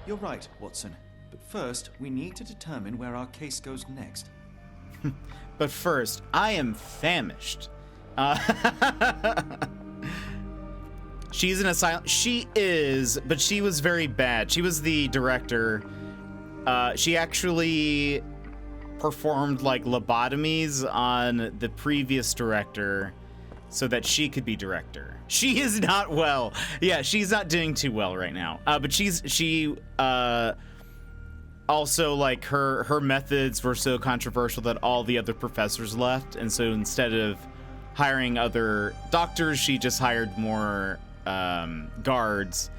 Speaker 7: You're right, Watson. But first, we need to determine where our case goes next.
Speaker 2: But first, I am famished. She's an asylum. She is, but she was very bad. She was the director. She actually performed like lobotomies on the previous director so that she could be director. She is not well. Yeah, she's not doing too well right now. But she also, like, her methods were so controversial that all the other professors left, and so instead of hiring other doctors, she just hired more guards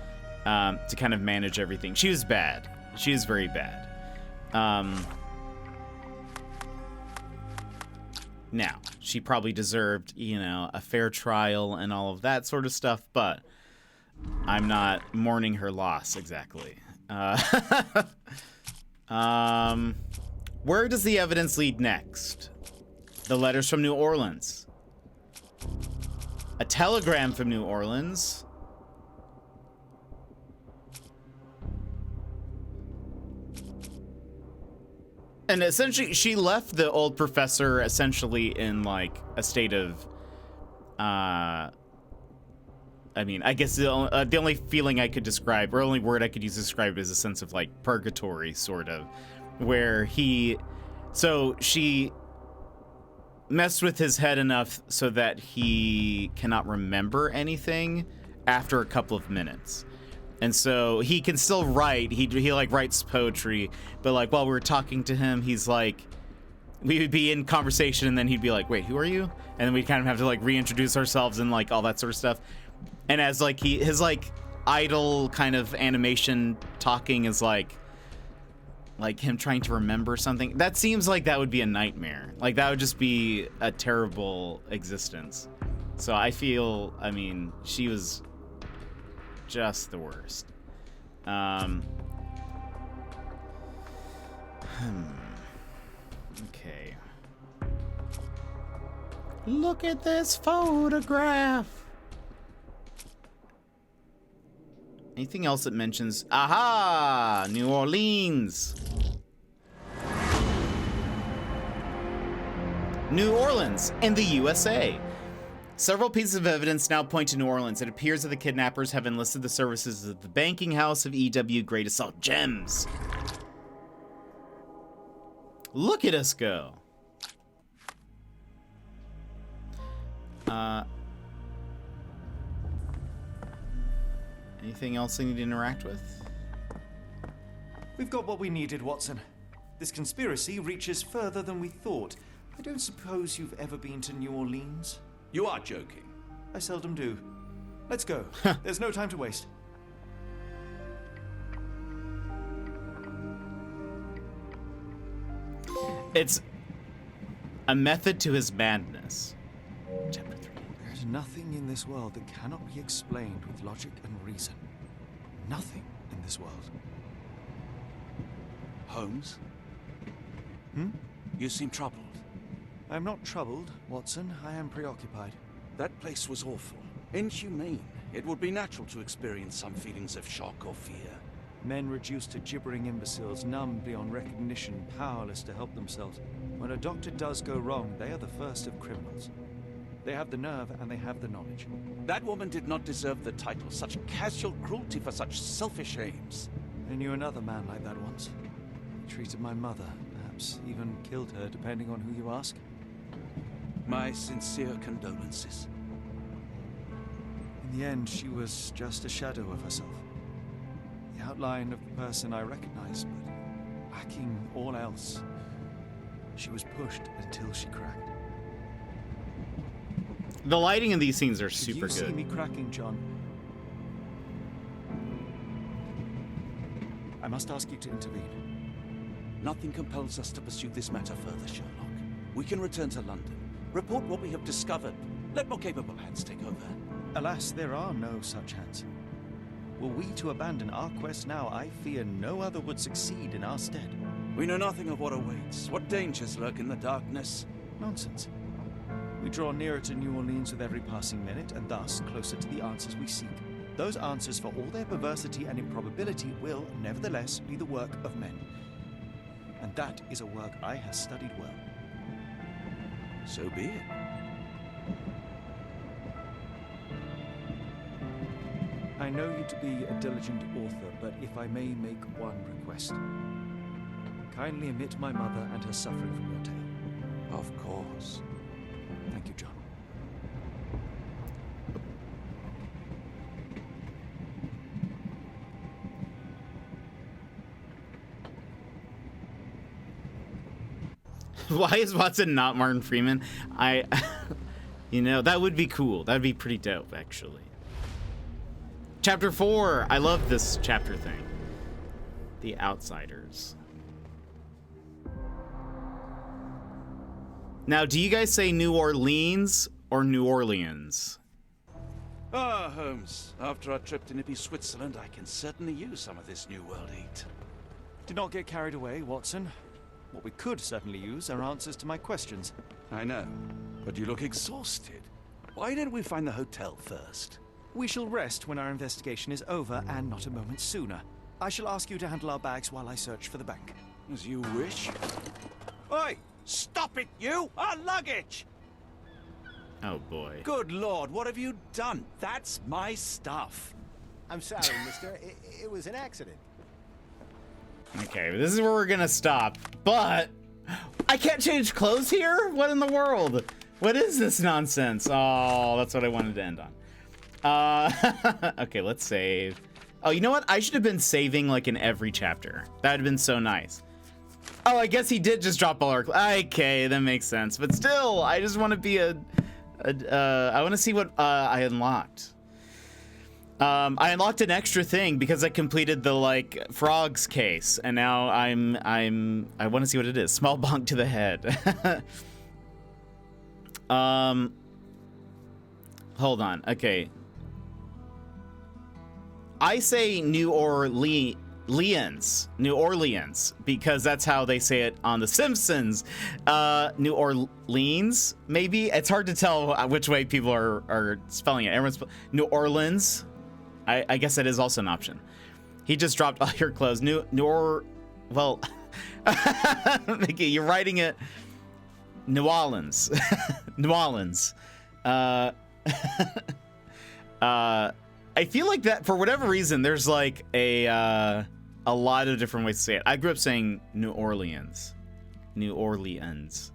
Speaker 2: to kind of manage everything. She was bad. She is very bad. Now, she probably deserved, you know, a fair trial and all of that sort of stuff, but I'm not mourning her loss exactly. Where does the evidence lead next? The letters from New Orleans. A telegram from New Orleans. And essentially, she left the old professor essentially in like a state of, I mean, I guess the only feeling I could describe, or only word I could use to describe it is a sense of like purgatory, sort of, where so she messed with his head enough so that he cannot remember anything after a couple of minutes. And so he can still write. He like writes poetry, but like while we were talking to him, he's like, we would be in conversation and then he'd be like, wait, who are you? And then we'd kind of have to like reintroduce ourselves and like all that sort of stuff. And as like his like idle kind of animation talking is like him trying to remember something. That seems like that would be a nightmare. Like that would just be a terrible existence. So I feel, I mean, she was just the worst. Okay. Look at this photograph. Anything else that mentions, aha, New Orleans. New Orleans in the USA. Several pieces of evidence now point to New Orleans. It appears that the kidnappers have enlisted the services of the banking house of E.W. Great Assault Gems. Look at us go. Anything else I need to interact with?
Speaker 7: We've got what we needed, Watson. This conspiracy reaches further than we thought. I don't suppose you've ever been to New Orleans?
Speaker 5: You are joking.
Speaker 7: I seldom do. Let's go. There's no time to waste.
Speaker 2: It's a method to his madness. Chapter 3.
Speaker 7: There's nothing in this world that cannot be explained with logic and reason. Nothing in this world.
Speaker 5: Holmes?
Speaker 7: Hmm?
Speaker 5: You seem troubled.
Speaker 7: I'm not troubled, Watson. I am preoccupied.
Speaker 5: That place was awful. Inhumane. It would be natural to experience some feelings of shock or fear.
Speaker 7: Men reduced to gibbering imbeciles, numb beyond recognition, powerless to help themselves. When a doctor does go wrong, they are the first of criminals. They have the nerve and they have the knowledge.
Speaker 5: That woman did not deserve the title. Such casual cruelty for such selfish aims.
Speaker 7: I knew another man like that once. He treated my mother, perhaps even killed her, depending on who you ask.
Speaker 5: My sincere condolences.
Speaker 7: In the end, she was just a shadow of herself. The outline of the person I recognized, but lacking all else. She was pushed until she cracked.
Speaker 2: The lighting in these scenes are
Speaker 7: Should
Speaker 2: super
Speaker 7: you
Speaker 2: good.
Speaker 7: see me cracking, John? I must ask you to intervene.
Speaker 5: Nothing compels us to pursue this matter further, Sherlock. We can return to London, report what we have discovered. Let more capable hands take over.
Speaker 7: Alas, there are no such hands. Were we to abandon our quest now, I fear no other would succeed in our stead.
Speaker 5: We know nothing of what awaits. What dangers lurk in the darkness?
Speaker 7: Nonsense. We draw nearer to New Orleans with every passing minute, and thus closer to the answers we seek. Those answers, for all their perversity and improbability, will, nevertheless, be the work of men. And that is a work I have studied well.
Speaker 5: So be it.
Speaker 7: I know you to be a diligent author, but if I may make one request. Kindly omit my mother and her suffering from your tale.
Speaker 5: Of course.
Speaker 7: Thank you, John.
Speaker 2: Why is Watson not Martin Freeman? You know, that would be cool. That'd be pretty dope, actually. Chapter 4. I love this chapter thing. The Outsiders. Now, do you guys say New Orleans or New Orleans?
Speaker 5: Ah, Holmes. After our trip to nippy Switzerland, I can certainly use some of this New World heat.
Speaker 7: Do not get carried away, Watson. What we could certainly use are answers to my questions.
Speaker 5: I know, but you look exhausted. Why didn't we find the hotel first?
Speaker 7: We shall rest when our investigation is over, and not a moment sooner. I shall ask you to handle our bags while I search for the bank.
Speaker 5: As you wish. Oi! Stop it, you! Our luggage!
Speaker 2: Oh, boy.
Speaker 5: Good Lord, what have you done? That's my stuff.
Speaker 1: I'm sorry, mister. It was an accident.
Speaker 2: Okay, this is where we're gonna stop, but I can't change clothes here? What in the world? What is this nonsense? Oh, that's what I wanted to end on. Okay, let's save. Oh, you know what? I should have been saving like in every chapter. That would have been so nice. Oh, I guess he did just drop all our okay, that makes sense. But still, I just want to be I want to see what I unlocked. I unlocked an extra thing because I completed the like frogs case, and now I want to see what it is. Small bonk to the head. Hold on. Okay. I say New Orleans, because that's how they say it on The Simpsons. New Orleans, maybe? It's hard to tell which way people are spelling it. Everyone's New Orleans. I guess that is also an option. He just dropped all your clothes. Well, Mickey, you're writing it New Orleans. New Orleans. I feel like that for whatever reason, there's like a lot of different ways to say it. I grew up saying New Orleans. New Orleans.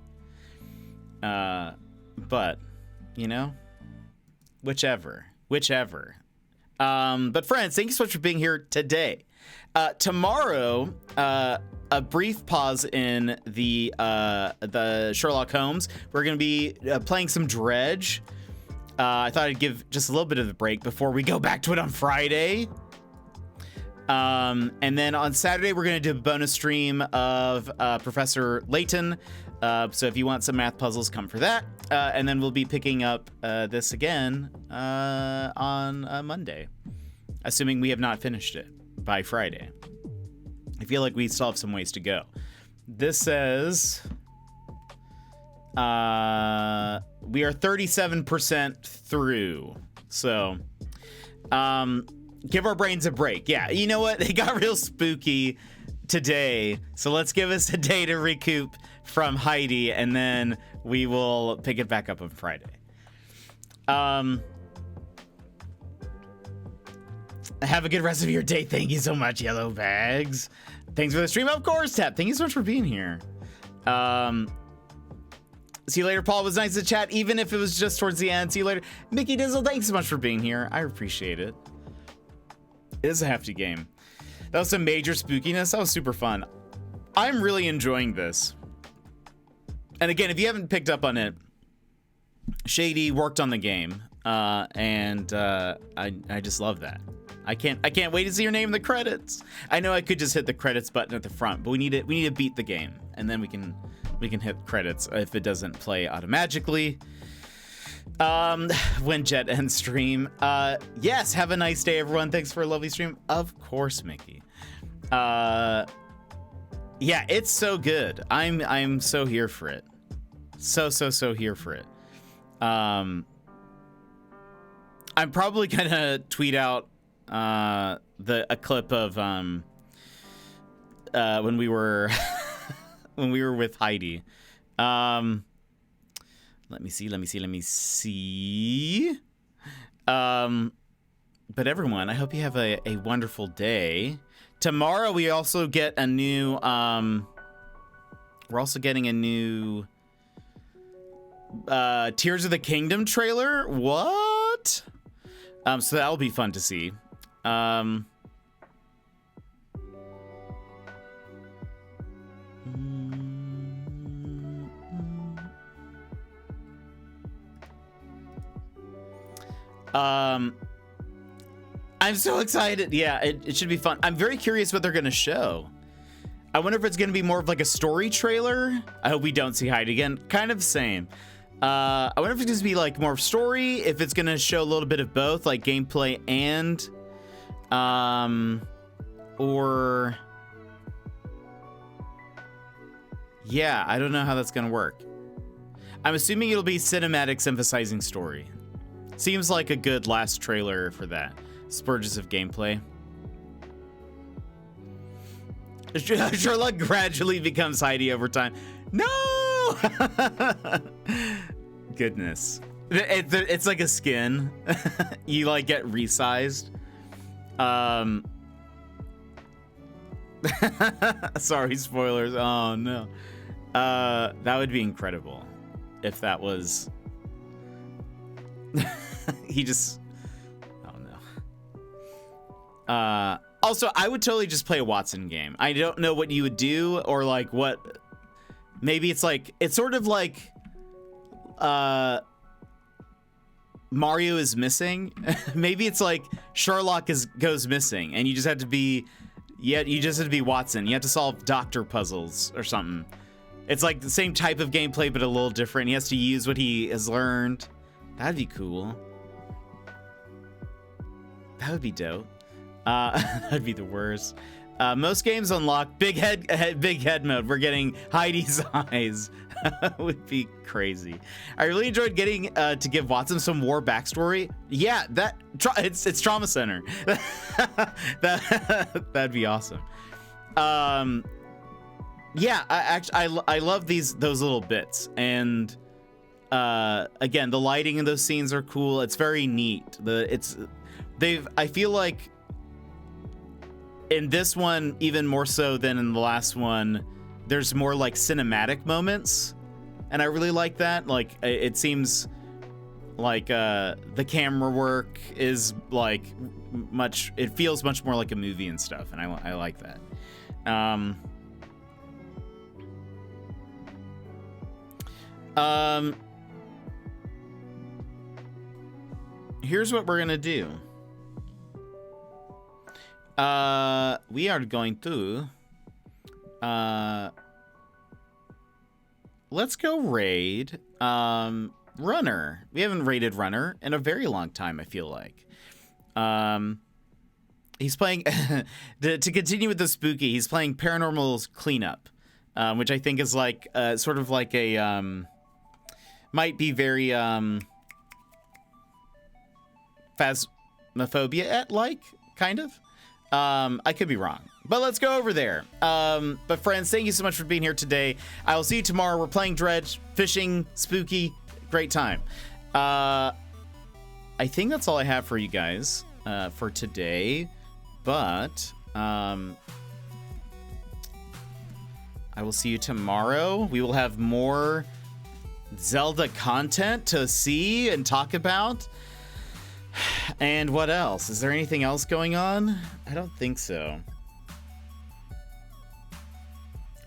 Speaker 2: But, you know, whichever. But friends, thank you so much for being here today. Tomorrow, a brief pause in the Sherlock Holmes. We're going to be playing some Dredge. I thought I'd give just a little bit of a break before we go back to it on Friday. And then on Saturday, we're going to do a bonus stream of Professor Layton. So if you want some math puzzles, come for that. And then we'll be picking up this again on Monday, assuming we have not finished it by Friday. I feel like we still have some ways to go. This says we are 37% through. So give our brains a break. Yeah, you know what? It got real spooky today. So let's give us a day to recoup from Heidi, and then we will pick it back up on Friday. Have a good rest of your day. Thank you so much, Yellow Bags. Thanks for the stream. Of course, Tap. Thank you so much for being here. See you later, Paul. It was nice to chat, even if it was just towards the end. See you later. Mickey Dizzle, thanks so much for being here. I appreciate it. It is a hefty game. That was some major spookiness. That was super fun. I'm really enjoying this. And again, if you haven't picked up on it, Shady worked on the game, and I just love that. I can't wait to see your name in the credits. I know I could just hit the credits button at the front, but we need to beat the game, and then we can hit credits if it doesn't play automatically. When Jet ends stream. Yes, have a nice day, everyone. Thanks for a lovely stream. Of course, Mickey. Yeah, it's so good. I'm so here for it. So here for it. I'm probably gonna tweet out a clip of when we were when we were with Heidi. Let me see. But everyone, I hope you have a wonderful day. Tomorrow we also get a new we're also getting a new Tears of the Kingdom trailer. What? So that'll be fun to see. I'm so excited. Yeah, it should be fun. I'm very curious what they're gonna show. I wonder if it's gonna be more of like a story trailer. I hope we don't see Hyde again. Kind of same. I wonder if it's gonna be like more story, if it's gonna show a little bit of both, like gameplay and or yeah, I don't know how that's gonna work. I'm assuming it'll be cinematics emphasizing story. Seems like a good last trailer for that. Spurges of gameplay. Sherlock gradually becomes Heidi over time. No! Goodness. It's like a skin. You like get resized. Sorry, spoilers. Oh no. That would be incredible if that was he just also, I would totally just play a Watson game. I don't know what you would do or like what. Maybe it's like it's sort of like Mario is missing. Maybe it's like Sherlock goes missing, and you just have to be you just have to be Watson. You have to solve doctor puzzles or something. It's like the same type of gameplay, but a little different. He has to use what he has learned. That'd be cool. That would be dope. That'd be the worst. Most games unlock big head mode. We're getting Heidi's eyes. That would be crazy. I really enjoyed getting to give Watson some war backstory. Yeah, it's Trauma Center. That'd be awesome. Yeah, I love those little bits, and again, the lighting in those scenes are cool. It's very neat. I feel like in this one, even more so than in the last one, there's more like cinematic moments, and I really like that. Like it seems like the camera work is like it feels much more like a movie and stuff, and I like that. Here's what we're gonna do. We are going to let's go raid Runner. We haven't raided Runner in a very long time, I feel like. He's playing to continue with the spooky, he's playing Paranormal's Cleanup, which I think is like sort of like a might be very phasmophobia like kind of. I could be wrong, but let's go over there. But friends, thank you so much for being here today. I will see you tomorrow. We're playing Dredge, fishing, spooky, great time. I think that's all I have for you guys for today, but I will see you tomorrow. We will have more Zelda content to see and talk about. And what else? Is there anything else going on? I don't think so.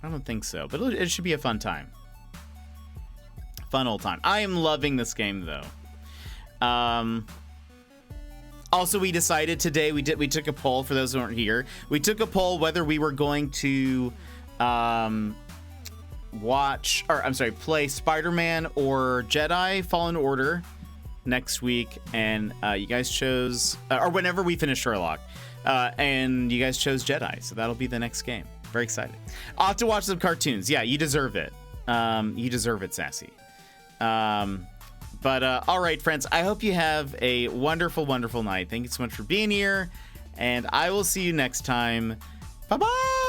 Speaker 2: But it should be a fun time. Fun old time. I am loving this game though. Also, we decided today, we took a poll for those who aren't here. We took a poll whether we were going to play Spider-Man or Jedi Fallen Order next week, and you guys chose, or whenever we finish Sherlock, and you guys chose Jedi, so that'll be the next game. Very excited. I'll have to watch some cartoons. Yeah, you deserve it. You deserve it, Sassy. But all right, friends, I hope you have a wonderful, wonderful night. Thank you so much for being here, and I will see you next time. Bye-bye!